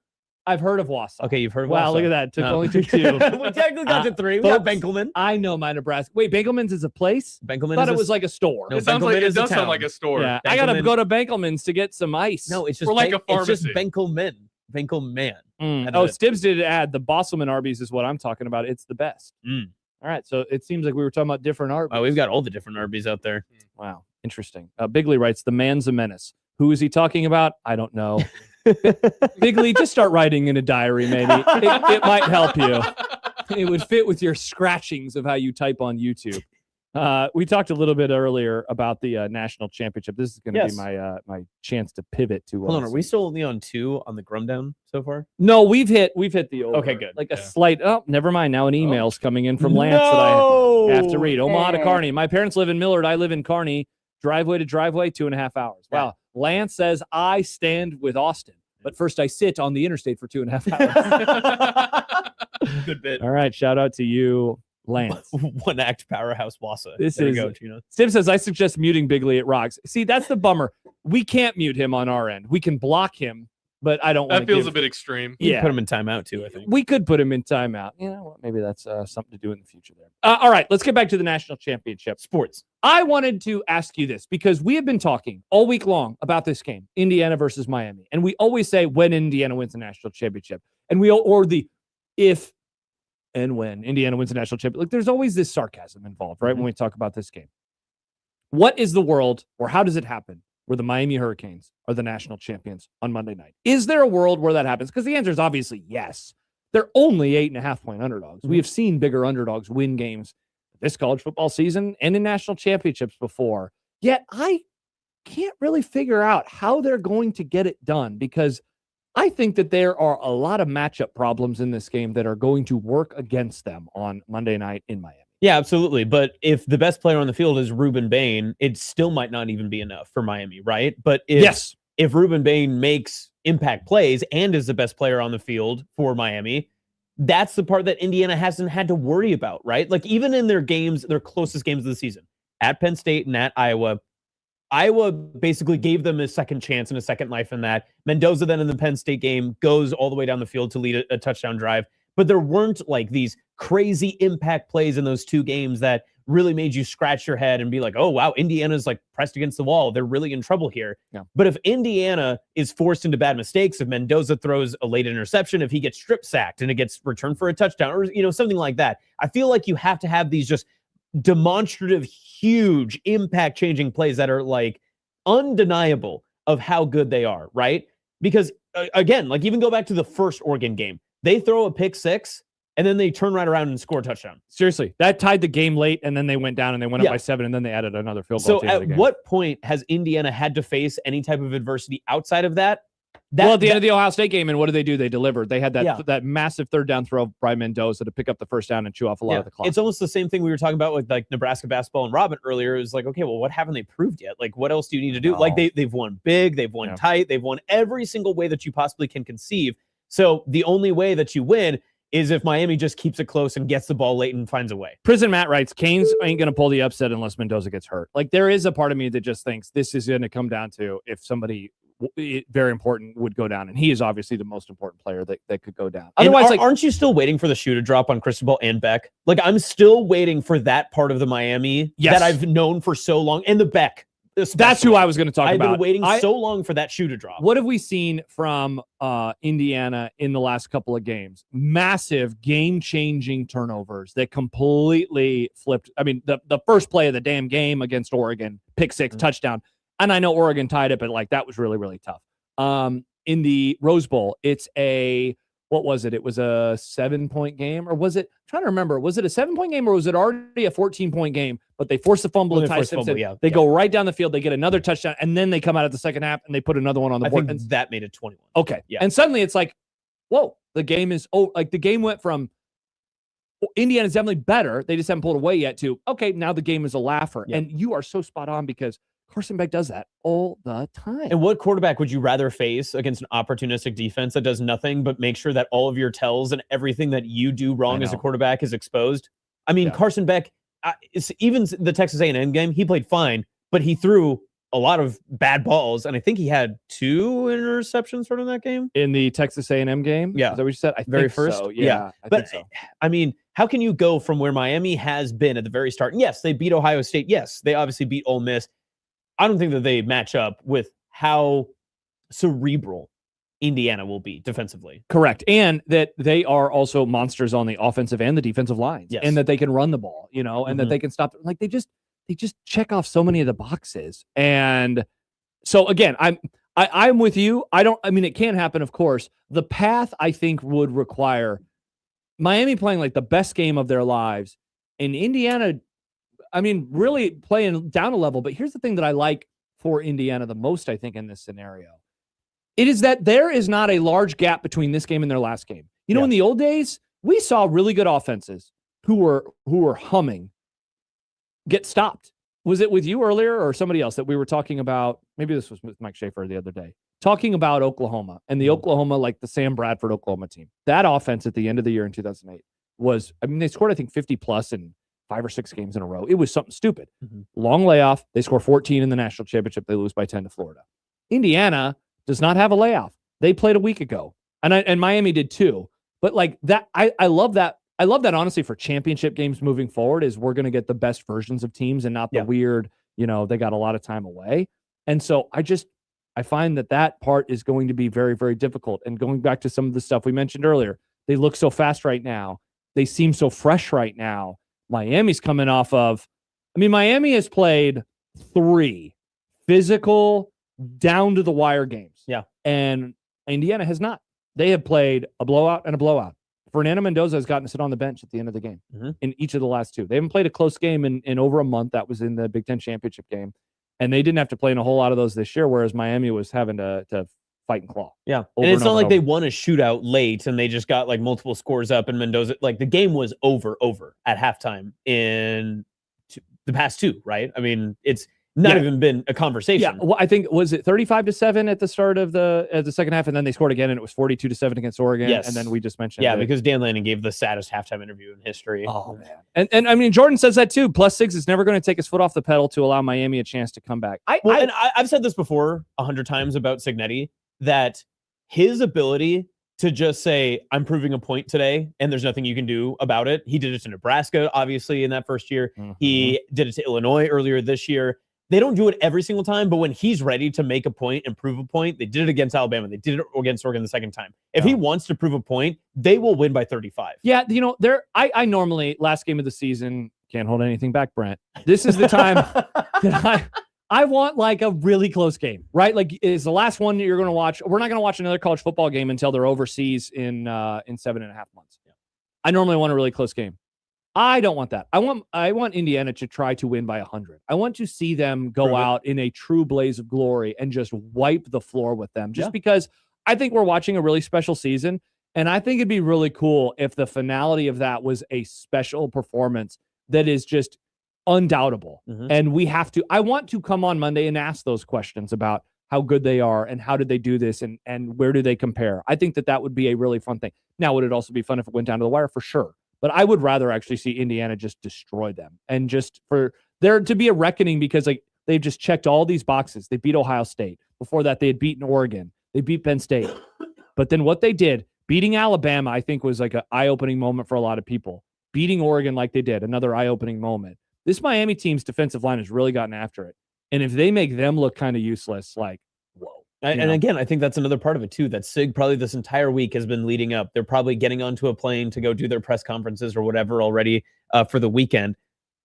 Speaker 7: I've heard of Wausau.
Speaker 8: Okay, you've heard of
Speaker 7: Wow,
Speaker 8: Wausau.
Speaker 7: look at that. Took
Speaker 8: No.
Speaker 7: only took 2.
Speaker 8: We technically got to 3. We got
Speaker 7: folks,
Speaker 8: Benkelman.
Speaker 7: I know my Nebraska. Wait, Benkelman's is a place?
Speaker 8: Benkelman
Speaker 7: I thought
Speaker 8: is
Speaker 7: it was like a store.
Speaker 8: No,
Speaker 9: It sounds
Speaker 8: Benkelman
Speaker 9: like it
Speaker 8: is a
Speaker 9: does sound
Speaker 8: town.
Speaker 9: like a store.
Speaker 7: Yeah, I gotta
Speaker 8: Benkelman-
Speaker 7: go to Benkelman's to get some ice.
Speaker 8: No, it's just
Speaker 9: Or like a
Speaker 8: It's just
Speaker 9: pharmacy.
Speaker 8: Benkelman. Benkelman.
Speaker 7: Mm.
Speaker 8: That's
Speaker 7: Oh,
Speaker 8: it.
Speaker 7: Stibbs did add the Bosselman Arby's is what I'm talking about. It's the best.
Speaker 8: Mm.
Speaker 7: All right, so it seems like we were talking about different Arby's.
Speaker 8: Oh, we've got all the different Arby's out there.
Speaker 7: Wow, interesting. Bigley writes, "The man's a menace." Who is he talking about? I don't know. Bigley, just start writing in a diary, maybe. It might help you. It would fit with your scratchings of how you type on YouTube. We talked a little bit earlier about the national championship. This is going to
Speaker 8: Yes.
Speaker 7: be my chance to pivot to.
Speaker 8: Hold on, are we still only on 2 on the Grum Down so far?
Speaker 7: No, we've hit the over.
Speaker 8: Okay, good.
Speaker 7: Like a
Speaker 9: Yeah.
Speaker 7: slight. Oh, never mind. Now an email's coming in from Lance that I have to read. Omaha to Kearney. My parents live in Millard. I live in Kearney. Driveway to driveway, 2.5 hours. Wow. Lance says I stand with Austin, but first I sit on the interstate for 2.5 hours.
Speaker 8: Good bit.
Speaker 7: All right. Shout out to you, Lance.
Speaker 8: One act powerhouse Wassa.
Speaker 7: This
Speaker 8: there
Speaker 7: is-
Speaker 8: you go, Gino.
Speaker 7: Steve says, I suggest muting Bigley at Rocks. See, that's the bummer. We can't mute him on our end. We can block him, but I don't want
Speaker 9: That
Speaker 7: to
Speaker 9: feels
Speaker 7: give...
Speaker 9: a bit extreme.
Speaker 8: You can
Speaker 7: Yeah.
Speaker 8: put him in timeout too, I think.
Speaker 7: We could put him in timeout. You know what? Maybe that's something to do in the future there. All right, let's get back to the national championship.
Speaker 8: Sports.
Speaker 7: I wanted to ask you this because we have been talking all week long about this game, Indiana versus Miami. And we always say when Indiana wins the national championship. And or the if and when Indiana wins the national championship. Like there's always this sarcasm involved, right? When we talk about this game. What is the world, or how does it happen, where the Miami Hurricanes are the national champions on Monday night? Is there a world where that happens? Because the answer is obviously yes. They're only 8.5-point underdogs. We have seen bigger underdogs win games this college football season and in national championships before. Yet I can't really figure out how they're going to get it done because I think that there are a lot of matchup problems in this game that are going to work against them on Monday night in Miami.
Speaker 8: Yeah, absolutely. But if the best player on the field is Ruben Bain, it still might not even be enough for Miami, right? But if Ruben Bain makes impact plays and is the best player on the field for Miami, that's the part that Indiana hasn't had to worry about, right? Like even in their games, their closest games of the season, at Penn State and at Iowa basically gave them a second chance and a second life in that. Mendoza then in the Penn State game goes all the way down the field to lead a touchdown drive. But there weren't like these crazy impact plays in those two games that really made you scratch your head and be like, oh, wow, Indiana's like pressed against the wall. They're really in trouble here.
Speaker 7: Yeah.
Speaker 8: But if Indiana is forced into bad mistakes, if Mendoza throws a late interception, if he gets strip sacked and it gets returned for a touchdown or, something like that, I feel like you have to have these just demonstrative, huge impact changing plays that are like undeniable of how good they are, right? Because again, like even go back to the first Oregon game, they throw a pick six and then they turn right around and score a touchdown.
Speaker 7: Seriously, that tied the game late, and then they went down and they went up by 7, and then they added another field goal.
Speaker 8: So at what point has Indiana had to face any type of adversity outside of that?
Speaker 7: At the end of the Ohio State game, and what did? They delivered. They had that massive third down throw by Mendoza to pick up the first down and chew off a lot of the clock.
Speaker 8: It's almost the same thing we were talking about with like Nebraska basketball and Robin earlier. It was like, okay, well, what haven't they proved yet? Like, what else do you need to do? Like they've won big, they've won tight, they've won every single way that you possibly can conceive. So the only way that you win is if Miami just keeps it close and gets the ball late and finds a way.
Speaker 7: Prison Matt writes, Canes ain't going to pull the upset unless Mendoza gets hurt. Like, there is a part of me that just thinks this is going to come down to if somebody very important would go down, and he is obviously the most important player that could go down.
Speaker 8: Otherwise, aren't you still waiting for the shoe to drop on Cristobal and Beck? Like, I'm still waiting for that part of the Miami that I've known for so long, and the Beck. Especially.
Speaker 7: That's who I was going to talk about.
Speaker 8: I've been waiting so long for that shoe to drop.
Speaker 7: What have we seen from Indiana in the last couple of games? Massive game-changing turnovers that completely flipped. I mean, the first play of the damn game against Oregon, pick six, touchdown. And I know Oregon tied it, but like that was really, really tough. In the Rose Bowl, it's what was it? It was a 7-point game, or was it? I'm trying to remember. Was it a 7-point game, or was it already a 14-point game? But they forced the fumble to Ty Simpson. They go right down the field. They get another touchdown, and then they come out at the second half and they put another one on the board.
Speaker 8: I think that made it 21.
Speaker 7: Okay, and suddenly it's like, whoa, the game is like the game went from Indiana's definitely better. They just haven't pulled away yet. To okay, now the game is a laugher, and you are so spot on because Carson Beck does that all the time.
Speaker 8: And what quarterback would you rather face against an opportunistic defense that does nothing but make sure that all of your tells and everything that you do wrong as a quarterback is exposed? I mean, Carson Beck, even the Texas A&M game, he played fine, but he threw a lot of bad balls, and I think he had 2 interceptions from that game.
Speaker 7: In the Texas A&M game?
Speaker 8: Yeah.
Speaker 7: Is that what you said? I
Speaker 8: very
Speaker 7: think
Speaker 8: first?
Speaker 7: So. Yeah.
Speaker 8: But, I mean, how can you go from where Miami has been at the very start? And yes, they beat Ohio State. Yes, they obviously beat Ole Miss. I don't think that they match up with how cerebral Indiana will be defensively.
Speaker 7: Correct. And that they are also monsters on the offensive and the defensive lines.
Speaker 8: Yes.
Speaker 7: And that they can run the ball, and that they can stop. Like they just check off so many of the boxes. And so again, I'm with you. I mean, it can happen, of course. The path I think would require Miami playing like the best game of their lives, and Indiana, I mean, really playing down a level. But here's the thing that I like for Indiana the most, I think, in this scenario. It is that there is not a large gap between this game and their last game. In the old days, we saw really good offenses who were humming get stopped. Was it with you earlier or somebody else that we were talking about? Maybe this was with Mike Schaefer the other day. Talking about Oklahoma and the Oklahoma, like the Sam Bradford Oklahoma team. That offense at the end of the year in 2008 was, I mean, they scored, I think, 50 plus in 5 or 6 games in a row. It was something stupid. Long layoff. They score 14 in the national championship. They lose by 10 to Florida. Indiana does not have a layoff. They played a week ago, and Miami did too. But like that, I love that. I love that honestly for championship games moving forward is we're going to get the best versions of teams and not the weird, they got a lot of time away. And so I find that part is going to be very, very difficult. And going back to some of the stuff we mentioned earlier, they look so fast right now. They seem so fresh right now. Miami's coming off of, Miami has played 3 physical down to the wire games.
Speaker 8: Yeah.
Speaker 7: And Indiana has not. They have played a blowout and a blowout. Fernando Mendoza has gotten to sit on the bench at the end of the game in each of the last 2. They haven't played a close game in over a month. That was in the Big Ten championship game. And they didn't have to play in a whole lot of those this year, whereas Miami was having to fight and claw.
Speaker 8: Yeah.
Speaker 7: Over
Speaker 8: And it's not
Speaker 7: over
Speaker 8: like
Speaker 7: and
Speaker 8: they
Speaker 7: over.
Speaker 8: won a shootout late and they just got like multiple scores up and Mendoza. Like the game was over at halftime in the past two, right? I mean, it's not even been a conversation.
Speaker 7: Yeah, well, I think was it 35-7 at the start of the second half, and then they scored again, and it was 42-7 against Oregon.
Speaker 8: Yes.
Speaker 7: And then we just mentioned,
Speaker 8: Yeah, because Dan Lanning gave the saddest halftime interview in history.
Speaker 7: Oh man, and I mean Jordan says that too. +6 is never going to take his foot off the pedal to allow Miami a chance to come back.
Speaker 8: I've said this before 100 times about Cignetti, that his ability to just say, I'm proving a point today and there's nothing you can do about it. He did it to Nebraska, obviously, in that first year. He did it to Illinois earlier this year. They don't do it every single time, but when he's ready to make a point and prove a point, they did it against Alabama. They did it against Oregon the second time. If he wants to prove a point, they will win by 35.
Speaker 7: Yeah, you know, I normally, last game of the season, can't hold anything back, Brent. This is the time that I want like a really close game, right? Like, is the last one that you're going to watch. We're not going to watch another college football game until they're overseas in 7.5 months. Yeah. I normally want a really close game. I don't want that. I want Indiana to try to win by 100. I want to see them go out in a true blaze of glory and just wipe the floor with them. Just because I think we're watching a really special season, and I think it'd be really cool if the finality of that was a special performance that is just undoubtable. And we have to. I want to come on Monday and ask those questions about how good they are and how did they do this and where do they compare. I think that would be a really fun thing. Now, would it also be fun if it went down to the wire? For sure. But I would rather actually see Indiana just destroy them and just for there to be a reckoning, because like they've just checked all these boxes. They beat Ohio State. Before that, they had beaten Oregon. They beat Penn State. But then what they did, beating Alabama, I think was like an eye-opening moment for a lot of people. Beating Oregon like they did, another eye-opening moment. This Miami team's defensive line has really gotten after it. And if they make them look kind of useless, like, whoa.
Speaker 8: And again, I think that's another part of it too, that SIG probably this entire week has been leading up. They're probably getting onto a plane to go do their press conferences or whatever already for the weekend.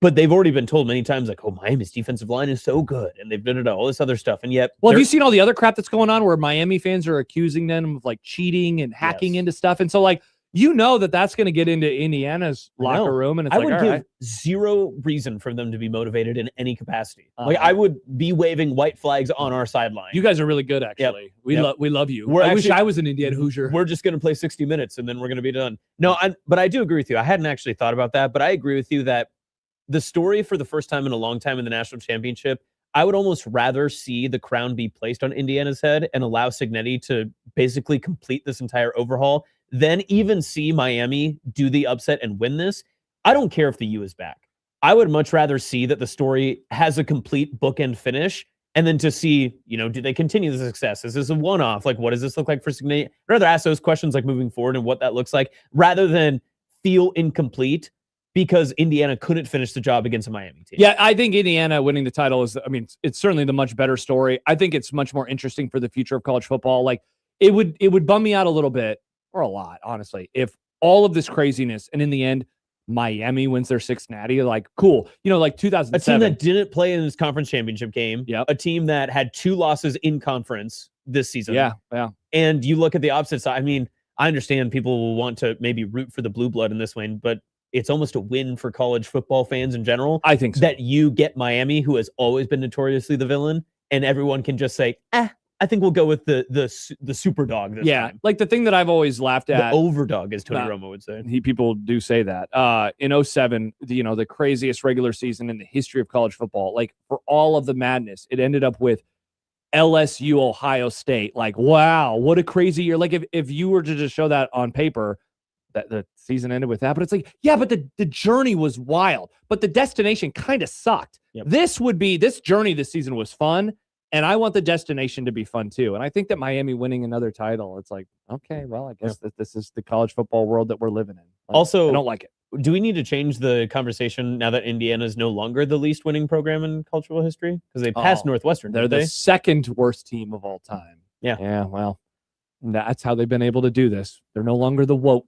Speaker 8: But they've already been told many times, like, oh, Miami's defensive line is so good. And they've done all this other stuff. And yet,
Speaker 7: well, have you seen all the other crap that's going on where Miami fans are accusing them of like cheating and hacking into stuff? And so like, you know that's going to get into Indiana's locker room. And it's
Speaker 8: I
Speaker 7: like,
Speaker 8: would
Speaker 7: all
Speaker 8: give
Speaker 7: right.
Speaker 8: zero reason for them to be motivated in any capacity. Like I would be waving white flags on our sideline.
Speaker 7: You guys are really good, actually.
Speaker 8: Yep.
Speaker 7: We love you.
Speaker 8: I
Speaker 7: wish I was an Indiana Hoosier.
Speaker 8: We're just going to play 60 minutes and then we're going to be done. No, but I do agree with you. I hadn't actually thought about that, but I agree with you that the story for the first time in a long time in the national championship, I would almost rather see the crown be placed on Indiana's head and allow Cignetti to basically complete this entire overhaul than even see Miami do the upset and win this. I don't care if the U is back. I would much rather see that the story has a complete bookend finish and then to see, do they continue the success? Is this a one-off? Like, what does this look like for Cignetti? I'd rather ask those questions like moving forward and what that looks like rather than feel incomplete because Indiana couldn't finish the job against a Miami team.
Speaker 7: Yeah, I think Indiana winning the title it's certainly the much better story. I think it's much more interesting for the future of college football. Like it would bum me out a little bit, or a lot, honestly, if all of this craziness and in the end, Miami wins their sixth natty. Like, cool. Like 2007.
Speaker 8: A team that didn't play in this conference championship game.
Speaker 7: Yep.
Speaker 8: A team that had 2 losses in conference this season.
Speaker 7: Yeah.
Speaker 8: And you look at the opposite side. I mean, I understand people will want to maybe root for the blue blood in this win, but it's almost a win for college football fans in general.
Speaker 7: I think so.
Speaker 8: That you get Miami, who has always been notoriously the villain, and everyone can just say, I think we'll go with the super dog this time.
Speaker 7: Like the thing that I've always laughed at.
Speaker 8: The overdog, as Tony Romo would say.
Speaker 7: People do say that. In 2007, the craziest regular season in the history of college football, like for all of the madness, it ended up with LSU, Ohio State. Like, wow, what a crazy year. Like if you were to just show that on paper, that the season ended with that, but it's like, yeah, but the journey was wild, but the destination kind of sucked.
Speaker 8: Yep.
Speaker 7: This journey this season was fun. And I want the destination to be fun too. And I think that Miami winning another title, it's like, okay, well, I guess that this is the college football world that we're living in. Like,
Speaker 8: also,
Speaker 7: I don't like it.
Speaker 8: Do we need to change the conversation now that Indiana is no longer the least winning program in cultural history? Because they passed Northwestern.
Speaker 7: They're the second worst team of all time.
Speaker 8: Yeah.
Speaker 7: Well, that's how they've been able to do this. They're no longer the woke.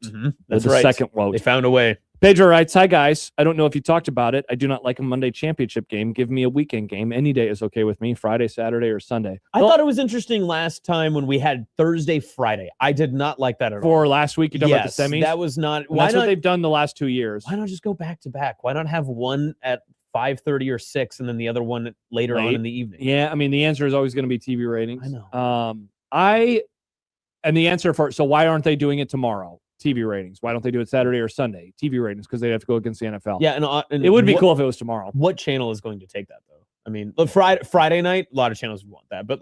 Speaker 8: That's
Speaker 7: the
Speaker 8: right.
Speaker 7: Second woke.
Speaker 8: They found a way.
Speaker 7: Pedro writes, hi, guys. I don't know if you talked about it. I do not like a Monday championship game. Give me a weekend game. Any day is okay with me. Friday, Saturday, or Sunday.
Speaker 8: I thought it was interesting last time when we had Thursday, Friday. I did not like that at all.
Speaker 7: For last week, you talking about the semis?
Speaker 8: That was not.
Speaker 7: That's what they've done the last 2 years.
Speaker 8: Why not just go back to back? Why not have one at 5:30 or 6 and then the other one later on in the evening?
Speaker 7: Yeah, I mean, the answer is always going to be TV ratings.
Speaker 8: I know.
Speaker 7: And the answer so why aren't they doing it tomorrow? TV ratings. Why don't they do it Saturday or Sunday? TV ratings, because they have to go against the NFL.
Speaker 8: Yeah, and
Speaker 7: it would be cool if it was tomorrow.
Speaker 8: What channel is going to take that, though? I mean, Friday night, a lot of channels would want that, but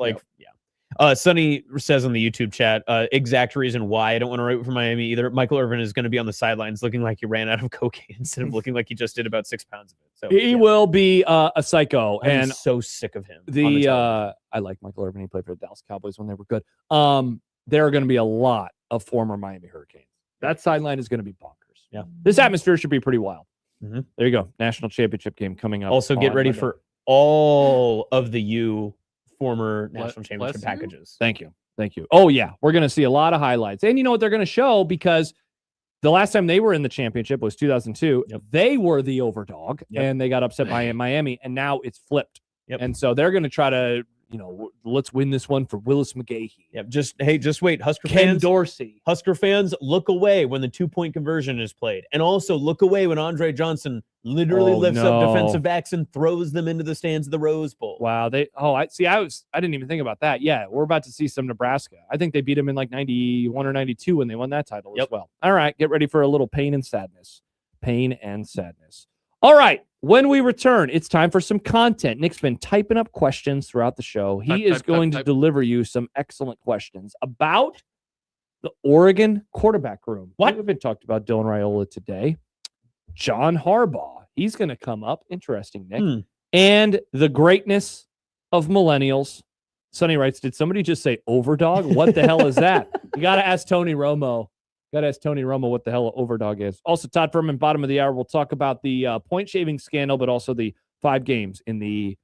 Speaker 8: Sonny says on the YouTube chat, exact reason why I don't want to root for Miami either. Michael Irvin is going to be on the sidelines looking like he ran out of cocaine instead of looking like he just did about 6 pounds of it. So
Speaker 7: he will be a psycho.
Speaker 8: I'm so sick of him.
Speaker 7: I like Michael Irvin. He played for the Dallas Cowboys when they were good. There are going to be a lot of former Miami Hurricanes. That sideline is going to be bonkers.
Speaker 8: Yeah.
Speaker 7: This atmosphere should be pretty wild.
Speaker 8: Mm-hmm.
Speaker 7: There you go. National championship game coming up.
Speaker 8: Also, get ready for all of the former national championship packages.
Speaker 7: Thank you. Oh, yeah. We're going to see a lot of highlights. And you know what they're going to show, because the last time they were in the championship was 2002.
Speaker 8: Yep.
Speaker 7: They were the overdog, and they got upset by Miami, and now it's flipped.
Speaker 8: Yep.
Speaker 7: And so they're going to try to, let's win this one for Willis McGahee.
Speaker 8: Yep. Just wait.
Speaker 7: Ken Dorsey.
Speaker 8: Husker fans, look away when the 2-point conversion is played. And also look away when Andre Johnson literally lifts up defensive backs and throws them into the stands of the Rose Bowl.
Speaker 7: Wow. I didn't even think about that. Yeah, we're about to see some Nebraska. I think they beat them in like 91 or 92 when they won that title as well. All right, get ready for a little pain and sadness. All right. When we return, it's time for some content. Nick's been typing up questions throughout the show. He is going to deliver you some excellent questions about the Oregon quarterback room. We haven't talked about Dylan Raiola today. John Harbaugh. He's going to come up. Interesting, Nick. And the greatness of millennials. Sonny writes, did somebody just say overdog? What the hell is that? You got to ask Tony Romo. Got to ask Tony Romo what the hell an overdog is. Also, Todd Furman, bottom of the hour, we'll talk about the point shaving scandal, but also the 5 games in the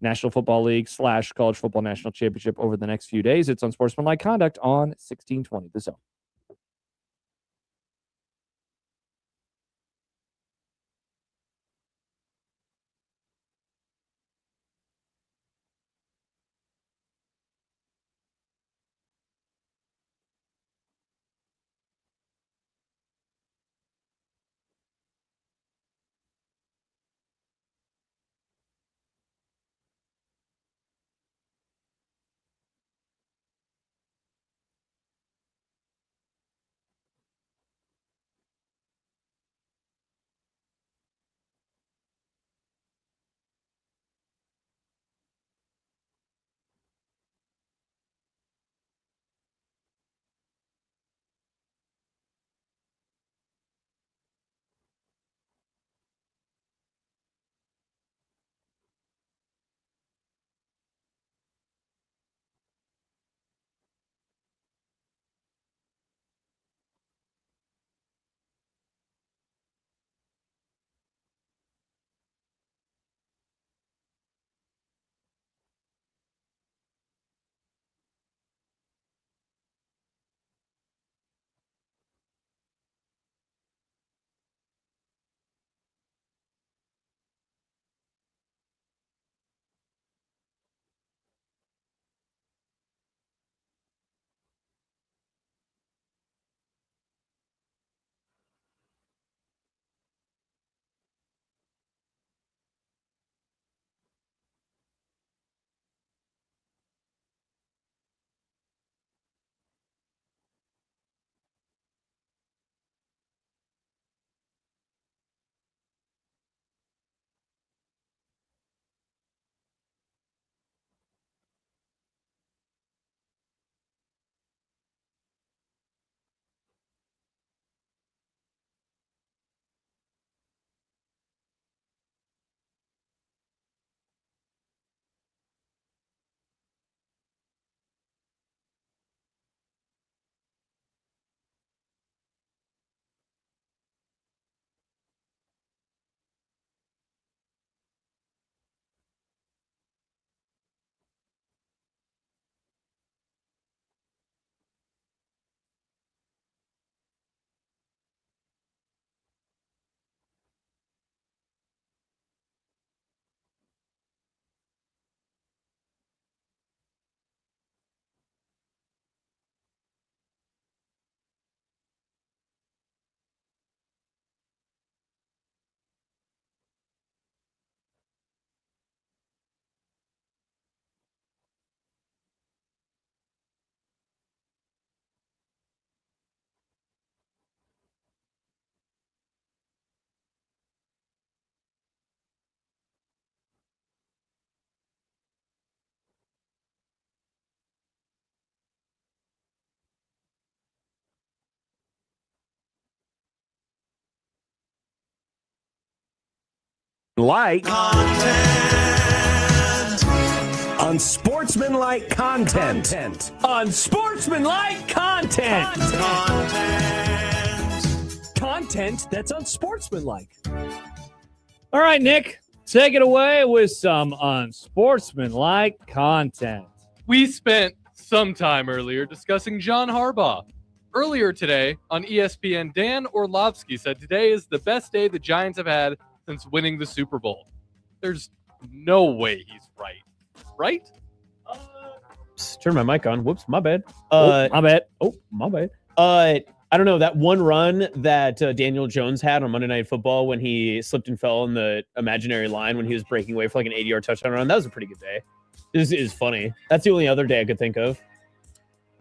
Speaker 7: National Football League / College Football National Championship over the next few days. It's Unsportsmanlike Conduct on 1620 The Zone.
Speaker 20: Like unsportsmanlike content.
Speaker 7: Unsportsmanlike content. Content that's unsportsmanlike. All right, Nick, take it away with some unsportsmanlike content.
Speaker 9: We spent some time earlier discussing John Harbaugh. Earlier today on ESPN, Dan Orlovsky said today is the best day the Giants have had since winning the Super Bowl. There's no way he's right. Right?
Speaker 8: Turn my mic on. Whoops, my bad.
Speaker 7: My bad.
Speaker 8: Oh, my bad. I don't know, that one run that Daniel Jones had on Monday Night Football when he slipped and fell in the imaginary line when he was breaking away for like an 80-yard touchdown run, that was a pretty good day. This is funny. That's the only other day I could think of.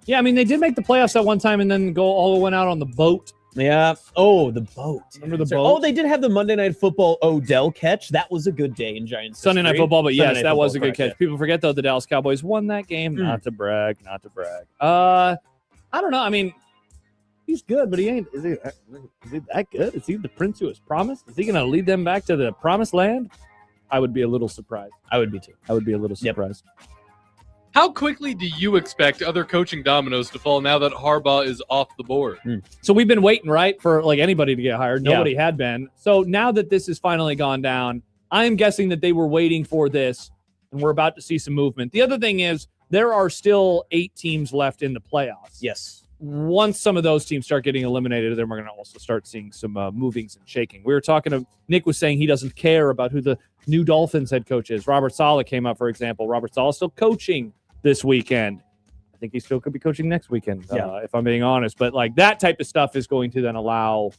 Speaker 7: Yeah, I mean, they did make the playoffs at one time and then went out on the boat.
Speaker 8: Yeah. Oh, the boat.
Speaker 7: Remember the
Speaker 8: boat?
Speaker 7: boat?
Speaker 8: Oh, they did have the Monday Night Football Odell catch. That was a good day in Giants
Speaker 7: Sunday Night
Speaker 8: history.
Speaker 7: Football, but yes, that was a good
Speaker 8: correct,
Speaker 7: catch. People forget, though, the Dallas Cowboys won that game. Not to brag. I don't know. I mean, he's good, but he ain't. Is he that good? Is he the prince who was promised? Is he going to lead them back to the promised land? I would be a little surprised.
Speaker 8: I would be too.
Speaker 7: I would be a little surprised.
Speaker 9: How quickly do you expect other coaching dominoes to fall now that Harbaugh is off the board?
Speaker 7: So we've been waiting, right, for like anybody to get hired. Nobody had been. So now that this has finally gone down, I'm guessing that they were waiting for this, and we're about to see some movement. The other thing is there are still 8 teams left in the playoffs.
Speaker 8: Yes.
Speaker 7: Once some of those teams start getting eliminated, then we're going to also start seeing some movings and shaking. We were talking to Nick was saying he doesn't care about who the new Dolphins head coach is. Robert Saleh came up, for example. Robert Saleh still coaching this weekend. I think he still could be coaching next weekend, if I'm being honest. But like that type of stuff is going to then allow,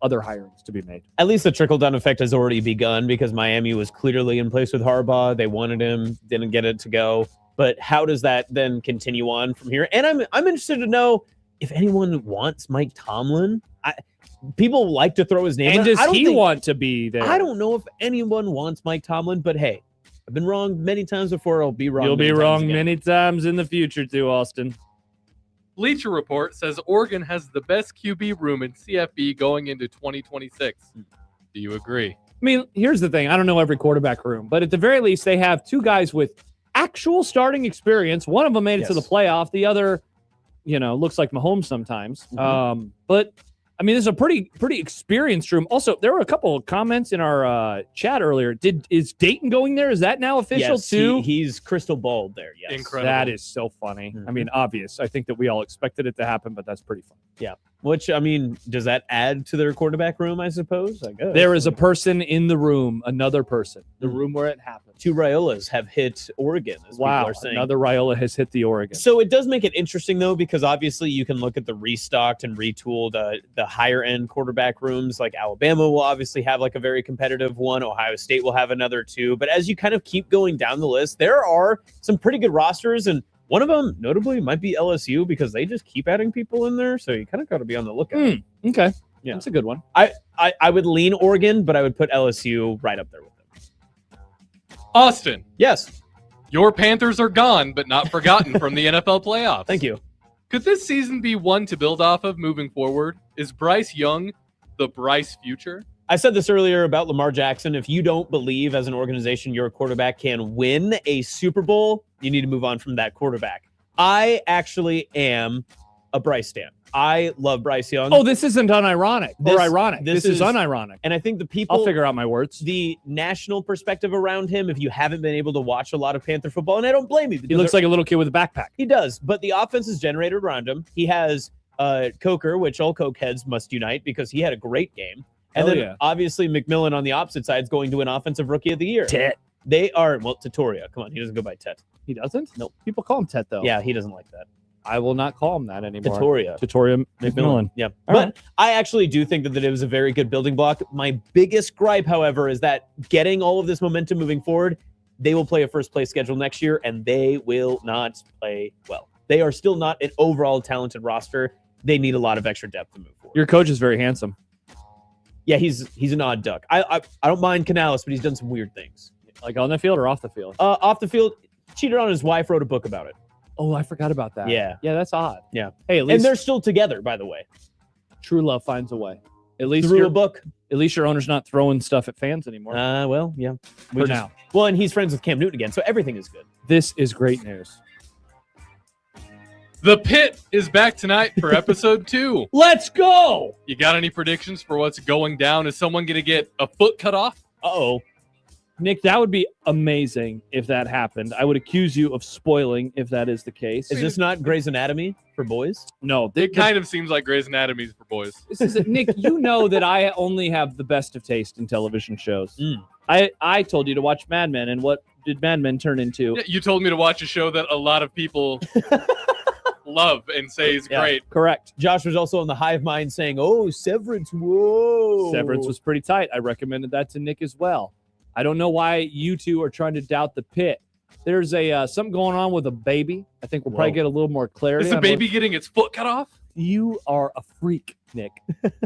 Speaker 7: other hirings to be made.
Speaker 8: At least the trickle-down effect has already begun because Miami was clearly in place with Harbaugh. They wanted him, didn't get it to go. But how does that then continue on from here? And I'm interested to know if anyone wants Mike Tomlin. People like to throw his name.
Speaker 7: And does he want to be there?
Speaker 8: I don't know if anyone wants Mike Tomlin, but hey, I've been wrong many times before. I'll be wrong.
Speaker 7: You'll be wrong many times in the future too, Austin.
Speaker 9: Bleacher Report says Oregon has the best QB room in CFB going into 2026. Do you agree?
Speaker 7: I mean, here's the thing. I don't know every quarterback room, but at the very least, they have 2 guys with actual starting experience. One of them made it to the playoff. The other, looks like Mahomes sometimes. But I mean, this is a pretty experienced room. Also, there were a couple of comments in our chat earlier. Is Dayton going there? Is that now official too?
Speaker 8: He's crystal balled there. Yes,
Speaker 9: incredible.
Speaker 7: That is so funny. I mean, obvious. I think that we all expected it to happen, but that's pretty fun.
Speaker 8: Yeah. Which, I mean, does that add to their quarterback room, I suppose? I guess.
Speaker 7: There is a person in the room, another person, the room where it happened.
Speaker 8: 2 Raiolas have hit Oregon, as people are saying.
Speaker 7: Another Raiola has hit the Oregon.
Speaker 8: So it does make it interesting, though, because obviously you can look at the restocked and retooled, the higher-end quarterback rooms. Like Alabama will obviously have like a very competitive one. Ohio State will have another 2. But as you kind of keep going down the list, there are some pretty good rosters, and one of them, notably, might be LSU because they just keep adding people in there. So you kind of got to be on the lookout.
Speaker 7: Okay.
Speaker 8: Yeah.
Speaker 7: That's a good one.
Speaker 8: I would lean Oregon, but I would put LSU right up there with them.
Speaker 9: Austin.
Speaker 8: Yes.
Speaker 9: Your Panthers are gone, but not forgotten from the NFL playoffs.
Speaker 8: Thank you.
Speaker 9: Could this season be one to build off of moving forward? Is Bryce Young the Bryce future?
Speaker 8: I said this earlier about Lamar Jackson. If you don't believe as an organization your quarterback can win a Super Bowl, you need to move on from that quarterback. I actually am a Bryce stan. I love Bryce Young.
Speaker 7: Oh, this isn't unironic or ironic. This is unironic.
Speaker 8: And I think the people...
Speaker 7: I'll figure out my words.
Speaker 8: The national perspective around him, if you haven't been able to watch a lot of Panther football, and I don't blame you.
Speaker 7: He looks like a little kid with a backpack.
Speaker 8: He does, but the offense is generated around him. He has Coker, which all Coke heads must unite because he had a great game. And then obviously McMillan on the opposite side is going to win Offensive Rookie of the Year.
Speaker 7: Tet.
Speaker 8: They are, Tatoria. Come on, he doesn't go by Tet.
Speaker 7: He doesn't?
Speaker 8: Nope.
Speaker 7: People call him Tet, though.
Speaker 8: Yeah, he doesn't like that.
Speaker 7: I will not call him that anymore.
Speaker 8: Tatoria
Speaker 7: McMillan.
Speaker 8: Yeah. But I actually do think that it was a very good building block. My biggest gripe, however, is that getting all of this momentum moving forward, they will play a first-place schedule next year, and they will not play well. They are still not an overall talented roster. They need a lot of extra depth to move forward.
Speaker 7: Your coach is very handsome.
Speaker 8: Yeah, he's an odd duck. I don't mind Canales, but he's done some weird things.
Speaker 7: Like on the field or off the field?
Speaker 8: Off the field, cheated on his wife, wrote a book about it.
Speaker 7: Oh, I forgot about that.
Speaker 8: Yeah.
Speaker 7: Yeah, that's odd.
Speaker 8: Yeah.
Speaker 7: Hey, at least
Speaker 8: and they're still together, by the way.
Speaker 7: True love finds a way. At least
Speaker 8: through a book.
Speaker 7: At least your owner's not throwing stuff at fans anymore.
Speaker 8: Well, yeah.
Speaker 7: For now.
Speaker 8: Well, and he's friends with Cam Newton again, so everything is good.
Speaker 7: This is great news.
Speaker 9: The Pit is back tonight for episode 2.
Speaker 7: Let's go!
Speaker 9: You got any predictions for what's going down? Is someone going to get a foot cut off?
Speaker 8: Uh-oh.
Speaker 7: Nick, that would be amazing if that happened. I would accuse you of spoiling if that is the case.
Speaker 8: Is this not Grey's Anatomy for boys?
Speaker 7: No.
Speaker 9: It kind of seems like Grey's Anatomy for boys.
Speaker 7: This is it. Nick, you know that I only have the best of taste in television shows. I told you to watch Mad Men, and what did Mad Men turn into?
Speaker 9: Yeah, you told me to watch a show that a lot of people love and say is great.
Speaker 7: Correct.
Speaker 8: Josh was also on the hive mind saying, oh, Severance, whoa.
Speaker 7: Severance was pretty tight. I recommended that to Nick as well. I don't know why you two are trying to doubt the Pit. There's a something going on with a baby. I think we'll probably get a little more clarity.
Speaker 9: Is the baby getting its foot cut off?
Speaker 7: You are a freak, Nick.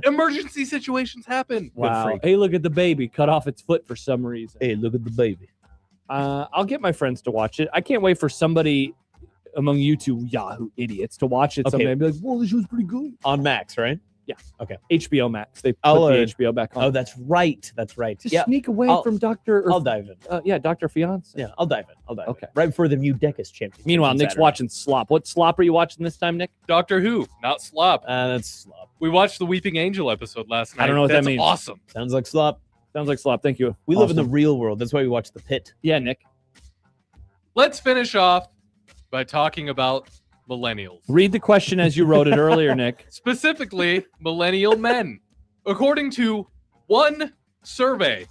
Speaker 9: Emergency situations happen.
Speaker 7: Wow. Hey, look at the baby. Cut off its foot for some reason.
Speaker 8: Hey, look at the baby.
Speaker 7: I'll get my friends to watch it. I can't wait for somebody among you two Yahoo idiots to watch it someday and be like, whoa, this was pretty good.
Speaker 8: On Max, right?
Speaker 7: Yeah.
Speaker 8: Okay.
Speaker 7: HBO Max. They put the HBO back on.
Speaker 8: Oh, that's right. That's right.
Speaker 7: Just sneak away from Dr.
Speaker 8: I'll dive in.
Speaker 7: Dr. Fiance.
Speaker 8: Yeah, I'll dive in.
Speaker 7: Okay.
Speaker 8: Right before the Mudecus Championship.
Speaker 7: Meanwhile,
Speaker 8: on
Speaker 7: Nick's
Speaker 8: Saturday.
Speaker 7: watching Slop. What Slop are you watching this time, Nick?
Speaker 9: Doctor Who, not Slop.
Speaker 8: That's Slop.
Speaker 9: We watched the Weeping Angel episode last night.
Speaker 7: I don't know what
Speaker 9: That's
Speaker 7: that means.
Speaker 9: Awesome.
Speaker 8: Sounds like Slop.
Speaker 7: Sounds like Slop. Thank you.
Speaker 8: We live in the real world. That's why we watch The Pit.
Speaker 7: Yeah, Nick.
Speaker 9: Let's finish off by talking about millennials.
Speaker 7: Read the question as you wrote it earlier, Nick.
Speaker 9: Specifically, millennial men. According to one survey,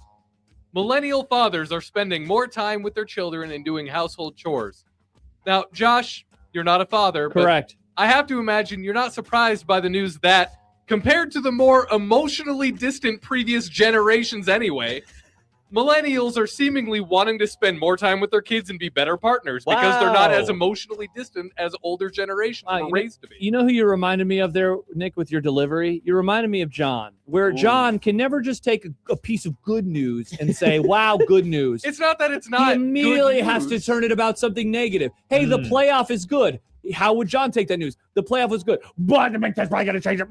Speaker 9: millennial fathers are spending more time with their children and doing household chores. Now, Josh, you're not a father.
Speaker 7: Correct.
Speaker 9: But I have to imagine you're not surprised by the news that, compared to the more emotionally distant previous generations anyway, millennials are seemingly wanting to spend more time with their kids and be better partners because they're not as emotionally distant as older generations were raised to be.
Speaker 7: You know who you reminded me of there, Nick, with your delivery? You reminded me of John, where John can never just take a piece of good news and say, wow, good news.
Speaker 9: It's not that it's not.
Speaker 7: He immediately
Speaker 9: good
Speaker 7: has to
Speaker 9: news.
Speaker 7: turn it about something negative. Hey, the playoff is good. How would John take that news? The playoff was good. But the McTest probably going to change it.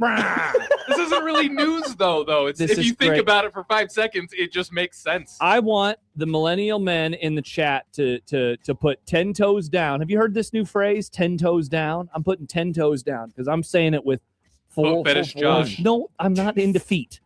Speaker 9: This isn't really news, though. It's,
Speaker 7: This
Speaker 9: if
Speaker 7: is
Speaker 9: you think
Speaker 7: great.
Speaker 9: about it for 5 seconds, it just makes sense.
Speaker 7: I want the millennial men in the chat to put 10 toes down. Have you heard this new phrase, 10 toes down? I'm putting 10 toes down because I'm saying it with full
Speaker 9: fetish Josh.
Speaker 7: No, I'm not into feet.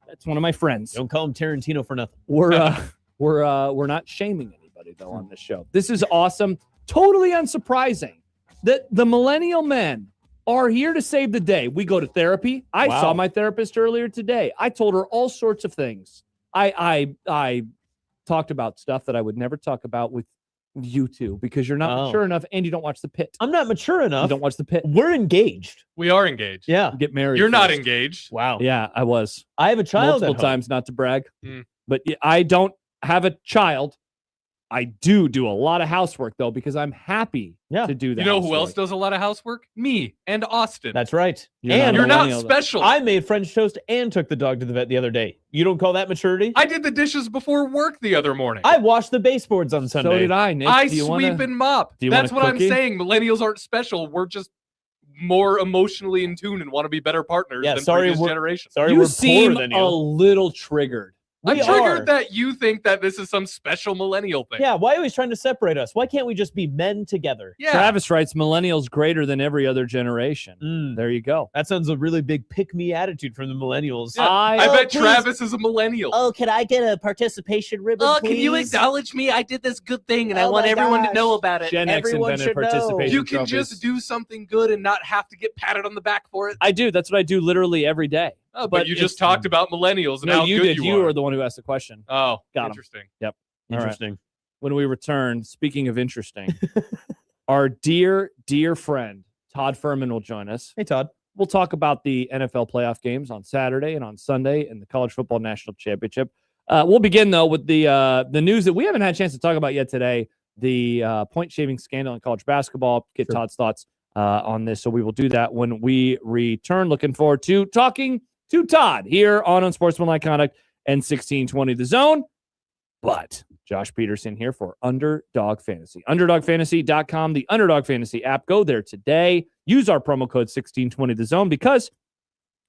Speaker 7: That's one of my friends.
Speaker 8: Don't call him Tarantino for nothing.
Speaker 7: We're not shaming anybody though on this show. This is awesome. Totally unsurprising that the millennial men are here to save the day. We go to therapy. I saw my therapist earlier today. I told her all sorts of things. I talked about stuff that I would never talk about with you two because you're not mature enough and you don't watch The Pit.
Speaker 8: I'm not mature enough.
Speaker 7: You don't watch The Pit.
Speaker 8: We're engaged.
Speaker 9: We are engaged.
Speaker 8: Yeah.
Speaker 7: Get married.
Speaker 9: You're not
Speaker 7: first.
Speaker 9: engaged.
Speaker 8: Wow.
Speaker 7: Yeah, I was.
Speaker 8: I have a child
Speaker 7: multiple
Speaker 8: at home.
Speaker 7: times, not to brag,
Speaker 9: Mm.
Speaker 7: but I don't have a child. I do a lot of housework though because I'm happy to do that.
Speaker 9: You know who else does a lot of housework? Me and Austin.
Speaker 8: That's right.
Speaker 9: You're not special.
Speaker 8: I made French toast and took the dog to the vet the other day. You don't call that maturity?
Speaker 9: I did the dishes before work the other morning.
Speaker 8: I washed the baseboards on Sunday.
Speaker 7: So did I, Nick.
Speaker 9: I
Speaker 7: Do you
Speaker 9: sweep
Speaker 7: wanna-
Speaker 9: and mop.
Speaker 7: do you
Speaker 9: That's
Speaker 7: want
Speaker 9: what
Speaker 7: a
Speaker 9: I'm
Speaker 7: cookie?
Speaker 9: saying. Millennials aren't special. We're just more emotionally in tune and want to be better partners
Speaker 8: Yeah,
Speaker 9: than
Speaker 8: sorry,
Speaker 9: previous
Speaker 8: we're-
Speaker 9: generations.
Speaker 8: Sorry,
Speaker 7: You
Speaker 8: we're
Speaker 7: seem
Speaker 8: poorer than
Speaker 7: a
Speaker 8: you.
Speaker 7: little triggered.
Speaker 9: I'm
Speaker 8: We
Speaker 9: triggered
Speaker 8: are.
Speaker 9: that you think that this is some special millennial thing.
Speaker 8: Yeah, why are you always trying to separate us? Why can't we just be men together?
Speaker 9: Yeah.
Speaker 7: Travis writes, millennials greater than every other generation. There you go.
Speaker 8: That sounds a really big pick-me attitude from the millennials.
Speaker 9: Yeah. I bet Travis is a millennial.
Speaker 21: Oh, can I get a participation ribbon,
Speaker 19: Oh,
Speaker 21: please?
Speaker 19: can you acknowledge me? I did this good thing, and I
Speaker 21: Oh
Speaker 19: want
Speaker 21: my
Speaker 19: everyone to
Speaker 21: gosh.
Speaker 19: know about it.
Speaker 7: Gen X
Speaker 21: Everyone
Speaker 7: invented
Speaker 21: should know.
Speaker 7: participation
Speaker 9: You can
Speaker 7: trophies.
Speaker 9: just do something good and not have to get patted on the back for it.
Speaker 7: I do. That's what I do literally every day.
Speaker 9: Oh, but you
Speaker 7: it's-
Speaker 9: just talked about millennials and
Speaker 7: No,
Speaker 9: how
Speaker 7: you
Speaker 9: good
Speaker 7: did.
Speaker 9: you are.
Speaker 7: were the one who asked the question.
Speaker 9: Oh,
Speaker 7: Got 'em.
Speaker 9: interesting.
Speaker 7: Yep. All right.
Speaker 8: Interesting.
Speaker 7: When we return, speaking of interesting, our dear friend Todd Furman will join us.
Speaker 8: Hey, Todd.
Speaker 7: We'll talk about the NFL playoff games on Saturday and on Sunday and the College Football National Championship. We'll begin though with the news that we haven't had a chance to talk about yet today: the point shaving scandal in college basketball. Get Todd's thoughts on this, so we will do that when we return. Looking forward to talking to Todd here on Unsportsmanlike Conduct and 1620 The Zone. But Josh Peterson here for Underdog Fantasy. UnderdogFantasy.com, the Underdog Fantasy app. Go there today. Use our promo code 1620 The Zone because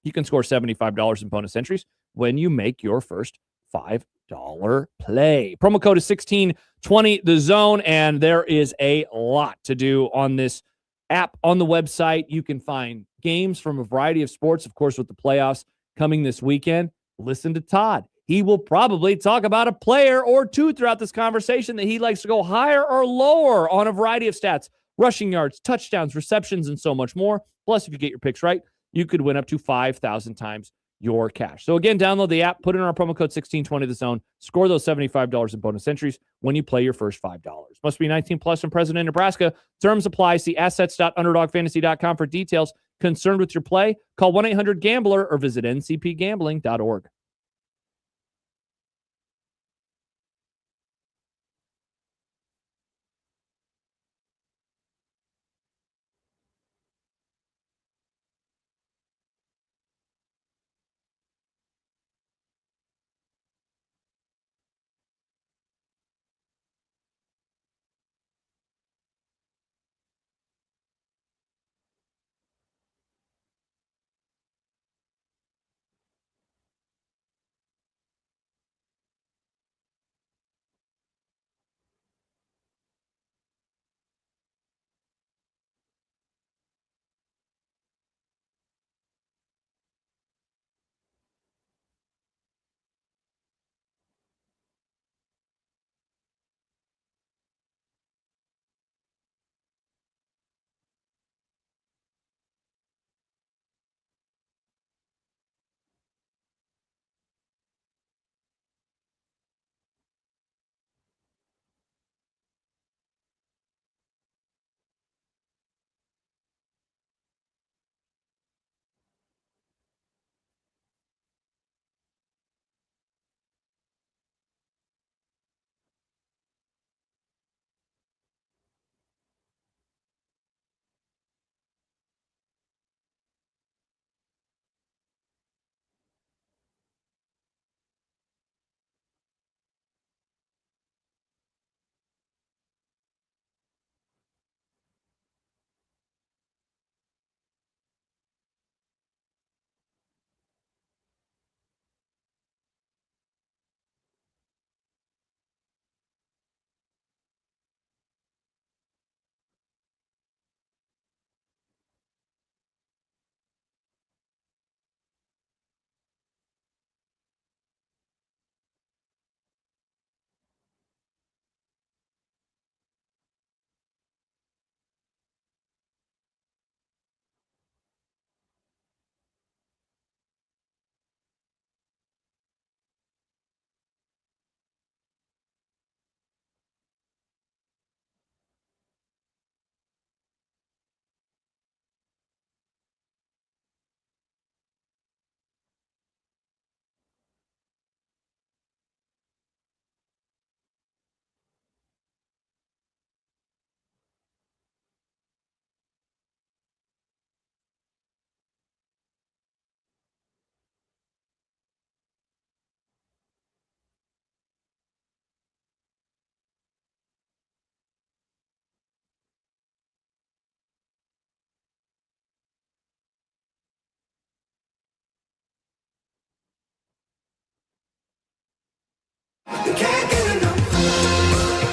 Speaker 7: you can score $75 in bonus entries when you make your first $5 play. Promo code is 1620 the zone, and there is a lot to do on this app. On the website, you can find games from a variety of sports, of course, with the playoffs coming this weekend. Listen to Todd. He will probably talk about a player or two throughout this conversation that he likes to go higher or lower on a variety of stats: rushing yards, touchdowns, receptions, and so much more. Plus, if you get your picks right, you could win up to 5,000 times your cash. So again, download the app, put in our promo code 1620 the zone, score those $75 in bonus entries when you play your first $5. Must be 19 plus and present in Nebraska. Terms apply. See assets.underdogfantasy.com for details. Concerned with your play? Call 1-800-GAMBLER or visit ncpgambling.org.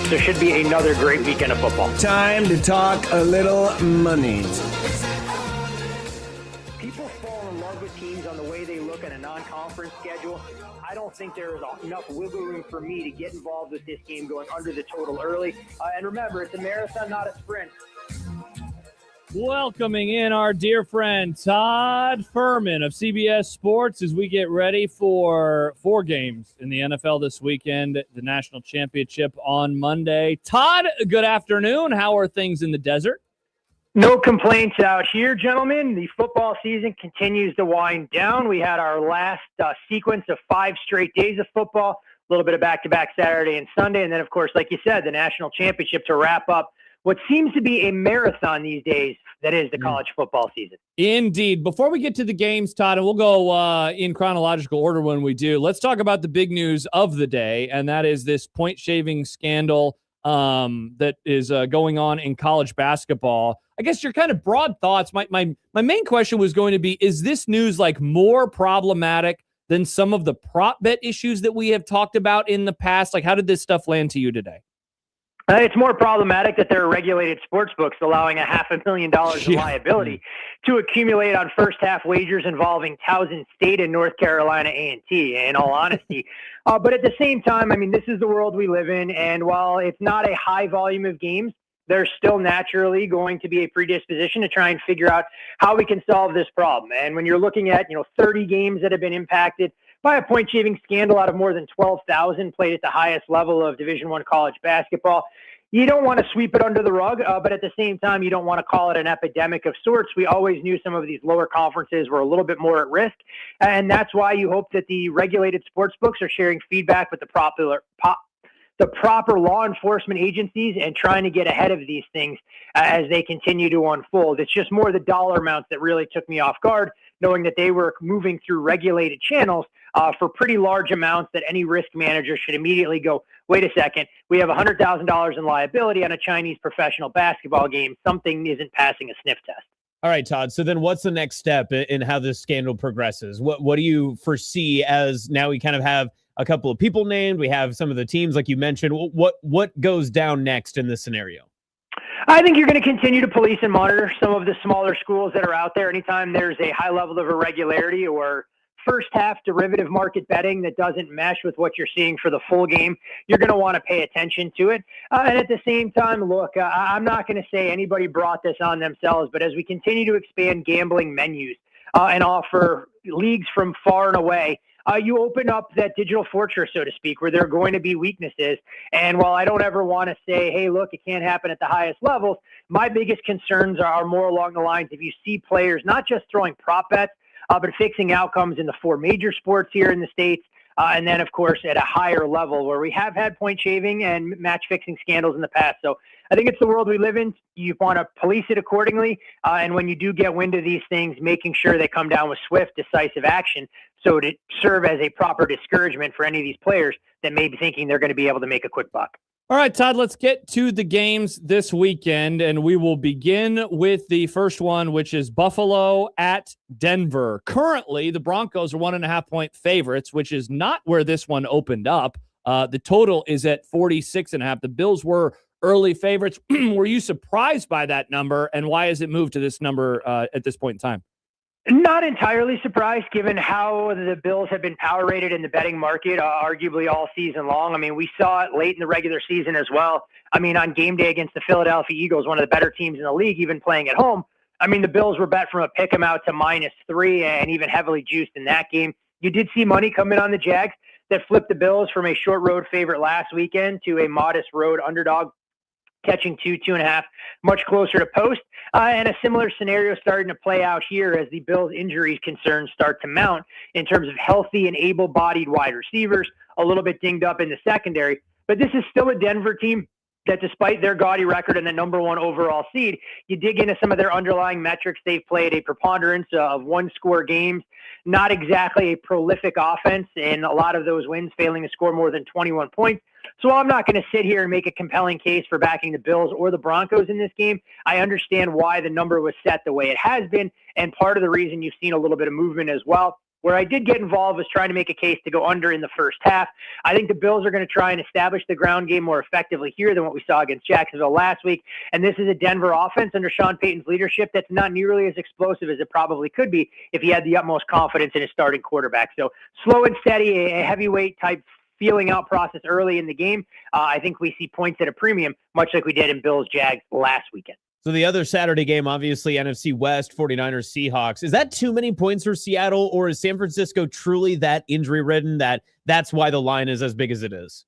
Speaker 1: There should be another great weekend of football.
Speaker 20: Time to talk a little money.
Speaker 1: People fall in love with teams on the way they look at a non-conference schedule. I don't think there is enough wiggle room for me to get involved with this game going under the total early. And remember, it's a marathon, not a sprint.
Speaker 7: Welcoming in our dear friend Todd Furman of CBS Sports as we get ready for 4 games in the NFL this weekend, the national championship on Monday. Todd, good afternoon. How are things in the desert?
Speaker 1: No complaints out here, gentlemen. The football season continues to wind down. We had our last sequence of 5 straight days of football, a little bit of back-to-back Saturday and Sunday, and then, of course, like you said, the national championship to wrap up what seems to be a marathon these days, that is the college football season.
Speaker 7: Indeed. Before we get to the games, Todd, and we'll go in chronological order when we do, let's talk about the big news of the day, and that is this point-shaving scandal that is going on in college basketball. I guess your kind of broad thoughts. My main question was going to be, is this news like more problematic than some of the prop bet issues that we have talked about in the past? Like, how did this stuff land to you today?
Speaker 1: It's more problematic that there are regulated sports books allowing $500,000 in liability to accumulate on first half wagers involving Towson State and North Carolina A&T, in all honesty. But at the same time, I mean, this is the world we live in. And while it's not a high volume of games, there's still naturally going to be a predisposition to try and figure out how we can solve this problem. And when you're looking at, 30 games that have been impacted by a point-shaving scandal out of more than 12,000 played at the highest level of Division I college basketball, you don't want to sweep it under the rug, but at the same time, you don't want to call it an epidemic of sorts. We always knew some of these lower conferences were a little bit more at risk, and that's why you hope that the regulated sports books are sharing feedback with the proper law enforcement agencies and trying to get ahead of these things as they continue to unfold. It's just more the dollar amounts that really took me off guard, knowing that they were moving through regulated channels for pretty large amounts that any risk manager should immediately go, wait a second, we have $100,000 in liability on a Chinese professional basketball game. Something isn't passing a sniff test.
Speaker 8: All right, Todd. So then what's the next step in how this scandal progresses? What do you foresee as now we kind of have a couple of people named, we have some of the teams like you mentioned. What goes down next in this scenario?
Speaker 1: I think you're going to continue to police and monitor some of the smaller schools that are out there. Anytime there's a high level of irregularity or first half derivative market betting that doesn't mesh with what you're seeing for the full game, you're going to want to pay attention to it. And at the same time, look, I'm not going to say anybody brought this on themselves, but as we continue to expand gambling menus and offer leagues from far and away, you open up that digital fortress, so to speak, where there are going to be weaknesses. And while I don't ever want to say, hey, look, it can't happen at the highest levels, my biggest concerns are more along the lines of you see players not just throwing prop bets, but fixing outcomes in the four major sports here in the States. And then, of course, at a higher level where we have had point shaving and match fixing scandals in the past. So I think it's the world we live in. You want to police it accordingly. And when you do get wind of these things, making sure they come down with swift, decisive action. So to serve as a proper discouragement for any of these players that may be thinking they're going to be able to make a quick buck.
Speaker 7: All right, Todd, let's get to the games this weekend, and we will begin with the first one, which is Buffalo at Denver. Currently, the Broncos are 1.5-point favorites, which is not where this one opened up. The total is at 46.5. The Bills were early favorites. Were you surprised by that number, and why has it moved to this number at this point in time?
Speaker 1: Not entirely surprised, given how the Bills have been power rated in the betting market, arguably all season long. I mean, we saw it late in the regular season as well. I mean, on game day against the Philadelphia Eagles, one of the better teams in the league, even playing at home. I mean, the Bills were bet from a pick 'em out to -3 and even heavily juiced in that game. You did see money come in on the Jags that flipped the Bills from a short road favorite last weekend to a modest road underdog, catching 2.5, much closer to post. And a similar scenario starting to play out here as the Bills' injury concerns start to mount in terms of healthy and able-bodied wide receivers, a little bit dinged up in the secondary. But this is still a Denver team that, despite their gaudy record and the number 1 overall seed, you dig into some of their underlying metrics. They've played a preponderance of one-score games, not exactly a prolific offense, and a lot of those wins failing to score more than 21 points. So while I'm not going to sit here and make a compelling case for backing the Bills or the Broncos in this game, I understand why the number was set the way it has been, and part of the reason you've seen a little bit of movement as well. Where I did get involved was trying to make a case to go under in the first half. I think the Bills are going to try and establish the ground game more effectively here than what we saw against Jacksonville last week. And this is a Denver offense under Sean Payton's leadership that's not nearly as explosive as it probably could be if he had the utmost confidence in his starting quarterback. So slow and steady, a heavyweight type feeling out process early in the game. I think we see points at a premium, much like we did in Bills-Jags last weekend.
Speaker 8: So the other Saturday game, obviously NFC West, 49ers, Seahawks. Is that too many points for Seattle, or is San Francisco truly that injury-ridden that's why the line is as big as it is?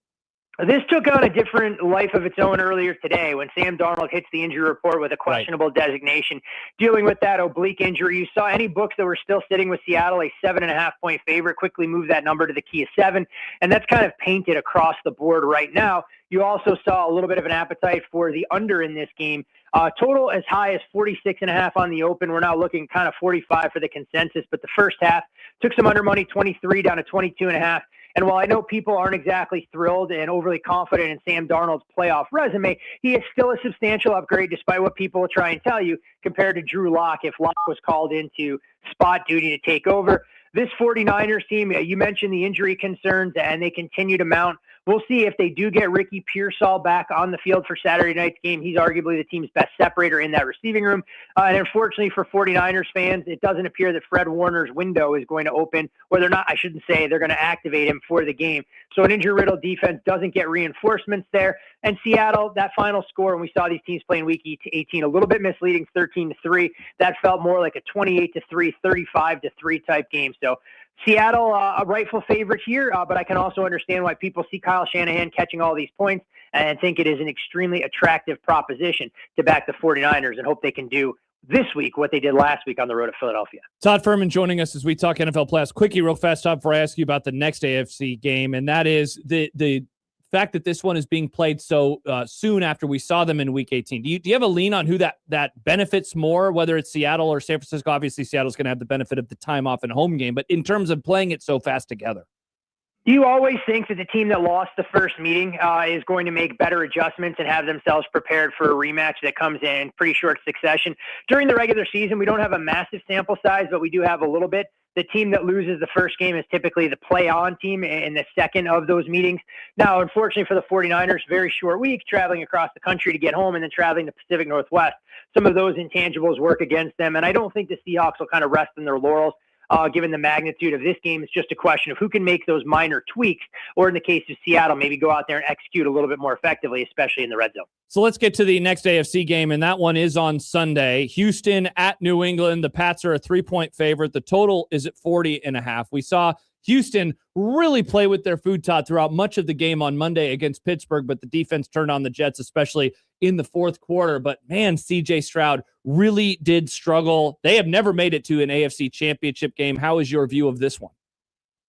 Speaker 1: This took on a different life of its own earlier today when Sam Darnold hits the injury report with a questionable designation. Dealing with that oblique injury, you saw any books that were still sitting with Seattle, a 7.5-point favorite, quickly move that number to the key of 7, and that's kind of painted across the board right now. You also saw a little bit of an appetite for the under in this game. Total as high as 46.5 on the open. We're now looking kind of 45 for the consensus, but the first half took some under money, 23 down to 22.5. And while I know people aren't exactly thrilled and overly confident in Sam Darnold's playoff resume, he is still a substantial upgrade despite what people will try and tell you compared to Drew Lock if Lock was called into spot duty to take over. This 49ers team, you mentioned the injury concerns, and they continue to mount. We'll see if they do get Ricky Pearsall back on the field for Saturday night's game. He's arguably the team's best separator in that receiving room. And unfortunately for 49ers fans, it doesn't appear that Fred Warner's window is going to open, or they're not, I shouldn't say, they're going to activate him for the game. So an injury-riddled defense doesn't get reinforcements there. And Seattle, that final score, and we saw these teams playing week 18, a little bit misleading, 13-3. That felt more like a 28-3, 35-3 type game. So Seattle, a rightful favorite here, but I can also understand why people see Kyle Shanahan catching all these points and think it is an extremely attractive proposition to back the 49ers and hope they can do this week what they did last week on the road to Philadelphia.
Speaker 7: Todd Furman joining us as we talk NFL playoffs. Quickie, real fast, Todd, before I ask you about the next AFC game, and that is the fact that this one is being played so soon after we saw them in Week 18. Do you have a lean on who that benefits more, whether it's Seattle or San Francisco? Obviously, Seattle's going to have the benefit of the time off and home game, but in terms of playing it so fast together.
Speaker 1: Do you always think that the team that lost the first meeting is going to make better adjustments and have themselves prepared for a rematch that comes in pretty short succession? During the regular season, we don't have a massive sample size, but we do have a little bit. The team that loses the first game is typically the play-on team in the second of those meetings. Now, unfortunately for the 49ers, very short week, traveling across the country to get home and then traveling the Pacific Northwest. Some of those intangibles work against them, and I don't think the Seahawks will kind of rest in their laurels. Given the magnitude of this game, it's just a question of who can make those minor tweaks, or in the case of Seattle, maybe go out there and execute a little bit more effectively, especially in the red zone.
Speaker 7: So let's get to the next AFC game, and that one is on Sunday. Houston at New England. The Pats are a 3-point favorite. The total is at 40.5. We saw Houston really play with their food, Todd, throughout much of the game on Monday against Pittsburgh, but the defense turned on the Jets, especially in the fourth quarter. But man, CJ Stroud really did struggle. They have never made it to an AFC championship game. How is your view of this one?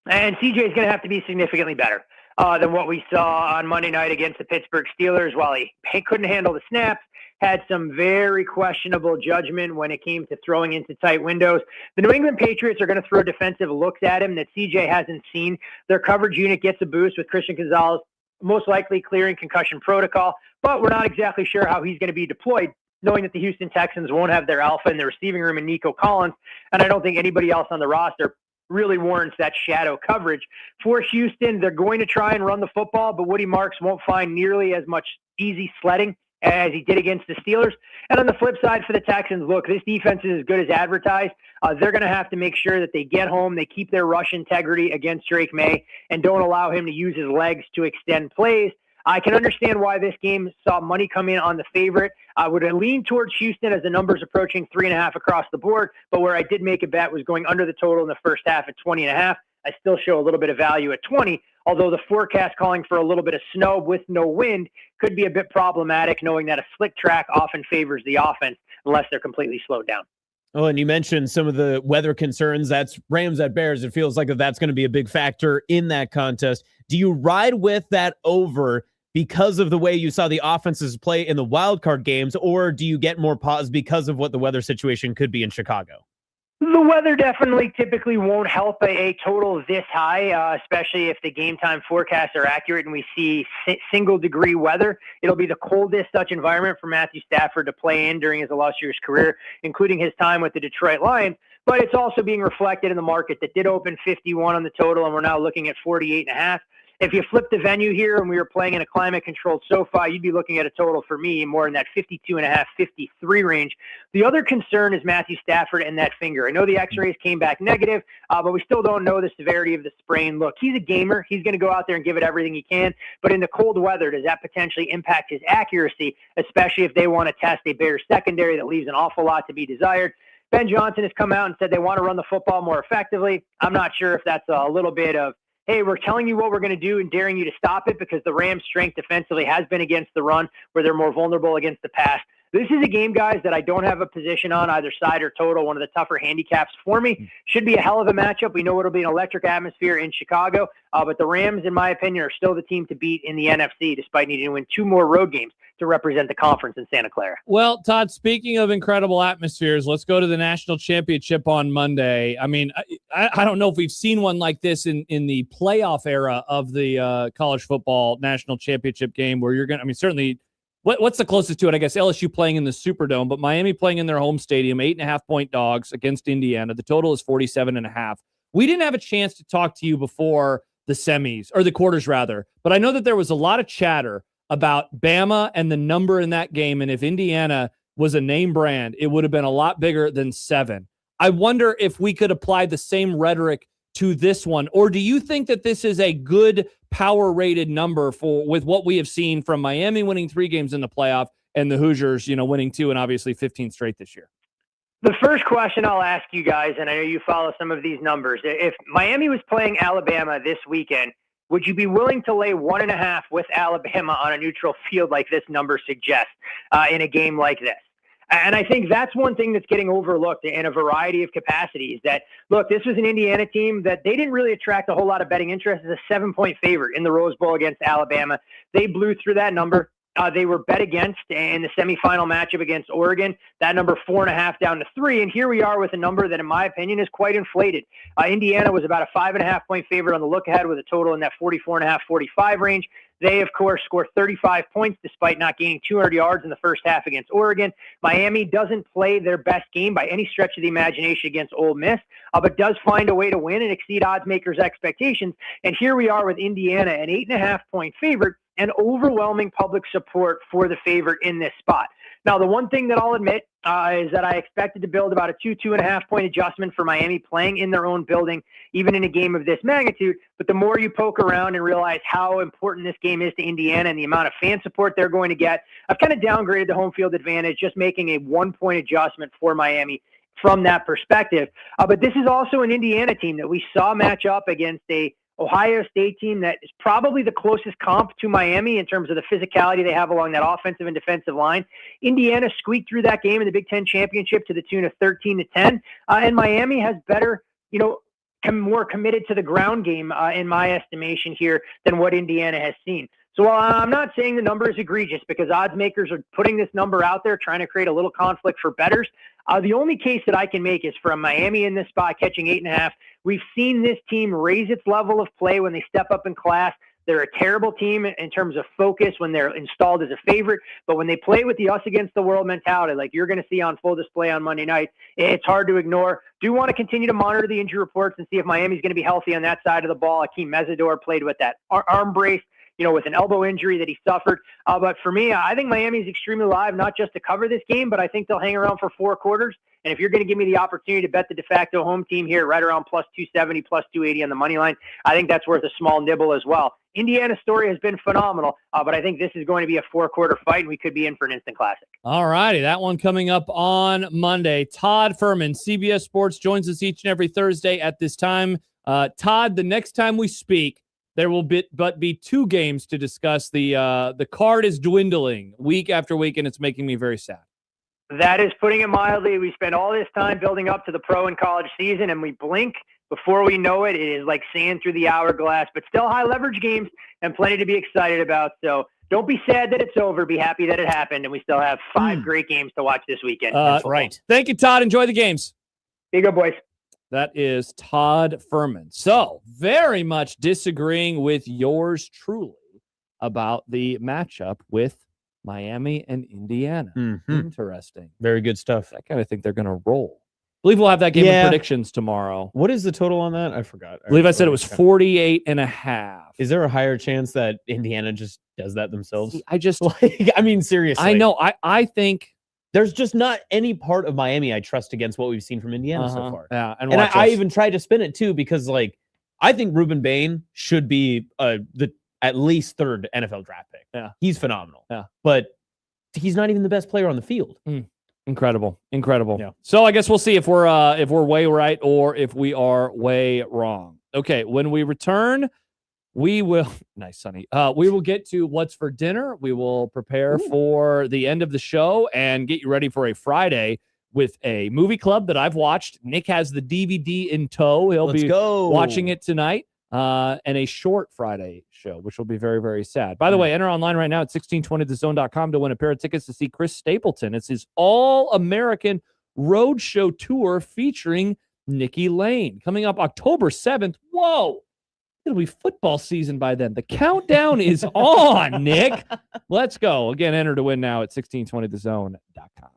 Speaker 1: And CJ is going to have to be significantly better than what we saw on Monday night against the Pittsburgh Steelers. While he couldn't handle the snaps, had some very questionable judgment when it came to throwing into tight windows. The New England Patriots are going to throw defensive looks at him that CJ hasn't seen. Their coverage unit gets a boost with Christian Gonzalez most likely clearing concussion protocol, but we're not exactly sure how he's going to be deployed, knowing that the Houston Texans won't have their alpha in the receiving room in Nico Collins, and I don't think anybody else on the roster really warrants that shadow coverage. For Houston, they're going to try and run the football, but Woody Marks won't find nearly as much easy sledding as he did against the Steelers. And on the flip side for the Texans, look, this defense is as good as advertised. They're going to have to make sure that they get home, they keep their rush integrity against Drake May, and don't allow him to use his legs to extend plays. I can understand why this game saw money come in on the favorite. I would lean towards Houston as the numbers approaching 3.5 across the board, but where I did make a bet was going under the total in the first half at 20.5. I still show a little bit of value at 20, although the forecast calling for a little bit of snow with no wind could be a bit problematic, knowing that a slick track often favors the offense unless they're completely slowed down.
Speaker 8: Oh, and you mentioned some of the weather concerns. That's Rams at Bears. It feels like that's going to be a big factor in that contest. Do you ride with that over because of the way you saw the offenses play in the wild card games, or do you get more pause because of what the weather situation could be in Chicago?
Speaker 1: The weather definitely typically won't help a total this high, especially if the game time forecasts are accurate and we see single degree weather. It'll be the coldest such environment for Matthew Stafford to play in during his illustrious career, including his time with the Detroit Lions. But it's also being reflected in the market that did open 51 on the total, and we're now looking at 48.5. If you flip the venue here and we were playing in a climate-controlled SoFi, you'd be looking at a total for me more in that 52.5, 53 range. The other concern is Matthew Stafford and that finger. I know the x-rays came back negative, but we still don't know the severity of the sprain. Look, he's a gamer. He's going to go out there and give it everything he can. But in the cold weather, does that potentially impact his accuracy, especially if they want to test a Bears secondary that leaves an awful lot to be desired? Ben Johnson has come out and said they want to run the football more effectively. I'm not sure if that's a little bit of, hey, we're telling you what we're going to do and daring you to stop it, because the Rams' strength defensively has been against the run, where they're more vulnerable against the pass. This is a game, guys, that I don't have a position on either side or total. One of the tougher handicaps for me. Should be a hell of a matchup. We know it'll be an electric atmosphere in Chicago, but the Rams, in my opinion, are still the team to beat in the NFC, despite needing to win 2 more road games to represent the conference in Santa Clara.
Speaker 7: Well, Todd, speaking of incredible atmospheres, let's go to the national championship on Monday. I mean, I don't know if we've seen one like this in the playoff era of the college football national championship game where you're going to, I mean, certainly what's the closest to it? I guess LSU playing in the Superdome, but Miami playing in their home stadium, 8.5-point dogs against Indiana. The total is 47.5. We didn't have a chance to talk to you before the semis, or the quarters rather, but I know that there was a lot of chatter about Bama and the number in that game, and if Indiana was a name brand, it would have been a lot bigger than 7. I wonder if we could apply the same rhetoric to this one, or do you think that this is a good power-rated number with what we have seen from Miami winning 3 games in the playoff and the Hoosiers, winning 2 and obviously 15 straight this year?
Speaker 1: The first question I'll ask you guys, and I know you follow some of these numbers, if Miami was playing Alabama this weekend, would you be willing to lay 1.5 with Alabama on a neutral field like this number suggests in a game like this? And I think that's one thing that's getting overlooked in a variety of capacities. That, look, this was an Indiana team that they didn't really attract a whole lot of betting interest as a 7-point favorite in the Rose Bowl against Alabama. They blew through that number. They were bet against in the semifinal matchup against Oregon. That number 4.5 down to 3. And here we are with a number that, in my opinion, is quite inflated. Indiana was about a 5.5-point favorite on the look ahead with a total in that 44.5, 45 range. They, of course, scored 35 points despite not gaining 200 yards in the first half against Oregon. Miami doesn't play their best game by any stretch of the imagination against Ole Miss, but does find a way to win and exceed odds makers' expectations. And here we are with Indiana, an 8.5-point favorite, and overwhelming public support for the favorite in this spot. Now, the one thing that I'll admit is that I expected to build about a 2.5-point adjustment for Miami playing in their own building, even in a game of this magnitude. But the more you poke around and realize how important this game is to Indiana and the amount of fan support they're going to get, I've kind of downgraded the home field advantage, just making a 1-point adjustment for Miami from that perspective. But this is also an Indiana team that we saw match up against a Ohio State team that is probably the closest comp to Miami in terms of the physicality they have along that offensive and defensive line. Indiana squeaked through that game in the Big Ten championship to the tune of 13-10, and Miami has better, more committed to the ground game in my estimation here than what Indiana has seen. So while I'm not saying the number is egregious because odds makers are putting this number out there trying to create a little conflict for bettors, the only case that I can make is from Miami in this spot catching 8.5. We've seen this team raise its level of play when they step up in class. They're a terrible team in terms of focus when they're installed as a favorite, but when they play with the us against the world mentality, like you're going to see on full display on Monday night, it's hard to ignore. Do want to continue to monitor the injury reports and see if Miami's going to be healthy on that side of the ball. Akeem Mesidor played with that arm brace, with an elbow injury that he suffered. But for me, I think Miami is extremely live, not just to cover this game, but I think they'll hang around for 4 quarters. And if you're going to give me the opportunity to bet the de facto home team here right around plus 270, plus 280 on the money line, I think that's worth a small nibble as well. Indiana's story has been phenomenal, but I think this is going to be a 4-quarter fight, and we could be in for an instant classic.
Speaker 7: All righty, that one coming up on Monday. Todd Furman, CBS Sports, joins us each and every Thursday at this time. Todd, the next time we speak, there will be 2 games to discuss. The card is dwindling week after week, and it's making me very sad.
Speaker 1: That is putting it mildly. We spend all this time building up to the pro and college season, and we blink. Before we know it, it is like sand through the hourglass, but still high leverage games and plenty to be excited about. So don't be sad that it's over. Be happy that it happened, and we still have 5 great games to watch this weekend.
Speaker 7: Right. Thank you, Todd. Enjoy the games.
Speaker 1: Here you go, boys.
Speaker 7: That is Todd Furman. So very much disagreeing with yours truly about the matchup with Miami and Indiana. Interesting.
Speaker 8: Very good stuff.
Speaker 7: I kind of think they're going to roll. I believe we'll have that game of predictions tomorrow.
Speaker 8: What is the total on that? I forgot.
Speaker 7: I believe I said it was 48.5.
Speaker 8: Is there a higher chance that Indiana just does that themselves?
Speaker 7: See, I just
Speaker 8: seriously.
Speaker 7: I know. I think
Speaker 8: there's just not any part of Miami I trust against what we've seen from Indiana so far.
Speaker 7: Yeah, and
Speaker 8: I even tried to spin it too because I think Ruben Bain should be the at least 3rd NFL draft pick.
Speaker 7: Yeah,
Speaker 8: he's phenomenal.
Speaker 7: Yeah,
Speaker 8: but he's not even the best player on the field.
Speaker 7: Incredible.
Speaker 8: Yeah.
Speaker 7: So I guess we'll see if we're way right or if we are way wrong. Okay, when we return, we will nice, Sonny. We will get to what's for dinner. We will prepare for the end of the show and get you ready for a Friday with a movie club that I've watched. Nick has the DVD in tow. He'll be watching it tonight. And a short Friday show, which will be very, very sad. By the way, enter online right now at 1620thezone.com to win a pair of tickets to see Chris Stapleton. It's his All-American Roadshow tour featuring Nikki Lane. Coming up October 7th. Whoa. It'll be football season by then. The countdown is on, Nick. Let's go. Again, enter to win now at 1620thezone.com.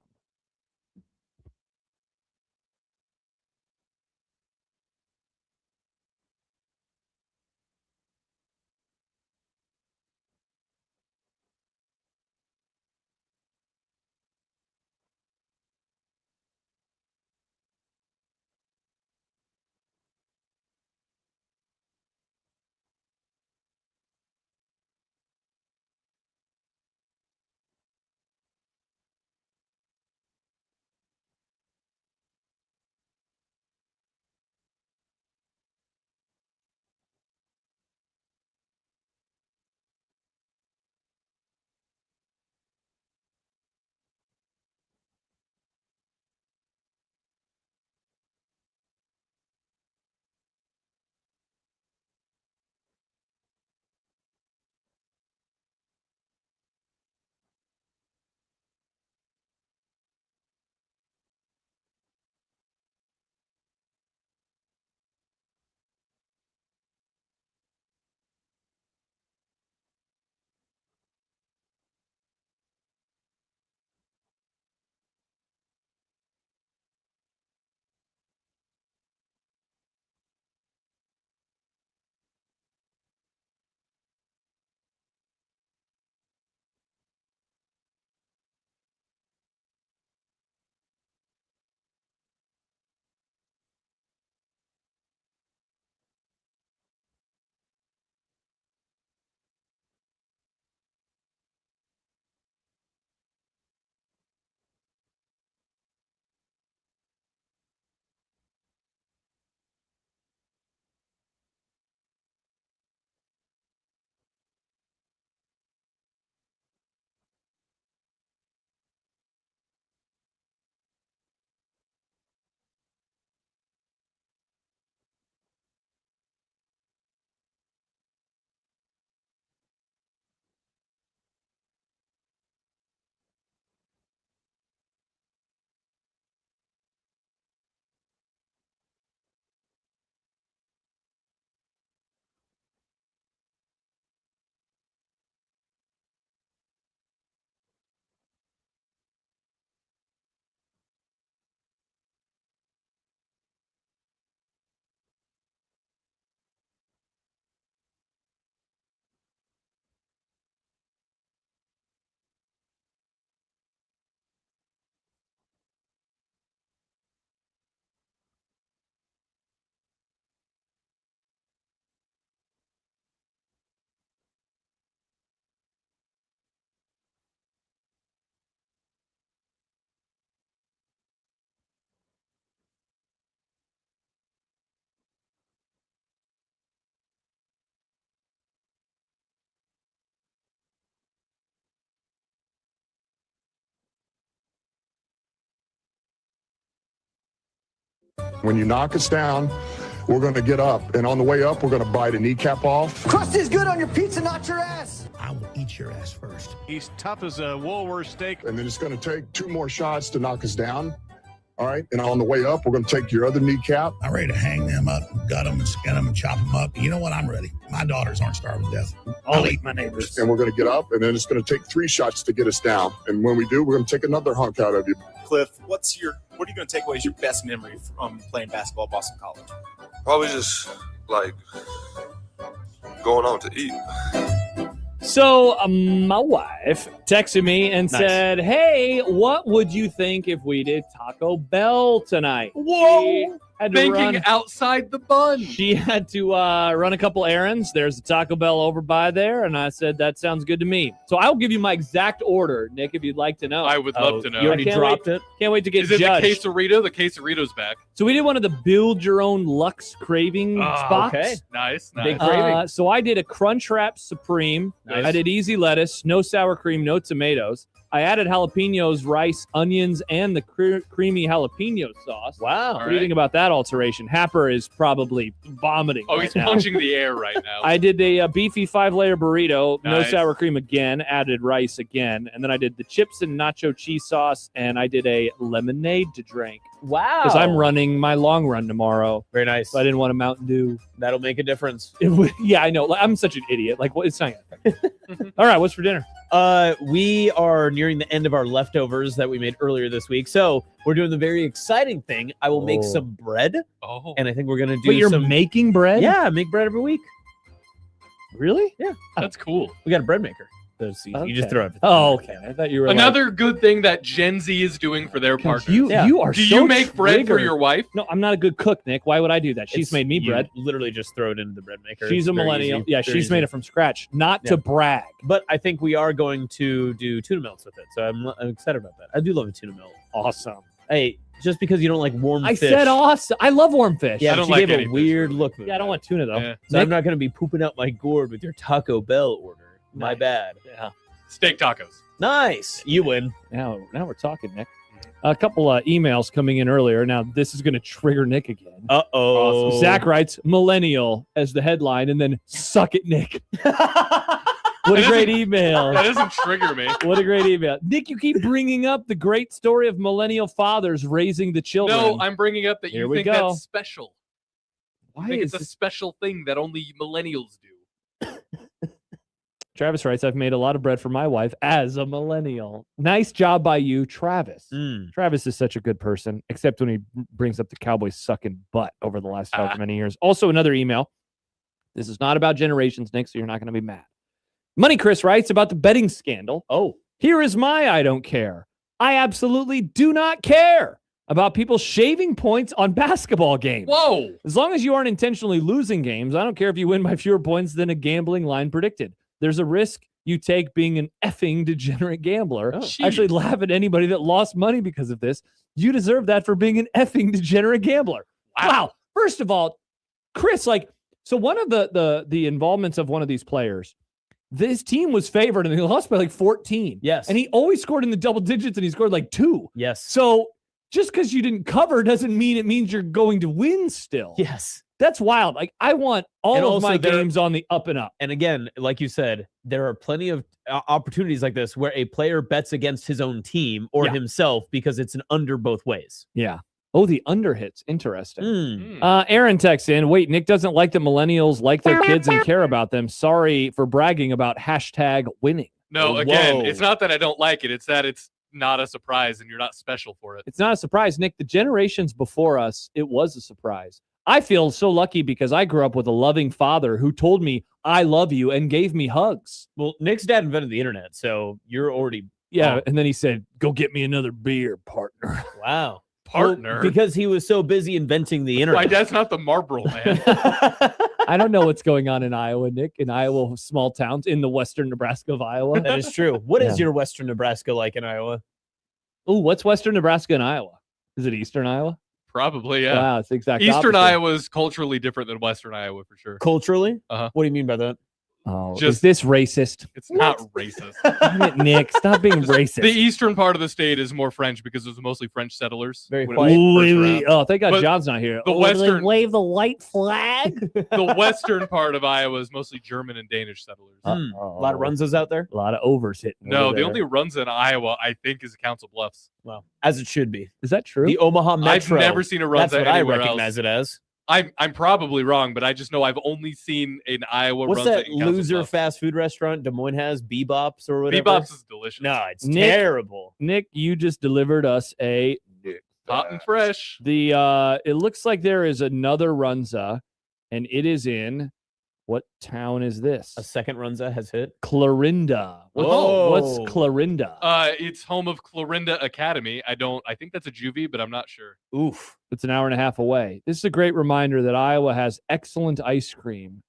Speaker 13: When you knock us down, we're going to get up. And on the way up, we're going to bite a kneecap off.
Speaker 2: Crust is good on your pizza, not your ass.
Speaker 22: I will eat your ass first.
Speaker 13: He's tough as a Woolworth steak. And then it's going to take 2 more shots to knock us down. All right. And on the way up, we're going to take your other kneecap.
Speaker 22: I'm ready to hang them up, gut them, and skin them, and chop them up. You know what? I'm ready. My daughters aren't starving to death. I'll eat my neighbors.
Speaker 13: And we're going to get up, and then it's going to take 3 shots to get us down. And when we do, we're going to take another hunk out of you.
Speaker 23: Cliff, what are you going to take away as your best memory from playing basketball at Boston College?
Speaker 24: Probably just like going out to eat.
Speaker 7: So my wife texted me and said, hey, what would you think if we did Taco Bell tonight?
Speaker 9: Whoa! Thinking outside the bun.
Speaker 7: She had to run a couple errands. There's a Taco Bell over by there, and I said, that sounds good to me. So I'll give you my exact order, Nick, if you'd like to know.
Speaker 9: I would love to know.
Speaker 7: You already dropped it? Can't wait to get
Speaker 9: judged.
Speaker 7: Is
Speaker 9: it the quesarito? The quesarito's back.
Speaker 7: So we did one of the build your own Lux craving spots.
Speaker 9: Okay. Nice.
Speaker 7: Big craving. So I did a Crunchwrap Supreme.
Speaker 9: Nice.
Speaker 7: I did easy lettuce, no sour cream, no tomatoes. I added jalapenos, rice, onions, and the creamy jalapeno sauce.
Speaker 8: Wow.
Speaker 7: What do you think about that alteration? Happer is probably vomiting.
Speaker 9: Oh,
Speaker 7: right
Speaker 9: he's
Speaker 7: now.
Speaker 9: punching the air right now.
Speaker 7: I did a beefy 5-layer burrito, no
Speaker 9: Nice.
Speaker 7: sour cream again, added rice again, and then I did the chips and nacho cheese sauce, and I did a lemonade to drink.
Speaker 8: Wow.
Speaker 7: Because I'm running my long run tomorrow.
Speaker 8: Very nice.
Speaker 7: So I didn't want a Mountain Dew.
Speaker 8: That'll make a difference.
Speaker 7: Yeah, I know. Like, I'm such an idiot. Like, it's not gonna affect. All right, what's for dinner?
Speaker 8: We are nearing the end of our leftovers that we made earlier this week. So we're doing the very exciting thing. I will make some bread.
Speaker 9: Oh.
Speaker 8: And I think we're going to do
Speaker 7: But you're making bread?
Speaker 8: Yeah, I make bread every week.
Speaker 7: Really?
Speaker 8: Yeah.
Speaker 9: That's cool.
Speaker 8: We got a bread maker. So you just throw everything.
Speaker 7: Oh, okay. I thought you were
Speaker 9: Another good thing that Gen Z is doing for their partners.
Speaker 7: You are
Speaker 9: Do
Speaker 7: so
Speaker 9: you make bread for
Speaker 7: triggered.
Speaker 9: your wife?
Speaker 7: No, I'm not a good cook, Nick. Why would I do that? She's made me
Speaker 8: You
Speaker 7: bread.
Speaker 8: literally just throw it into the bread maker.
Speaker 7: She's
Speaker 8: It's
Speaker 7: a
Speaker 8: very
Speaker 7: millennial.
Speaker 8: easy.
Speaker 7: Yeah,
Speaker 8: Very
Speaker 7: she's
Speaker 8: easy.
Speaker 7: made it from scratch. Not to brag.
Speaker 8: But I think we are going to do tuna melts with it. So I'm excited about that. I do love a tuna melt.
Speaker 7: Awesome.
Speaker 8: Hey, just because you don't like warm
Speaker 7: I
Speaker 8: fish.
Speaker 7: said awesome. I love warm fish.
Speaker 8: Yeah,
Speaker 9: I don't
Speaker 8: she
Speaker 9: like
Speaker 8: gave
Speaker 9: any
Speaker 8: a
Speaker 9: fish,
Speaker 8: weird
Speaker 9: really.
Speaker 8: look.
Speaker 7: Yeah, I don't want tuna, though.
Speaker 9: Yeah.
Speaker 8: So
Speaker 7: Nick?
Speaker 8: I'm not going to be pooping out my gourd with your Taco Bell order. My bad.
Speaker 7: Yeah.
Speaker 9: Steak tacos.
Speaker 8: Nice. You win.
Speaker 7: Now we're talking, Nick. A couple emails coming in earlier. Now, this is going to trigger Nick again.
Speaker 8: Uh-oh.
Speaker 7: Zach writes, millennial as the headline, and then suck it, Nick. What a great email.
Speaker 9: That doesn't trigger me.
Speaker 7: What a great email. Nick, you keep bringing up the great story of millennial fathers raising the children.
Speaker 9: No, I'm bringing up that
Speaker 7: Here
Speaker 9: you
Speaker 7: we
Speaker 9: think
Speaker 7: go.
Speaker 9: that's special.
Speaker 7: Why
Speaker 9: I think
Speaker 7: is
Speaker 9: it's a
Speaker 7: this-
Speaker 9: special thing that only millennials do.
Speaker 7: Travis writes, I've made a lot of bread for my wife as a millennial. Nice job by you, Travis. Travis is such a good person, except when he brings up the Cowboys sucking butt over the last however many years. Also, another email. This is not about generations, Nick, so you're not going to be mad. Money Chris writes about the betting scandal.
Speaker 8: Oh.
Speaker 7: Here is my I don't care. I absolutely do not care about people shaving points on basketball games.
Speaker 9: Whoa.
Speaker 7: As long as you aren't intentionally losing games, I don't care if you win by fewer points than a gambling line predicted. There's a risk you take being an effing degenerate gambler. I actually laugh at anybody that lost money because of this. You deserve that for being an effing degenerate gambler. Wow. First of all, Chris, so one of the involvements of one of these players, this team was favored and they lost by 14.
Speaker 8: Yes.
Speaker 7: And he always scored in the double digits and he scored 2.
Speaker 8: Yes.
Speaker 7: So just because you didn't cover doesn't mean it means you're going to win still.
Speaker 8: Yes.
Speaker 7: That's wild. I want all
Speaker 8: And
Speaker 7: of
Speaker 8: also
Speaker 7: my
Speaker 8: there-
Speaker 7: games on the up and up.
Speaker 8: And again, like you said, there are plenty of opportunities like this where a player bets against his own team or himself because it's an under both ways.
Speaker 7: Yeah. Oh, the under hits. Interesting.
Speaker 8: Hmm.
Speaker 7: Aaron texts in, wait, Nick doesn't like that millennials like their kids and care about them. Sorry for bragging about #winning.
Speaker 9: No, again, it's not that I don't like it. It's that it's not a surprise and you're not special for it.
Speaker 7: It's not a surprise, Nick. The generations before us, it was a surprise. I feel so lucky because I grew up with a loving father who told me, I love you, and gave me hugs.
Speaker 8: Well, Nick's dad invented the internet, so you're already...
Speaker 7: Yeah, and then he said, go get me another beer, partner.
Speaker 8: Wow.
Speaker 9: Partner?
Speaker 8: Well, because he was so busy inventing the internet.
Speaker 9: My dad's not the Marlboro man.
Speaker 7: I don't know what's going on in Iowa, Nick. In Iowa, small towns, in the western Nebraska of Iowa.
Speaker 8: That is true. What is your western Nebraska like in Iowa?
Speaker 7: Oh, what's western Nebraska in Iowa? Is it eastern Iowa?
Speaker 9: Probably, yeah.
Speaker 7: Wow, it's exactly
Speaker 9: Eastern
Speaker 7: opposite.
Speaker 9: Iowa is culturally different than Western Iowa for sure.
Speaker 8: Culturally?
Speaker 9: Uh-huh.
Speaker 8: What do you mean by that?
Speaker 7: Oh, is
Speaker 9: Just-
Speaker 7: this racist?
Speaker 9: It's not racist.
Speaker 7: Damn it, Nick, stop being racist.
Speaker 9: The eastern part of the state is more French because it was mostly French settlers.
Speaker 8: Very
Speaker 9: when it
Speaker 8: quiet.
Speaker 9: was first
Speaker 7: Ooh,
Speaker 9: around.
Speaker 7: oh, thank God
Speaker 9: But
Speaker 7: John's not here.
Speaker 9: The
Speaker 7: Oh, do they
Speaker 9: western,
Speaker 7: wave the white flag.
Speaker 9: the western part of Iowa is mostly German and Danish settlers.
Speaker 8: A lot of Runzas out there?
Speaker 7: A lot of overs hitting.
Speaker 9: No,
Speaker 7: over
Speaker 9: the
Speaker 7: there.
Speaker 9: only runs in Iowa, I think, is Council Bluffs.
Speaker 8: Well, as it should be.
Speaker 7: Is that true?
Speaker 8: The Omaha Metro.
Speaker 9: I've never seen a Runza
Speaker 8: That's what I
Speaker 9: anywhere
Speaker 8: recognize
Speaker 9: else.
Speaker 8: it as.
Speaker 9: I'm probably wrong, but I just know I've only seen an Iowa
Speaker 8: What's
Speaker 9: Runza
Speaker 8: that
Speaker 9: in Council
Speaker 8: loser
Speaker 9: Bluffs.
Speaker 8: fast food restaurant Des Moines has? Bebop's or whatever?
Speaker 9: Bebop's is delicious.
Speaker 8: No, it's
Speaker 7: Nick-
Speaker 8: terrible.
Speaker 7: Nick, you just delivered us a
Speaker 9: Hot and fresh.
Speaker 7: it looks like there is another Runza, and it is in what town is this?
Speaker 8: A second Runza has hit.
Speaker 7: Clarinda.
Speaker 8: Oh.
Speaker 7: What's Clarinda?
Speaker 9: It's home of Clarinda Academy. I think that's a juvie, but I'm not sure.
Speaker 8: Oof.
Speaker 7: It's an hour and a half away. This is a great reminder that Iowa has excellent ice cream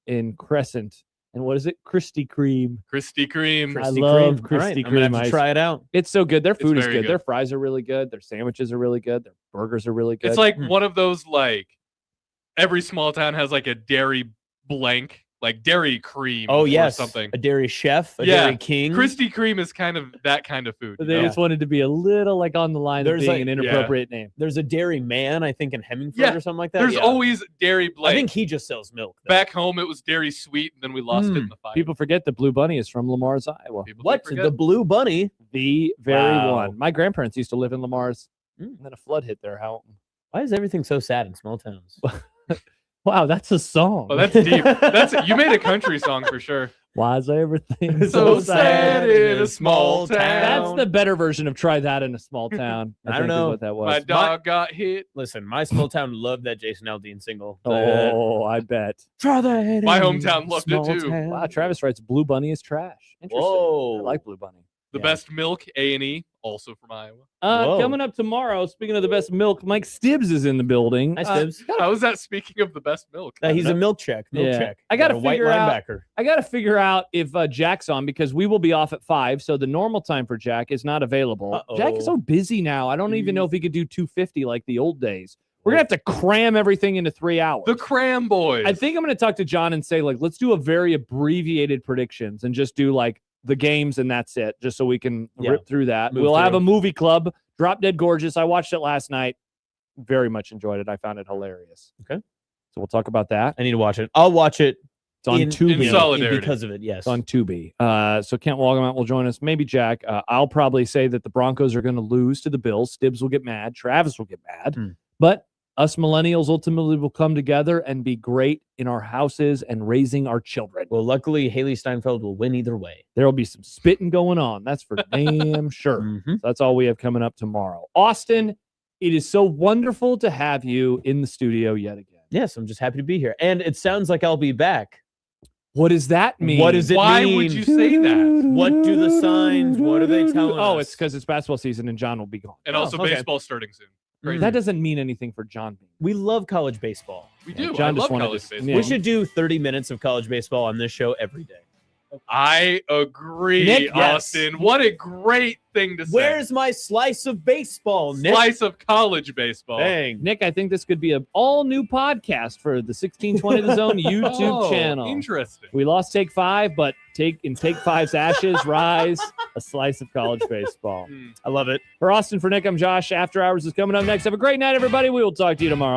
Speaker 7: in Crescent. And what is it? Krispy Kreme.
Speaker 9: Krispy Kreme.
Speaker 7: I love
Speaker 8: All right,
Speaker 7: Krispy
Speaker 8: I'm gonna
Speaker 7: Kreme
Speaker 8: have to
Speaker 7: ice.
Speaker 8: try it out.
Speaker 7: It's so good. Their food is
Speaker 9: very
Speaker 7: good.
Speaker 9: good.
Speaker 7: Their fries are really good. Their sandwiches are really good. Their burgers are really good.
Speaker 9: It's like one of those, like, every small town has like a dairy blank, like Dairy Cream
Speaker 8: Oh
Speaker 9: or
Speaker 8: yes,
Speaker 9: something.
Speaker 8: a dairy chef, a
Speaker 9: Yeah.
Speaker 8: dairy king.
Speaker 9: Krispy Kreme is kind of that kind of food.
Speaker 7: But
Speaker 9: you
Speaker 7: they
Speaker 9: know?
Speaker 7: just wanted to be a little like on the line
Speaker 8: There's
Speaker 7: of being
Speaker 8: like-
Speaker 7: an inappropriate name.
Speaker 8: There's a dairy man, I think, in Hemingford
Speaker 9: Yeah,
Speaker 8: or something like that.
Speaker 9: There's
Speaker 8: Yeah.
Speaker 9: always Dairy Blank.
Speaker 8: I think he just sells milk. though.
Speaker 9: Back home it was Dairy Sweet, and then we lost it in the fire.
Speaker 7: People forget that Blue Bunny is from Lamar's, Iowa.
Speaker 9: People
Speaker 8: What?
Speaker 9: forget.
Speaker 8: The Blue Bunny?
Speaker 7: The very
Speaker 8: Wow.
Speaker 7: one. My grandparents used to live in Lamar's. And then a flood hit their house.
Speaker 8: Why is everything so sad in small towns?
Speaker 7: Wow, that's a song.
Speaker 9: Oh, that's deep. You made a country song for sure.
Speaker 7: Why is everything
Speaker 9: so sad in a small town?
Speaker 7: That's the better version of Try That in a Small Town.
Speaker 8: I don't know
Speaker 7: what that was.
Speaker 9: My dog got hit.
Speaker 8: Listen, my small town loved that Jason Aldean single.
Speaker 7: Oh, I bet.
Speaker 8: Try that.
Speaker 9: My hometown loved it too.
Speaker 8: Town.
Speaker 7: Wow, Travis writes Blue Bunny is trash. Interesting.
Speaker 8: Whoa.
Speaker 7: I like Blue Bunny.
Speaker 9: The best milk, A&E, also from Iowa.
Speaker 7: Coming up tomorrow, speaking of the best milk, Mike Stibbs is in the building.
Speaker 8: Hi, Stibbs.
Speaker 9: How is that speaking of the best milk?
Speaker 8: He's a milk check.
Speaker 7: I got to
Speaker 8: white
Speaker 7: figure out.
Speaker 8: linebacker.
Speaker 7: I got to figure out if Jack's on because we will be off at 5, so the normal time for Jack is not available.
Speaker 8: Uh-oh.
Speaker 7: Jack is so busy now. I don't even know if he could do 250 like the old days. We're gonna have to cram everything into 3 hours.
Speaker 9: The Cram Boys.
Speaker 7: I think I'm gonna talk to John and say, like, let's do a very abbreviated predictions and just do like the games and that's it, just so we can rip through that. We'll have a movie club, Drop Dead Gorgeous. I watched it last night. Very much enjoyed it. I found it hilarious.
Speaker 8: Okay.
Speaker 7: So we'll talk about that.
Speaker 8: I need to watch it. I'll watch it.
Speaker 7: It's on Tubi.
Speaker 9: In solidarity.
Speaker 8: Because of it, yes.
Speaker 7: It's on Tubi. So Kent Walgamont will join us. Maybe Jack. I'll probably say that the Broncos are going to lose to the Bills. Stibbs will get mad. Travis will get mad. But us millennials ultimately will come together and be great in our houses and raising our children.
Speaker 8: Well, luckily, Haley Steinfeld will win either way.
Speaker 7: There will be some spitting going on. That's for damn sure. So that's all we have coming up tomorrow. Austin, it is so wonderful to have you in the studio yet again.
Speaker 8: Yes, I'm just happy to be here. And it sounds like I'll be back.
Speaker 7: What does that mean?
Speaker 8: What does it mean?
Speaker 9: Why would you say that?
Speaker 8: What do the signs? What are they telling us?
Speaker 7: Oh, it's because it's basketball season and John will be gone.
Speaker 9: And also baseball starting soon. Crazy.
Speaker 7: That doesn't mean anything for John.
Speaker 8: We love college baseball.
Speaker 9: We do.
Speaker 7: John
Speaker 9: I
Speaker 7: just
Speaker 9: love
Speaker 7: wanted
Speaker 9: college
Speaker 7: to-
Speaker 9: baseball.
Speaker 7: yeah.
Speaker 8: We should do 30 minutes of college baseball on this show every day.
Speaker 9: I agree,
Speaker 8: Nick, yes.
Speaker 9: Austin. What a great thing to say.
Speaker 8: Where's my slice of baseball, Nick?
Speaker 9: Slice of college baseball?
Speaker 8: Dang.
Speaker 7: Nick, I think this could be an all-new podcast for the 1620 The Zone YouTube channel.
Speaker 9: Interesting.
Speaker 7: We lost Take 5, but Take 5's ashes, rise, a slice of college baseball.
Speaker 8: I love it.
Speaker 7: For Austin, for Nick, I'm Josh. After Hours is coming up next. Have a great night, everybody. We will talk to you tomorrow.